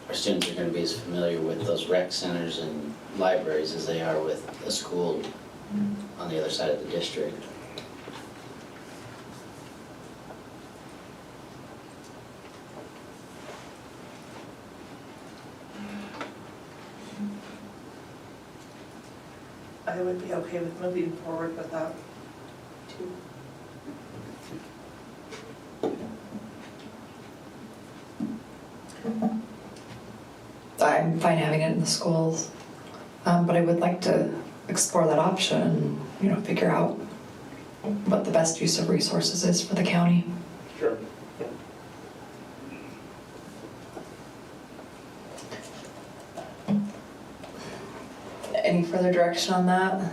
our students are going to be as familiar with those rec centers and libraries as they are with a school on the other side of the district. I would be okay with moving forward with that too. I'm fine having it in the schools, but I would like to explore that option and, figure out what the best use of resources is for the county. Sure. Any further direction on that?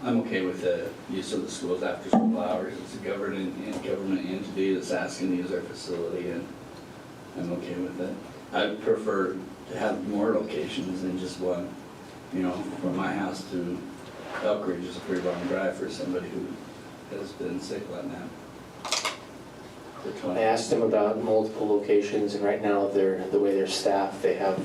I'm okay with the use of the schools after school hours. It's a government entity that's asking to use our facility, and I'm okay with it. I prefer to have more locations than just one. From my house to Elk Ridge is a pretty long drive for somebody who has been sick like that. I asked them about multiple locations, and right now the way they're staffed, they have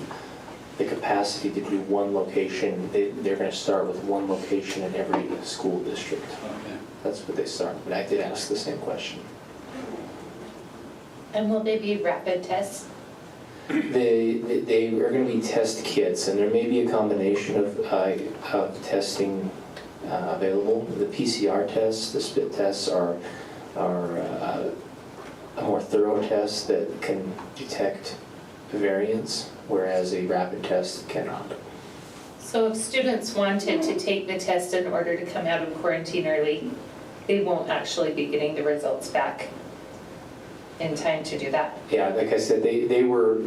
the capacity to do one location. They're going to start with one location in every school district. Okay. That's what they start. But I did ask the same question. And will they be rapid tests? They are going to be test kits, and there may be a combination of testing available. The PCR tests, the spit tests are a more thorough test that can detect variants, whereas a rapid test cannot. So if students wanted to take the test in order to come out of quarantine early, they won't actually be getting the results back in time to do that? Yeah, like I said, they were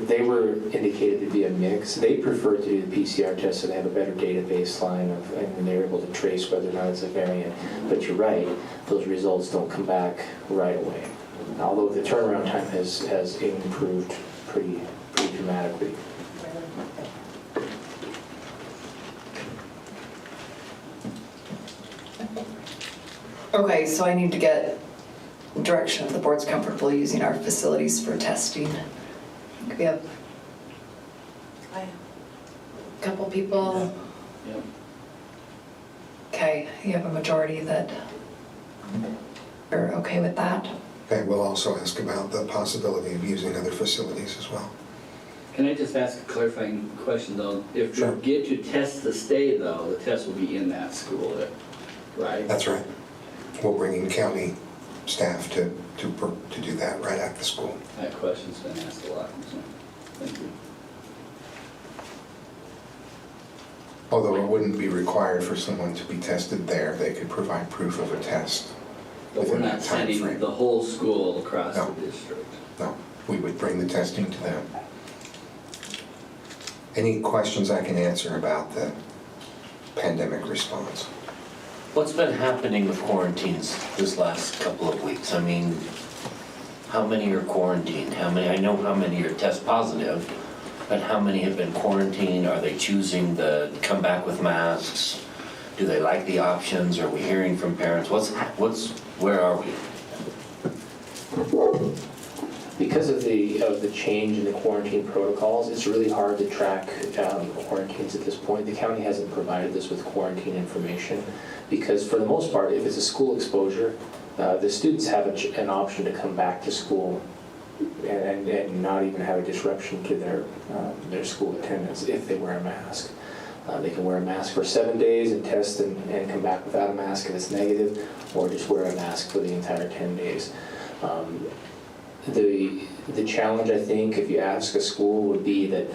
indicated to be a mix. They prefer to do the PCR test so they have a better data baseline and they're able to trace whether or not it's a variant. But you're right, those results don't come back right away. Although the turnaround time has improved pretty dramatically. Okay, so I need to get direction if the board's comfortable using our facilities for testing. We have a couple people. Yep. Okay, you have a majority that are okay with that? Okay, we'll also ask about the possibility of using other facilities as well. Can I just ask a clarifying question though? If Sure. we get to test to stay though, the test will be in that school, right? That's right. We'll bring in county staff to do that right at the school. That question's been asked a lot, so thank you. Although it wouldn't be required for someone to be tested there, they could provide proof of a test But we're within not that time sending frame. the whole school across No. the district. No. we would bring the testing to them. Any questions I can answer about the pandemic response? What's been happening with quarantines this last couple of weeks? I mean, how many are quarantined? How many, I know how many are test positive, but how many have been quarantined? Are they choosing to come back with masks? Do they like the options? Are we hearing from parents? Where are we? Because of the change in the quarantine protocols, it's really hard to track quarantines at this point. The county hasn't provided us with quarantine information because for the most part, if it's a school exposure, the students have an option to come back to school and not even have a disruption to their school attendance if they wear a mask. They can wear a mask for 7 days and test and come back without a mask if it's negative, or just wear a mask for the entire 10 days. The challenge, I think, if you ask a school, would be that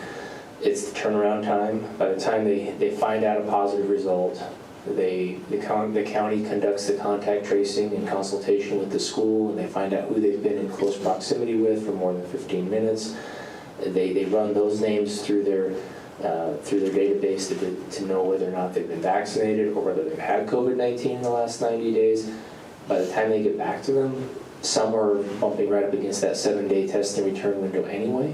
it's the turnaround time. By the time they find out a positive result, the county conducts the contact tracing in consultation with the school, and they find out who they've been in close proximity with for more than 15 minutes. They run those names through their database to know whether or not they've been vaccinated or whether they've had COVID-19 in the last 90 days. By the time they get back to them, some are bumping right up against that 7-day test and return window anyway,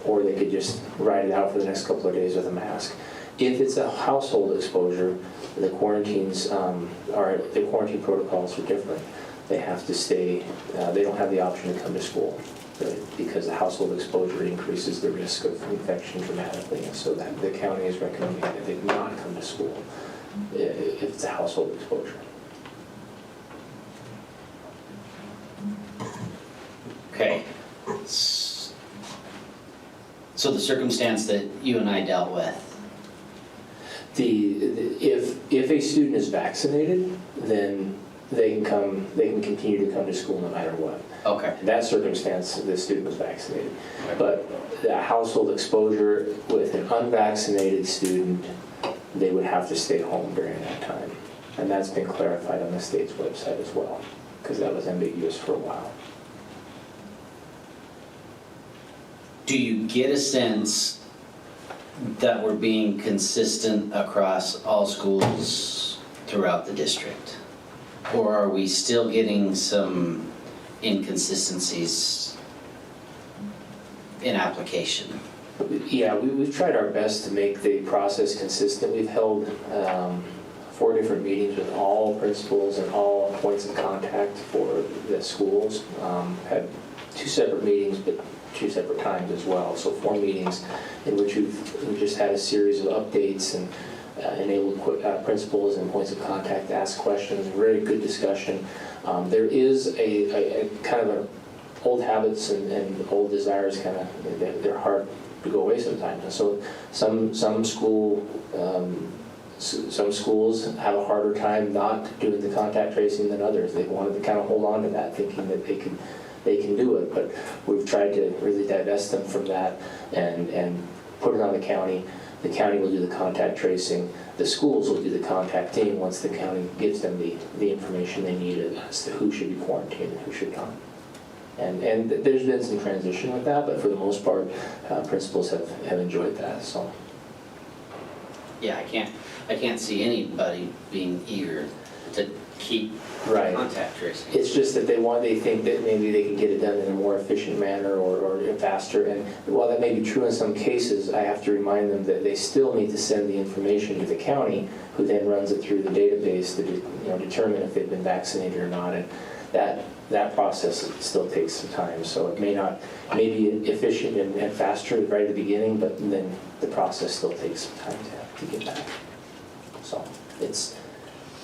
or they could just ride it out for the next couple of days with a mask. If it's a household exposure, the quarantine protocols are different. They have to stay. They don't have the option to come to school, right? Because the household exposure increases the risk of infection dramatically, and so that the county is recommending that they not come to school if it's a household exposure. Okay. So the circumstance that you and I dealt with. If a student is vaccinated, then they can continue to come to school no matter what. Okay. In that circumstance, the student was vaccinated. But the household exposure with an unvaccinated student, they would have to stay home during that time. And that's been clarified on the state's website as well, because that was ambiguous for a while. Do you get a sense that we're being consistent across all schools throughout the district? Or are we still getting some inconsistencies in application? Yeah, we've tried our best to make the process consistent. We've held 4 different meetings with all principals and all points of contact for the schools. Had 2 separate meetings, but 2 separate times as well. So 4 meetings in which we've just had a series of updates and enabled principals and points of contact to ask questions. Very good discussion. There is a kind of an old habits and old desires kind of, they're hard to go away sometimes. And so some schools have a harder time not doing the contact tracing than others. They wanted to kind of hold on to that, thinking that they can do it, but we've tried to really divest them from that and put it on the county. The county will do the contact tracing. The schools will do the contacting once the county gives them the information they need as to who should be quarantined and who should not. And there's been some transition with that, but for the most part, principals have enjoyed that. So. Yeah, I can't see anybody being eager to keep contact tracing. It's just that they think that maybe they can get it done in a more efficient manner or faster. And while that may be true in some cases, I have to remind them that they still need to send the information to the county, who then runs it through the database to determine if they've been vaccinated or not. And that process still takes some time. So it may be efficient and faster right at the beginning, but then the process still takes some time to get back. So it's.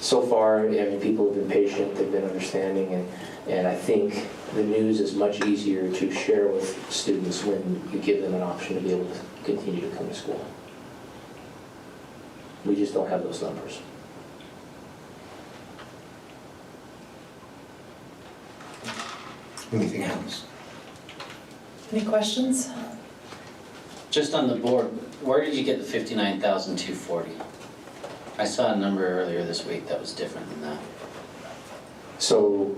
So far, I mean, people have been patient, they've been understanding, and I think the news is much easier to share with students when you give them an option to be able to continue to come to school. We just don't have those numbers. Anything else? Any questions? Just on the board, where did you get the 59,240? I saw a number earlier this week that was different than that. So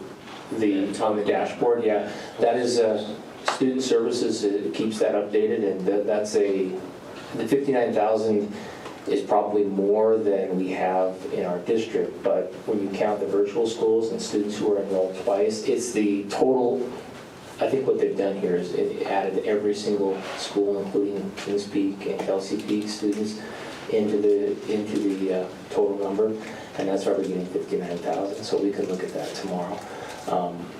On the dashboard, yeah. That is student services, it keeps that updated, and that's the 59,000 is probably more than we have in our district, but when you count the virtual schools and students who are enrolled twice, it's the total. I think what they've done here is it added every single school, including Kings Peak and Kelsey Peak students, into the total number, and that's why we're getting 59,000. So we could look at that tomorrow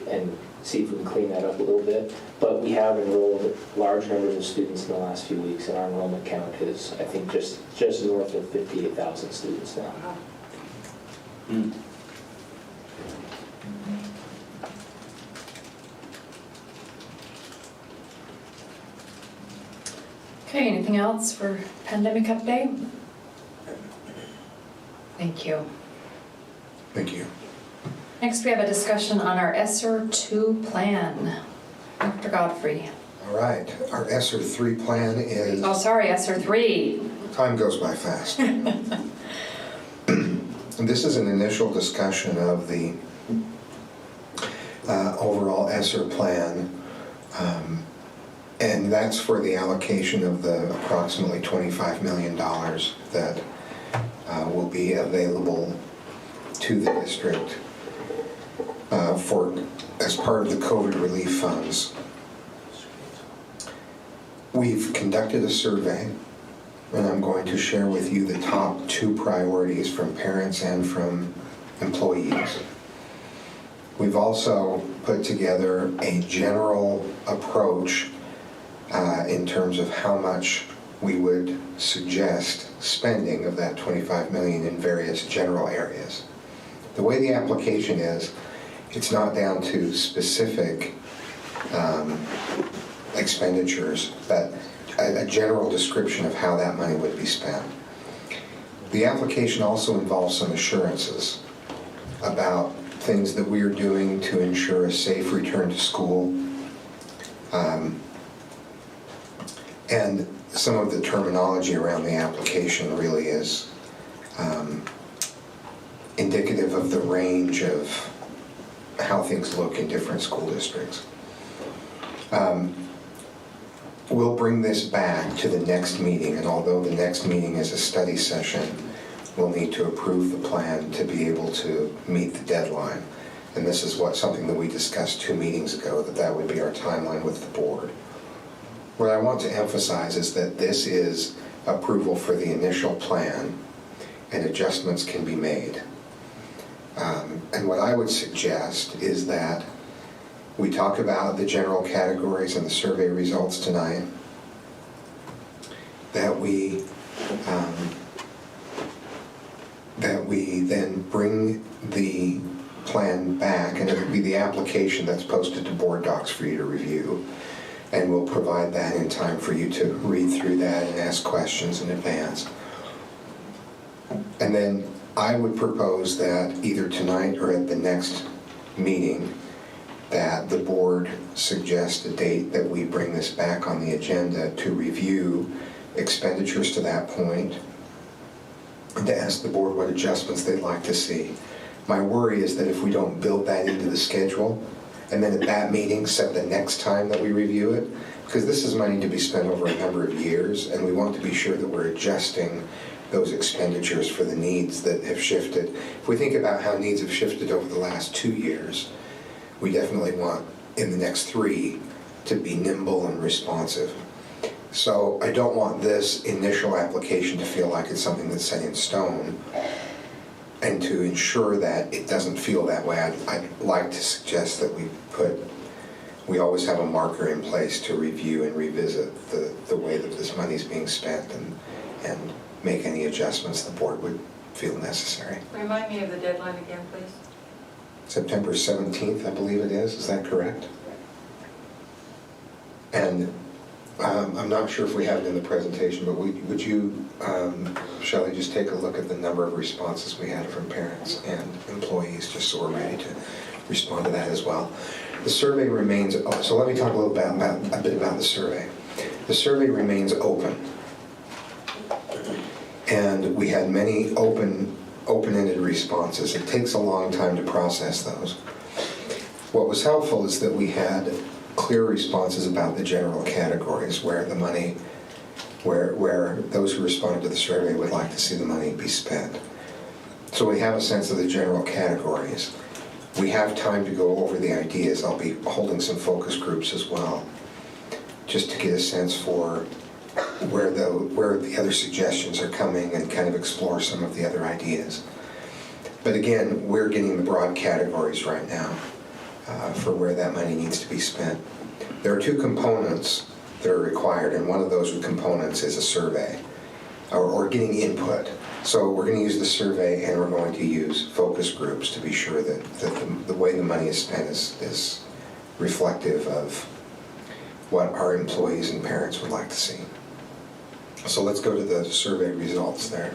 and see if we can clean that up a little bit. But we have enrolled large numbers of students in the last few weeks, and our enrollment count is, I think, just north of 58,000 students now. Okay, anything else for pandemic update? Thank you. Thank you. Next, we have a discussion on our ESSER 2 plan. Dr. Godfrey. All right, our ESSER 3 plan is... Oh, sorry, ESSER 3. Time goes by fast. This is an initial discussion of the overall ESSER plan, and that's for the allocation of the approximately $25 million that will be available to the district as part of the COVID relief funds. We've conducted a survey, and I'm going to share with you the top 2 priorities from parents and from employees. We've also put together a general approach in terms of how much we would suggest spending of that $25 million in various general areas. The way the application is, it's not down to specific expenditures, but a general description of how that money would be spent. The application also involves some assurances about things that we are doing to ensure a safe return to school, and some of the terminology around the application really is indicative of the range of how things look in different school districts. We'll bring this back to the next meeting, and although the next meeting is a study session, we'll need to approve the plan to be able to meet the deadline. And this is something that we discussed 2 meetings ago, that would be our timeline with the board. What I want to emphasize is that this is approval for the initial plan, and adjustments can be made. And what I would suggest is that we talk about the general categories and the survey results tonight, that we then bring the plan back, and it'll be the application that's posted to board docs for you to review, and we'll provide that in time for you to read through that and ask questions in advance. And then I would propose that either tonight or at the next meeting, that the board suggest a date that we bring this back on the agenda to review expenditures to that point, and to ask the board what adjustments they'd like to see. My worry is that if we don't build that into the schedule, and then at that meeting set the next time that we review it, because this is money to be spent over a number of years, and we want to be sure that we're adjusting those expenditures for the needs that have shifted. If we think about how needs have shifted over the last 2 years, we definitely want in the next 3 to be nimble and responsive. So I don't want this initial application to feel like it's something that's set in stone. And to ensure that it doesn't feel that way, I'd like to suggest that we always have a marker in place to review and revisit the way that this money is being spent, and make any adjustments the board would feel necessary. Remind me of the deadline again, please. September 17th, I believe it is. Is that correct? And I'm not sure if we have it in the presentation, but would you, Shelley, just take a look at the number of responses we had from parents and employees, just so we're ready to respond to that as well. The survey remains, so let me talk a little bit about the survey. The survey remains open. And we had many open-ended responses. It takes a long time to process those. What was helpful is that we had clear responses about the general categories where the money, where those who responded to the survey would like to see the money be spent. So we have a sense of the general categories. We have time to go over the ideas. I'll be holding some focus groups as well, just to get a sense for where the other suggestions are coming and kind of explore some of the other ideas. But again, we're getting the broad categories right now for where that money needs to be spent. There are two components that are required, and one of those components is a survey, or getting input. So we're going to use the survey, and we're going to use focus groups to be sure that the way the money is spent is reflective of what our employees and parents would like to see. So let's go to the survey results there.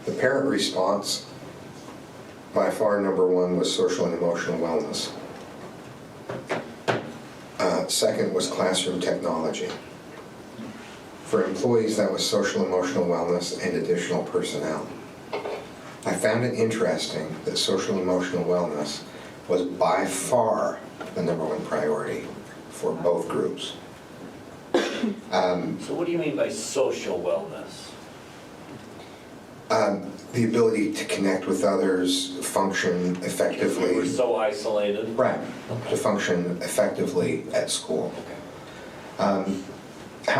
The parent response, by far number one, was social and emotional wellness. Second was classroom technology. For employees, that was social emotional wellness and additional personnel. I found it interesting that social emotional wellness was by far the number one priority for both groups. So what do you mean by social wellness? The ability to connect with others, function effectively. We're so isolated. Right, to function effectively at school. How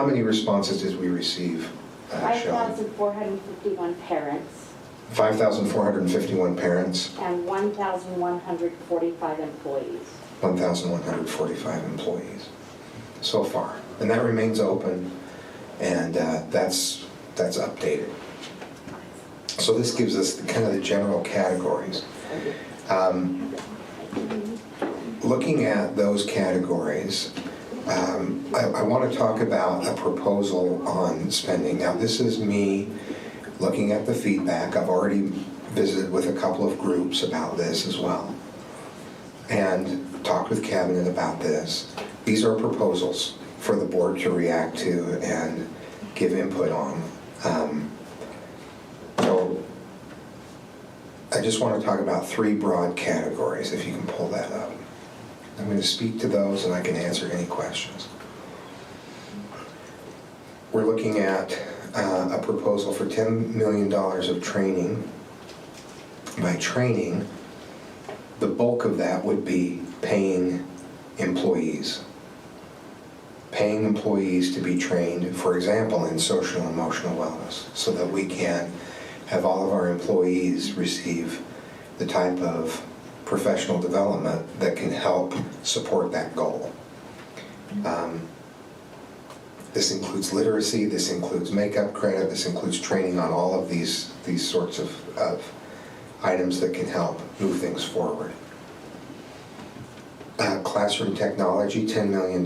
many responses did we receive, Shelley? 5,451 parents 5,451 parents, and 1,145 employees. 1,145 employees so far. And that remains open, and that's updated. So this gives us kind of the general categories. Looking at those categories, I want to talk about a proposal on spending. Now, this is me looking at the feedback. I've already visited with a couple of groups about this as well, and talked with cabinet about this. These are proposals for the board to react to and give input on. So I just want to talk about three broad categories, if you can pull that up. I'm going to speak to those and I can answer any questions. We're looking at a proposal for $10 million of training. By training, the bulk of that would be paying employees. Paying employees to be trained, for example, in social and emotional wellness, so that we can have all of our employees receive the type of professional development that can help support that goal. This includes literacy, this includes makeup credit, this includes training on all of these sorts of items that can help move things forward. Classroom technology, $10 million,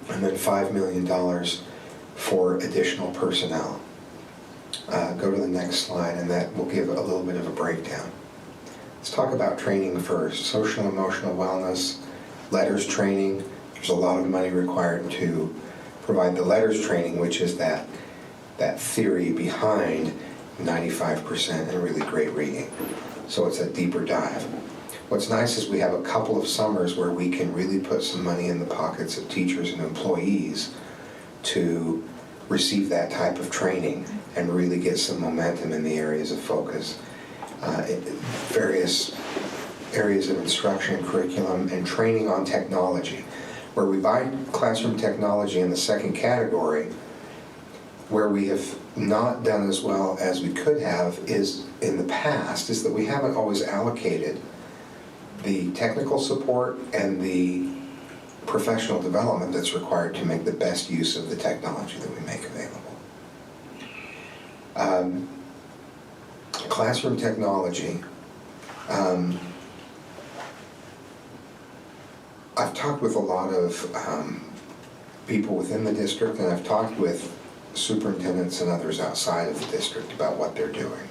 and then $5 million for additional personnel. Go to the next slide, and that will give a little bit of a breakdown. Let's talk about training first. Social and emotional wellness, letters training. There's a lot of money required to provide the letters training, which is that theory behind 95% and really great reading. So it's a deeper dive. What's nice is we have a couple of summers where we can really put some money in the pockets of teachers and employees to receive that type of training and really get some momentum in the areas of focus. Various areas of instruction and curriculum and training on technology. Where we buy classroom technology in the second category, where we have not done as well as we could have is in the past, is that we haven't always allocated the technical support and the professional development that's required to make the best use of the technology that we make available. Classroom technology. I've talked with a lot of people within the district, and I've talked with superintendents and others outside of the district about what they're doing.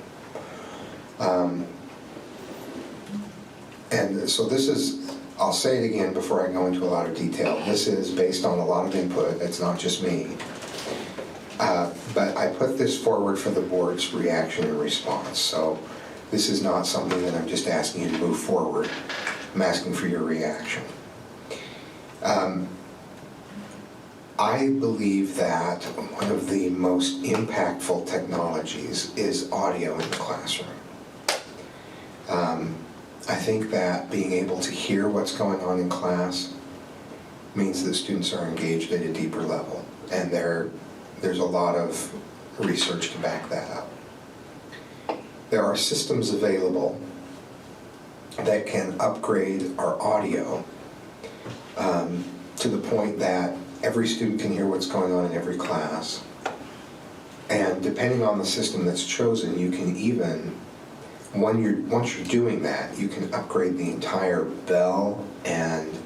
And so this is, I'll say it again before I go into a lot of detail, this is based on a lot of input, it's not just me. But I put this forward for the board's reaction and response. So This is not something that I'm just asking you to move forward. I'm asking for your reaction. I believe that one of the most impactful technologies is audio in the classroom. I think that being able to hear what's going on in class means that students are engaged at a deeper level, and there's a lot of research to back that up. There are systems available that can upgrade our audio to the point that every student can hear what's going on in every class. And depending on the system that's chosen, you can even, once you're doing that, you can upgrade the entire bell and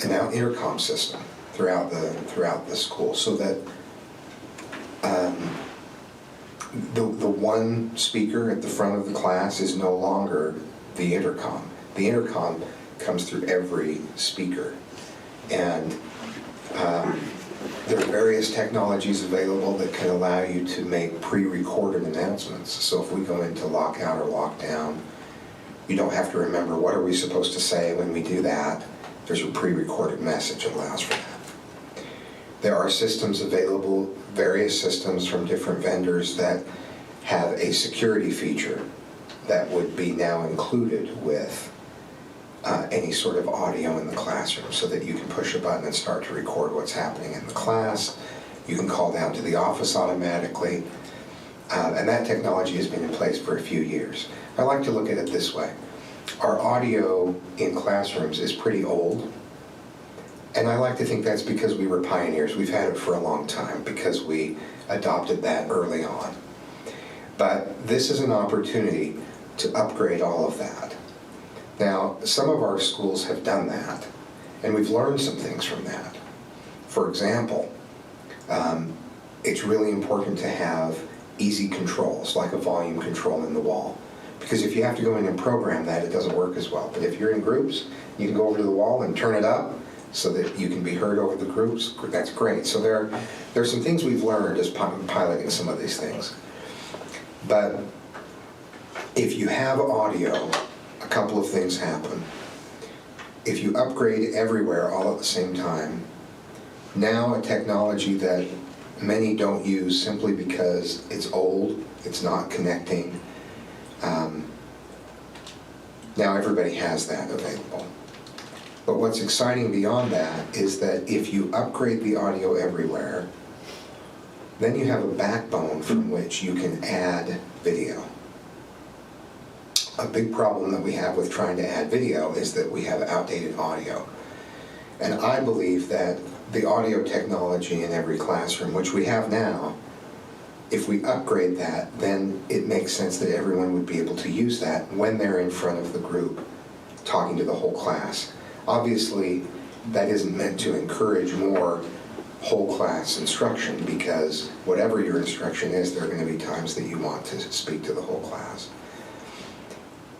now intercom system throughout the school, so that the one speaker at the front of the class is no longer the intercom. The intercom comes through every speaker, and there are various technologies available that can allow you to make pre-recorded announcements. So if we go into lockout or lockdown, you don't have to remember what are we supposed to say when we do that. There's a pre-recorded message that allows for that. There are systems available, various systems from different vendors that have a security feature that would be now included with any sort of audio in the classroom, so that you can push a button and start to record what's happening in the class. You can call down to the office automatically. And that technology has been in place for a few years. I like to look at it this way. Our audio in classrooms is pretty old. And I like to think that's because we were pioneers. We've had it for a long time because we adopted that early on. But this is an opportunity to upgrade all of that. Now, some of our schools have done that, and we've learned some things from that. For example, it's really important to have easy controls, like a volume control in the wall. Because if you have to go in and program that, it doesn't work as well. But if you're in groups, you can go over to the wall and turn it up so that you can be heard over the groups. That's great. So there are some things we've learned as piloting some of these things. But if you have audio, a couple of things happen. If you upgrade everywhere all at the same time, now a technology that many don't use simply because it's old, it's not connecting, now everybody has that available. But what's exciting beyond that is that if you upgrade the audio everywhere, then you have a backbone from which you can add video. A big problem that we have with trying to add video is that we have outdated audio. And I believe that the audio technology in every classroom, which we have now, if we upgrade that, then it makes sense that everyone would be able to use that when they're in front of the group talking to the whole class. Obviously, that isn't meant to encourage more whole class instruction, because whatever your instruction is, there are going to be times that you want to speak to the whole class.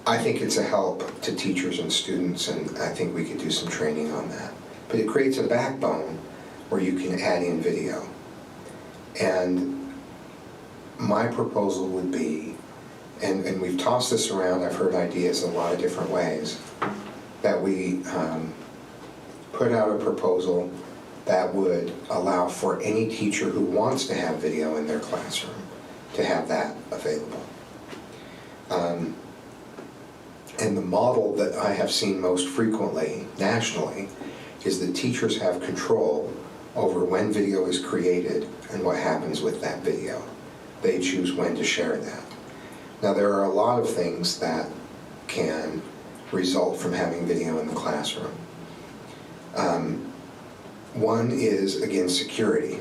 I think it's a help to teachers and students, and I think we could do some training on that. But it creates a backbone where you can add in video. And my proposal would be, and we've tossed this around, I've heard ideas in a lot of different ways, that we put out a proposal that would allow for any teacher who wants to have video in their classroom to have that available. And the model that I have seen most frequently nationally is that teachers have control over when video is created and what happens with that video. They choose when to share that. Now, there are a lot of things that can result from having video in the classroom. One is, again, security.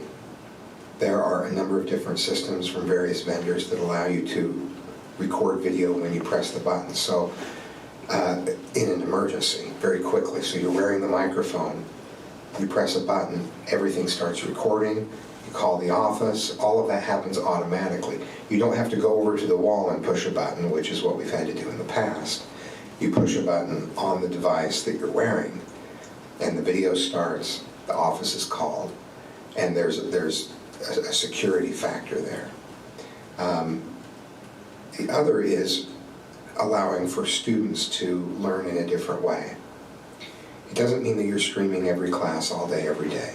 There are a number of different systems from various vendors that allow you to record video when you press the button. So in an emergency, very quickly. So you're wearing the microphone, you press a button, everything starts recording, you call the office, all of that happens automatically. You don't have to go over to the wall and push a button, which is what we've had to do in the past. You push a button on the device that you're wearing, and the video starts, the office is called, and there's a security factor there. The other is allowing for students to learn in a different way. It doesn't mean that you're streaming every class all day, every day.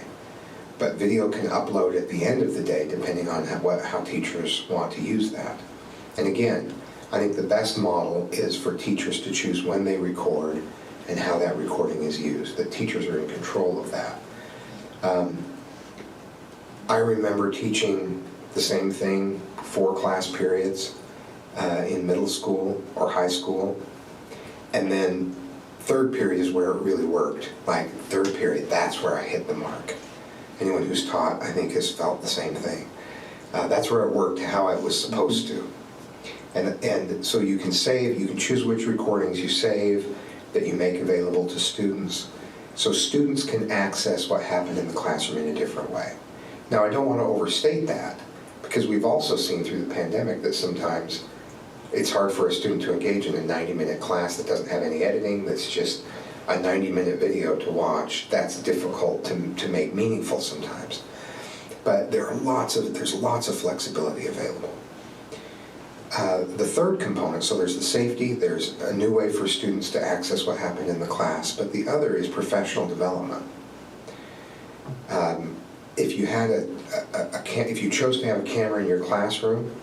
But video can upload at the end of the day depending on how teachers want to use that. And again, I think the best model is for teachers to choose when they record and how that recording is used, that teachers are in control of that. I remember teaching the same thing 4 class periods in middle school or high school, and then 3rd period is where it really worked. Like 3rd period, that's where I hit the mark. Anyone who's taught, I think, has felt the same thing. That's where it worked how it was supposed to. And so you can save, you can choose which recordings you save, that you make available to students, so students can access what happened in the classroom in a different way. Now, I don't want to overstate that, because we've also seen through the pandemic that sometimes it's hard for a student to engage in a 90-minute class that doesn't have any editing, that's just a 90-minute video to watch. That's difficult to make meaningful sometimes. But there's lots of flexibility available. The third component, so there's the safety, there's a new way for students to access what happened in the class, but the other is professional development. If you had if you chose to have a camera in your classroom,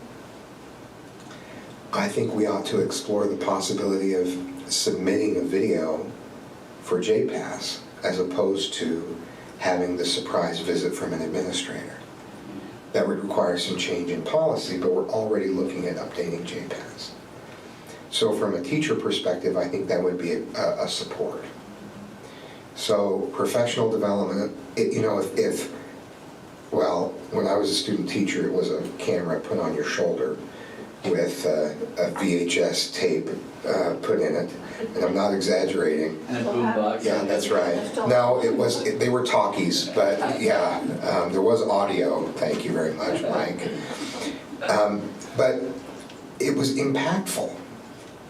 I think we ought to explore the possibility of submitting a video for JPAS as opposed to having the surprise visit from an administrator. That would require some change in policy, but we're already looking at updating JPAS. So from a teacher perspective, I think that would be a support. So professional development, well, when I was a student teacher, it was a camera put on your shoulder with a VHS tape put in it, and I'm not exaggerating. And a boombox. Yeah, that's right. No, they were talkies, but yeah, there was audio. Thank you very much, Mike. But it was impactful.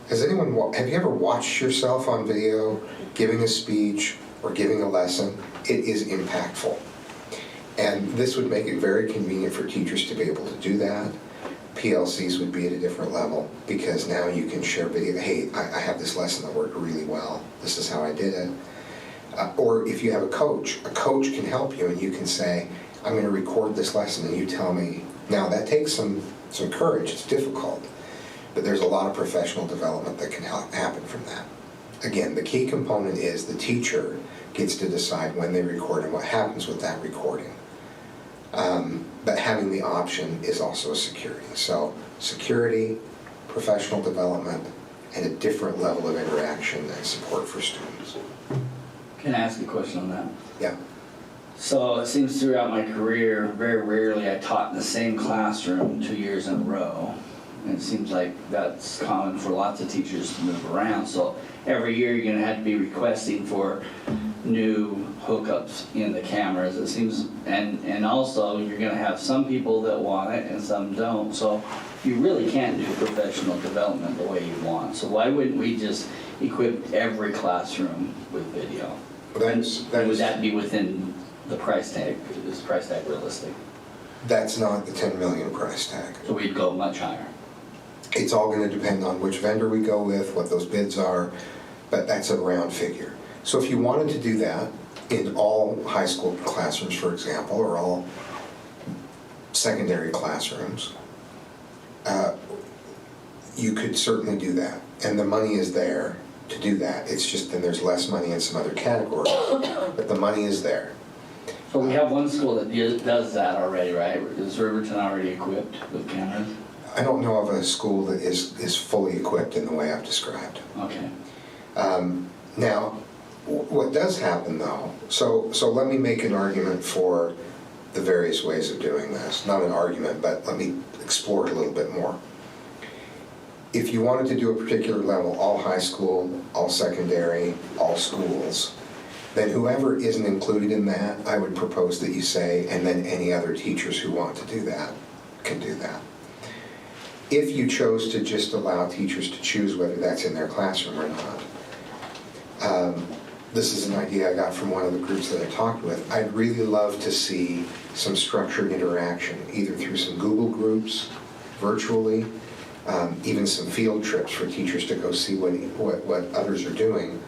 Have you ever watched yourself on video giving a speech or giving a lesson? It is impactful. And this would make it very convenient for teachers to be able to do that. PLCs would be at a different level, because now you can share video. Hey, I have this lesson that worked really well. This is how I did it. Or if you have a coach can help you, and you can say, I'm going to record this lesson, and you tell me. Now, that takes some courage. It's difficult. But there's a lot of professional development that can happen from that. Again, the key component is the teacher gets to decide when they record and what happens with that recording. But having the option is also a security. So security, professional development, and a different level of interaction and support for students. Can I ask a question on that? Yeah. So it seems throughout my career, very rarely I taught in the same classroom 2 years in a row. And it seems like that's common for lots of teachers to move around. So every year you're going to have to be requesting for new hookups in the cameras, it seems, and also you're going to have some people that want it and some don't. So you really can't do professional development the way you want. So why wouldn't we just equip every classroom with video? And would that be within the price tag? Is the price tag realistic? That's not the $10 million price tag. So we'd go much higher. It's all going to depend on which vendor we go with, what those bids are, but that's a round figure. So if you wanted to do that in all high school classrooms, for example, or all secondary classrooms, you could certainly do that. And the money is there to do that. It's just then there's less money in some other categories, but the money is there. So we have one school that does that already, right? Is Riverton already equipped with cameras? I don't know of a school that is fully equipped in the way I've described. Okay. Now, what does happen though, so let me make an argument for the various ways of doing this. Not an argument, but let me explore it a little bit more. If you wanted to do a particular level, all high school, all secondary, all schools, then whoever isn't included in that, I would propose that you say, and then any other teachers who want to do that can do that. If you chose to just allow teachers to choose whether that's in their classroom or not, this is an idea I got from one of the groups that I talked with. I'd really love to see some structured interaction, either through some Google groups virtually, even some field trips for teachers to go see what others are doing,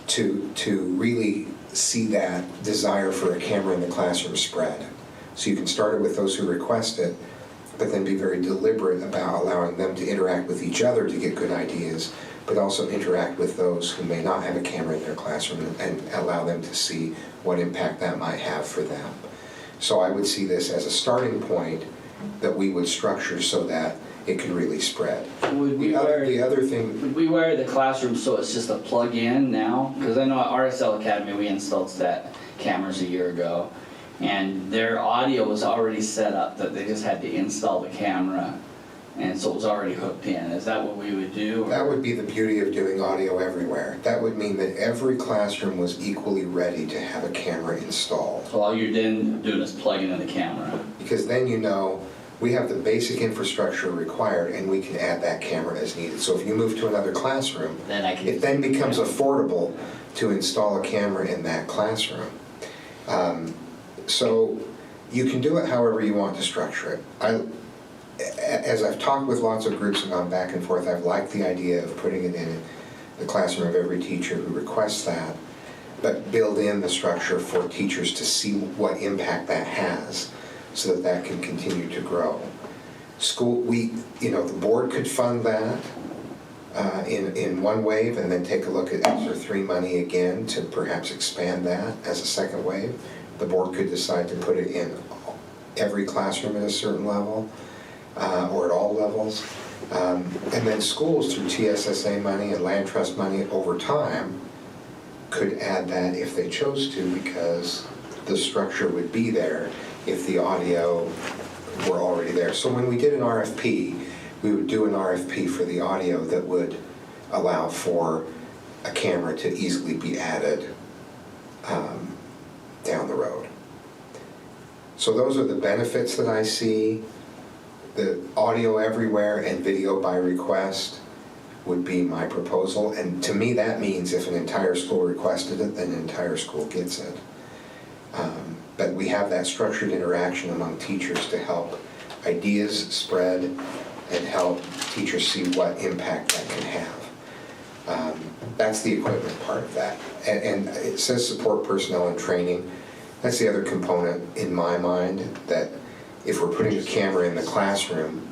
to really see that desire for a camera in the classroom spread. So you can start it with those who request it, but then be very deliberate about allowing them to interact with each other to get good ideas, but also interact with those who may not have a camera in their classroom and allow them to see what impact that might have for them. So I would see this as a starting point that we would structure so that it could really spread. Would we Would we wire the classroom so it's just a plug-in now? Because I know at RSL Academy we installed stat cameras a year ago, and their audio was already set up that they just had to install the camera, and so it was already hooked in. Is that what we would do? That would be the beauty of doing audio everywhere. That would mean that every classroom was equally ready to have a camera installed. So all you're then doing is plugging in the camera. Because then you know we have the basic infrastructure required and we can add that camera as needed. So if you move to another classroom, it then becomes affordable to install a camera in that classroom. So you can do it however you want to structure it. As I've talked with lots of groups and gone back and forth, I've liked the idea of putting it in the classroom of every teacher who requests that, but build in the structure for teachers to see what impact that has so that that can continue to grow. The board could fund that in one wave and then take a look at ESSER 3 money again to perhaps expand that as a second wave. The board could decide to put it in every classroom at a certain level or at all levels. And then schools through TSSA money and land trust money over time could add that if they chose to, because the structure would be there if the audio were already there. So when we did an RFP, we would do an RFP for the audio that would allow for a camera to easily be added down the road. So those are the benefits that I see. The audio everywhere and video by request would be my proposal. And to me, that means if an entire school requested it, then an entire school gets it. But we have that structured interaction among teachers to help ideas spread and help teachers see what impact that can have. That's the equipment part of that. And it says support personnel and training. That's the other component in my mind, that if we're putting a camera in the classroom,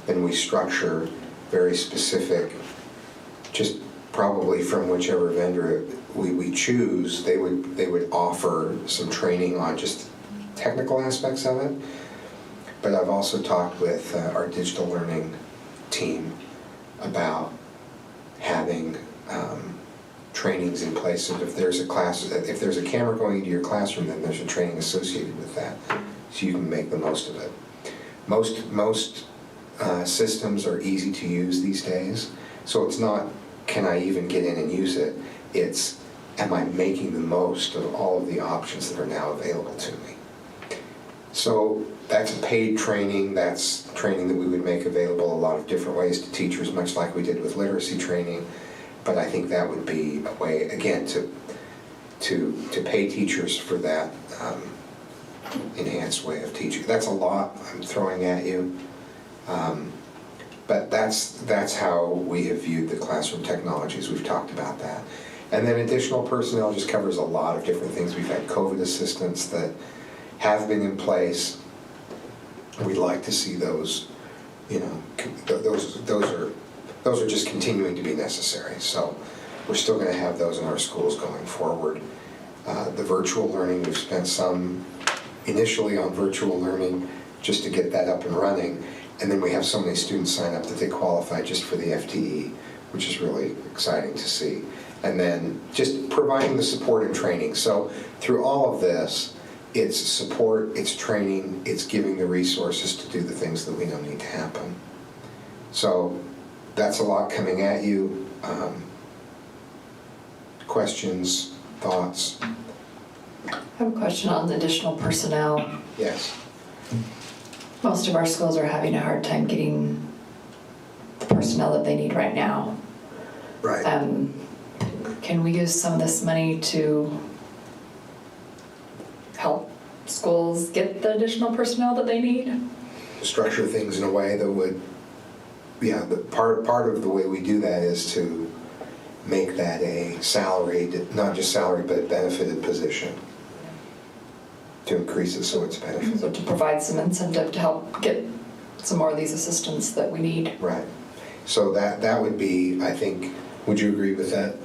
then we structure very specific, just probably from whichever vendor we choose, they would offer some training on just technical aspects of it. But I've also talked with our digital learning team about having trainings in place. So if there's a camera going into your classroom, then there's a training associated with that, so you can make the most of it. Most systems are easy to use these days, so it's not, can I even get in and use it? It's, am I making the most of all of the options that are now available to me? So that's paid training. That's training that we would make available a lot of different ways to teachers, much like we did with literacy training. But I think that would be a way, again, to pay teachers for that enhanced way of teaching. That's a lot I'm throwing at you. But that's how we have viewed the classroom technologies. We've talked about that. And then additional personnel just covers a lot of different things. We've had COVID assistants that have been in place. We'd like to see those, those are just continuing to be necessary. So we're still going to have those in our schools going forward. The virtual learning, we've spent some initially on virtual learning just to get that up and running. And then we have so many students sign up that they qualify just for the FTE, which is really exciting to see. And then just providing the support and training. So through all of this, it's support, it's training, it's giving the resources to do the things that we know need to happen. So that's a lot coming at you. Questions, thoughts? I have a question on additional personnel. Yes. Most of our schools are having a hard time getting the personnel that they need right now. Right. Can we use some of this money to help schools get the additional personnel that they need? structure things in a way that would, yeah, the part of the way we do that is to make that a salaried, not just salary, but a benefited position. To increase it so it's benefited. So to provide some incentive to help get some more of these assistants that we need. Right. So that would be, I think, would you agree with that?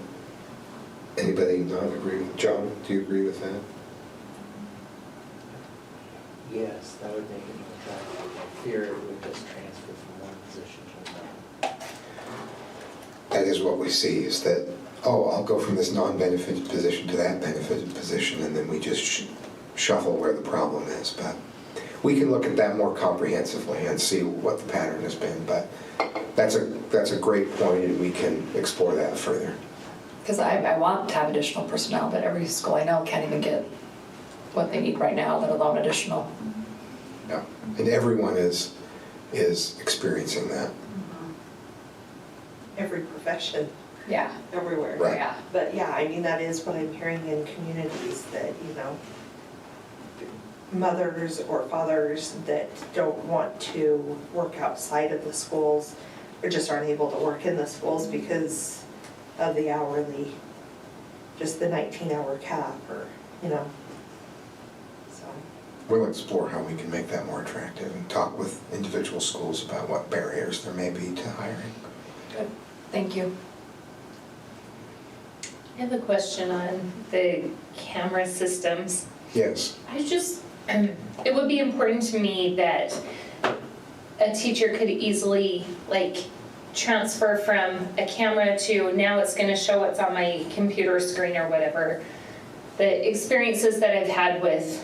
Anybody not agree? John, do you agree with that? Yes, that would make it more attractive. I fear it would just transfer from one position to another. That is what we see, is that, oh, I'll go from this non-benefited position to that benefited position, and then we just shuffle where the problem is. But we can look at that more comprehensively and see what the pattern has been. But that's a great point, and we can explore that further. Because I want to have additional personnel, but every school I know can't even get what they need right now, let alone additional. Yeah, and everyone is experiencing that. Every profession. Yeah. Everywhere. Right. Yeah. But yeah, I mean, that is what I'm hearing in communities, that, you know, mothers or fathers that don't want to work outside of the schools or just aren't able to work in the schools because of the hourly, just the 19-hour cap, or, you know, so. We'll explore how we can make that more attractive and talk with individual schools about what barriers there may be to hiring. Good. Thank you. I have a question on the camera systems. Yes. It would be important to me that a teacher could easily, like, transfer from a camera to now it's going to show what's on my computer screen or whatever. The experiences that I've had with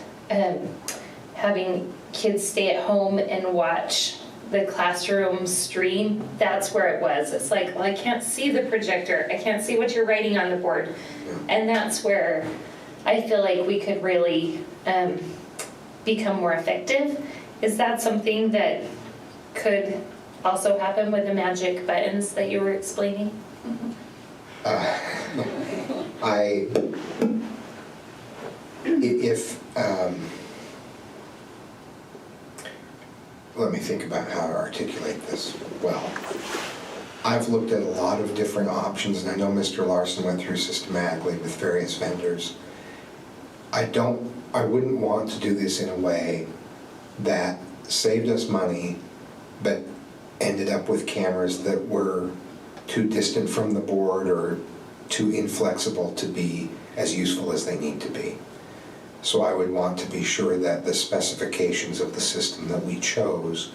having kids stay at home and watch the classroom stream, that's where it was. It's like, well, I can't see the projector. I can't see what you're writing on the board. And that's where I feel like we could really become more effective. Is that something that could also happen with the magic buttons that you were explaining? Let me think about how to articulate this well. I've looked at a lot of different options, and I know Mr. Larson went through systematically with various vendors. I wouldn't want to do this in a way that saved us money, but ended up with cameras that were too distant from the board or too inflexible to be as useful as they need to be. So I would want to be sure that the specifications of the system that we chose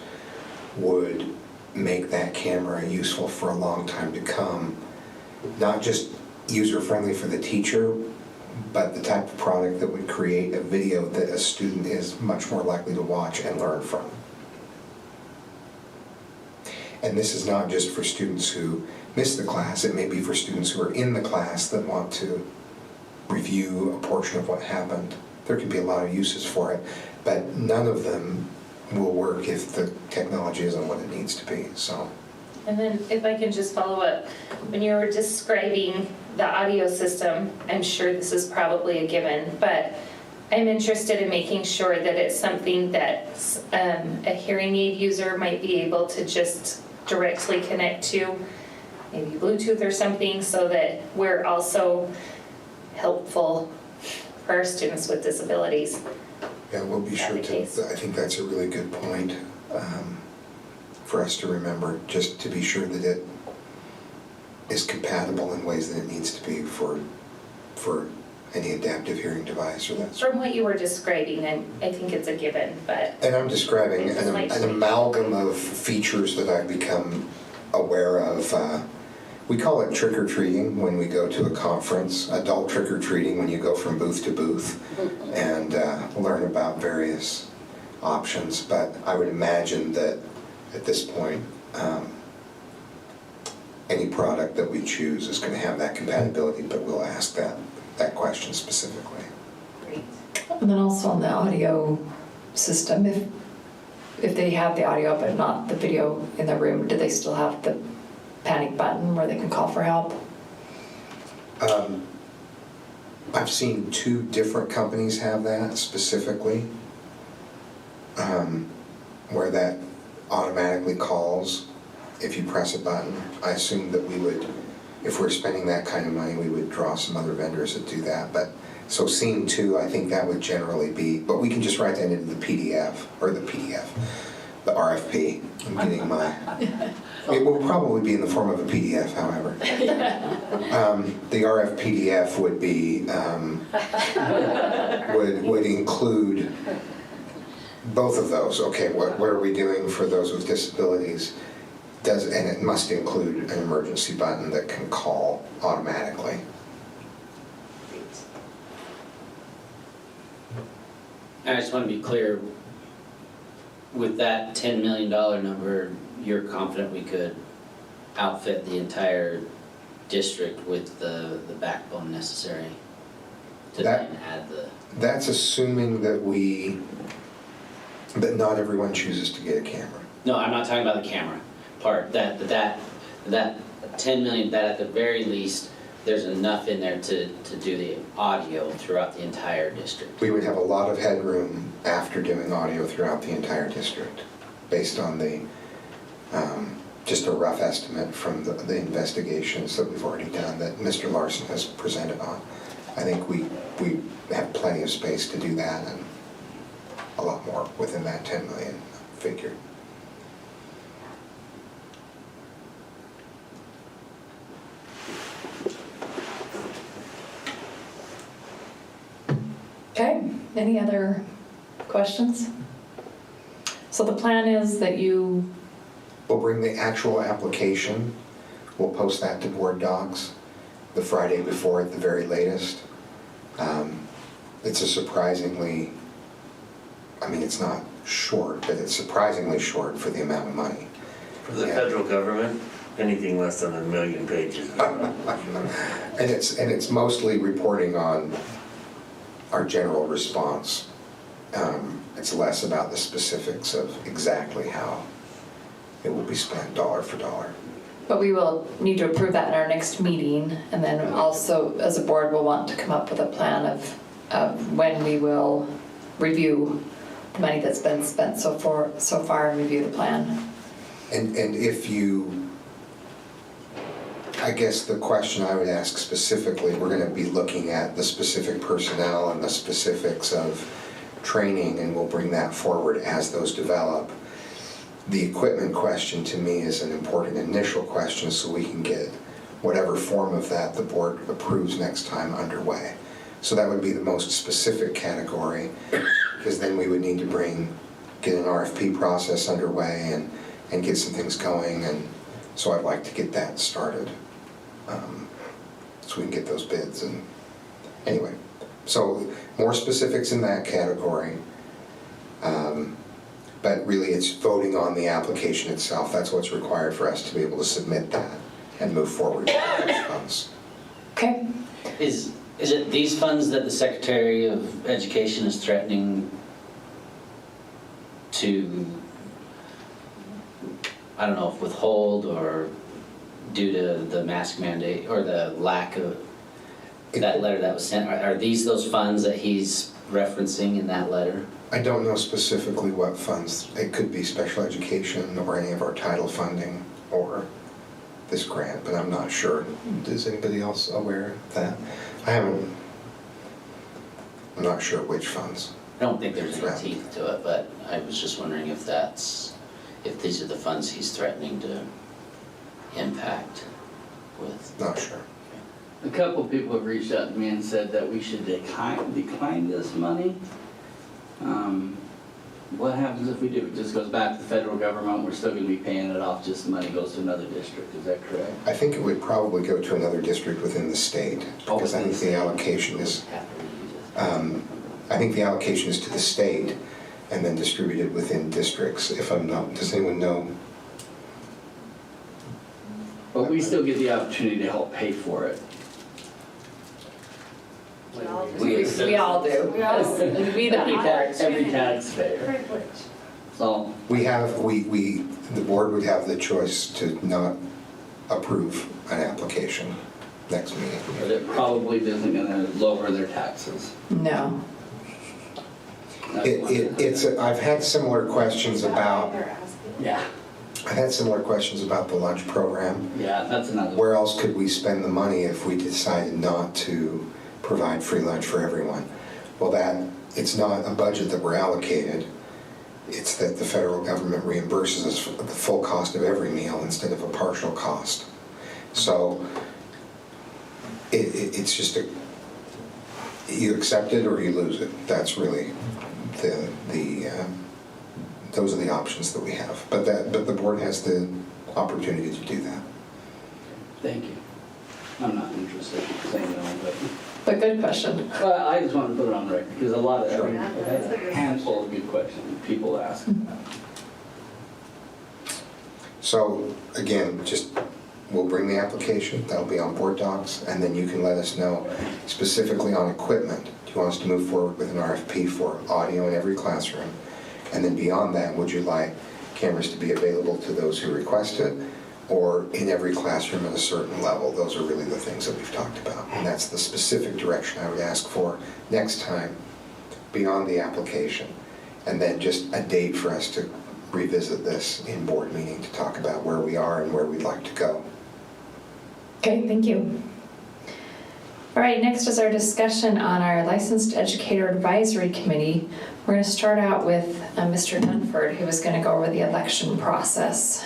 would make that camera useful for a long time to come. Not just user-friendly for the teacher, but the type of product that would create a video that a student is much more likely to watch and learn from. And this is not just for students who miss the class, it may be for students who are in the class that want to review a portion of what happened. There could be a lot of uses for it, but none of them will work if the technology isn't what it needs to be, so. And then if I can just follow up, when you were describing the audio system, I'm sure this is probably a given, but I'm interested in making sure that it's something that a hearing aid user might be able to just directly connect to, maybe Bluetooth or something, so that we're also helpful for our students with disabilities. Yeah, we'll be sure to, I think that's a really good point for us to remember, just to be sure that it is compatible in ways that it needs to be for any adaptive hearing device or that sort. From what you were describing, I think it's a given, but. And I'm describing an amalgam of features that I've become aware of. We call it trick-or-treating when we go to a conference, adult trick-or-treating when you go from booth to booth and learn about various options. But I would imagine that at this point, any product that we choose is going to have that compatibility, but we'll ask that question specifically. Great. And then also on the audio system, if they have the audio but not the video in the room, do they still have the panic button where they can call for help? I've seen 2 different companies have that specifically. where that automatically calls if you press a button. I assume that we would, if we're spending that kind of money, we would draw some other vendors that do that. But so scene 2, I think that would generally be, but we can just write that into the PDF, or the RFP. I'm getting my, it will probably be in the form of a PDF, however. The RFPDF would be, would include both of those. Okay, what are we doing for those with disabilities? And it must include an emergency button that can call automatically. I just want to be clear, with that $10 million number, you're confident we could outfit the entire district with the backbone necessary to then add the... That's assuming that that not everyone chooses to get a camera. No, I'm not talking about the camera part. That 10 million, that at the very least, there's enough in there to do the audio throughout the entire district. We would have a lot of headroom after doing audio throughout the entire district, based on the, just a rough estimate from the investigations that we've already done that Mr. Larson has presented on. I think we have plenty of space to do that, and a lot more within that 10 million figure. Okay, any other questions? So the plan is that you... We'll bring the actual application, we'll post that to board docs the Friday before at the very latest. It's a surprisingly, I mean, it's not short, but it's surprisingly short for the amount of money. For the federal government, anything less than 1 million pages. And it's mostly reporting on our general response. It's less about the specifics of exactly how it will be spent dollar for dollar. But we will need to approve that in our next meeting, and then also, as a board, we'll want to come up with a plan of when we will review the money that's been spent so far and review the plan. And if you, I guess the question I would ask specifically, we're going to be looking at the specific personnel and the specifics of training, and we'll bring that forward as those develop. The equipment question to me is an important initial question, so we can get whatever form of that the board approves next time underway. So that would be the most specific category, because then we would need to get an RFP process underway and get some things going, and so I'd like to get that started, so we can get those bids. And anyway, so more specifics in that category. But really it's voting on the application itself. That's what's required for us to be able to submit that and move forward with those funds. Okay. Is it these funds that the Secretary of Education is threatening to, I don't know, if withhold or due to the mask mandate or the lack of that letter that was sent? Are these those funds that he's referencing in that letter? I don't know specifically what funds. It could be special education or any of our title funding or this grant, but I'm not sure. Is anybody else aware of that? I'm not sure which funds. I don't think there's any teeth to it, but I was just wondering if these are the funds he's threatening to impact with. Not sure. A couple of people have reached out to me and said that we should decline this money. What happens if we do? It just goes back to the federal government, we're still going to be paying it off, just the money goes to another district, is that correct? I think it would probably go to another district within the state, because I think the allocation is, I think the allocation is to the state and then distributed within districts, if I'm not, does anyone know? But we still get the opportunity to help pay for it. We all do. We the people. Every taxpayer. So the board would have the choice to not approve an application next meeting. But it probably isn't going to lower their taxes. No. I've had similar questions about, Yeah, I've had similar questions about the lunch program. yeah, that's another. Where else could we spend the money if we decided not to provide free lunch for everyone? Well, it's not a budget that we're allocated. It's that the federal government reimburses us for the full cost of every meal instead of a partial cost. So it's just you accept it or you lose it. That's really those are the options that we have. But the board has the opportunity to do that. Thank you. I'm not interested in saying no, But good question. well, I just want to put it on record because I've had a handful of good questions people ask. So again, we'll bring the application, that'll be on board docs, and then you can let us know specifically on equipment. Do you want us to move forward with an RFP for audio in every classroom? And then beyond that, would you like cameras to be available to those who request it, or in every classroom at a certain level? Those are really the things that we've talked about. And that's the specific direction I would ask for next time beyond the application. And then just a date for us to revisit this in board meeting to talk about where we are and where we'd like to go. Okay, thank you. All right, next is our discussion on our Licensed Educator Advisory Committee. We're going to start out with Mr. Dunford, who is going to go over the election process.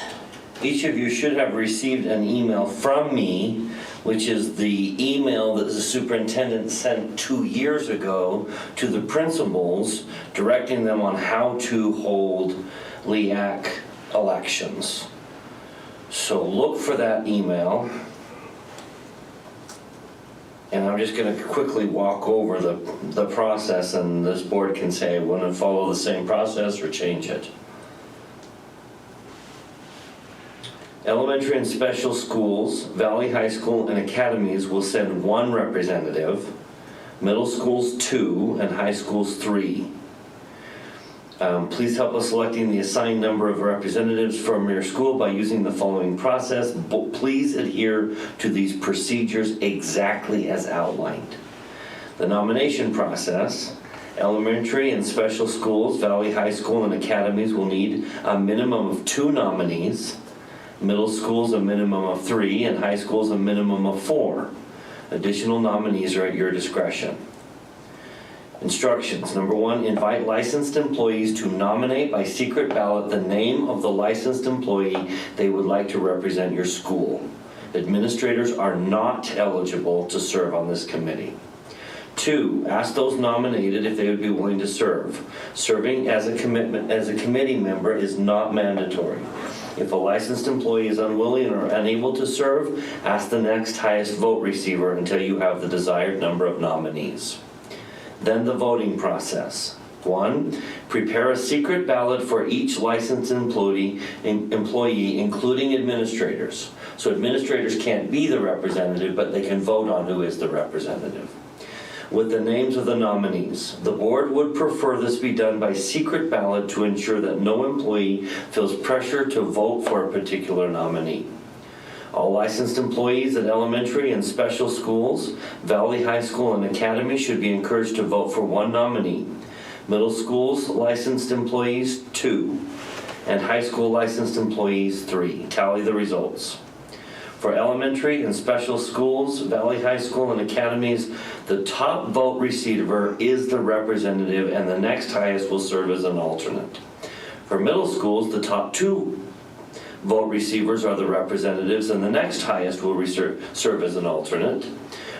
Each of you should have received an email from me, which is the email that the superintendent sent 2 years ago to the principals, directing them on how to hold LEAC elections. So look for that email. And I'm just going to quickly walk over the process, and this board can say, I want to follow the same process or change it. Elementary and special schools, Valley High School, and academies will send 1 representative, middle schools 2, and high schools 3. Please help us selecting the assigned number of representatives from your school by using the following process. Please adhere to these procedures exactly as outlined. The nomination process. Elementary and special schools, Valley High School, and academies will need a minimum of 2 nominees. Middle schools a minimum of 3, and high schools a minimum of 4. Additional nominees are at your discretion. Instructions. Number 1, invite licensed employees to nominate by secret ballot the name of the licensed employee they would like to represent your school. Administrators are not eligible to serve on this committee. 2, ask those nominated if they would be willing to serve. Serving as a committee member is not mandatory. If a licensed employee is unwilling or unable to serve, ask the next highest vote receiver until you have the desired number of nominees. Then the voting process. 1, prepare a secret ballot for each licensed employee, including administrators. So administrators can't be the representative, but they can vote on who is the representative. With the names of the nominees. The board would prefer this be done by secret ballot to ensure that no employee feels pressure to vote for a particular nominee. All licensed employees at elementary and special schools, Valley High School, and academy should be encouraged to vote for 1 nominee. Middle schools licensed employees, 2, and high school licensed employees, 3. Tally the results. For elementary and special schools, Valley High School, and academies, the top vote receiver is the representative, and the next highest will serve as an alternate. For middle schools, the top 2 vote receivers are the representatives, and the next highest will serve as an alternate.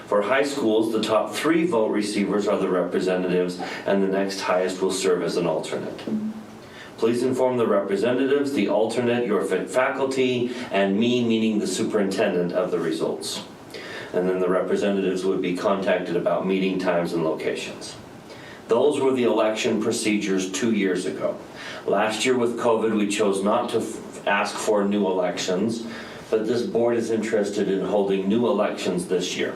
For high schools, the top 3 vote receivers are the representatives, and the next highest will serve as an alternate. Please inform the representatives, the alternate, your faculty, and me, meaning the superintendent, of the results. And then the representatives would be contacted about meeting times and locations. Those were the election procedures 2 years ago. Last year with COVID, we chose not to ask for new elections, but this board is interested in holding new elections this year.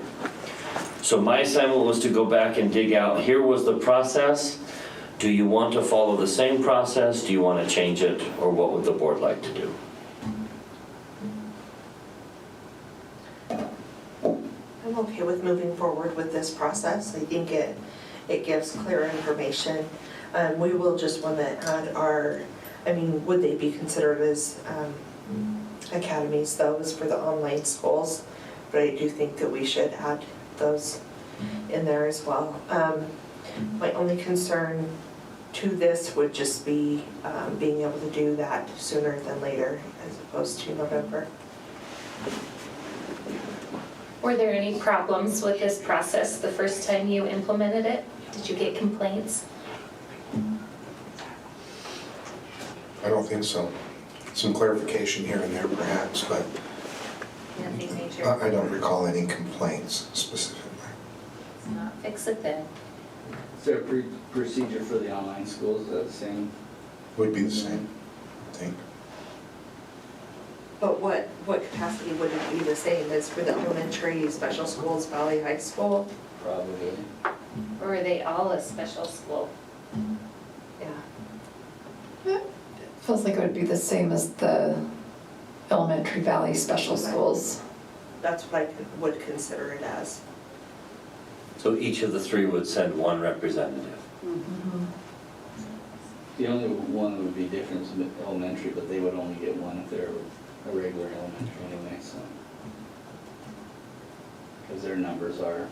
So my assignment was to go back and dig out, here was the process. Do you want to follow the same process? Do you want to change it? Or what would the board like to do? I'm okay with moving forward with this process. I think it gives clear information We will just want to add our, I mean, would they be considered as academies? Those for the online schools, but I do think that we should add those in there as well. My only concern to this would just be being able to do that sooner than later as opposed to November. Were there any problems with this process the first time you implemented it? Did you get complaints? I don't think so. Some clarification here and there perhaps, but Nothing major? I don't recall any complaints specifically. Let's not fix it then. Is there a procedure for the online schools, is that the same? Would be the same, I think. But what capacity would it be the same as for the elementary, special schools, Valley High School? Probably. Or are they all a special school? Yeah. Feels like it would be the same as the Elementary Valley Special Schools. That's what I would consider it as. So each of the three would send one representative. The only one that would be different is the elementary, but they would only get one if they're a regular elementary anyway, so. Because their numbers are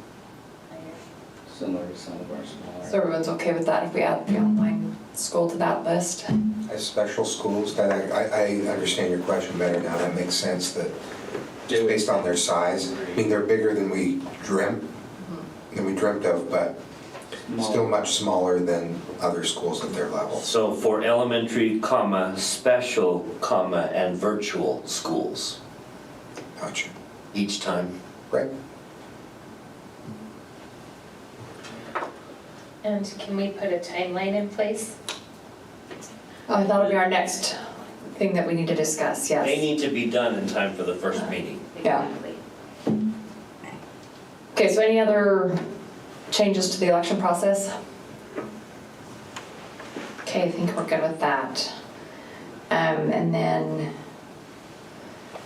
similar to some of our smaller. So everyone's okay with that if we add the online school to that list? As special schools, that I understand your question better now. That makes sense that just based on their size, I mean, they're bigger than we dreamt of, but still much smaller than other schools at their level. So for elementary, comma, special, comma, and virtual schools. Gotcha. Each time. Right. And can we put a timeline in place? That'll be our next thing that we need to discuss, yes. They need to be done in time for the first meeting. Yeah. Okay, so any other changes to the election process? Okay, I think we're good with that. And then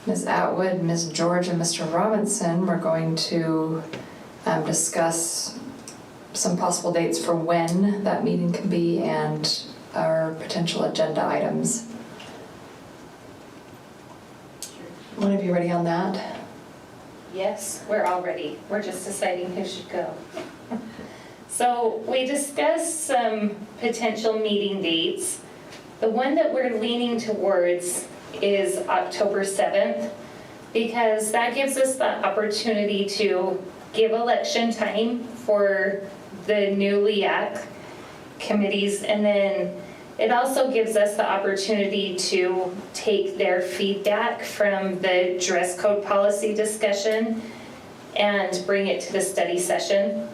Ms. Atwood, Ms. George, and Mr. Robinson, we're going to discuss some possible dates for when that meeting can be and our potential agenda items. One of you ready on that? Yes, we're all ready. We're just deciding who should go. So we discussed some potential meeting dates. The one that we're leaning towards is October 7th, because that gives us the opportunity to give election time for the new LEAC committees, and then it also gives us the opportunity to take their feedback from the dress code policy discussion and bring it to the study session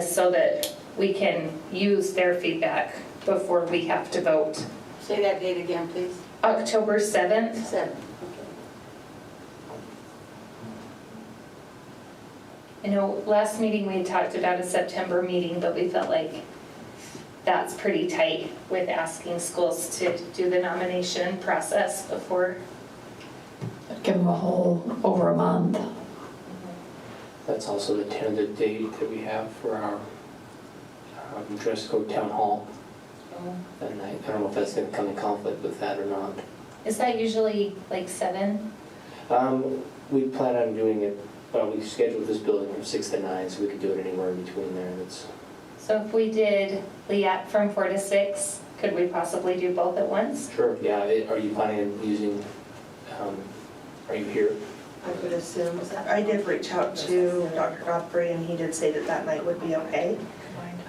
so that we can use their feedback before we have to vote. Say that date again, please. October 7th. 7th. You know, last meeting we had talked about a September meeting, but we felt like that's pretty tight with asking schools to do the nomination process before. Give them a whole, over a month. That's also the tentative date that we have for our dress code town hall. And I don't know if that's going to come in conflict with that or not. Is that usually like 7? We plan on doing it, we scheduled this building from 6 to 9, so we could do it anywhere in between there. So if we did LEAC from 4 to 6, could we possibly do both at once? Sure, yeah. Are you planning on using, are you here? I would assume. I did reach out to Dr. Godfrey, and he did say that that night would be okay.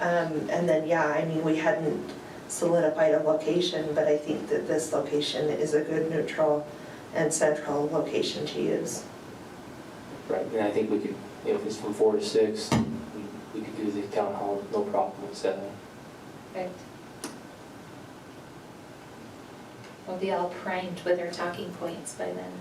And then, yeah, I mean, we hadn't solidified a location, but I think that this location is a good neutral and central location to use. Right, and I think we could, if it's from 4 to 6, we could do the town hall, no problem with 7. Right. We'll be all primed with our talking points by then.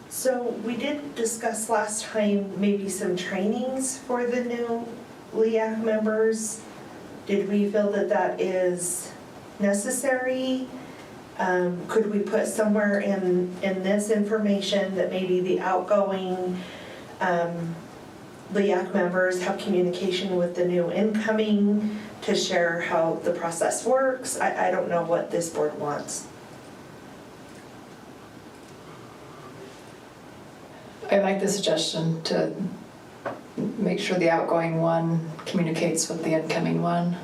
So we did discuss last time maybe some trainings for the new LEAC members. Did we feel that that is necessary? Could we put somewhere in this information that maybe the outgoing LEAC members have communication with the new incoming to share how the process works. I don't know what this board wants. I like the suggestion to make sure the outgoing one communicates with the incoming one.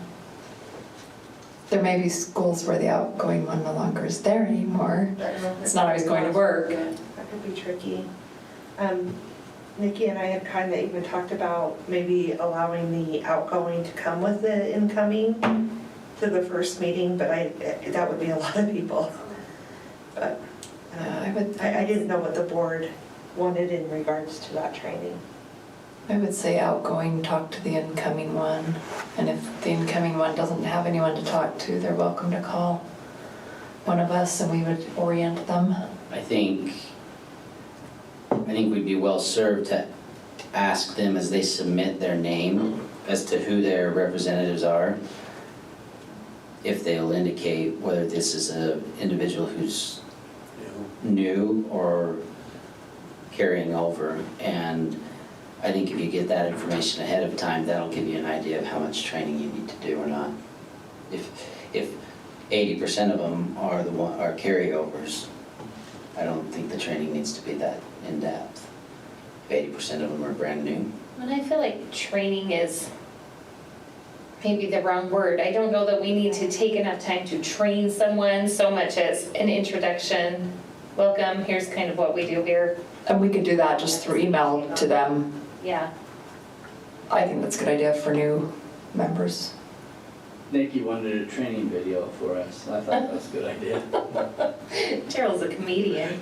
There may be schools where the outgoing one no longer is there anymore. It's not always going to work. That could be tricky. Nikki and I had kind of even talked about maybe allowing the outgoing to come with the incoming to the first meeting, but that would be a lot of people. But I didn't know what the board wanted in regards to that training. I would say outgoing, talk to the incoming one. And if the incoming one doesn't have anyone to talk to, they're welcome to call one of us and we would orient them. I think we'd be well served to ask them as they submit their name as to who their representatives are, if they'll indicate whether this is an individual who's new or carrying over. And I think if you get that information ahead of time, that'll give you an idea of how much training you need to do or not. If 80% of them are carryovers, I don't think the training needs to be that in-depth. If 80% of them are brand new. And I feel like training is maybe the wrong word. I don't know that we need to take enough time to train someone so much as an introduction. Welcome, here's kind of what we do here. And we could do that just through email to them. Yeah. I think that's a good idea for new members. Nikki wanted a training video for us. I thought that was a good idea. Cheryl's a comedian.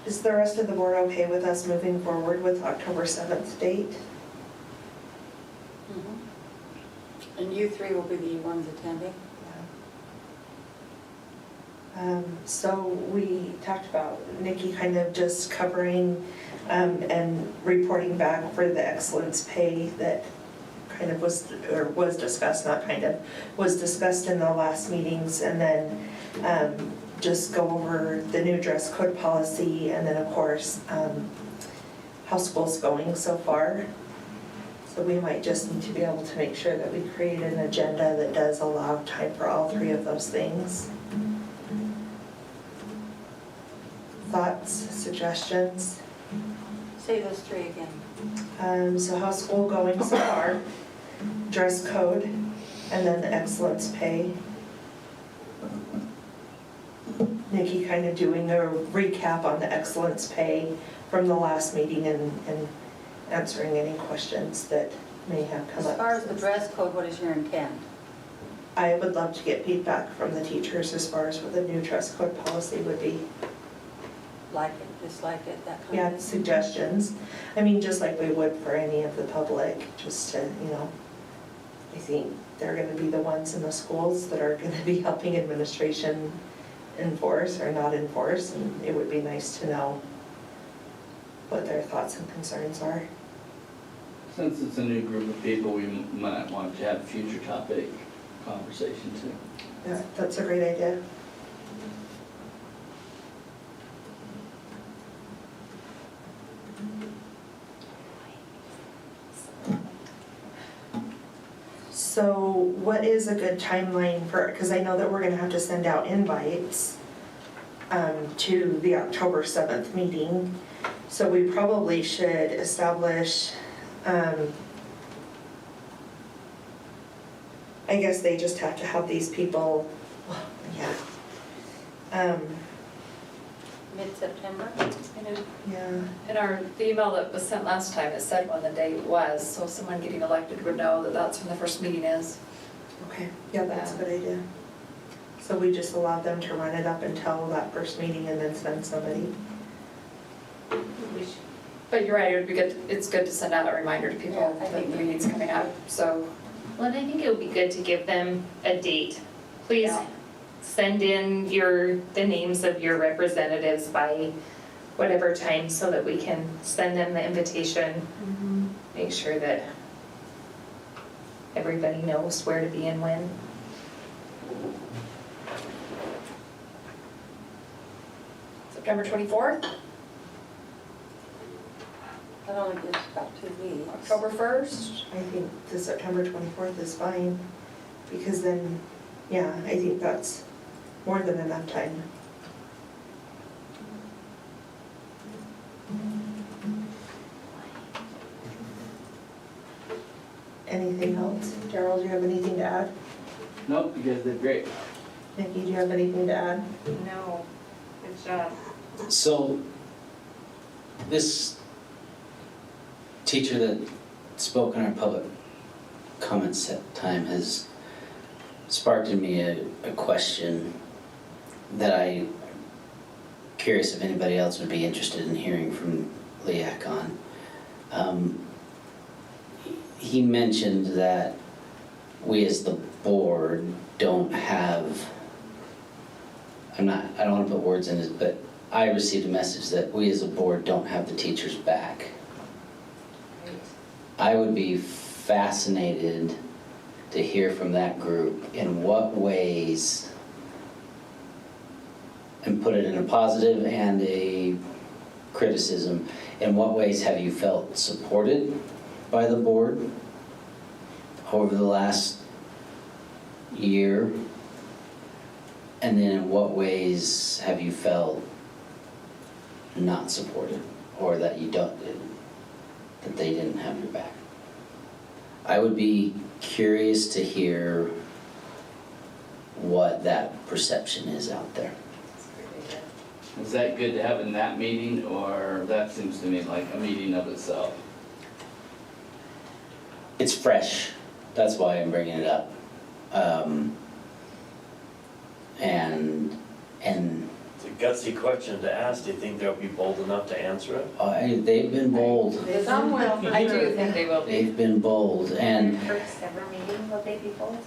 Is the rest of the board okay with us moving forward with October 7th date? And you three will be the ones attending? So we talked about Nikki kind of just covering and reporting back for the excellence pay that kind of was discussed, not kind of, was discussed in the last meetings, and then just go over the new dress code policy, and then of course how school's going so far. So we might just need to be able to make sure that we create an agenda that does allow time for all three of those things. Thoughts, suggestions? Say those three again. So how's school going so far? Dress code, and then the excellence pay. Nikki kind of doing a recap on the excellence pay from the last meeting and answering any questions that may have come up. As far as the dress code, what is your intent? I would love to get feedback from the teachers as far as what the new dress code policy would be. Like it, dislike it, that kind of Yeah, thing? suggestions. I mean, just like we would for any of the public, just to, I think they're gonna be the ones in the schools that are gonna be helping administration enforce or not enforce, and it would be nice to know what their thoughts and concerns are. Since it's a new group of people, we might want to have future topic conversation too. Yeah, that's a great idea. So what is a good timeline for, because I know that we're gonna have to send out invites to the October 7th meeting. So we probably should establish, I guess they just have to have these people, yeah. Mid-September? Yeah. In the email that was sent last time, it said when the date was, so someone getting elected would know that that's when the first meeting is. Okay, yeah, that's a good idea. So we just allow them to run it up until that first meeting and then send somebody. But you're right, it would be good, it's good to send out a reminder to people that the meeting's coming up, so. Well, and I think it would be good to give them a date. Please Yeah. send in the names of your representatives by whatever time so that we can send them the invitation. Make sure that everybody knows where to be and when. September 24th? That only gives about 2 weeks. October 1st? I think the September 24th is fine, because then, yeah, I think that's more than enough time. Anything else? Gerald, do you have anything to add? Nope, you guys did great. Nikki, do you have anything to add? No, good job. So, this teacher that spoke in our public comments time has sparked in me a question that I'm curious if anybody else would be interested in hearing from LEAC on. He mentioned that we as the board don't have, I don't want to put words in it, but I received a message that we as a board don't have the teachers back. I would be fascinated to hear from that group in what ways, and put it in a positive and a criticism, in what ways have you felt supported by the board over the last year? And then in what ways have you felt not supported, or that you don't, that they didn't have your back? I would be curious to hear what that perception is out there. Is that good to have in that meeting, or that seems to me like a meeting of itself? It's fresh, that's why I'm bringing it up. And It's a gutsy question to ask. Do you think they'll be bold enough to answer it? they've been bold. Some will. I do think they will be. They've been bold, and First ever meeting, will they be bold?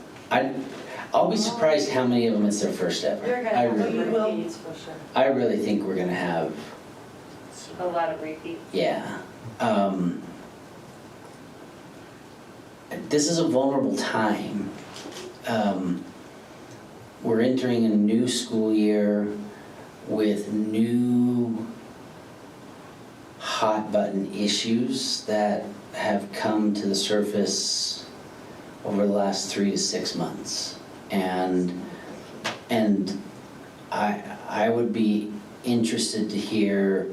I'll be surprised how many of them it's their first ever. You're gonna I have really, some meetings for sure. I really think we're gonna have, A lot of repeats. yeah. This is a vulnerable time. We're entering a new school year with new hot button issues that have come to the surface over the last 3 to 6 months. And I would be interested to hear,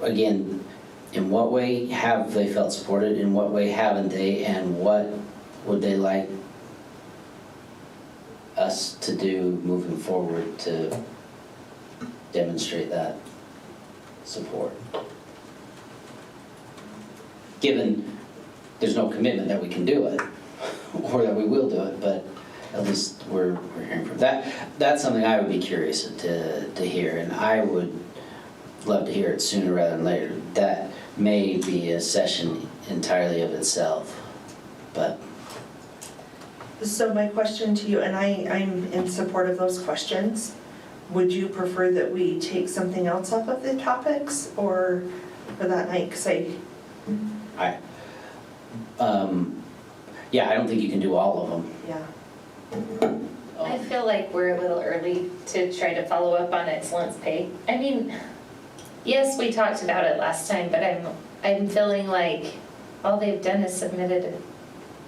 again, in what way have they felt supported, in what way haven't they, and what would they like us to do moving forward to demonstrate that support? Given there's no commitment that we can do it, or that we will do it, but at least we're hearing from that. That's something I would be curious to hear, and I would love to hear it sooner rather than later. That may be a session entirely of itself, but. So my question to you, and I'm in support of those questions, would you prefer that we take something else off of the topics, or for that night? Because yeah, I don't think you can do all of them. Yeah. I feel like we're a little early to try to follow up on excellence pay. I mean, yes, we talked about it last time, but I'm feeling like all they've done is submitted an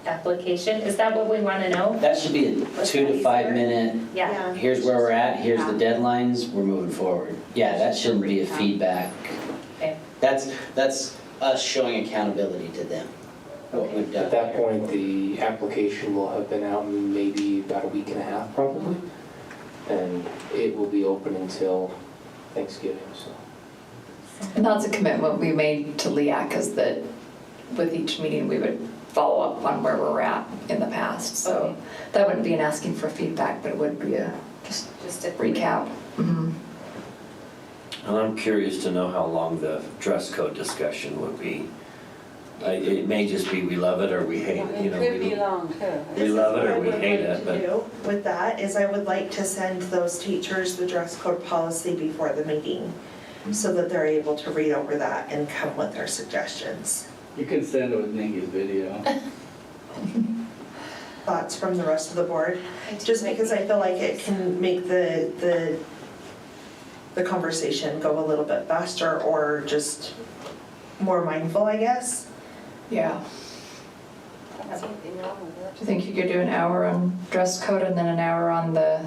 application. Is that what we want to know? That should be a 2 to 5 minute, Yeah. here's where we're at, here's the deadlines, we're moving forward. Yeah, that shouldn't be a feedback. Okay. That's us showing accountability to them, what we've done. At that point, the application will have been out in maybe about a week and a half probably. And it will be open until Thanksgiving, so. And that's a commitment we made to LEAC, is that with each meeting, we would follow up on where we're at in the past. So that wouldn't be an asking for feedback, but it would be just a recap. Mhm. And I'm curious to know how long the dress code discussion would be. It may just be we love it or we hate it, you know. It could be long too. We love it or we hate it, What I would like to but. do with that is I would like to send those teachers the dress code policy before the meeting, so that they're able to read over that and come with their suggestions. You can send it with Nikki's video. Thoughts from the rest of the board? Just because I feel like it can make the conversation go a little bit faster, or just more mindful, I guess. Yeah. Something wrong with it. Do you think you could do an hour on dress code and then an hour on the,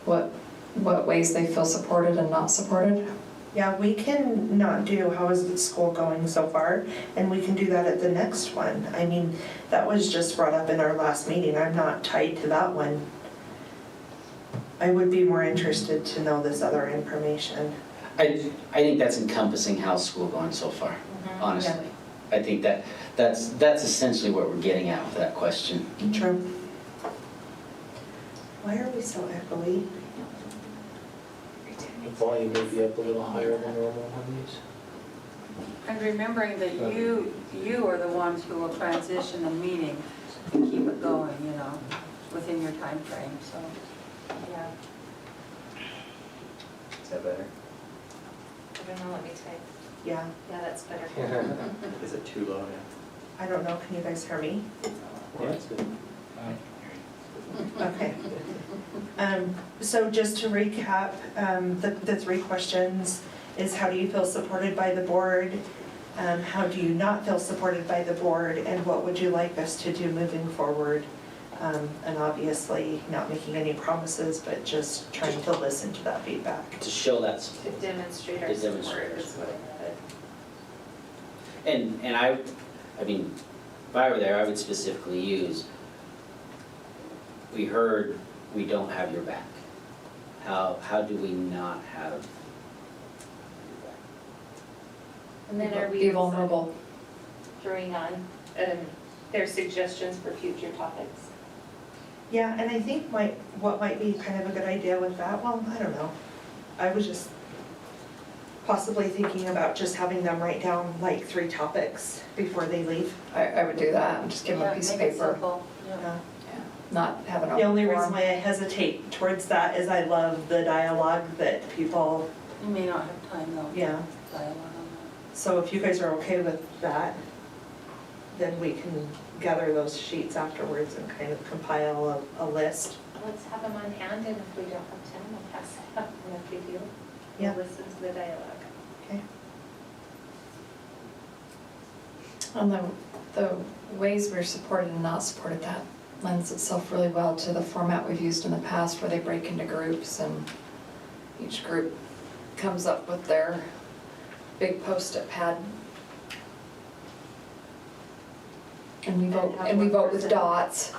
what ways they feel supported and not supported? Yeah, we can not do how is the school going so far, and we can do that at the next one. I mean, that was just brought up in our last meeting. I'm not tied to that one. I would be more interested to know this other information. I think that's encompassing how's school going so far, honestly. I think that's essentially what we're getting at with that question. True. Why are we so echoey? The volume may be up a little higher than normal on these. And remembering that you are the ones who will transition the meeting and keep it going, you know, within your time frame. So, yeah. Is that better? I don't know, let me type. Yeah, Yeah, that's better. Is it too low now? I don't know. Can you guys hear me? Yeah, it's good. Okay. So just to recap, the three questions is how do you feel supported by the board? How do you not feel supported by the board? And what would you like us to do moving forward? And obviously not making any promises, but just trying to listen to that feedback. To show that To support. demonstrate our To support demonstrate our is what I had. And I mean, if I were there, I would specifically use, we heard we don't have your back. How do we not have your back? And then are Be we vulnerable. throwing on their suggestions for future topics? Yeah, and I think what might be kind of a good idea with that, well, I don't know. I was just possibly thinking about just having them write down like 3 topics before they leave. I would do that and just give them a piece of Make it paper. simple. Yeah. Not have an The open only reason forum. why I hesitate towards that is I love the dialogue that people, You may not have time though. yeah. Dialogue on So if you guys are okay with that, then we can gather those sheets afterwards and kind of compile a list. Let's have them on hand, and if we don't have time, we'll pass it up, and if we do, Yeah. we'll listen to the dialogue. Okay. On the ways we're supported and not supported, that lends itself really well to the format we've used in the past where they break into groups and each group comes up with their big Post-it pad. And we vote with dots.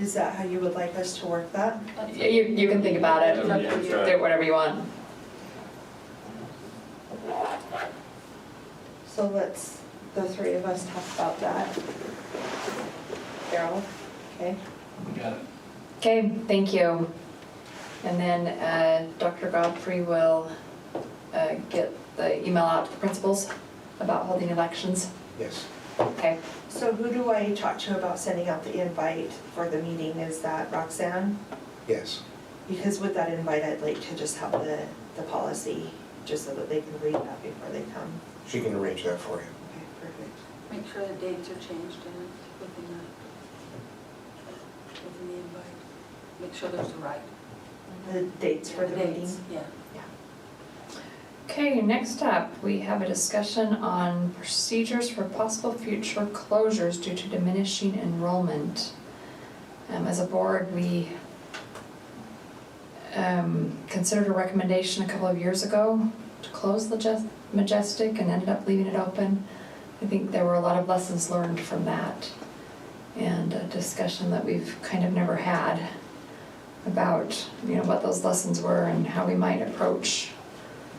Is that how you would like us to work that? You can think about it, do whatever you want. So let's, the 3 of us talk about that. Carol, okay? Got it. Okay, thank you. And then Dr. Godfrey will get the email out to the principals about holding elections. Yes. Okay. So who do I talk to about sending out the invite for the meeting? Is that Roxanne? Yes. Because with that invite, I'd like to just have the policy, just so that they can read that before they come. She can arrange that for you. Okay, perfect. that. Make sure the dates are changed in it within the invite. Make sure there's the right. The dates for the meeting? Dates, yeah. Okay, next up, we have a discussion on procedures for possible future closures due to diminishing enrollment. As a board, we considered a recommendation a couple of years ago to close Majestic and ended up leaving it open. I think there were a lot of lessons learned from that and a discussion that we've kind of never had about, what those lessons were and how we might approach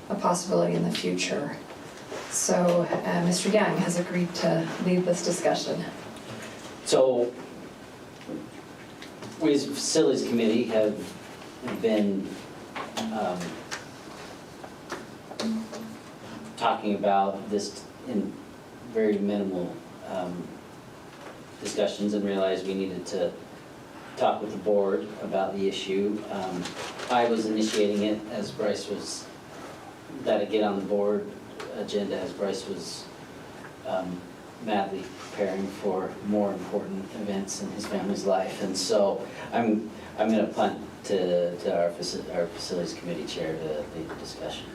a possibility in the future. So Mr. Young has agreed to lead this discussion. So, we as a facilities committee have been talking about this in very minimal discussions and realized we needed to talk with the board about the issue. I was initiating it as Bryce was, that it get on the board agenda as Bryce was madly preparing for more important events in his family's life. And so I'm going to punt to our facilities committee chair to lead the discussion.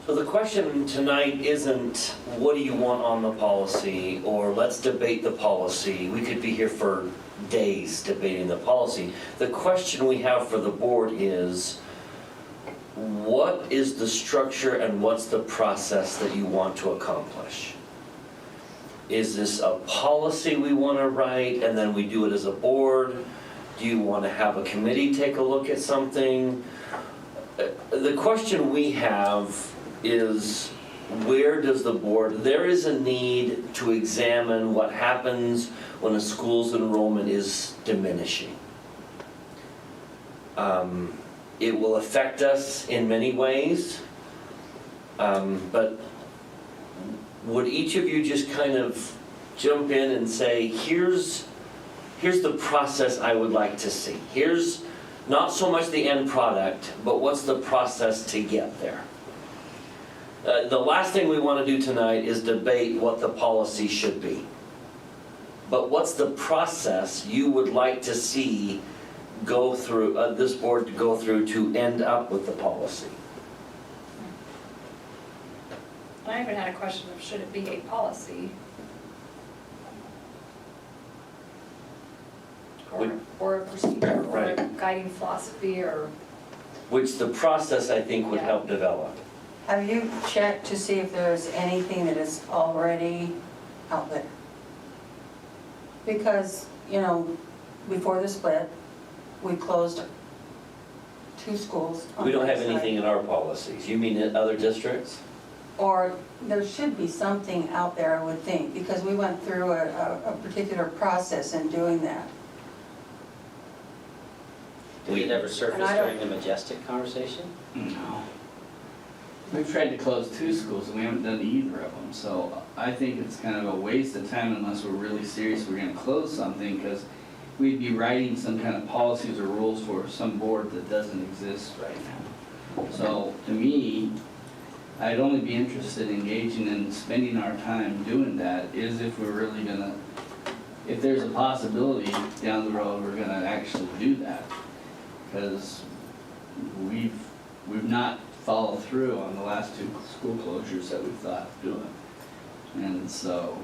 So the question tonight isn't, what do you want on the policy, or let's debate the policy. We could be here for days debating the policy. The question we have for the board is, what is the structure and what's the process that you want to accomplish? Is this a policy we want to write and then we do it as a board? Do you want to have a committee take a look at something? The question we have is, where does the board, there is a need to examine what happens when a school's enrollment is diminishing. It will affect us in many ways, but would each of you just kind of jump in and say, here's the process I would like to see. Here's not so much the end product, but what's the process to get there? The last thing we want to do tonight is debate what the policy should be. But what's the process you would like to see go through, this board to go through to end up with the policy? I even had a question of, should it be a policy? Or a procedure, or a guiding philosophy, or? Which the process, I think, would help develop. Have you checked to see if there's anything that is already out there? Because, you know, before the split, we closed 2 schools. We don't have on the anything in our policies. You mean in other districts? Or there should be something out there, I would think, because we went through a particular process in doing that. Did it ever surface And I don't- during the Majestic conversation? No. We've tried to close 2 schools and we haven't done either of them, so I think it's kind of a waste of time unless we're really serious we're gonna close something, because we'd be writing some kind of policies or rules for some board that doesn't exist right now. So to me, I'd only be interested in engaging and spending our time doing that is if we're really gonna, if there's a possibility down the road we're gonna actually do that. Because we've not followed through on the last 2 school closures that we thought of doing. And so,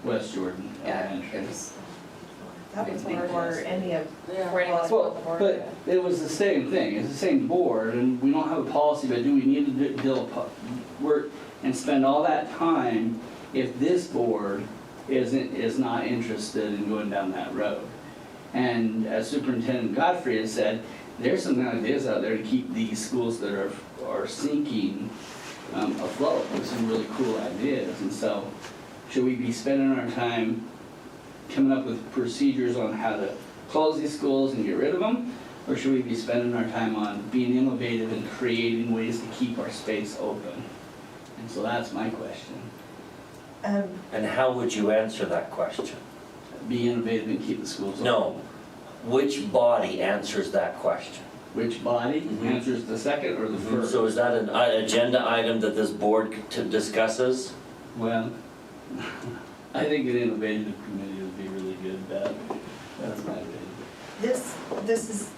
West Jordan Elementary. That was before any of, Well, but it was the same thing, it's the same board, and we don't have a policy, but do we need to do work and spend all that time if this board is not interested in going down that road? And as Superintendent Godfrey has said, there's some ideas out there to keep these schools that are sinking afloat with some really cool ideas. And so, should we be spending our time coming up with procedures on how to close these schools and get rid of them? Or should we be spending our time on being innovative and creating ways to keep our space open? And so that's my question. And how would you answer that question? Be innovative and keep the schools open. No. Which body answers that question? Which body answers the second or the first? So is that an agenda item that this board discusses? Well, I think an innovative committee would be really good, Beth. That's my opinion. this is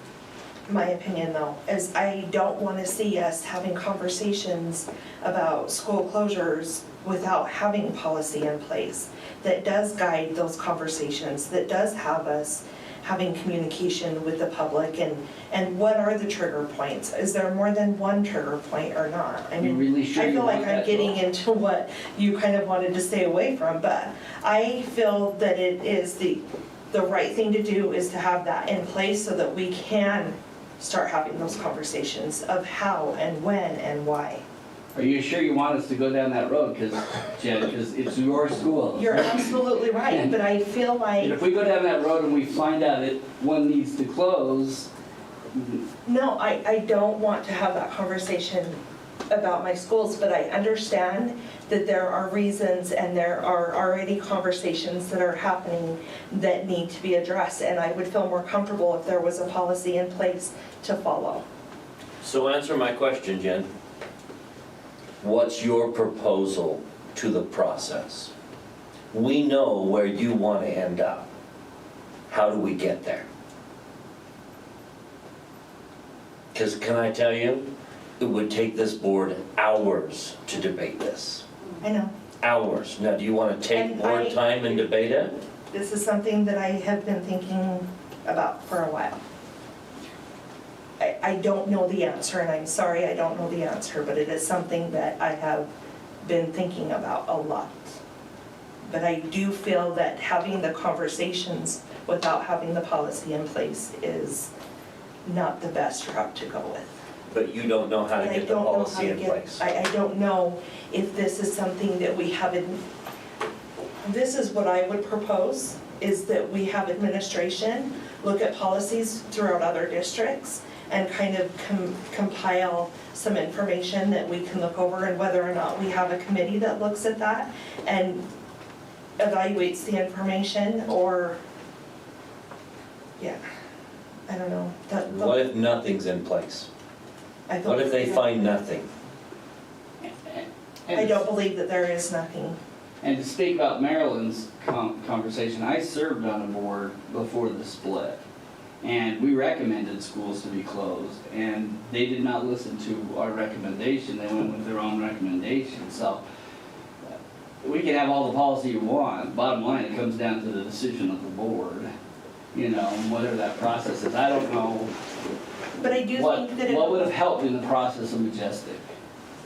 my opinion though, is I don't want to see us having conversations about school closures without having policy in place that does guide those conversations, that does have us having communication with the public, and what are the trigger points? Is there more than one trigger point or not? I mean, really sure I you feel like want I'm that, getting though? into what you kind of wanted to stay away from, but I feel that it is the right thing to do is to have that in place so that we can start having those conversations of how and when and why. Are you sure you want us to go down that road, Jen, because it's your school? You're absolutely right, but I feel like... And if we go down that road and we find out that one needs to close... No, I don't want to have that conversation about my schools, but I understand that there are reasons and there are already conversations that are happening that need to be addressed, and I would feel more comfortable if there was a policy in place to follow. So answer my question, Jen. What's your proposal to the process? We know where you want to end up. How do we get there? Because can I tell you, it would take this board hours to debate this. I know. Hours. Now, do you want to take And more time and debate it? This is something that I have been thinking about for a while. I don't know the answer, and I'm sorry I don't know the answer, but it is something that I have been thinking about a lot. But I do feel that having the conversations without having the policy in place is not the best route to go with. But you don't know how to And I get the don't know how policy to in get- place. I don't know if this is something that we haven't, this is what I would propose, is that we have administration look at policies throughout other districts and kind of compile some information that we can look over, and whether or not we have a committee that looks at that and evaluates the information, or, yeah, I don't know. What if nothing's in place? I What if they find nothing? I don't believe that there is nothing. And to speak about Maryland's conversation, I served on a board before the split. And we recommended schools to be closed, and they did not listen to our recommendation. They went with their own recommendation. So we can have all the policy you want. Bottom line, it comes down to the decision of the board, you know, and whatever that process is. I don't know But I do think that what would have helped in the process of Majestic.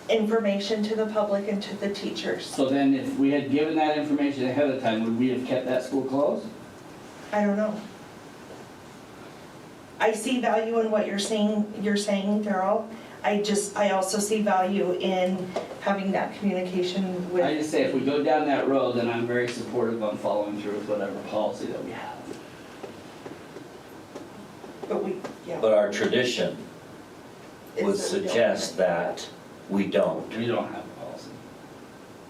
information to the public and to the teachers. So then if we had given that information ahead of time, would we have kept that school closed? I don't know. I see value in what you're saying, Daryl. I also see value in having that communication with. I just say if we go down that road, then I'm very supportive on following through with whatever policy that we have. But our tradition would Is that we don't. suggest that we don't. We don't have a policy.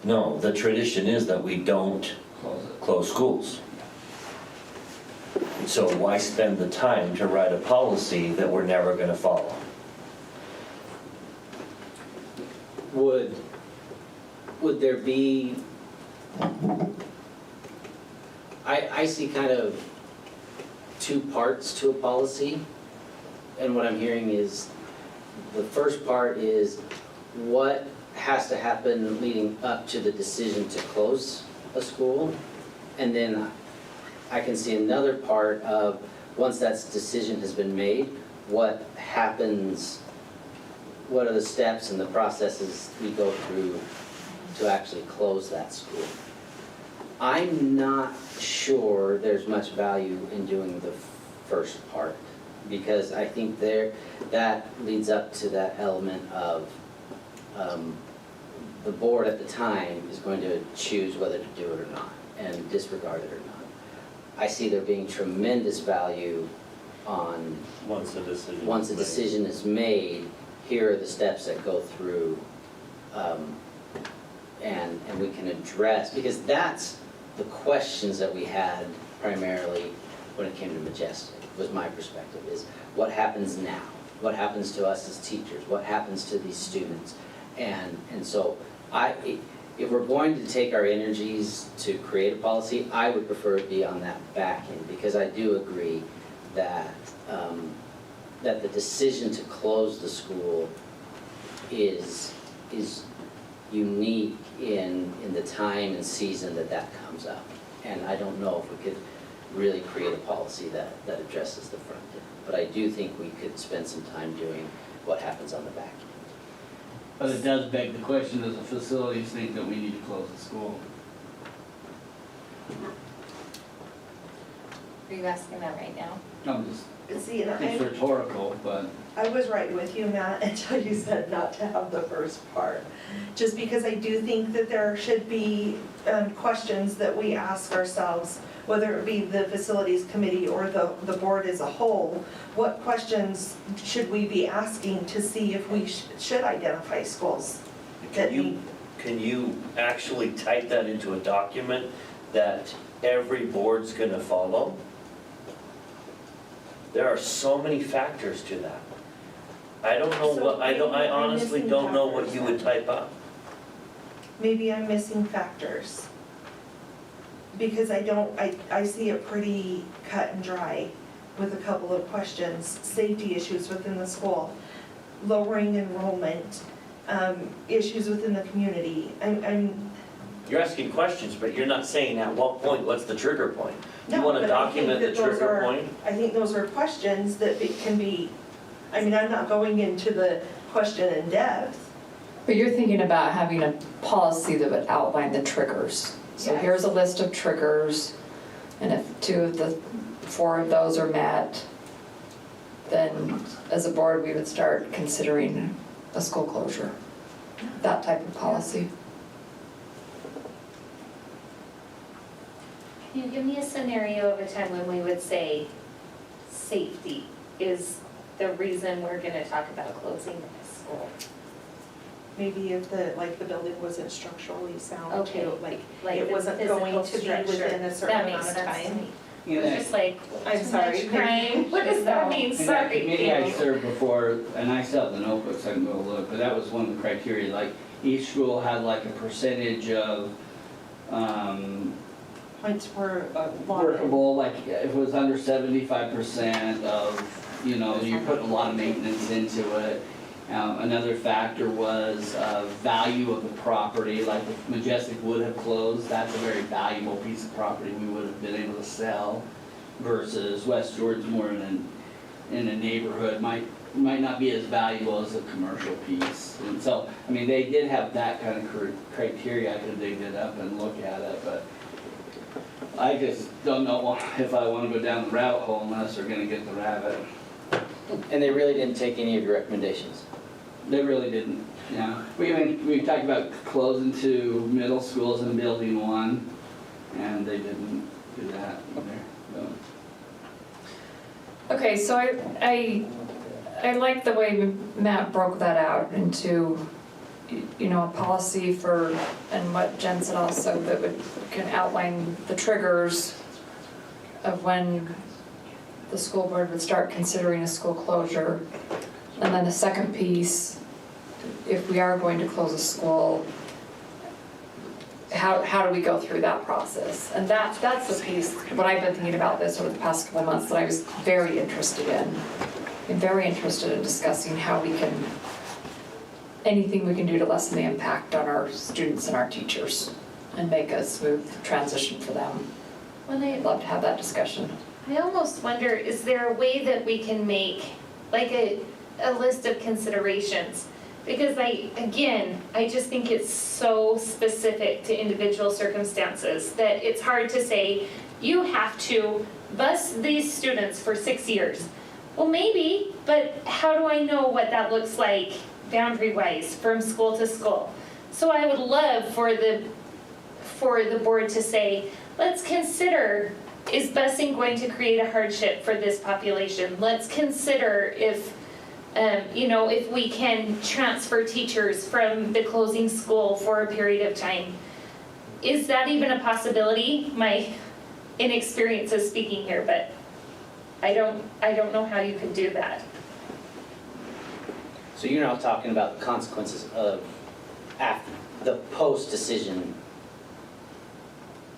No, the tradition is that we don't close schools. So why spend the time to write a policy that we're never going to follow? Would there be, I see kind of two parts to a policy, and what I'm hearing is, the first part is what has to happen leading up to the decision to close a school, and then I can see another part of, once that decision has been made, what happens, what are the steps and the processes we go through to actually close that school. I'm not sure there's much value in doing the first part, because I think that leads up to that element of the board at the time is going to choose whether to do it or not and disregard it or not. I see there being tremendous value on, once a decision is made, here are the steps that go through, and we can address, because that's the questions that we had primarily when it came to Majestic, was my perspective, is what happens now? What happens to us as teachers? What happens to these students? And so if we're going to take our energies to create a policy, I would prefer it be on that back end, because I do agree that that the decision to close the school is unique in the time and season that comes up. And I don't know if we could really create a policy that addresses the front end. But I do think we could spend some time doing what happens on the back end. But it does beg the question, does the facilities think that we need to close the school? Are you asking that right now? I'm just, See, and it's rhetorical, but. I was right with you, Matt, until you said not to have the first part. Just because I do think that there should be questions that we ask ourselves, whether it be the facilities committee or the board as a whole. What questions should we be asking to see if we should identify schools that need? Can you actually type that into a document that every board's going to follow? There are so many factors to that. I don't know what, I honestly don't know what you would type up. Maybe I'm missing factors. Because I see it pretty cut and dry with a couple of questions, safety issues within the school. lowering enrollment, issues within the community. You're asking questions, but you're not saying at what point, what's the trigger point? You No, want to but I think document the that those trigger are- point? I think those are questions that it can be, I mean, I'm not going into the question in depth. But you're thinking about having a policy that would outline the triggers. So Yes. here's a list of triggers, and if 2 of the 4 of those are met, then as a board, we would start considering a school closure, that type of policy. Can you give me a scenario of a time when we would say safety is the reason we're gonna talk about closing the school? Maybe if the building wasn't structurally sound Okay, too, like like it the wasn't physical going to be structure. within a certain That amount makes of sense to time. me. You It's know, just like, I'm too sorry. much crime, what does that mean, in that sorry? committee I served before, and I still have the notebooks, I can go look, but that was one of the criteria, like, each school had like a percentage of, Points per workable, like, if it was under 75% of, you know, you put a lot of maintenance into it. Another factor was value of the property, like if Majestic would have closed, that's a very valuable piece of property we would have been able to sell, versus West George more in a neighborhood, might not be as valuable as a commercial piece. And so, I mean, they did have that kind of criteria, I could dig it up and look at it, but I just don't know if I want to go down the rabbit hole unless they're gonna get the rabbit. And they really didn't take any of your recommendations? They really didn't, yeah. We talked about closing 2 middle schools and building 1, and they didn't do that either, so. Okay, so I like the way Matt broke that out into, you know, a policy for, and what Jen said also, that can outline the triggers of when the school board would start considering a school closure. And then the second piece, if we are going to close a school, how do we go through that process? And that's the piece, what I've been thinking about this over the past couple of months that I was very interested in. I'm very interested in discussing how we can, anything we can do to lessen the impact on our students and our teachers and make a smooth transition for them. I'd love to have that discussion. I almost wonder, is there a way that we can make like a list of considerations? Because I just think it's so specific to individual circumstances that it's hard to say, you have to bus these students for 6 years. Well, maybe, but how do I know what that looks like boundary-wise from school to school? So I would love for the board to say, let's consider, is busing going to create a hardship for this population? Let's consider if we can transfer teachers from the closing school for a period of time. Is that even a possibility? My inexperience is speaking here, but I don't know how you could do that. So you're now talking about the consequences of after, the post-decision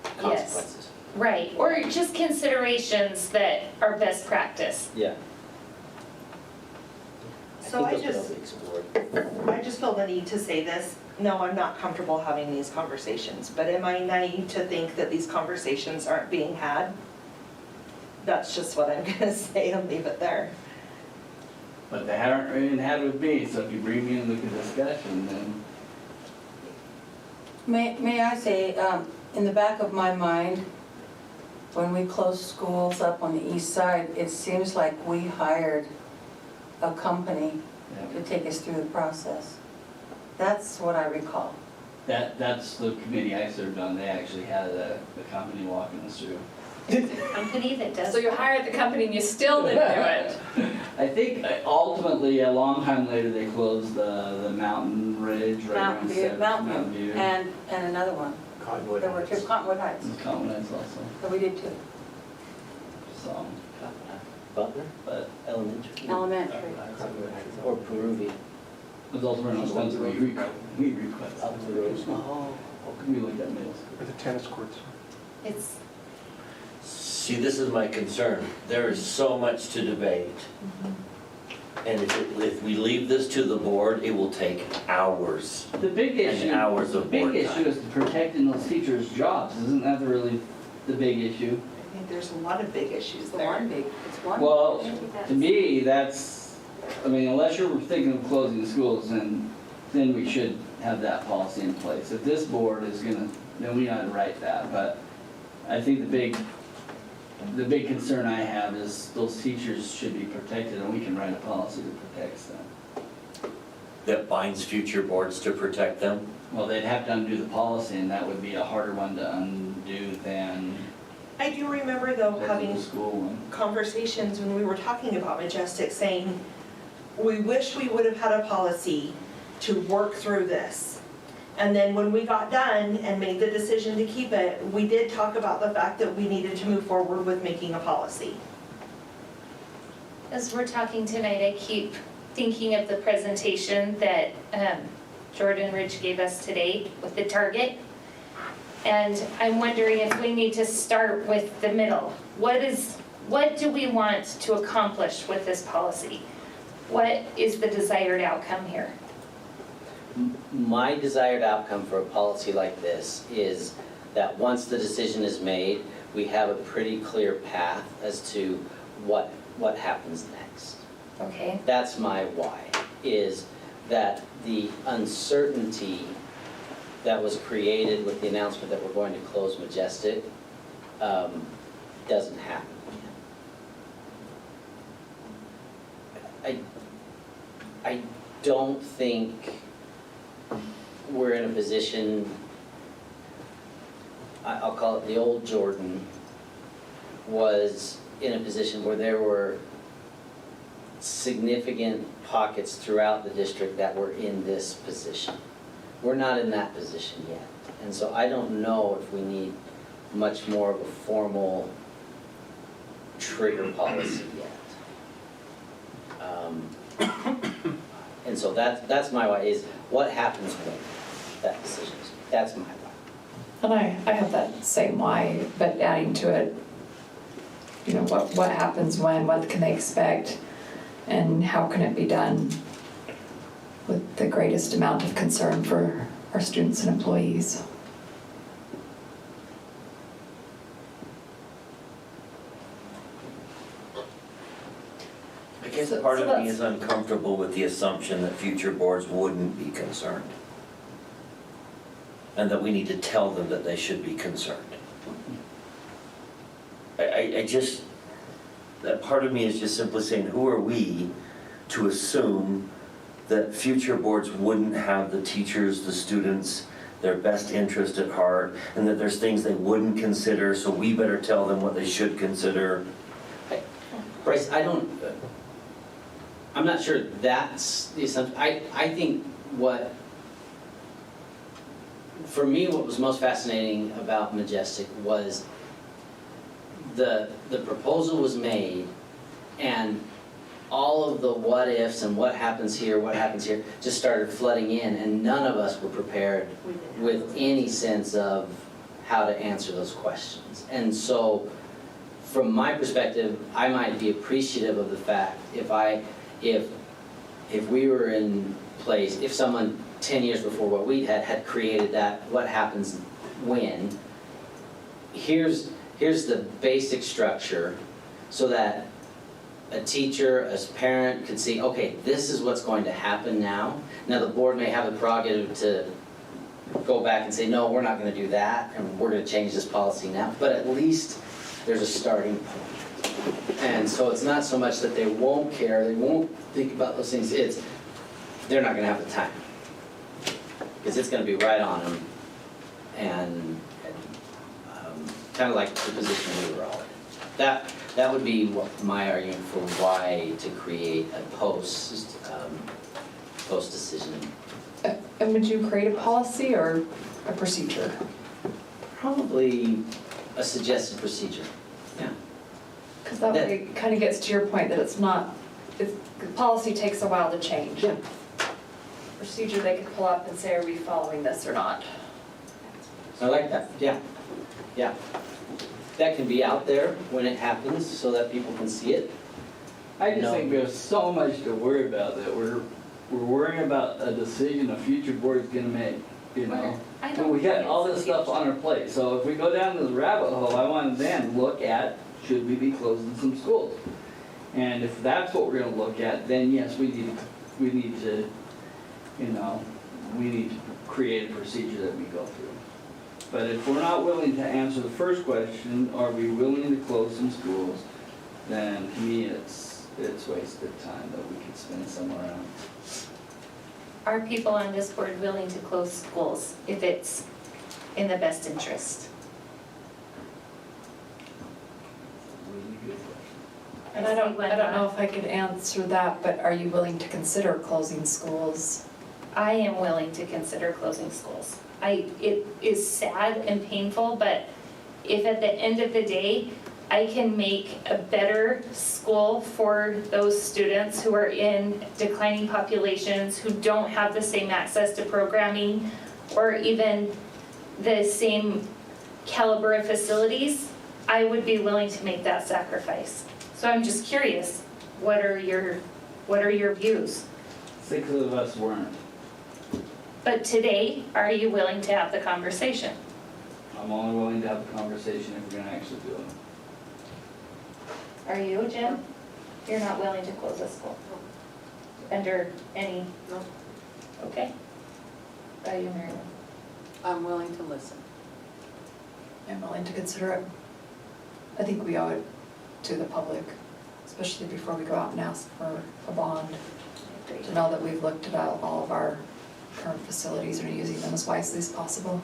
consequences? Yes, right, or just considerations that are best practice. Yeah. So I think those could all be explored. I just feel the need to say this. No, I'm not comfortable having these conversations, but am I naive to think that these conversations aren't being had? That's just what I'm gonna say and leave it there. But they haven't even had it with me, so if you bring me into the discussion, then. May I say, in the back of my mind, when we closed schools up on the east side, it seems like we hired a company to take us through the process. That's what I recall. That's the committee I served on, they actually had the company walking us through. Company that does. So you hired the company and you still didn't do it? I think ultimately, a long time later, they closed the Mountain Ridge right around Mountain View, View. and another one. Cottonwood There were 2, Cottonwood Heights. And Cottonwood Heights also, So we did 2. so, Butler? but Elementary? Elementary. Or Peruvian? it was also around Spencer, we requested. Up the road. Oh. We looked at middle school. Or the tennis courts. It's, See, this is my concern. There is so much to debate. And if we leave this to the board, it will take hours. The big issue, And hours the of big board issue time. is protecting those teachers' jobs. Isn't that really the big issue? I think there's a lot of big issues It's there. one big, it's one. Well, to me, that's, I mean, unless you're thinking of closing schools, then we should have that policy in place. If this board is gonna, then we ought to write that, but I think the big concern I have is those teachers should be protected, and we can write a policy that protects them. That binds future boards to protect them. Well, they'd have to undo the policy, and that would be a harder one to undo than I do remember though the having school one. conversations when we were talking about Majestic, saying, we wish we would have had a policy to work through this. And then when we got done and made the decision to keep it, we did talk about the fact that we needed to move forward with making a policy. As we're talking tonight, I keep thinking of the presentation that Jordan Ridge gave us today with the target. And I'm wondering if we need to start with the middle. What do we want to accomplish with this policy? What is the desired outcome here? My desired outcome for a policy like this is that once the decision is made, we have a pretty clear path as to what happens next. Okay. That's my why, is that the uncertainty that was created with the announcement that we're going to close Majestic doesn't happen again. I don't think we're in a position, I'll call it the old Jordan, was in a position where there were significant pockets throughout the district that were in this position. We're not in that position yet. And so I don't know if we need much more of a formal trigger policy yet. And so that's my why, is what happens when that decision is made. That's my why. And I have that same why, but adding to it, you know, what happens when, what can they expect, and how can it be done with the greatest amount of concern for our students and employees. I guess So- part so of me that's- is uncomfortable with the assumption that future boards wouldn't be concerned. And that we need to tell them that they should be concerned. I just, that part of me is just simply saying, who are we to assume that future boards wouldn't have the teachers, the students, their best interest at heart, and that there's things they wouldn't consider, so we better tell them what they should consider. Bryce, I'm not sure that's the assumption. I think for me, what was most fascinating about Majestic was the proposal was made, and all of the what ifs and what happens here just started flooding in, and none of us were prepared with any sense of how to answer those questions. And so, from my perspective, I might be appreciative of the fact if we were in place, if someone 10 years before what we had created that, what happens when, here's the basic structure so that a teacher, a parent could see, okay, this is what's going to happen now. Now the board may have the prerogative to go back and say, no, we're not going to do that, and we're going to change this policy now, but at least there's a starting point. And so it's not so much that they won't care, they won't think about those things, it's they're not going to have the time. Because it's going to be right on them, and kind of like the position we were all in. That would be my argument for why to create a post-decision. And would you create a policy or a procedure? Probably a suggested procedure, yeah. Because that way it kind of gets to your point that the policy takes a while to change. Yeah. Procedure they could pull up and say, are we following this or not? I like that, yeah, yeah. That can be out there when it happens so that people can see it. I just No. think we have so much to worry about that we're worrying about a decision a future board's gonna make, you know? I And don't we got think all it's this stuff on our plate, so if we go down this rabbit hole, I want to then look at, should we be closing some schools? And if that's what we're gonna look at, then yes, we need to, you know, we need to create a procedure that we go through. But if we're not willing to answer the first question, are we willing to close some schools, then to me, it's wasted time that we could spend somewhere else. Are people on this board willing to close schools if it's in the best interest? Really good question. And I don't know if I could answer that, but are you willing to consider closing schools? I am willing to consider closing schools. It is sad and painful, but if at the end of the day, I can make a better school for those students who are in declining populations, who don't have the same access to programming or even the same caliber of facilities, I would be willing to make that sacrifice. So I'm just curious, what are your views? 6 of us weren't. But today, are you willing to have the conversation? I'm only willing to have a conversation if we're gonna actually do it. Are you, Jim? You're not willing to close a school? Under any? No. Okay. Are you, Mary Lou? I'm willing to listen. I'm willing to consider it. I think we owe it to the public, especially before we go out and ask for a bond, to know that we've looked at all of our current facilities and are using them as wisely as possible.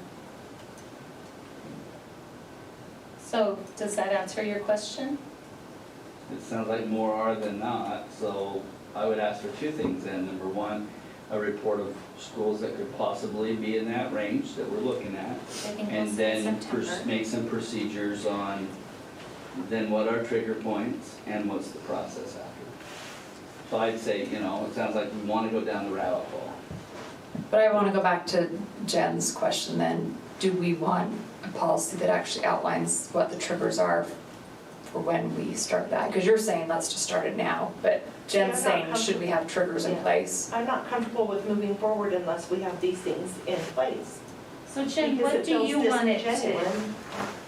So, does that answer your question? It sounds like more are than not, so I would ask for 2 things then. Number 1, a report of schools that could possibly be in that range that we're looking at. I think And that's then September. make some procedures on then what are trigger points and what's the process after. So I'd say, you know, it sounds like we want to go down the rabbit hole. But I want to go back to Jen's question then. Do we want a policy that actually outlines what the triggers are for when we start that? Because you're saying let's just start it now, but Jen's saying, should we have triggers in place? I'm not comfortable with moving forward unless we have these things in place. So Jen, Because what do you want it feels to? disingenuous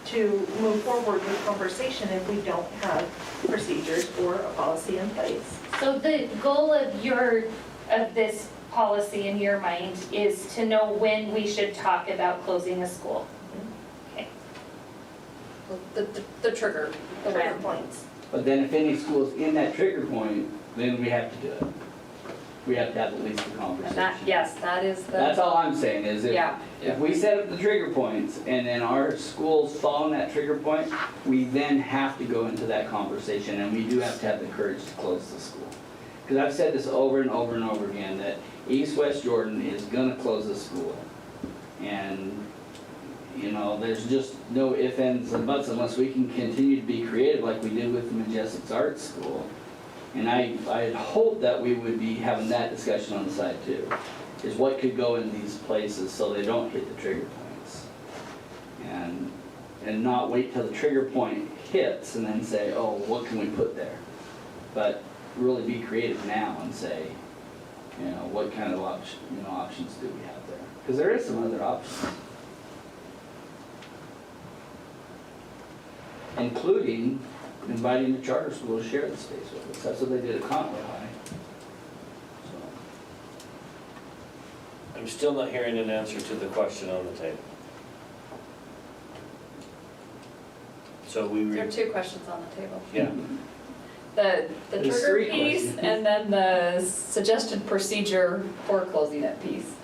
to move forward with conversation if we don't have procedures or a policy in place. So the goal of this policy in your mind is to know when we should talk about closing a school? Okay. The trigger. The trigger points. But then if any school's in that trigger point, then we have to do it. We have to have at least a And conversation. that, yes, that is the. That's all I'm saying is Yeah. if we set up the trigger points and then our schools fall in that trigger point, we then have to go into that conversation and we do have to have the courage to close the school. Because I've said this over and over and over again, that East West Jordan is gonna close the school. And, you know, there's just no ifs, ands, and buts unless we can continue to be creative like we did with the Majestics Art School. And I had hoped that we would be having that discussion on the side too, is what could go in these places so they don't hit the trigger points. And not wait till the trigger point hits and then say, oh, what can we put there? But really be creative now and say, you know, what kind of options do we have there? Because there is some other options. Including inviting the charter school to share the space with us. That's what they did at Conway High. I'm still not hearing an answer to the question on the table. So There are 2 questions on the table. Yeah. The There's trigger 3 piece questions. and then the suggested procedure for closing it piece.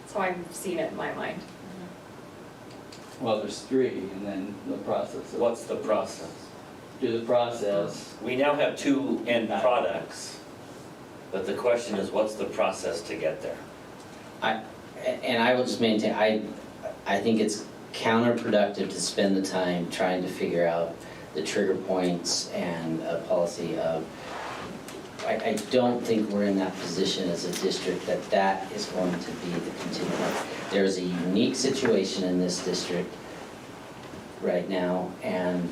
That's how I'm seeing it in my mind. Well, there's 3, and then the process. What's the process? Do the process. We now have 2 end products, but the question is, what's the process to get there? And I will just maintain, I think it's counterproductive to spend the time trying to figure out the trigger points and a policy of, I don't think we're in that position as a district that is going to be the continuum. There's a unique situation in this district right now, and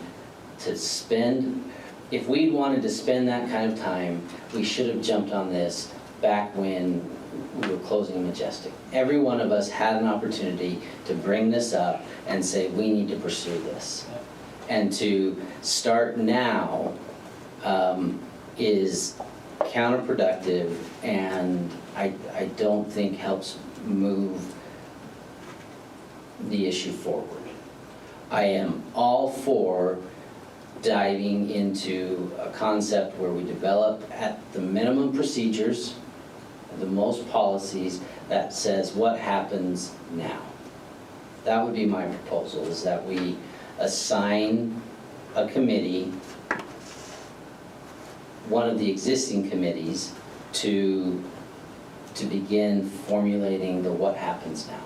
to spend, if we'd wanted to spend that kind of time, we should have jumped on this back when we were closing Majestic. Every one of us had an opportunity to bring this up and say, we need to pursue this. And to start now is counterproductive, and I don't think helps move the issue forward. I am all for diving into a concept where we develop at the minimum procedures, the most policies that says what happens now. That would be my proposal, is that we assign a committee, one of the existing committees, to begin formulating the what happens now,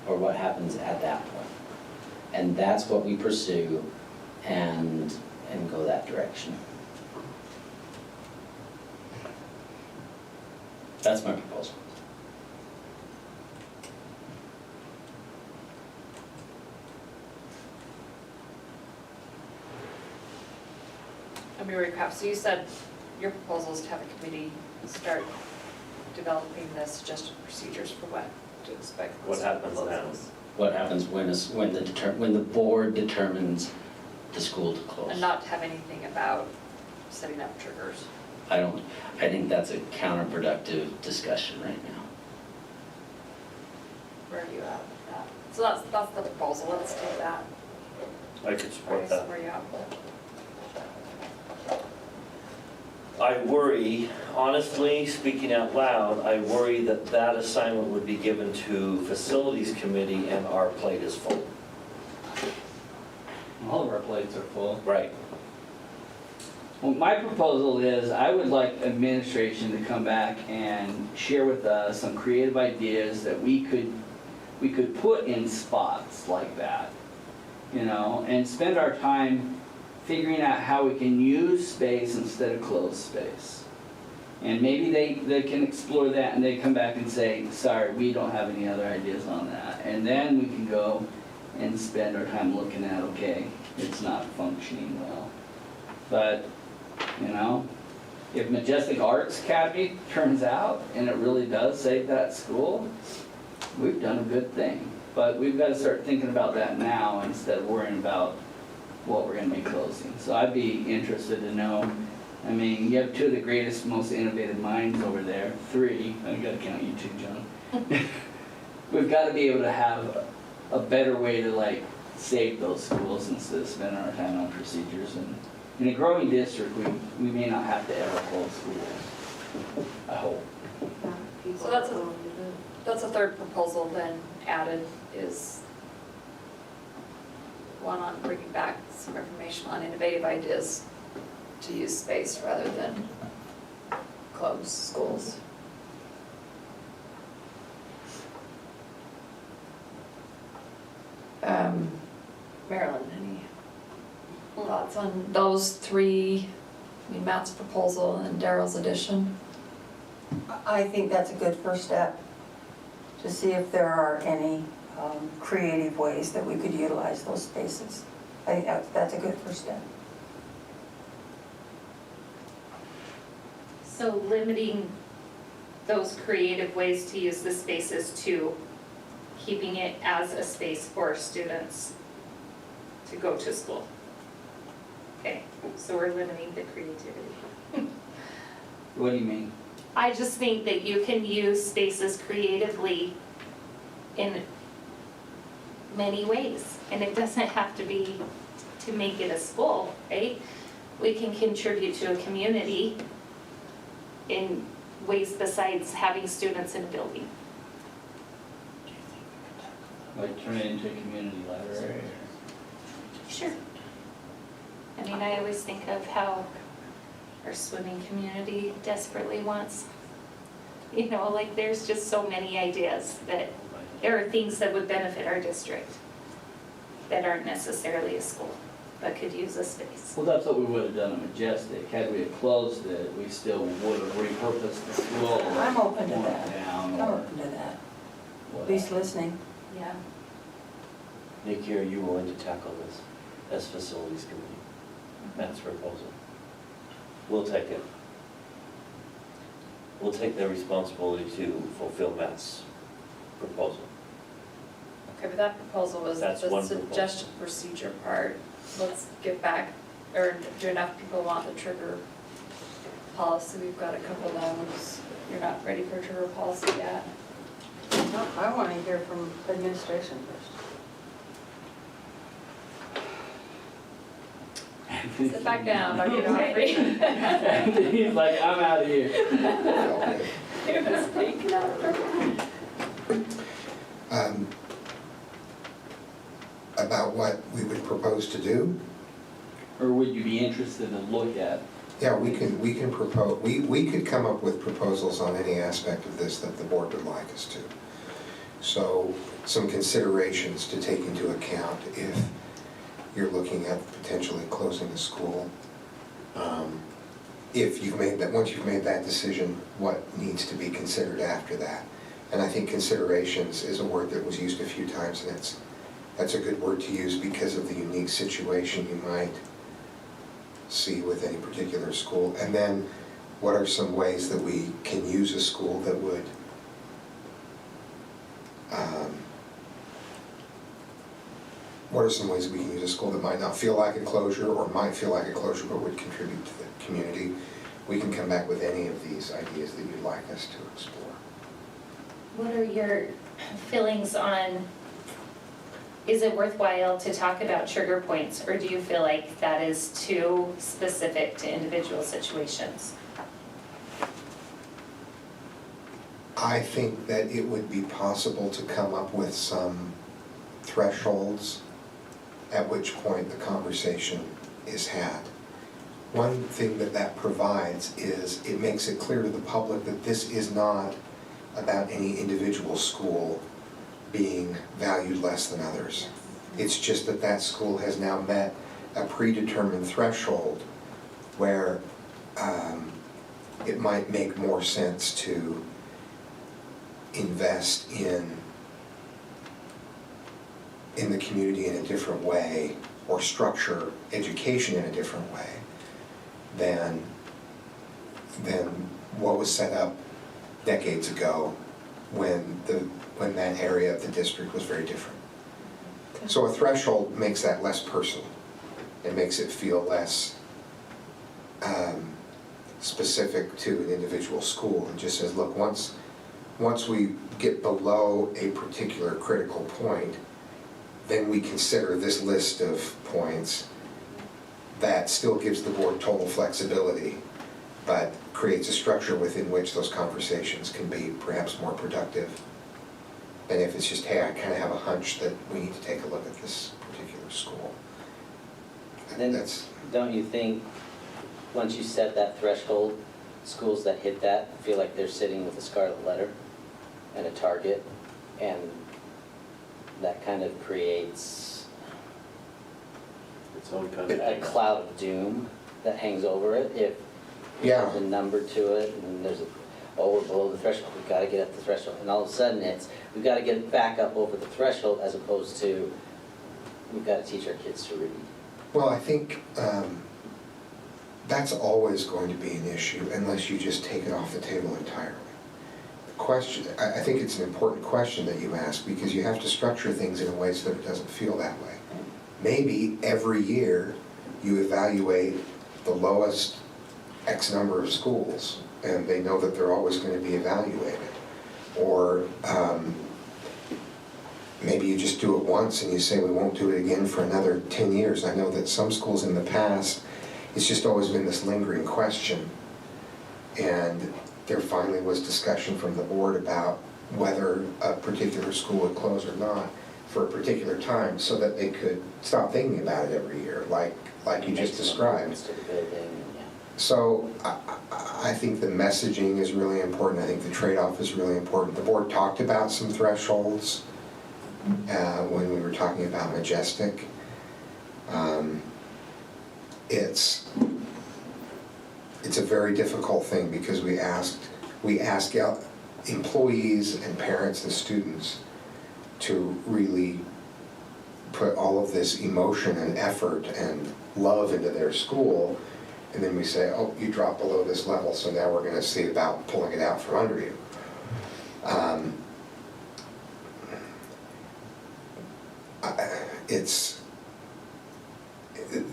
or what happens at that point. And that's what we pursue, and go that direction. That's my proposal. Let me recap. So you said your proposal is to have a committee start developing the suggested procedures for what to expect. What happens now? What happens when the board determines the school to close? And not have anything about setting up triggers. I think that's a counterproductive discussion right now. Where are you at with that? So that's the proposal. Let's take that. I could support Bryce, that. where are you at with it? I worry, honestly, speaking out loud, I worry that that assignment would be given to Facilities Committee and our plate is full. All of our plates are full. Right. Well, my proposal is, I would like administration to come back and share with us some creative ideas that we could put in spots like that, you know, and spend our time figuring out how we can use space instead of closed space. And maybe they can explore that and they come back and say, sorry, we don't have any other ideas on that. And then we can go and spend our time looking at, okay, it's not functioning well. But, you know, if Majestic Arts Academy turns out and it really does save that school, we've done a good thing. But we've got to start thinking about that now instead of worrying about what we're going to be closing. So I'd be interested to know, I mean, you have two of the greatest, most innovative minds over there, three, I've got to count you two, John. We've got to be able to have a better way to like save those schools instead of spending our time on procedures. And in a growing district, we may not have to ever close schools, I hope. So that's a third proposal then added, is one on bringing back some information on innovative ideas to use space rather than close schools. Marilyn, any thoughts on those three? I mean, Matt's proposal and Daryl's addition. I think that's a good first step, to see if there are any creative ways that we could utilize those spaces. I think that's a good first step. So limiting those creative ways to use the spaces to keeping it as a space for students to go to school. Okay, so we're limiting the creativity. What do you mean? I just think that you can use spaces creatively in many ways, and it doesn't have to be to make it a school, right? We can contribute to a community in ways besides having students in a building. Like turn it into a community library? Sure. I mean, I always think of how our swimming community desperately wants, you know, like there's just so many ideas that there are things that would benefit our district that aren't necessarily a school, but could use a space. Well, that's what we would have done at Majestic. Had we have closed it, we still would have repurposed the school. I'm open to torn it that. down I'm or open to that. At whatever. least listening. Yeah. Nikki, are you willing to tackle this as Facilities Committee? Matt's proposal. We'll take it. We'll take the responsibility to fulfill Matt's proposal. Okay, but that proposal was That's the one proposal. suggestion procedure part. Let's get back, or do enough people want the trigger policy? We've got a couple no's. You're not ready for trigger policy yet? No, I want to hear from administration first. Sit back down, Dr. Humphrey. He's like, I'm out of here. He was thinking About what we would propose to do? Or would you be interested to look at? Yeah, we can propose, we could come up with proposals on any aspect of this that the board would like us to. So some considerations to take into account if you're looking at potentially closing a school. If you've made that, once you've made that decision, what needs to be considered after that? And I think considerations is a word that was used a few times, and that's a good word to use because of the unique situation you might see with any particular school. And then what are some ways that we can use a school that would what are some ways we can use a school that might not feel like a closure or might feel like a closure but would contribute to the community? We can come back with any of these ideas that you'd like us to explore. What are your feelings on, is it worthwhile to talk about trigger points, or do you feel like that is too specific to individual situations? I think that it would be possible to come up with some thresholds at which point the conversation is had. One thing that provides is it makes it clear to the public that this is not about any individual school being valued less than others. It's just that that school has now met a predetermined threshold where it might make more sense to invest in the community in a different way or structure education in a different way than what was set up decades ago when that area of the district was very different. So a threshold makes that less personal. It makes it feel less specific to an individual school. It just says, look, once we get below a particular critical point, then we consider this list of points that still gives the board total flexibility, but creates a structure within which those conversations can be perhaps more productive than if it's just, hey, I kind of have a hunch that we need to take a look at this particular school. Then don't you think, once you set that threshold, schools that hit that feel like they're sitting with a scarlet letter and a target, and that kind of creates Its own kind a cloud of doom that hangs over it if Yeah. there's a number to it and there's we're below the threshold, we've got to get at the threshold. And all of a sudden we've got to get back up over the threshold as opposed to we've got to teach our kids to read. Well, I think that's always going to be an issue unless you just take it off the table entirely. The question, I think it's an important question that you ask because you have to structure things in a way so that it doesn't feel that way. Maybe every year you evaluate the lowest X number of schools and they know that they're always going to be evaluated. Or maybe you just do it once and you say we won't do it again for another 10 years. I know that some schools in the past, it's just always been this lingering question. And there finally was discussion from the board about whether a particular school would close or not for a particular time so that they could stop thinking about it every year, like you just described. So I think the messaging is really important. I think the trade-off is really important. The board talked about some thresholds when we were talking about Majestic. It's a very difficult thing because we ask employees and parents and students to really put all of this emotion and effort and love into their school, and then we say, oh, you dropped below this level, so now we're going to see about pulling it out from under you.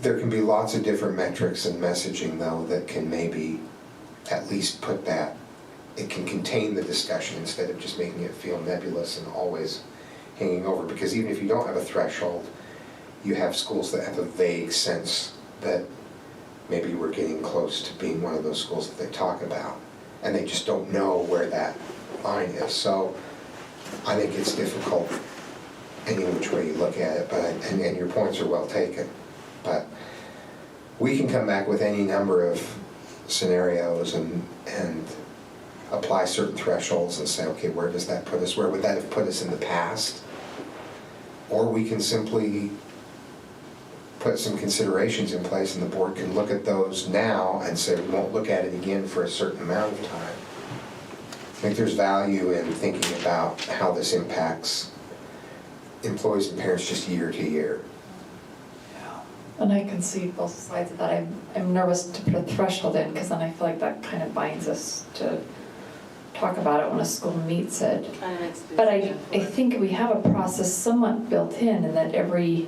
There can be lots of different metrics and messaging, though, that can maybe at least put that, it can contain the discussion instead of just making it feel nebulous and always hanging over. Because even if you don't have a threshold, you have schools that have a vague sense that maybe we're getting close to being one of those schools that they talk about, and they just don't know where that line is. So I think it's difficult any which way you look at it, but and your points are well taken. But we can come back with any number of scenarios and apply certain thresholds and say, okay, where does that put us? Where would that have put us in the past? Or we can simply put some considerations in place, and the board can look at those now and say we won't look at it again for a certain amount of time. I think there's value in thinking about how this impacts employees and parents just year to year. And I can see both sides of that. I'm nervous to put a threshold in, because then I feel like that kind of binds us to talk about it when a school meets it. But I think we have a process somewhat built in that every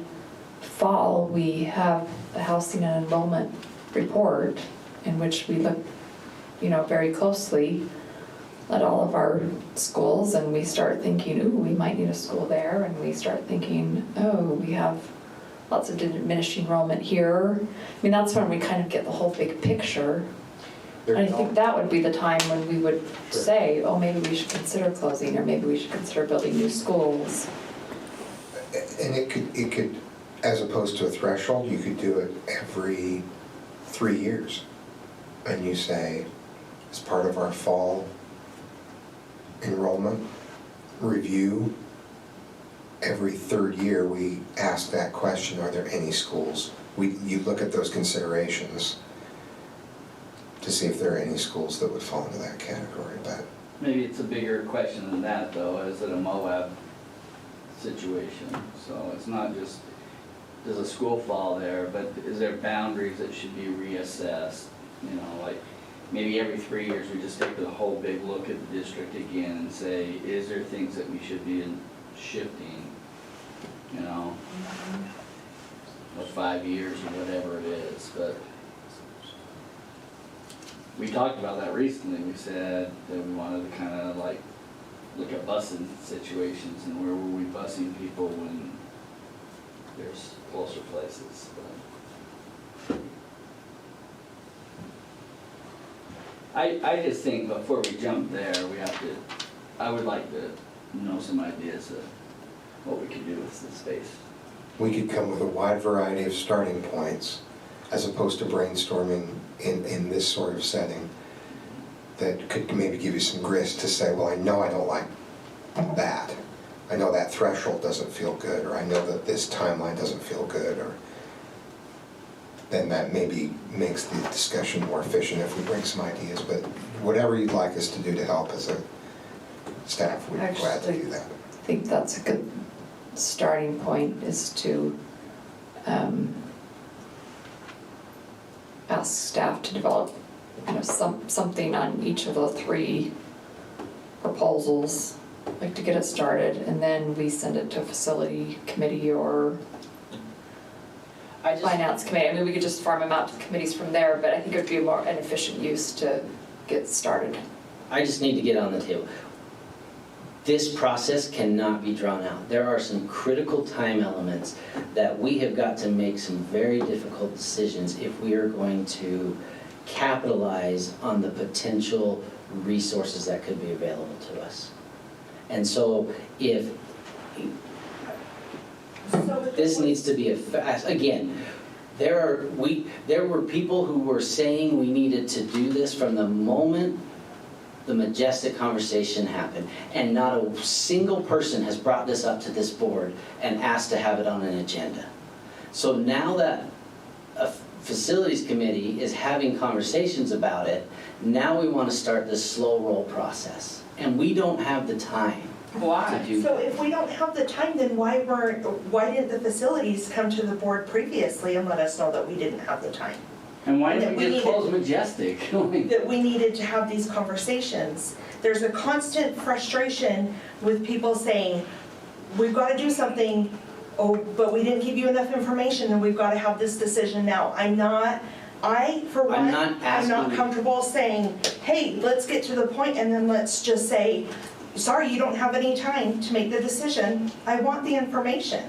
fall we have a housing and enrollment report in which we look, very closely at all of our schools, and we start thinking, ooh, we might need a school there, and we start thinking, oh, we have lots of diminishing enrollment here. I mean, that's when we kind of get the whole big picture. And I think that would be the time when we would say, oh, maybe we should consider closing, or maybe we should consider building new schools. And it could, as opposed to a threshold, you could do it every 3 years. And you say, as part of our fall enrollment review, every third year we ask that question, are there any schools? You look at those considerations to see if there are any schools that would fall into that category. But Maybe it's a bigger question than that, though. Is it a Moab situation? So it's not just, does a school fall there, but is there boundaries that should be reassessed? Like maybe every 3 years we just take the whole big look at the district again and say, is there things that we should be shifting? Or 5 years or whatever it is. But we talked about that recently. We said that we wanted to kind of like look at busing situations and where were we busing people when there's closer places. But I just think before we jump there, I would like to know some ideas of what we could do with the space. we could come with a wide variety of starting points as opposed to brainstorming in this sort of setting that could maybe give you some grist to say, well, I know I don't like that. I know that threshold doesn't feel good, or I know that this timeline doesn't feel good, or then that maybe makes the discussion more efficient if we bring some ideas. But whatever you'd like us to do to help as a staff, we'd be glad to do that. I think that's a good starting point, is to ask staff to develop something on each of the 3 proposals, like to get it started, and then we send it to a facility committee or finance committee. I mean, we could just farm them out to the committees from there, but I think it would be an efficient use to get started. I just need to get on the table. This process cannot be drawn out. There are some critical time elements that we have got to make some very difficult decisions if we are going to capitalize on the potential resources that could be available to us. And so if this needs to be again, there were people who were saying we needed to do this from the moment the Majestic conversation happened, and not a single person has brought this up to this board and asked to have it on an agenda. So now that a facilities committee is having conversations about it, now we want to start this slow roll process. And we don't have the time. Why? So if we don't have the time, then why didn't the facilities come to the board previously and let us know that we didn't have the time? And why And didn't that we we just needed- close Majestic? That we needed to have these conversations. There's a constant frustration with people saying, we've got to do something, oh, but we didn't give you enough information and we've got to have this decision now. For one, I'm not I'm not asking- comfortable saying, hey, let's get to the point and then let's just say, sorry, you don't have any time to make the decision. I want the information.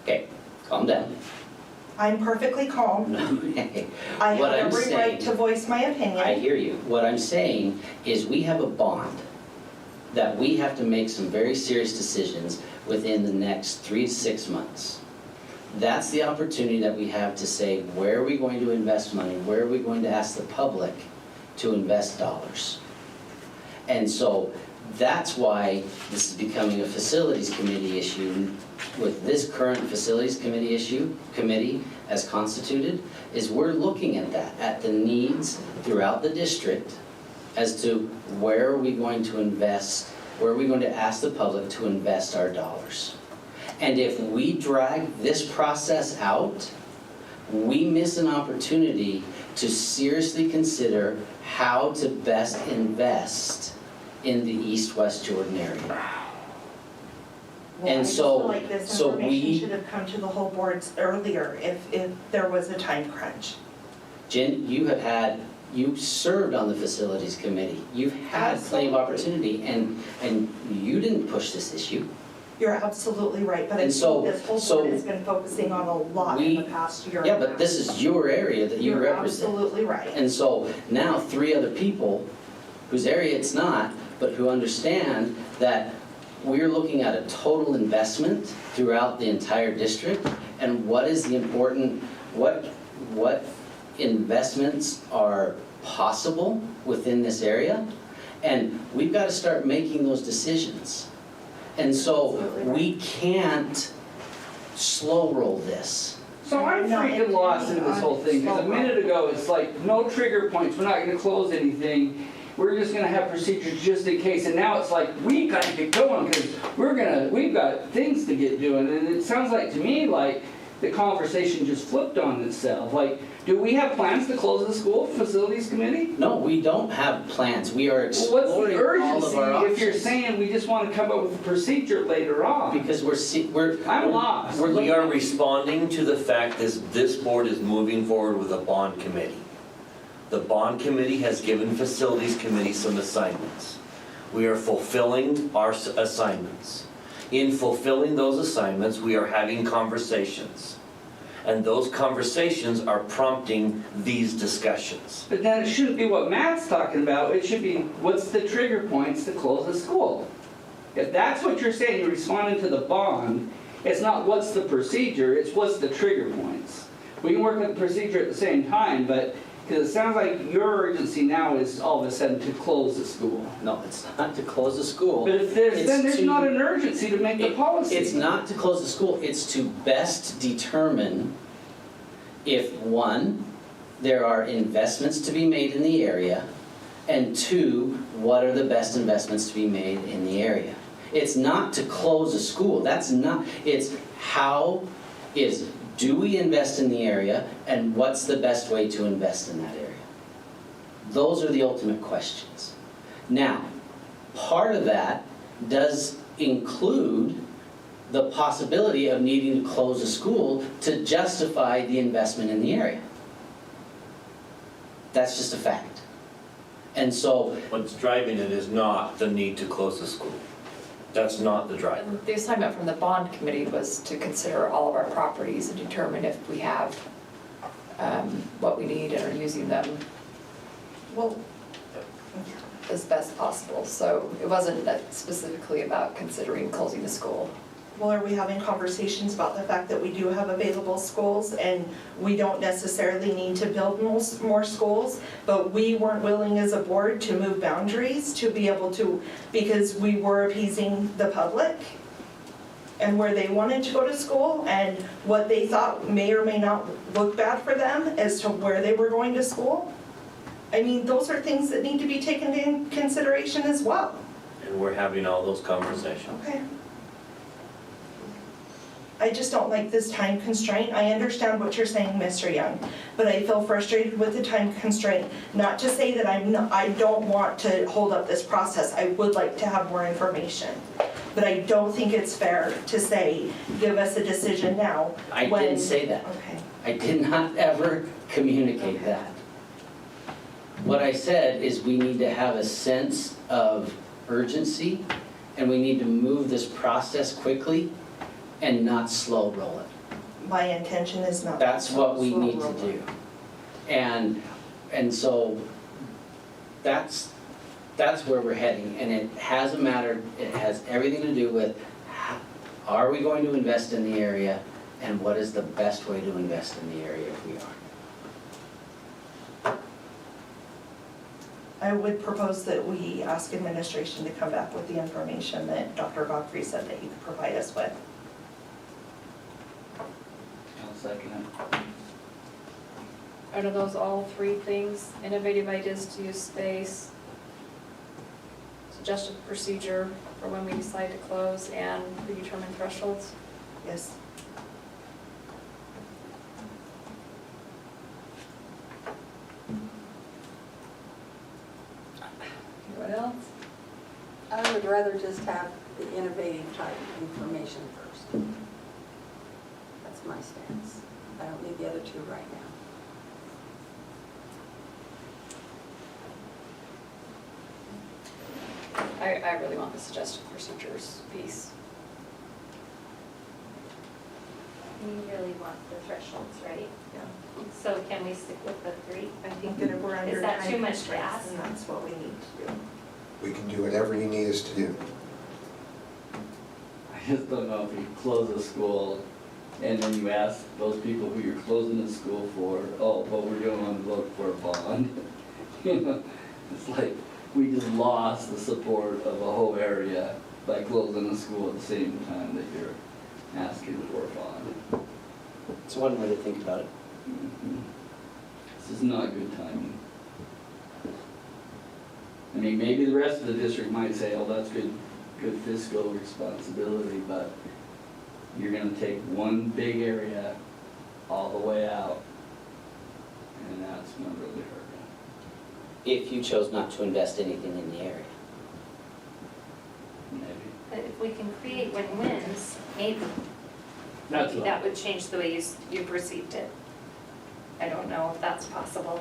Okay, calm down. I'm perfectly calm. I What I'm have every right saying- to voice my opinion. I hear you. What I'm saying is we have a bond that we have to make some very serious decisions within the next 3 to 6 months. That's the opportunity that we have to say, where are we going to invest money? Where are we going to ask the public to invest dollars? And so that's why this is becoming a facilities committee issue. With this current facilities committee as constituted, is we're looking at that, at the needs throughout the district as to where are we going to invest, where are we going to ask the public to invest our dollars. And if we drag this process out, we miss an opportunity to seriously consider how to best invest in the East-West Jordan area. Well, I And just so- feel like this so information we- should have come to the whole boards earlier if there was a time crunch. Jen, you served on the facilities committee. You've had plenty of opportunity, and you didn't push this issue. You're absolutely right, but I And so- think this whole so board has been focusing on a lot in the past year. Yeah, and a but this is your area that you You're represent. absolutely right. And so now 3 other people whose area it's not, but who understand that we're looking at a total investment throughout the entire district, and what is the important, what investments are possible within this area, and we've got to start making those decisions. And so we can't slow roll this. So I'm freaking lost in this whole thing, because a minute ago, it's like, no trigger points, we're not gonna close anything, we're just gonna have procedures just in case, and now it's like, we gotta get going, because we've got things to get doing, and it sounds like to me like the conversation just flipped on itself. Like, do we have plans to close the school facilities committee? No, we don't have plans. We are Well, what's the exploring all of our urgency if you're options. saying we just want to come up with a procedure later on? Because I'm lost. We are responding to the fact that this board is moving forward with a bond committee. The bond committee has given facilities committee some assignments. We are fulfilling our assignments. In fulfilling those assignments, we are having conversations. And those conversations are prompting these discussions. But then it shouldn't be what Matt's talking about, it should be, what's the trigger points to close the school? If that's what you're saying, you're responding to the bond, it's not what's the procedure, it's what's the trigger points. We can work on the procedure at the same time, but, because it sounds like your urgency now is all of a sudden to close the school. No, it's not to close the school. But if then there's not an urgency to make the policy. It's not to close the school, it's to best determine if, 1, there are investments to be made in the area, and 2, what are the best investments to be made in the area. It's not to close a school, that's not, it's do we invest in the area, and what's the best way to invest in that area? Those are the ultimate questions. Now, part of that does include the possibility of needing to close a school to justify the investment in the area. That's just a fact. And so, What's driving it is not the need to close the school. That's not the driver. The assignment from the bond committee was to consider all of our properties and determine if we have what we need and are using them Well, as best possible. So it wasn't specifically about considering closing the school. well, are we having conversations about the fact that we do have available schools and we don't necessarily need to build more schools, but we weren't willing as a board to move boundaries to be able to, because we were appeasing the public and where they wanted to go to school and what they thought may or may not look bad for them as to where they were going to school? I mean, those are things that need to be taken into consideration as well. and we're having all those conversations. Okay. I just don't like this time constraint. I understand what you're saying, Mr. Young, but I feel frustrated with the time constraint. Not to say that I don't want to hold up this process. I would like to have more information. But I don't think it's fair to say, give us a decision now. I when- didn't say that. Okay. I did not ever communicate that. What I said is we need to have a sense of urgency, and we need to move this process quickly and not slow roll it. My intention is not. That's what we slow need to roll. do. And so that's where we're heading, and it has everything to do with, are we going to invest in the area, and what is the best way to invest in the area if we are? I would propose that we ask administration to come back with the information that Dr. Godfrey said that he could provide us with. I'll second it. Are those all three things? Innovative ideas to use space, suggested procedure for when we decide to close, and predetermined thresholds? Yes. Anyone else? I would rather just have the innovative type information first. That's my stance. I don't need the other two right now. I really want the suggested procedures piece. You really want the thresholds, right? Yeah. So can we stick with the 3? I think that if we're under Is that time too much to constraints, ask? then that's what we need to do. We can do whatever you need us to do. I just don't know if you close a school and then you ask those people who you're closing the school for, oh, what we're doing on the vote for a bond. You know, it's like we just lost the support of a whole area by closing the school at the same time that you're asking for a bond. It's one way to think about it. This is not good timing. I mean, maybe the rest of the district might say, oh, that's good fiscal responsibility, but you're gonna take one big area all the way out, and that's gonna really hurt. If you chose not to invest anything in the area. Maybe. But if we can create win-wins, maybe That's what. that would change the way you perceived it. I don't know if that's possible.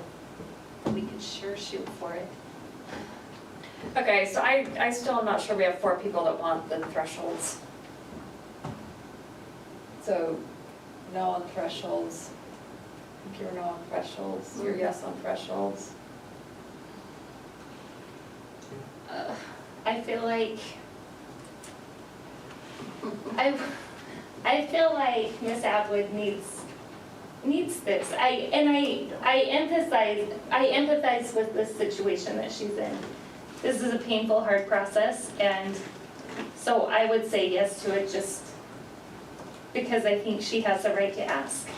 We could sure shoot for it. Okay, so I still am not sure we have 4 people that want the thresholds. So, no on thresholds. If you're no on thresholds, you're yes on thresholds. I feel like I feel like Miss Atwood needs this. I empathize with this situation that she's in. This is a painful, hard process, and so I would say yes to it just because I think she has the right to ask.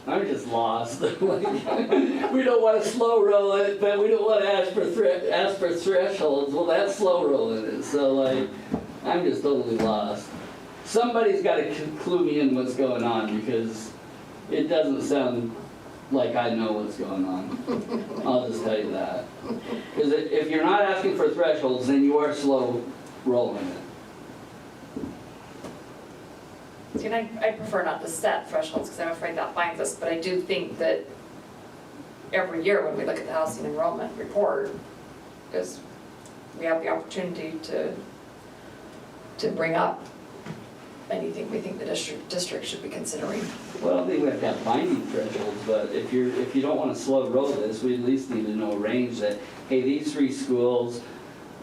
I'm just lost. Like, we don't want to slow roll it, but we don't want to ask for thresholds. Well, that's slow rolling it. So like, I'm just totally lost. Somebody's got to clue me in what's going on because it doesn't sound like I know what's going on. I'll just tell you that. Because if you're not asking for thresholds, then you are slow rolling it. See, and I prefer not to set thresholds because I'm afraid that binds us, but I do think that every year when we look at the housing enrollment report, is we have the opportunity to bring up anything we think the district should be considering. Well, I don't think we have to have binding thresholds, but if you don't want to slow roll this, we at least need to know a range that, hey, these 3 schools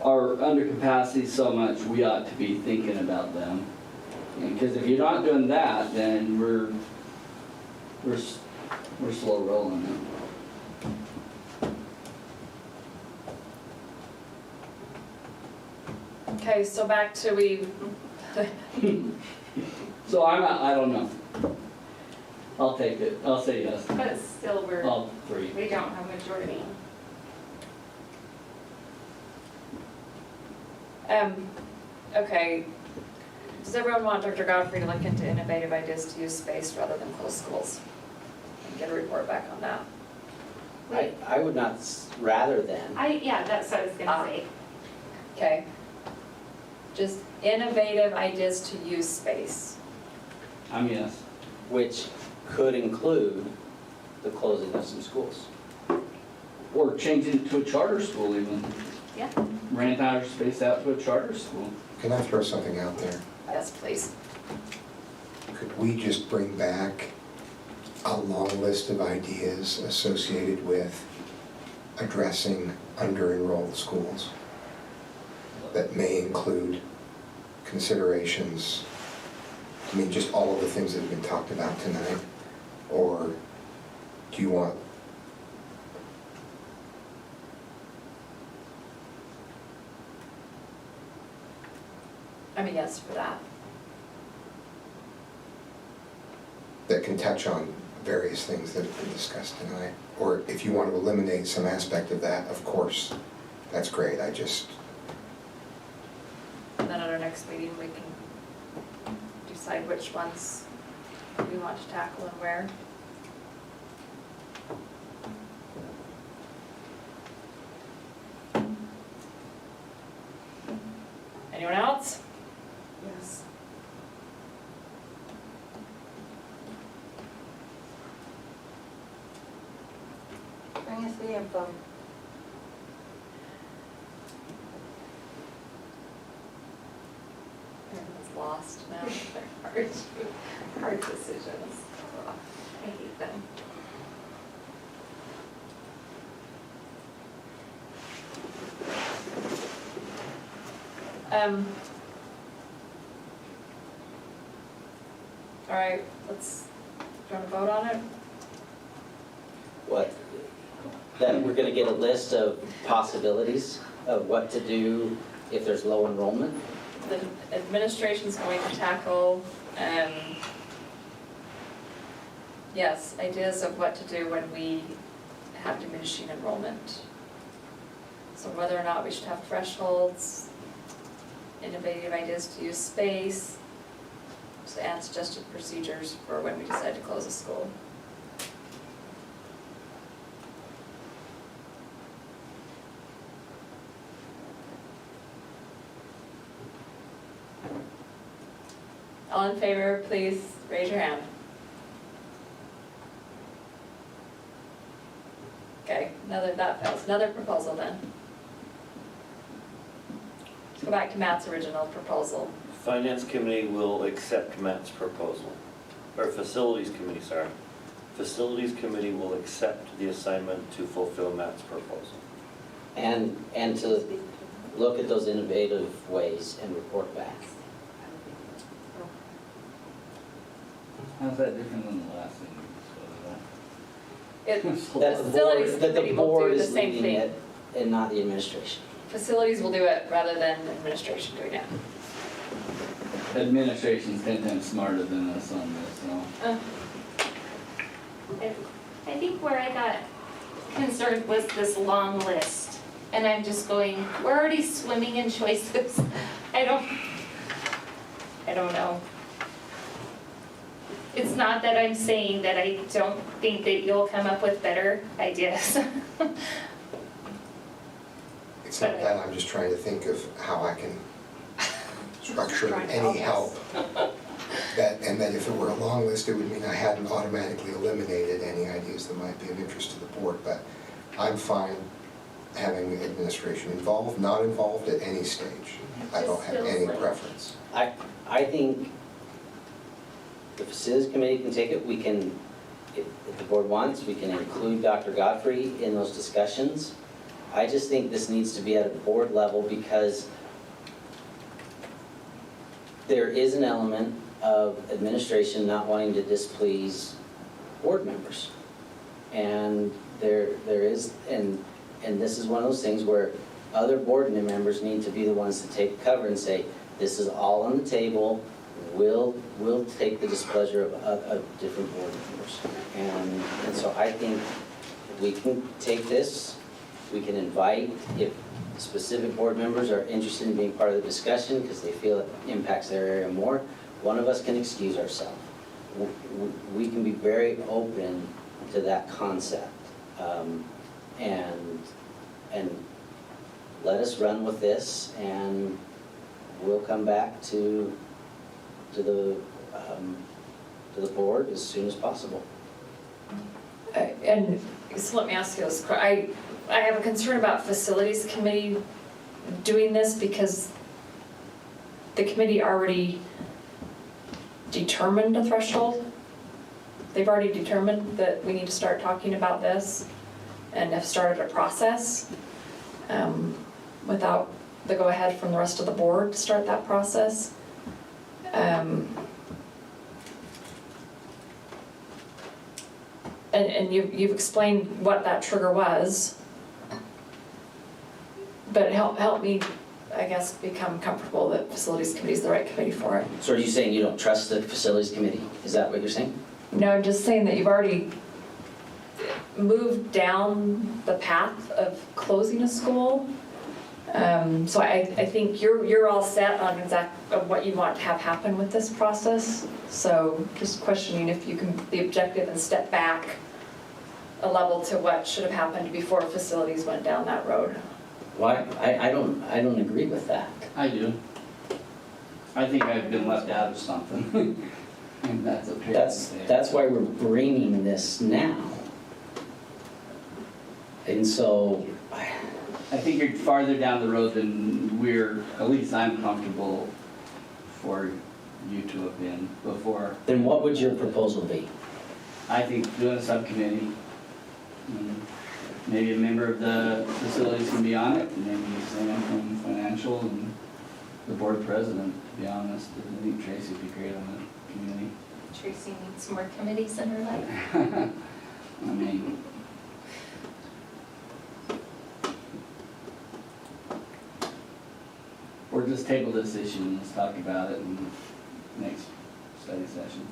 are under capacity so much, we ought to be thinking about them. Because if you're not doing that, then we're slow rolling it. Okay, so back to So I don't know. I'll take it. I'll say yes. But still, All three. we don't have majority. Okay, does everyone want Dr. Godfrey to look into innovative ideas to use space rather than close schools? And get a report back on that? I would not rather than. Yeah, that's what I was gonna say. Okay. Just innovative ideas to use space. I'm yes. Which could include the closing of some schools. Or changing it to a charter school even. Yeah. Rent our space out to a charter school. Can I throw something out there? Yes, please. Could we just bring back a long list of ideas associated with addressing under-enrolled schools that may include considerations, I mean, just all of the things that have been talked about tonight? Or do you want I'm a yes for that. that can touch on various things that have been discussed tonight? Or if you want to eliminate some aspect of that, of course, that's great. I just, And then at our next meeting, we can decide which ones we want to tackle and where. Anyone else? Yes. Bring us the info. Everyone's lost now. They're hard decisions. Ugh, I hate them. All right, let's, do you want to vote on it? What? That we're gonna get a list of possibilities of what to do if there's low enrollment? The administration's going to tackle, yes, ideas of what to do when we have diminishing enrollment. So whether or not we should have thresholds, innovative ideas to use space, and suggested procedures for when we decide to close a school. All in favor, please raise your hand. Okay, that fails. Another proposal then. Let's go back to Matt's original proposal. Finance Committee will accept Matt's proposal, or Facilities Committee, sorry. Facilities Committee will accept the assignment to fulfill Matt's proposal. And to look at those innovative ways and report back. How's that different than the last thing we discussed? That the Facilities board, that the Committee will board do the is same leading thing. it and not the administration. Facilities will do it rather than administration doing it. Administration's 10 times smarter than us on this, so. I think where I got concerned was this long list. And I'm just going, we're already swimming in choices. I don't know. It's not that I'm saying that I don't think that you'll come up with better ideas. it's not that, I'm just trying to think of how I can structure any help. And that if it were a long list, it would mean I hadn't automatically eliminated any ideas that might be of interest to the board. But I'm fine having the administration involved, not involved at any stage. I don't have any preference. I think the Facilities Committee can take it. We can, if the board wants, we can include Dr. Godfrey in those discussions. I just think this needs to be at a board level because there is an element of administration not wanting to displease board members. And there is, and this is one of those things where other board members need to be the ones to take cover and say, this is all on the table. will take the displeasure of different board members. And so I think we can take this, we can invite, if specific board members are interested in being part of the discussion because they feel it impacts their area more, one of us can excuse ourselves. We can be very open to that concept. And let us run with this, and we'll come back to the board as soon as possible. And so let me ask you this, I have a concern about facilities committee doing this because the committee already determined a threshold. They've already determined that we need to start talking about this and have started a process without the go-ahead from the rest of the board to start that process. And you've explained what that trigger was, but help me, I guess, become comfortable that facilities committee is the right committee for it. So are you saying you don't trust the facilities committee? Is that what you're saying? No, I'm just saying that you've already moved down the path of closing a school. So I think you're all set on what you want to have happen with this process. So just questioning if you can be objective and step back a level to what should have happened before facilities went down that road. Why? I don't agree with that. I do. I think I've been left out of something. And that's okay. That's why we're bringing this now. And so, I think you're farther down the road than at least I'm comfortable for you to have been before. Then what would your proposal be? I think doing a subcommittee. Maybe a member of the facilities can be on it, and maybe someone from financial and the board president, to be honest. I think Tracy would be great on the committee. Tracy needs more committees in her life. I mean, or just table this issue and let's talk about it in the next study session.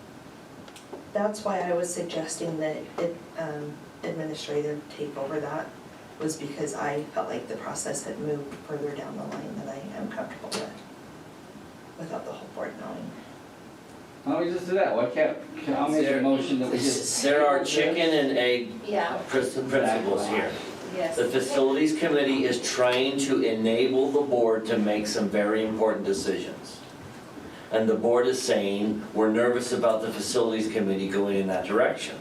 That's why I was suggesting that administrative take over that, was because I felt like the process had moved further down the line than I am comfortable with, without the whole board knowing. Why don't we just do that? Why can't, I'll make a motion that we just. There are chicken and egg Yeah. principles here. Yes. The facilities committee is trying to enable the board to make some very important decisions. And the board is saying, we're nervous about the facilities committee going in that direction.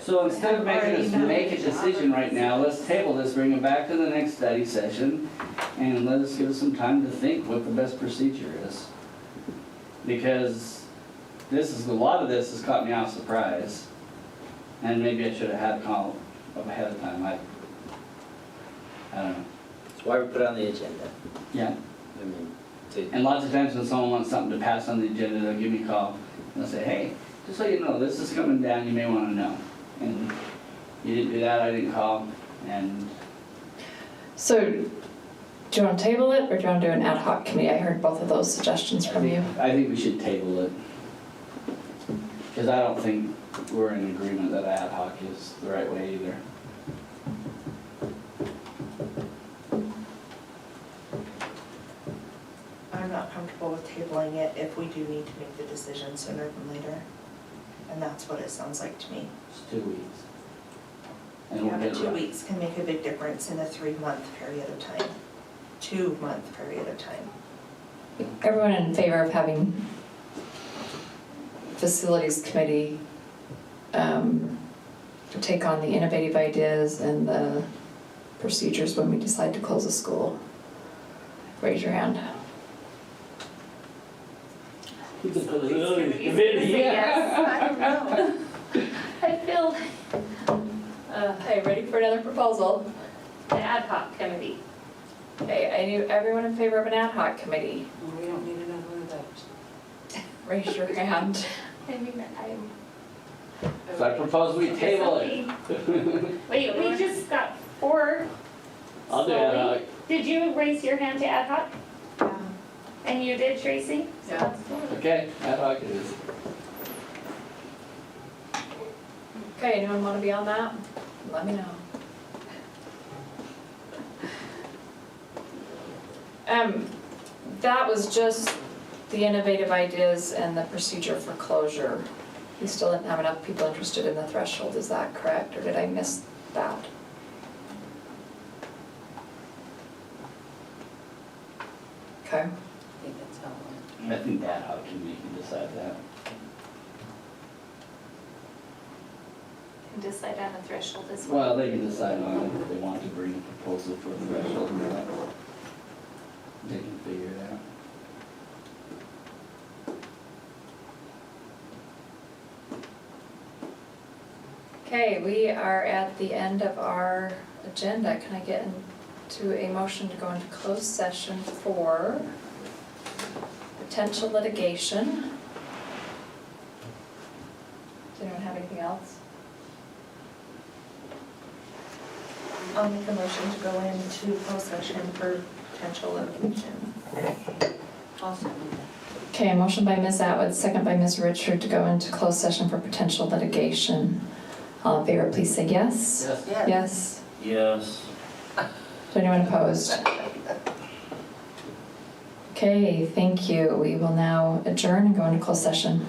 So instead of making us make a decision right now, let's table this, bring it back to the next study session, and let us give us some time to think what the best procedure is. Because a lot of this has caught me off surprise. And maybe I should have had a call ahead of time. I don't know. That's why we put it on the agenda. Yeah. I mean, And lots of times when someone wants something to pass on the agenda, they'll give me a call. And they'll say, hey, just so you know, this is coming down, you may want to know. And you didn't do that, I didn't call, and. So, do you want to table it, or do you want to do an ad hoc committee? I heard both of those suggestions from you. I think we should table it. Because I don't think we're in agreement that ad hoc is the right way either. I'm not comfortable with tabling it if we do need to make the decision sooner than later. And that's what it sounds like to me. It's 2 weeks. And Yeah, we'll but get it 2 right. weeks can make a big difference in a 3-month period of time, 2-month period of time. Everyone in favor of having facilities committee take on the innovative ideas and the procedures when we decide to close a school? Raise your hand. Yes, I don't know. I feel, Okay, ready for another proposal? the ad hoc committee. Okay, everyone in favor of an ad hoc committee? We don't need another one of those. Raise your hand. I mean, I'm. So I propose we table it. Wait, we just got 4. I'll do ad slowly. hoc. Did you raise your hand to ad hoc? Yeah. And you did, Tracy? So Yeah. that's cool. Okay, ad hoc it is. Okay, anyone want to be on that? Let me know. That was just the innovative ideas and the procedure for closure. We still didn't have enough people interested in the threshold, is that correct, or did I miss that? Okay. I think that's how it went. I think ad hoc committee can decide that. And decide on a threshold as well. Well, they can decide on it if they want to bring a proposal for the threshold or not. They can figure it out. Okay, we are at the end of our agenda. Can I get into a motion to go into closed session for potential litigation? Does anyone have anything else? I'll make a motion to go into closed session for potential litigation. Awesome. Okay, a motion by Ms. Atwood, second by Ms. Richard to go into closed session for potential litigation. All in favor, please say yes. Yes. Yes. Yes. Is anyone opposed? Okay, thank you. We will now adjourn and go into closed session.